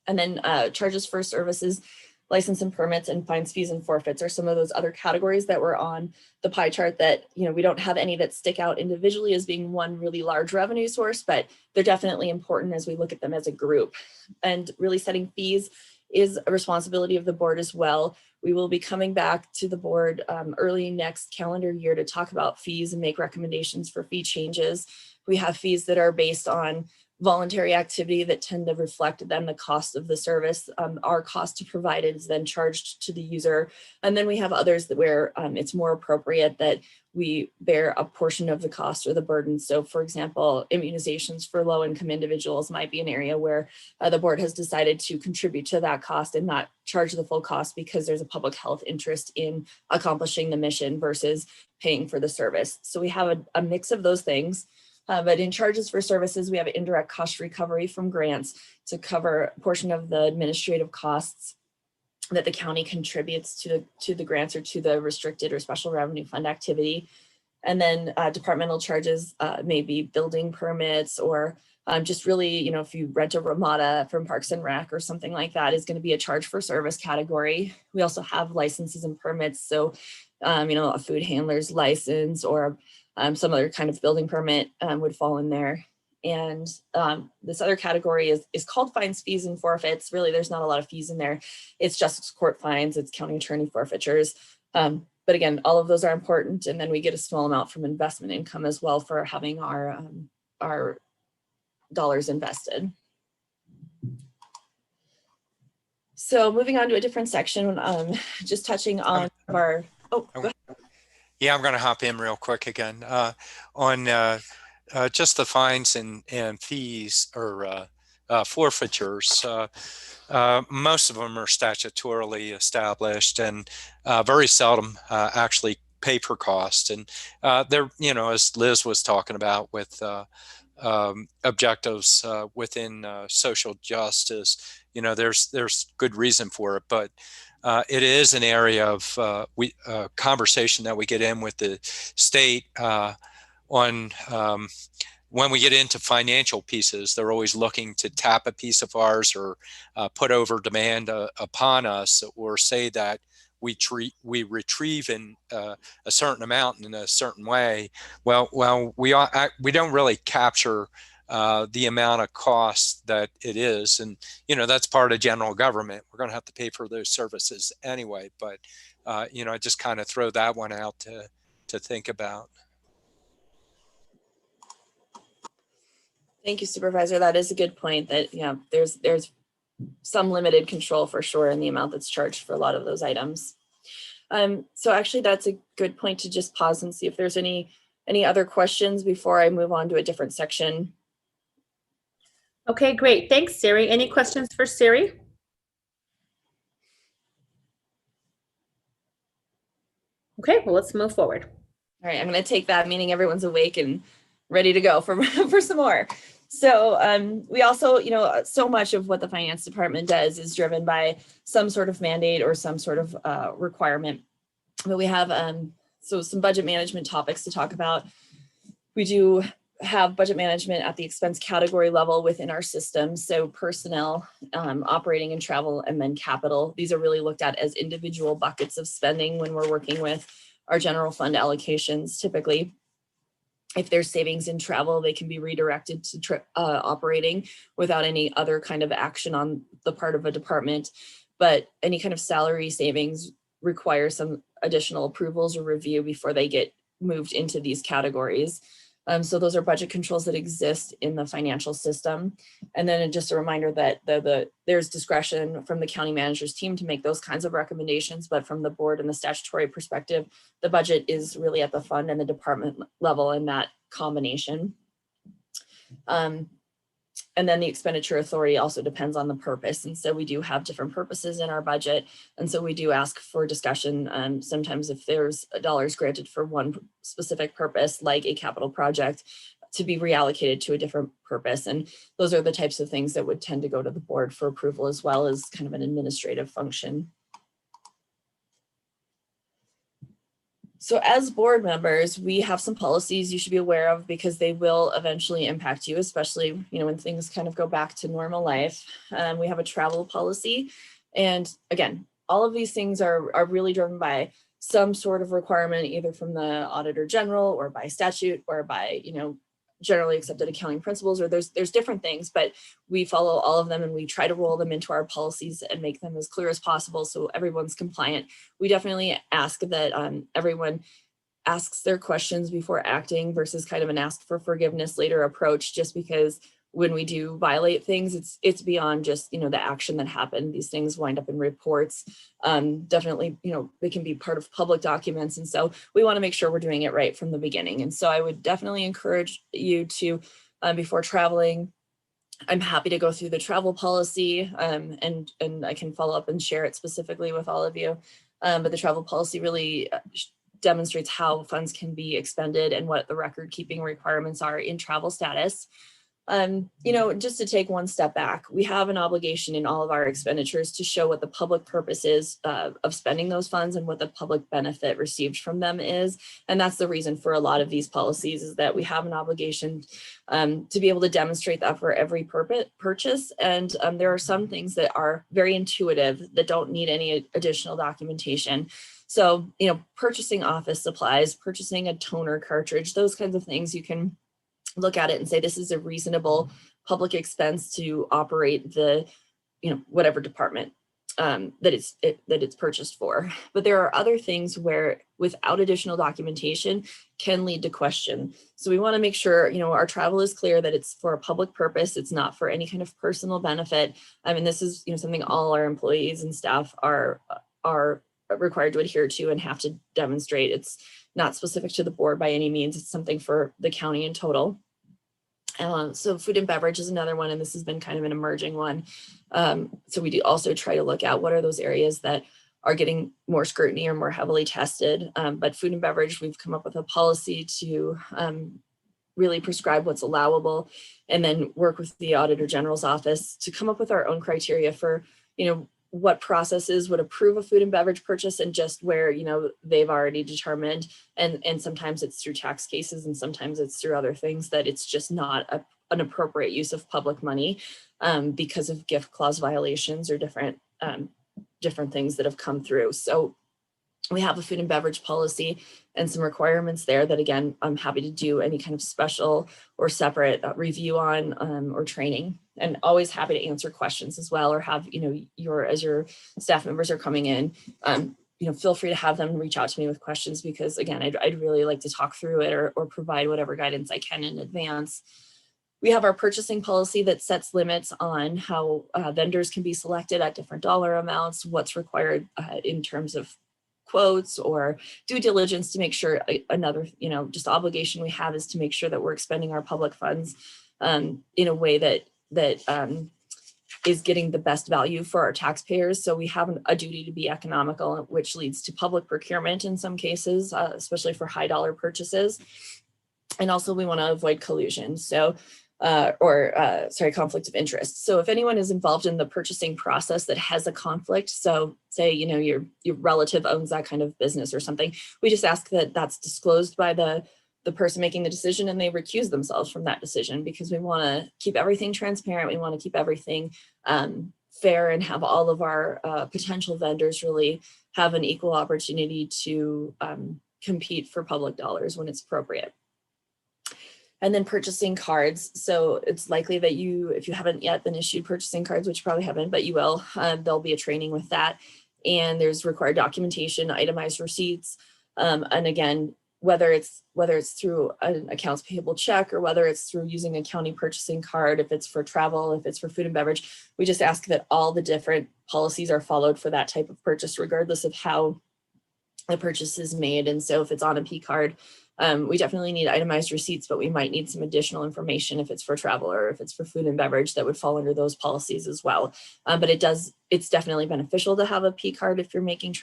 And then charges for services, license and permits, and fines, fees, and forfeits are some of those other categories that were on the pie chart that, we don't have any that stick out individually as being one really large revenue source, but they're definitely important as we look at them as a group. And really setting fees is a responsibility of the board as well. We will be coming back to the board early next calendar year to talk about fees and make recommendations for fee changes. We have fees that are based on voluntary activity that tend to reflect then the cost of the service. Our cost to provide it is then charged to the user. And then we have others that where it's more appropriate that we bear a portion of the cost or the burden. So for example, immunizations for low-income individuals might be an area where the board has decided to contribute to that cost and not charge the full cost because there's a public health interest in accomplishing the mission versus paying for the service. So we have a mix of those things. But in charges for services, we have indirect cost recovery from grants to cover a portion of the administrative costs. that the county contributes to the grants or to the restricted or special revenue fund activity. And then departmental charges may be building permits or just really, you know, if you rent a Ramada from Parks and Rec or something like that is going to be a charge for service category. We also have licenses and permits. So, you know, a food handler's license or some other kind of building permit would fall in there. And this other category is called fines, fees, and forfeits. Really, there's not a lot of fees in there. It's justice court fines, it's county attorney forfeitures. But again, all of those are important. And then we get a small amount from investment income as well for having our dollars invested. So moving on to a different section, just touching on our, oh, go ahead. Yeah, I'm going to hop in real quick again on just the fines and fees or forfeitures. Most of them are statutorily established and very seldom actually pay per cost. And they're, you know, as Liz was talking about with objectives within social justice, you know, there's good reason for it, but it is an area of conversation that we get in with the state on when we get into financial pieces. They're always looking to tap a piece of ours or put over demand upon us, or say that we retrieve in a certain amount in a certain way. Well, we don't really capture the amount of cost that it is, and you know that's part of general government. We're going to have to pay for those services anyway. But you know, I just kind of throw that one out to think about. Thank you, Supervisor. That is a good point. That yeah, there's some limited control for sure in the amount that's charged for a lot of those items. So actually, that's a good point to just pause and see if there's any other questions before I move on to a different section. Okay, great. Thanks, Siri. Any questions for Siri? Okay, well, let's move forward. All right, I'm going to take that, meaning everyone's awake and ready to go for some more. So we also, you know, so much of what the finance department does is driven by some sort of mandate or some sort of requirement. But we have so some budget management topics to talk about. We do have budget management at the expense category level within our system. So personnel, operating and travel, and then capital. These are really looked at as individual buckets of spending when we're working with our general fund allocations. Typically, if there's savings in travel, they can be redirected to operating without any other kind of action on the part of a department. But any kind of salary savings require some additional approvals or review before they get moved into these categories. So those are budget controls that exist in the financial system. And then just a reminder that there's discretion from the county manager's team to make those kinds of recommendations, but from the board and the statutory perspective, the budget is really at the fund and the department level in that combination. And then the expenditure authority also depends on the purpose. And so we do have different purposes in our budget. And so we do ask for discussion. Sometimes if there's dollars granted for one specific purpose, like a capital project, to be reallocated to a different purpose. And those are the types of things that would tend to go to the board for approval, as well as kind of an administrative function. So as board members, we have some policies you should be aware of because they will eventually impact you, especially, you know, when things kind of go back to normal life. We have a travel policy. And again, all of these things are really driven by some sort of requirement, either from the Auditor General or by statute or by, you know, generally accepted accounting principles, or there's different things, but we follow all of them and we try to roll them into our policies and make them as clear as possible so everyone's compliant. We definitely ask that everyone asks their questions before acting versus kind of an ask for forgiveness later approach, just because when we do violate things, it's beyond just, you know, the action that happened. These things wind up in reports. Definitely, you know, they can be part of public documents. And so we want to make sure we're doing it right from the beginning. And so I would definitely encourage you to, before traveling, I'm happy to go through the travel policy and I can follow up and share it specifically with all of you. But the travel policy really demonstrates how funds can be expended and what the record keeping requirements are in travel status. Just to take one step back, we have an obligation in all of our expenditures to show what the public purpose is of spending those funds and what the public benefit received from them is. And that's the reason for a lot of these policies, is that we have an obligation to be able to demonstrate that for every purchase. And there are some things that are very intuitive that don't need any additional documentation. So, purchasing office supplies, purchasing a toner cartridge, those kinds of things, you can look at it and say, this is a reasonable public expense to operate the, whatever department that it's purchased for. But there are other things where without additional documentation can lead to question. So we want to make sure, our travel is clear that it's for a public purpose. It's not for any kind of personal benefit. I mean, this is, something all our employees and staff are required to adhere to and have to demonstrate. It's not specific to the board by any means. It's something for the county in total. So food and beverage is another one, and this has been kind of an emerging one. So we do also try to look at what are those areas that are getting more scrutiny or more heavily tested. But food and beverage, we've come up with a policy to really prescribe what's allowable, and then work with the Auditor General's office to come up with our own criteria for, what processes would approve a food and beverage purchase, and just where, they've already determined. And sometimes it's through tax cases, and sometimes it's through other things that it's just not an appropriate use of public money because of gift clause violations or different things that have come through. So we have a food and beverage policy and some requirements there that, again, I'm happy to do any kind of special or separate review on or training, and always happy to answer questions as well, or have, as your staff members are coming in, feel free to have them reach out to me with questions, because again, I'd really like to talk through it or provide whatever guidance I can in advance. We have our purchasing policy that sets limits on how vendors can be selected at different dollar amounts, what's required in terms of quotes or due diligence to make sure. Another, just obligation we have is to make sure that we're expending our public funds in a way that is getting the best value for our taxpayers. So we have a duty to be economical, which leads to public procurement in some cases, especially for high dollar purchases. And also we want to avoid collusion. So conflict of interest. So if anyone is involved in the purchasing process that has a conflict, so say, your relative owns that kind of business or something, we just ask that that's disclosed by the person making the decision, and they recuse themselves from that decision, because we want to keep everything transparent. We want to keep everything fair, and have all of our potential vendors really have an equal opportunity to compete for public dollars when it's appropriate. And then purchasing cards. So it's likely that if you haven't yet been issued purchasing cards, which you probably haven't, but you will, there'll be a training with that. And there's required documentation, itemized receipts. And again, whether it's through an accounts payable check, or whether it's through using a county purchasing card, if it's for travel, if it's for food and beverage, we just ask that all the different policies are followed for that type of purchase, regardless of how the purchase is made. And so if it's on a P card, we definitely need itemized receipts, but we might need some additional information if it's for travel or if it's for food and beverage that would fall under those policies as well. But it's definitely beneficial to have a P card if you're making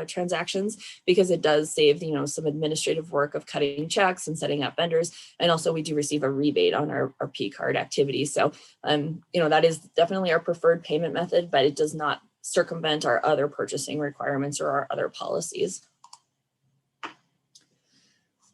transactions, because it does save, some administrative work of cutting checks and setting up vendors. And also we do receive a rebate on our P card activities. So, that is definitely our preferred payment method, but it does not circumvent our other purchasing requirements or our other policies.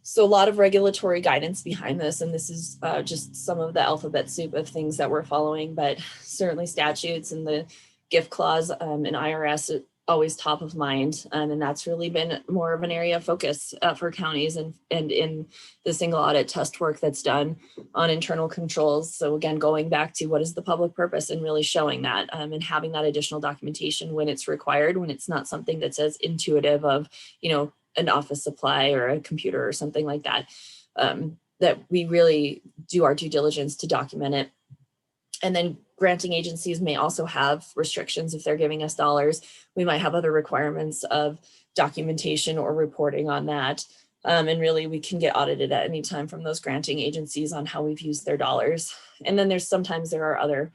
So a lot of regulatory guidance behind this, and this is just some of the alphabet soup of things that we're following, but certainly statutes and the gift clause and IRS are always top of mind. And that's really been more of an area of focus for counties and in the single audit test work that's done on internal controls. So again, going back to what is the public purpose and really showing that and having that additional documentation when it's required, when it's not something that's as intuitive of, an office supply or a computer or something like that, that we really do our due diligence to document it. And then granting agencies may also have restrictions if they're giving us dollars. We might have other requirements of documentation or reporting on that. And really we can get audited at any time from those granting agencies on how we've used their dollars. And then there are other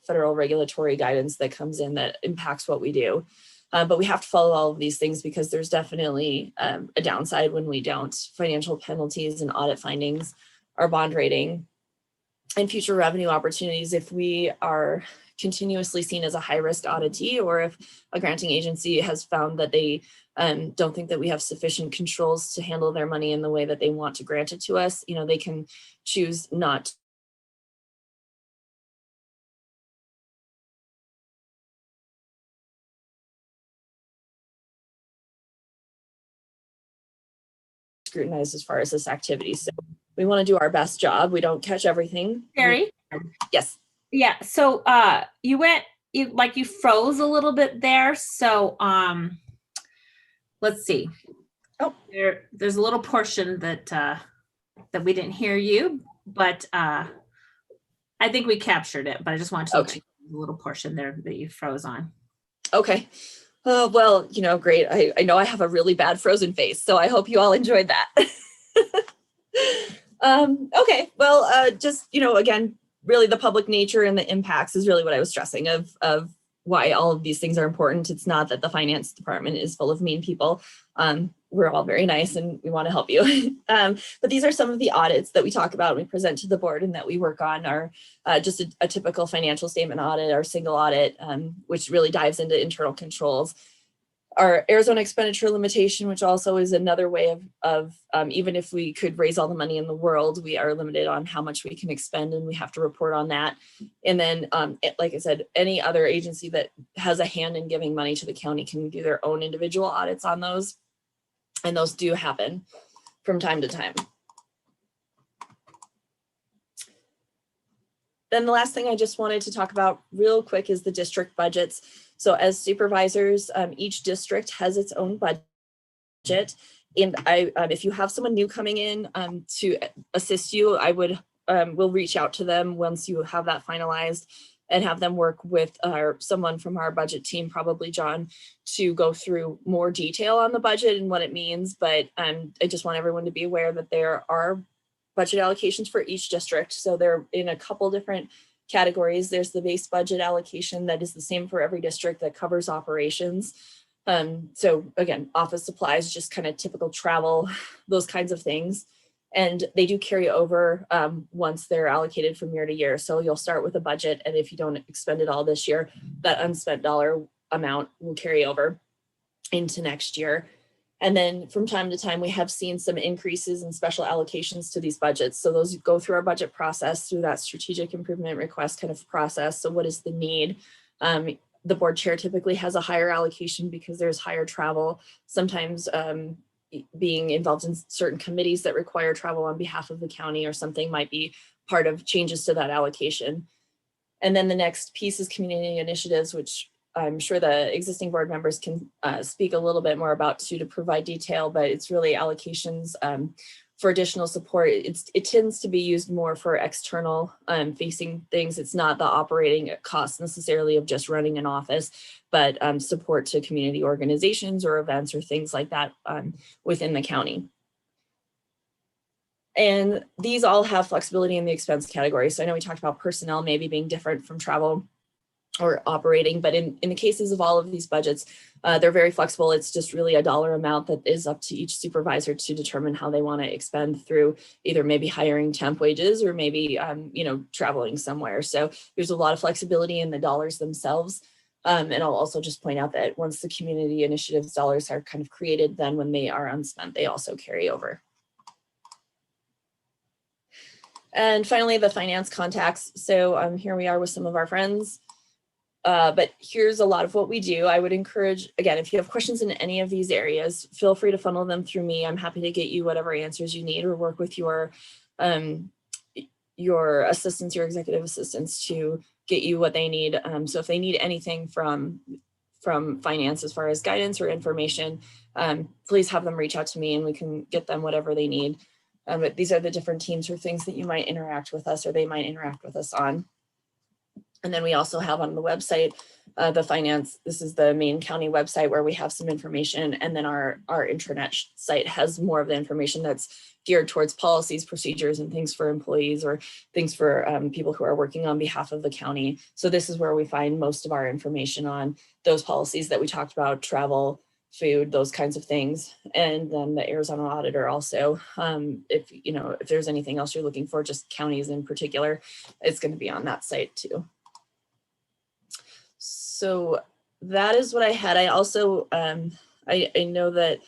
federal regulatory guidance that comes in that impacts what we do. But we have to follow all of these things, because there's definitely a downside when we don't. Financial penalties and audit findings, our bond rating, and future revenue opportunities if we are continuously seen as a high-risk auditee, or if a granting agency has found that they don't think that we have sufficient controls to handle their money in the way that they want to grant it to us. You know, they can choose not scrutinized as far as this activity. So we want to do our best job. We don't catch everything. Carrie? Yes. Yeah, so you froze a little bit there. So let's see. Oh, there's a little portion that we didn't hear you, but I think we captured it, but I just wanted to let you know the little portion there that you froze on. Okay. Well, you know, great. I know I have a really bad frozen face, so I hope you all enjoyed that. Okay. Well, just, you know, again, really the public nature and the impacts is really what I was stressing of why all of these things are important. It's not that the finance department is full of mean people. We're all very nice and we want to help you. But these are some of the audits that we talk about and we present to the board and that we work on are just a typical financial statement audit, our single audit, which really dives into internal controls. Our Arizona expenditure limitation, which also is another way of even if we could raise all the money in the world, we are limited on how much we can expend and we have to report on that. And then, like I said, any other agency that has a hand in giving money to the county can do their own individual audits on those. And those do happen from time to time. Then the last thing I just wanted to talk about real quick is the district budgets. So as supervisors, each district has its own budget. And if you have someone new coming in to assist you, I would we'll reach out to them once you have that finalized and have them work with someone from our budget team, probably John, to go through more detail on the budget and what it means. But I just want everyone to be aware that there are budget allocations for each district. So they're in a couple different categories. There's the base budget allocation that is the same for every district that covers operations. So again, office supplies, just kind of typical travel, those kinds of things. And they do carry over once they're allocated from year to year. So you'll start with a budget, and if you don't expend it all this year, that unspent dollar amount will carry over into next year. And then from time to time, we have seen some increases in special allocations to these budgets. So those go through our budget process, through that strategic improvement request kind of process. So what is the need? The board chair typically has a higher allocation because there's higher travel, sometimes being involved in certain committees that require travel on behalf of the county or something might be part of changes to that allocation. And then the next piece is community initiatives, which I'm sure the existing board members can speak a little bit more about too, to provide detail, but it's really allocations for additional support. It tends to be used more for external facing things. It's not the operating costs necessarily of just running an office, but support to community organizations or events or things like that within the county. And these all have flexibility in the expense category. So I know we talked about personnel maybe being different from travel or operating, but in the cases of all of these budgets, they're very flexible. It's just really a dollar amount that is up to each supervisor to determine how they want to expend through either maybe hiring temp wages or maybe, traveling somewhere. So there's a lot of flexibility in the dollars themselves. And I'll also just point out that once the community initiatives dollars are kind of created, then when they are unspent, they also carry over. And finally, the finance contacts. So here we are with some of our friends. But here's a lot of what we do. I would encourage, again, if you have questions in any of these areas, feel free to funnel them through me. I'm happy to get you whatever answers you need or work with your assistants, your executive assistants to get you what they need. So if they need anything from finance as far as guidance or information, please have them reach out to me and we can get them whatever they need. But these are the different teams or things that you might interact with us or they might interact with us on. And then we also have on the website, the finance, this is the main county website where we have some information. And then our intranet site has more of the information that's geared towards policies, procedures, and things for employees or things for people who are working on behalf of the county. So this is where we find most of our information on those policies that we talked about, travel, food, those kinds of things. And then the Arizona auditor also, if there's anything else you're looking for, just counties in particular, it's going to be on that site too. So that is what I had. I also, I know that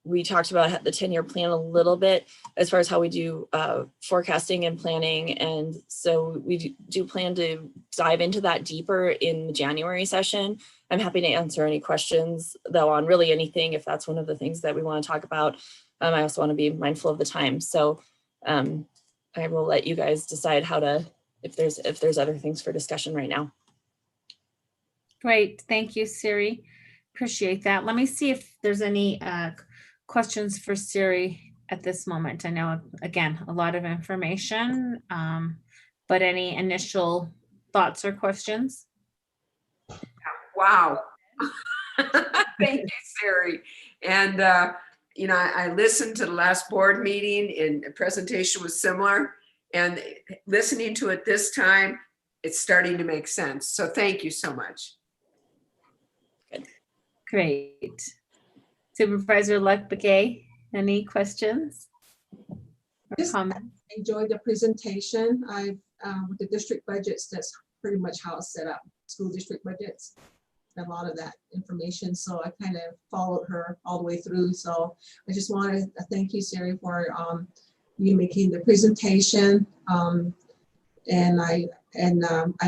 we talked about the 10-year plan a little bit as far as how we do forecasting and planning. And so we do plan to dive into that deeper in the January session. I'm happy to answer any questions though on really anything, if that's one of the things that we want to talk about. I also want to be mindful of the time. So I will let you guys decide how to, if there's other things for discussion right now. Great. Thank you, Siri. Appreciate that. Let me see if there's any questions for Siri at this moment. I know, again, a lot of information, but any initial thoughts or questions? Wow. Thank you, Siri. And, I listened to the last board meeting and the presentation was similar. And listening to it this time, it's starting to make sense. So thank you so much. Great. Supervisor-elect Begay, any questions or comments? Enjoyed the presentation. With the district budgets, that's pretty much how it's set up, school district budgets. A lot of that information. So I kind of followed her all the way through. So I just wanted to thank you, Siri, for you making the presentation. And I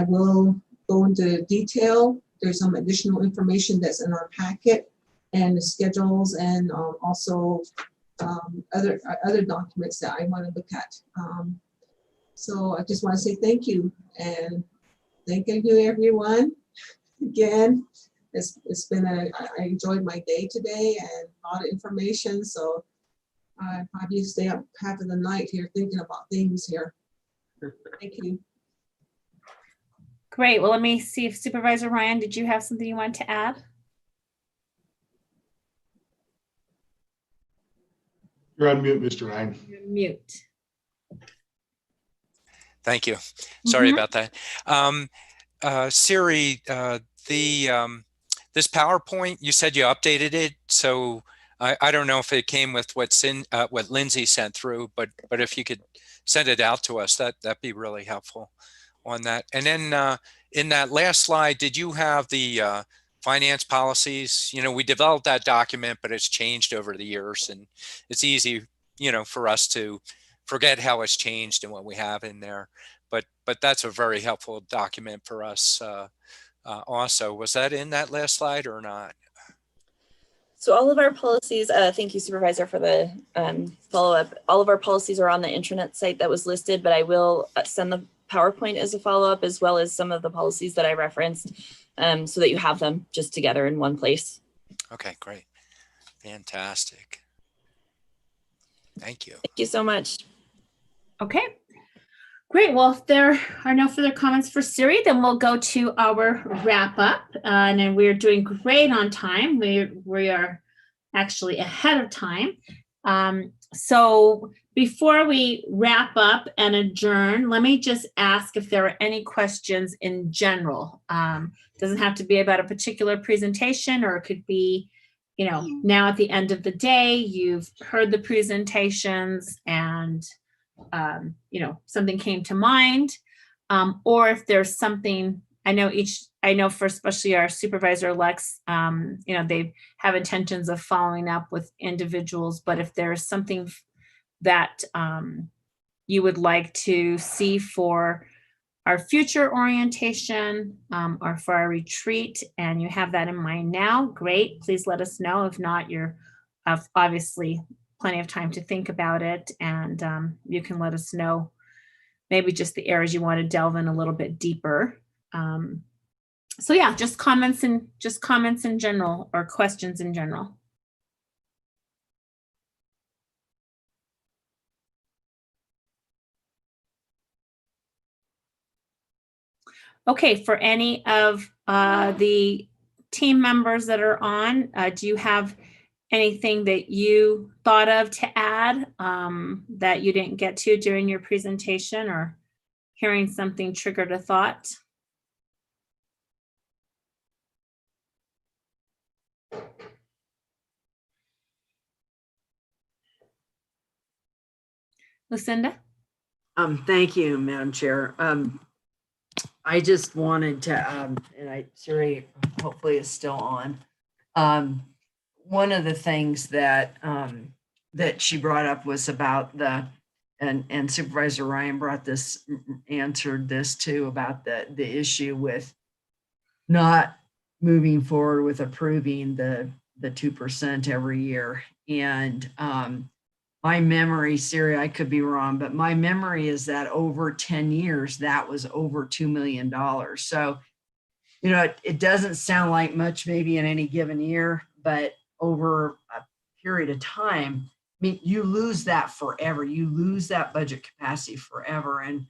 will go into detail. There's some additional information that's in our packet and the schedules and also other documents that I want to look at. So I just want to say thank you and thank you everyone. Again, it's been I enjoyed my day today and a lot of information. So I probably stay up half of the night here thinking about things here. Thank you. Great. Well, let me see if Supervisor Ryan, did you have something you want to add? You're on mute, Mr. Ryan. You're mute. Thank you. Sorry about that. Siri, this PowerPoint, you said you updated it, so I don't know if it came with what Lindsay sent through, but if you could send it out to us, that'd be really helpful on that. And then in that last slide, did you have the finance policies? We developed that document, but it's changed over the years, and it's easy, for us to forget how it's changed and what we have in there. But that's a very helpful document for us. Also, was that in that last slide or not? So all of our policies, thank you, Supervisor, for the follow-up. All of our policies are on the intranet site that was listed, but I will send the PowerPoint as a follow-up, as well as some of the policies that I referenced, so that you have them just together in one place. Okay, great. Fantastic. Thank you. Thank you so much. Okay. Great. Well, if there are no further comments for Siri, then we'll go to our wrap up. And then we're doing great on time. We are actually ahead of time. So before we wrap up and adjourn, let me just ask if there are any questions in general. Doesn't have to be about a particular presentation, or it could be, now at the end of the day, you've heard the presentations and something came to mind, or if there's something, I know for especially our supervisor elects, they have intentions of following up with individuals, but if there's something that you would like to see for our future orientation or for our retreat, and you have that in mind now, great, please let us know. If not, you're obviously plenty of time to think about it, and you can let us know maybe just the areas you want to delve in a little bit deeper. So yeah, just comments in general or questions in general. Okay, for any of the team members that are on, do you have anything that you thought of to add that you didn't get to during your presentation, or hearing something triggered a thought? Lucinda? Thank you, Madam Chair. I just wanted to, and Siri hopefully is still on. One of the things that that she brought up was about and Supervisor Ryan answered this too, about the issue with not moving forward with approving the 2% every year. And my memory, Siri, I could be wrong, but my memory is that over 10 years, that was over $2 million. So, you know, it doesn't sound like much maybe in any given year, but over a period of time, I mean, you lose that forever. You lose that budget capacity forever. And,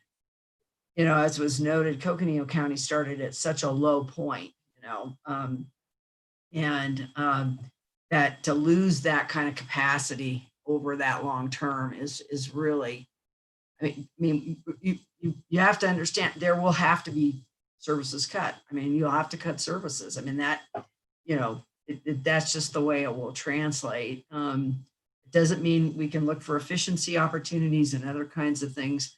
you know, as was noted, Coconino County started at such a low point, you know, that to lose that kind of capacity over that long term is really, I mean, you have to understand there will have to be services cut. I mean, you'll have to cut services. I mean, that, you know, that's just the way it will translate. It doesn't mean we can look for efficiency opportunities and other kinds of things,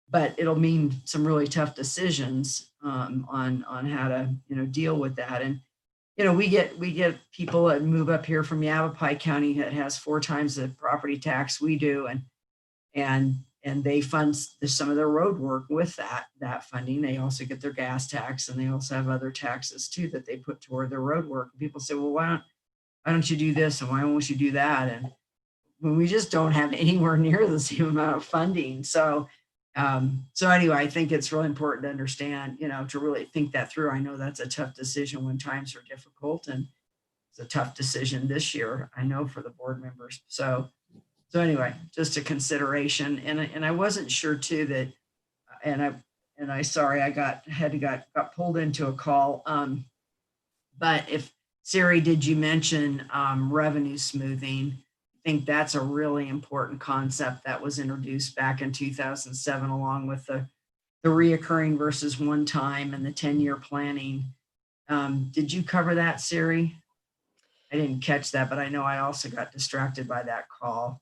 but it'll mean some really tough decisions on how to, you know, deal with that. And you know, we get people that move up here from Yavapai County that has 4 times the property tax we do, and they fund some of their road work with that funding. They also get their gas tax, and they also have other taxes too that they put toward their road work. And people say, well, why don't you do this and why won't you do that? And when we just don't have anywhere near the same amount of funding, so anyway, I think it's really important to understand, you know, to really think that through. I know that's a tough decision when times are difficult, and it's a tough decision this year, I know, for the board members. So anyway, just a consideration. And I wasn't sure too that, and I sorry, I got pulled into a call. But if Siri, did you mention revenue smoothing? I think that's a really important concept that was introduced back in 2007, along with the reoccurring versus one time and the 10-year planning. Did you cover that, Siri? I didn't catch that, but I know I also got distracted by that call.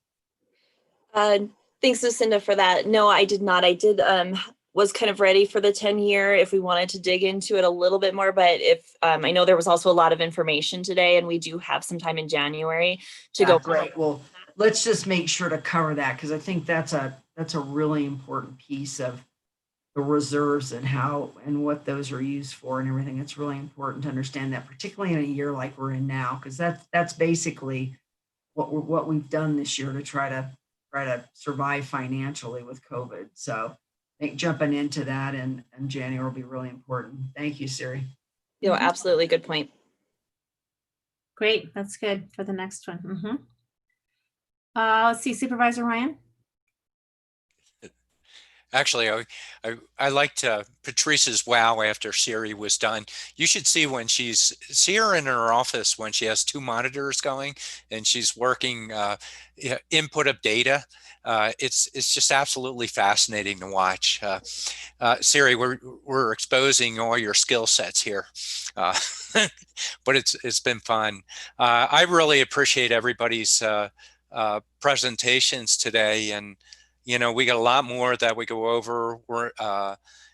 Thanks, Lucinda, for that. No, I did not. I did was kind of ready for the 10-year if we wanted to dig into it a little bit more. But if I know there was also a lot of information today, and we do have some time in January to go. Great. Well, let's just make sure to cover that, because I think that's a really important piece of the reserves and how and what those are used for and everything. It's really important to understand that, particularly in a year like we're in now, because that's basically what we've done this year to try to survive financially with COVID. So I think jumping into that in January will be really important. Thank you, Siri. You know, absolutely, good point. Great, that's good for the next one. Let's see, Supervisor Ryan. Actually, I liked Patrice's wow after Siri was done. You should see see her in her office when she has 2 monitors going and she's working input of data. It's just absolutely fascinating to watch. Siri, we're exposing all your skill sets here, but it's been fun. I really appreciate everybody's presentations today, and you know, we got a lot more that we go over. We're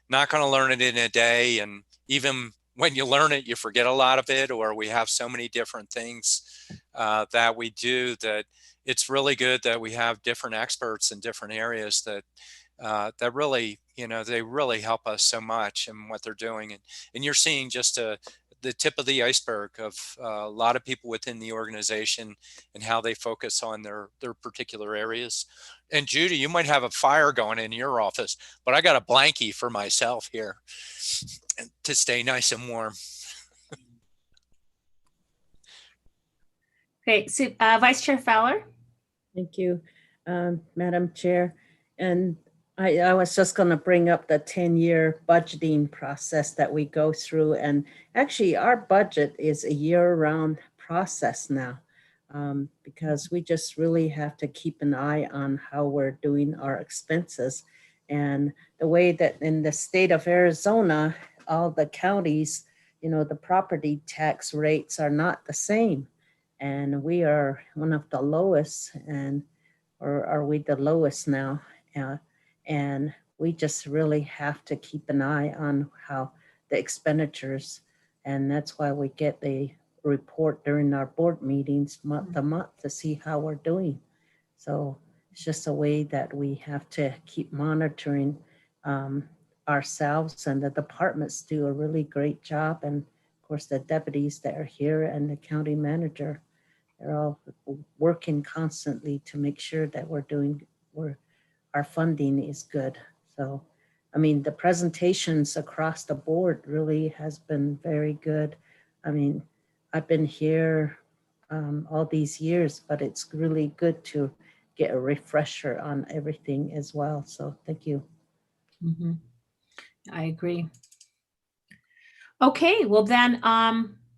not going to learn it in a day. And even when you learn it, you forget a lot of it, or we have so many different things that we do that it's really good that we have different experts in different areas that really, you know, they really help us so much in what they're doing. And you're seeing just the tip of the iceberg of a lot of people within the organization and how they focus on their particular areas. And Judy, you might have a fire going in your office, but I got a blankie for myself here to stay nice and warm. Great. So, Vice Chair Fowler. Thank you, Madam Chair. And I was just going to bring up the 10-year budgeting process that we go through. And actually, our budget is a year-round process now, because we just really have to keep an eye on how we're doing our expenses. And the way that in the state of Arizona, all the counties, you know, the property tax rates are not the same. And we are one of the lowest, or are we the lowest now? And we just really have to keep an eye on how the expenditures, and that's why we get the report during our board meetings month to month to see how we're doing. So it's just a way that we have to keep monitoring ourselves, and the departments do a really great job. And of course, the deputies that are here and the county manager, they're all working constantly to make sure that our funding is good. So, I mean, the presentations across the board really has been very good. I mean, I've been here all these years, but it's really good to get a refresher on everything as well. So thank you. Mhm. I agree. Okay, well then,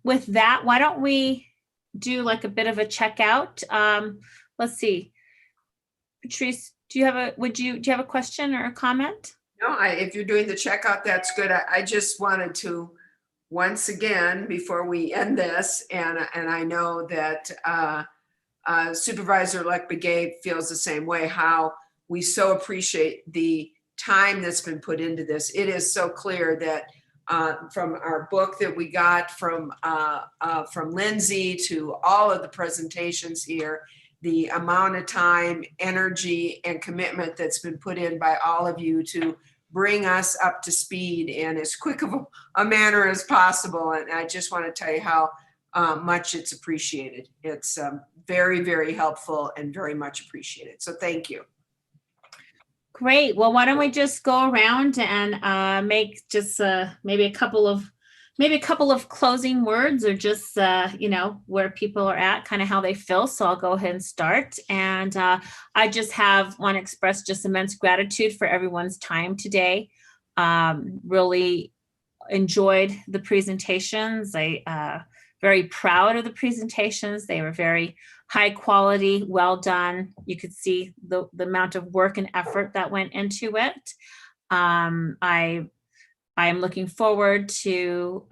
with that, why don't we do like a bit of a checkout? Let's see. Patrice, do you have a question or a comment? No, if you're doing the checkout, that's good. I just wanted to, once again, before we end this, and I know that Supervisor-elect Begay feels the same way, how we so appreciate the time that's been put into this. It is so clear that from our book that we got from Lindsay to all of the presentations here, the amount of time, energy, and commitment that's been put in by all of you to bring us up to speed in as quick of a manner as possible. And I just want to tell you how much it's appreciated. It's very, very helpful and very much appreciated. So thank you. Great. Well, why don't we just go around and make just maybe a couple of closing words, or just where people are at, kind of how they feel. So I'll go ahead and start. And I just want to express just immense gratitude for everyone's time today. Really enjoyed the presentations. Very proud of the presentations. They were very high quality, well done. You could see the amount of work and effort that went into it. I am looking forward to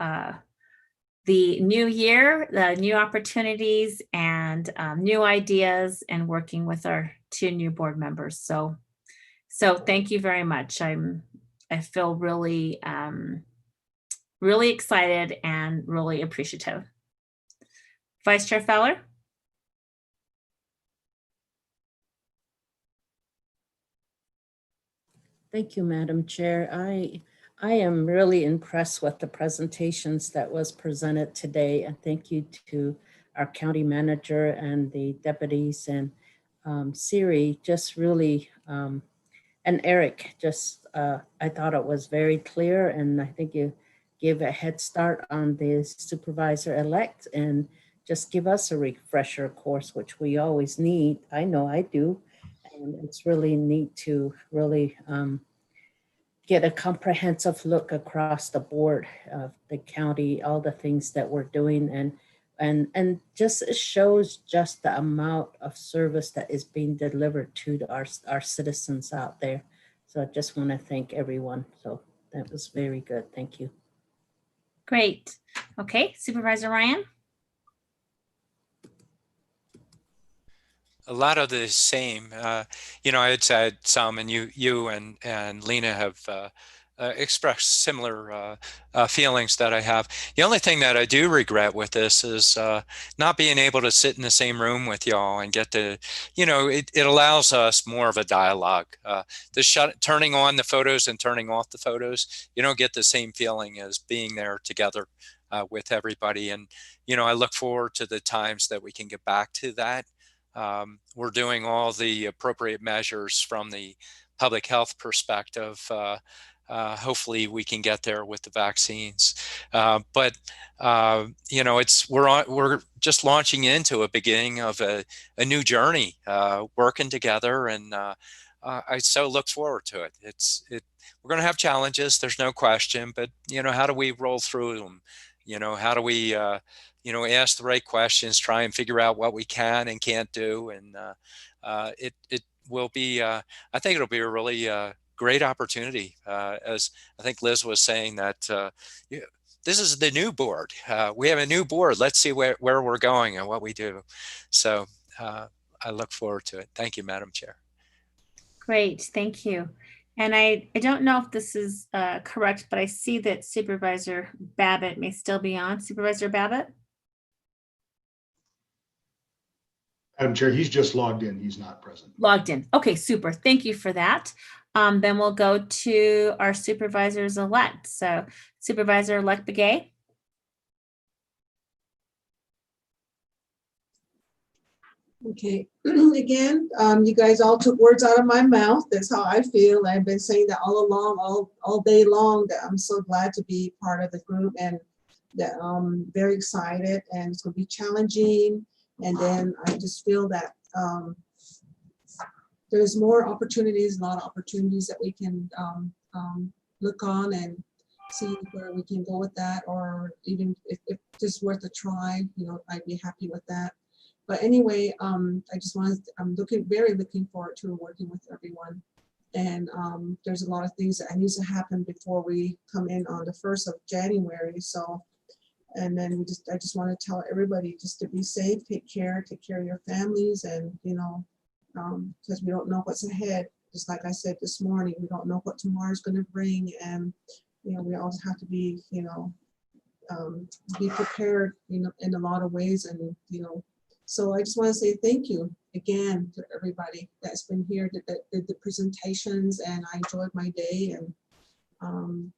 the new year, the new opportunities, and new ideas, and working with our 2 new board members. So thank you very much. I feel really, really excited and really appreciative. Vice Chair Fowler? Thank you, Madam Chair. I am really impressed with the presentations that was presented today, and thank you to our county manager and the deputies, and Siri, just really, and Eric, just I thought it was very clear, and I think you gave a head start on the supervisor-elect, and just give us a refresher course, which we always need. I know I do. And it's really neat to really get a comprehensive look across the board of the county, all the things that we're doing, and just it shows just the amount of service that is being delivered to our citizens out there. So I just want to thank everyone. So that was very good. Thank you. Great. Okay, Supervisor Ryan? A lot of the same. I had said some, and you and Lena have expressed similar feelings that I have. The only thing that I do regret with this is not being able to sit in the same room with y'all and get to, it allows us more of a dialogue. Turning on the photos and turning off the photos, you don't get the same feeling as being there together with everybody. And, I look forward to the times that we can get back to that. We're doing all the appropriate measures from the public health perspective. Hopefully we can get there with the vaccines. But we're just launching into a beginning of a new journey, working together, and I so look forward to it. We're going to have challenges, there's no question, but how do we roll through them? How do we ask the right questions, try and figure out what we can and can't do, and it will be. I think it'll be a really great opportunity. As I think Liz was saying, that this is the new board. We have a new board. Let's see where we're going and what we do. So I look forward to it. Thank you, Madam Chair. Great, thank you. And I don't know if this is correct, but I see that Supervisor Babbitt may still be on. Supervisor Babbitt? Madam Chair, he's just logged in. He's not present. Logged in. Okay, super. Thank you for that. Then we'll go to our supervisors elect. So Supervisor elect Begay. Okay, again, you guys all took words out of my mouth. That's how I feel. I've been saying that all along, all day long, that I'm so glad to be part of the group and that I'm very excited, and it's gonna be challenging. And then I just feel that there's more opportunities, a lot of opportunities that we can look on and see where we can go with that, or even if it's worth a try, you know, I'd be happy with that. But anyway, I just wanted, I'm very looking forward to working with everyone. And there's a lot of things that needs to happen before we come in on the 1st of January. So, and then I just want to tell everybody just to be safe, take care of your families, and, you know, because we don't know what's ahead. Just like I said this morning, we don't know what tomorrow's going to bring. And, you know, we always have to be, you know, be prepared, you know, in a lot of ways. And, you know, so I just want to say thank you again to everybody that's been here, that did the presentations, and I enjoyed my day, and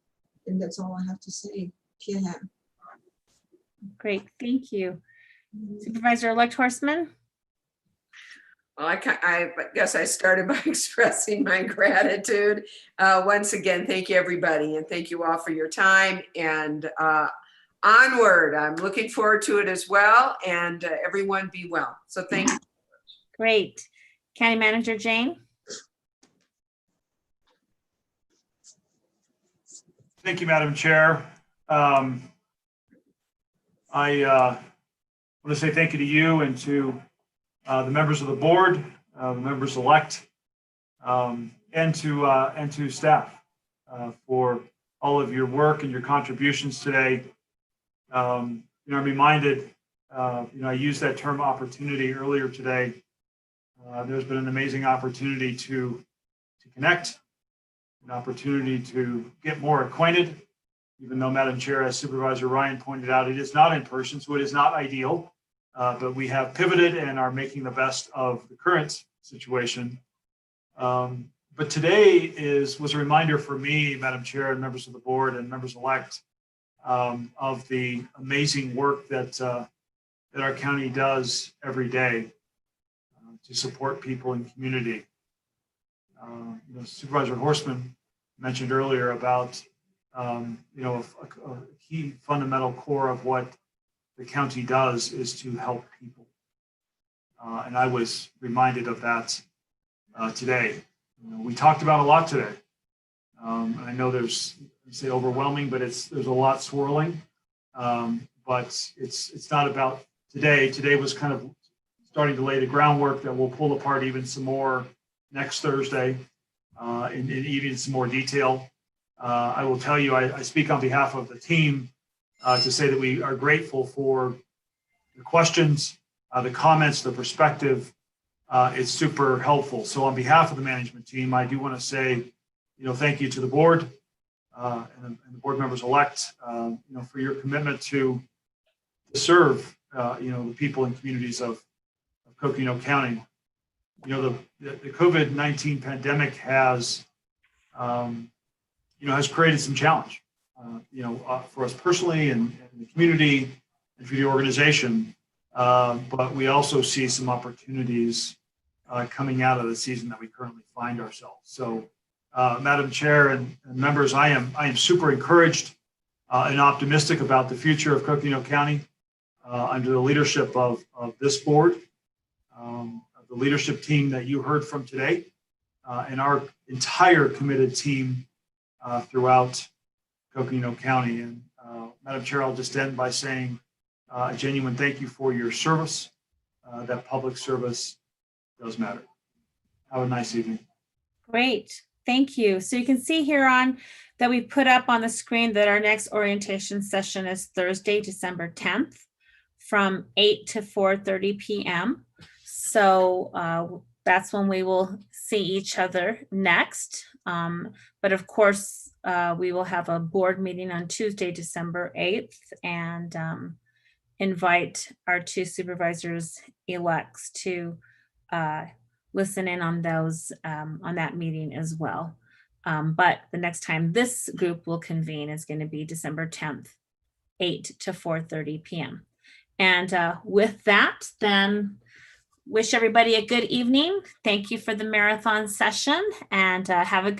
that's all I have to say. Yeah. Great, thank you. Supervisor-elect Horstman? Well, I guess I started by expressing my gratitude. Once again, thank you, everybody, and thank you all for your time, and onward. I'm looking forward to it as well, and everyone be well. So thank you. Great. County Manager Jane? Thank you, Madam Chair. I want to say thank you to you and to the members of the board, the members elect, and to staff for all of your work and your contributions today. You know, I'm reminded, you know, I used that term opportunity earlier today. There's been an amazing opportunity to connect, an opportunity to get more acquainted, even though, Madam Chair, as Supervisor Ryan pointed out, it is not in person, so it is not ideal, but we have pivoted and are making the best of the current situation. But today was a reminder for me, Madam Chair, and members of the board and members-elect, of the amazing work that our county does every day to support people in community. You know, Supervisor Horstman mentioned earlier about you know, a key fundamental core of what the county does is to help people, and I was reminded of that today. You know, we talked about a lot today. I know there's, say, overwhelming, but there's a lot swirling. But it's not about today. Today was kind of starting to lay the groundwork that we'll pull apart even some more next Thursday, in even some more detail. I will tell you, I speak on behalf of the team to say that we are grateful for the questions, the comments, the perspective. It's super helpful. So on behalf of the management team, I do want to say, you know, thank you to the board and the board members elect, you know, for your commitment to serve, you know, the people and communities of Coconino County. You know, the COVID-19 pandemic has, you know, has created some challenge, you know, for us personally and the community and for the organization. But we also see some opportunities coming out of the season that we currently find ourselves. So, Madam Chair and members, I am super encouraged and optimistic about the future of Coconino County under the leadership of this board, the leadership team that you heard from today, and our entire committed team throughout Coconino County. And Madam Chair, I'll just end by saying a genuine thank you for your service. That public service does matter. Have a nice evening. Great, thank you. So you can see here on that we put up on the screen that our next orientation session is Thursday, December 10th from 8 to 4:30 p.m. So that's when we will see each other next. But of course, we will have a board meeting on Tuesday, December 8th, and invite our 2 supervisors elects to listen in on those on that meeting as well. But the next time this group will convene is going to be December 10th, 8 to 4:30 p.m. And with that, then wish everybody a good evening. Thank you for the marathon session, and have a good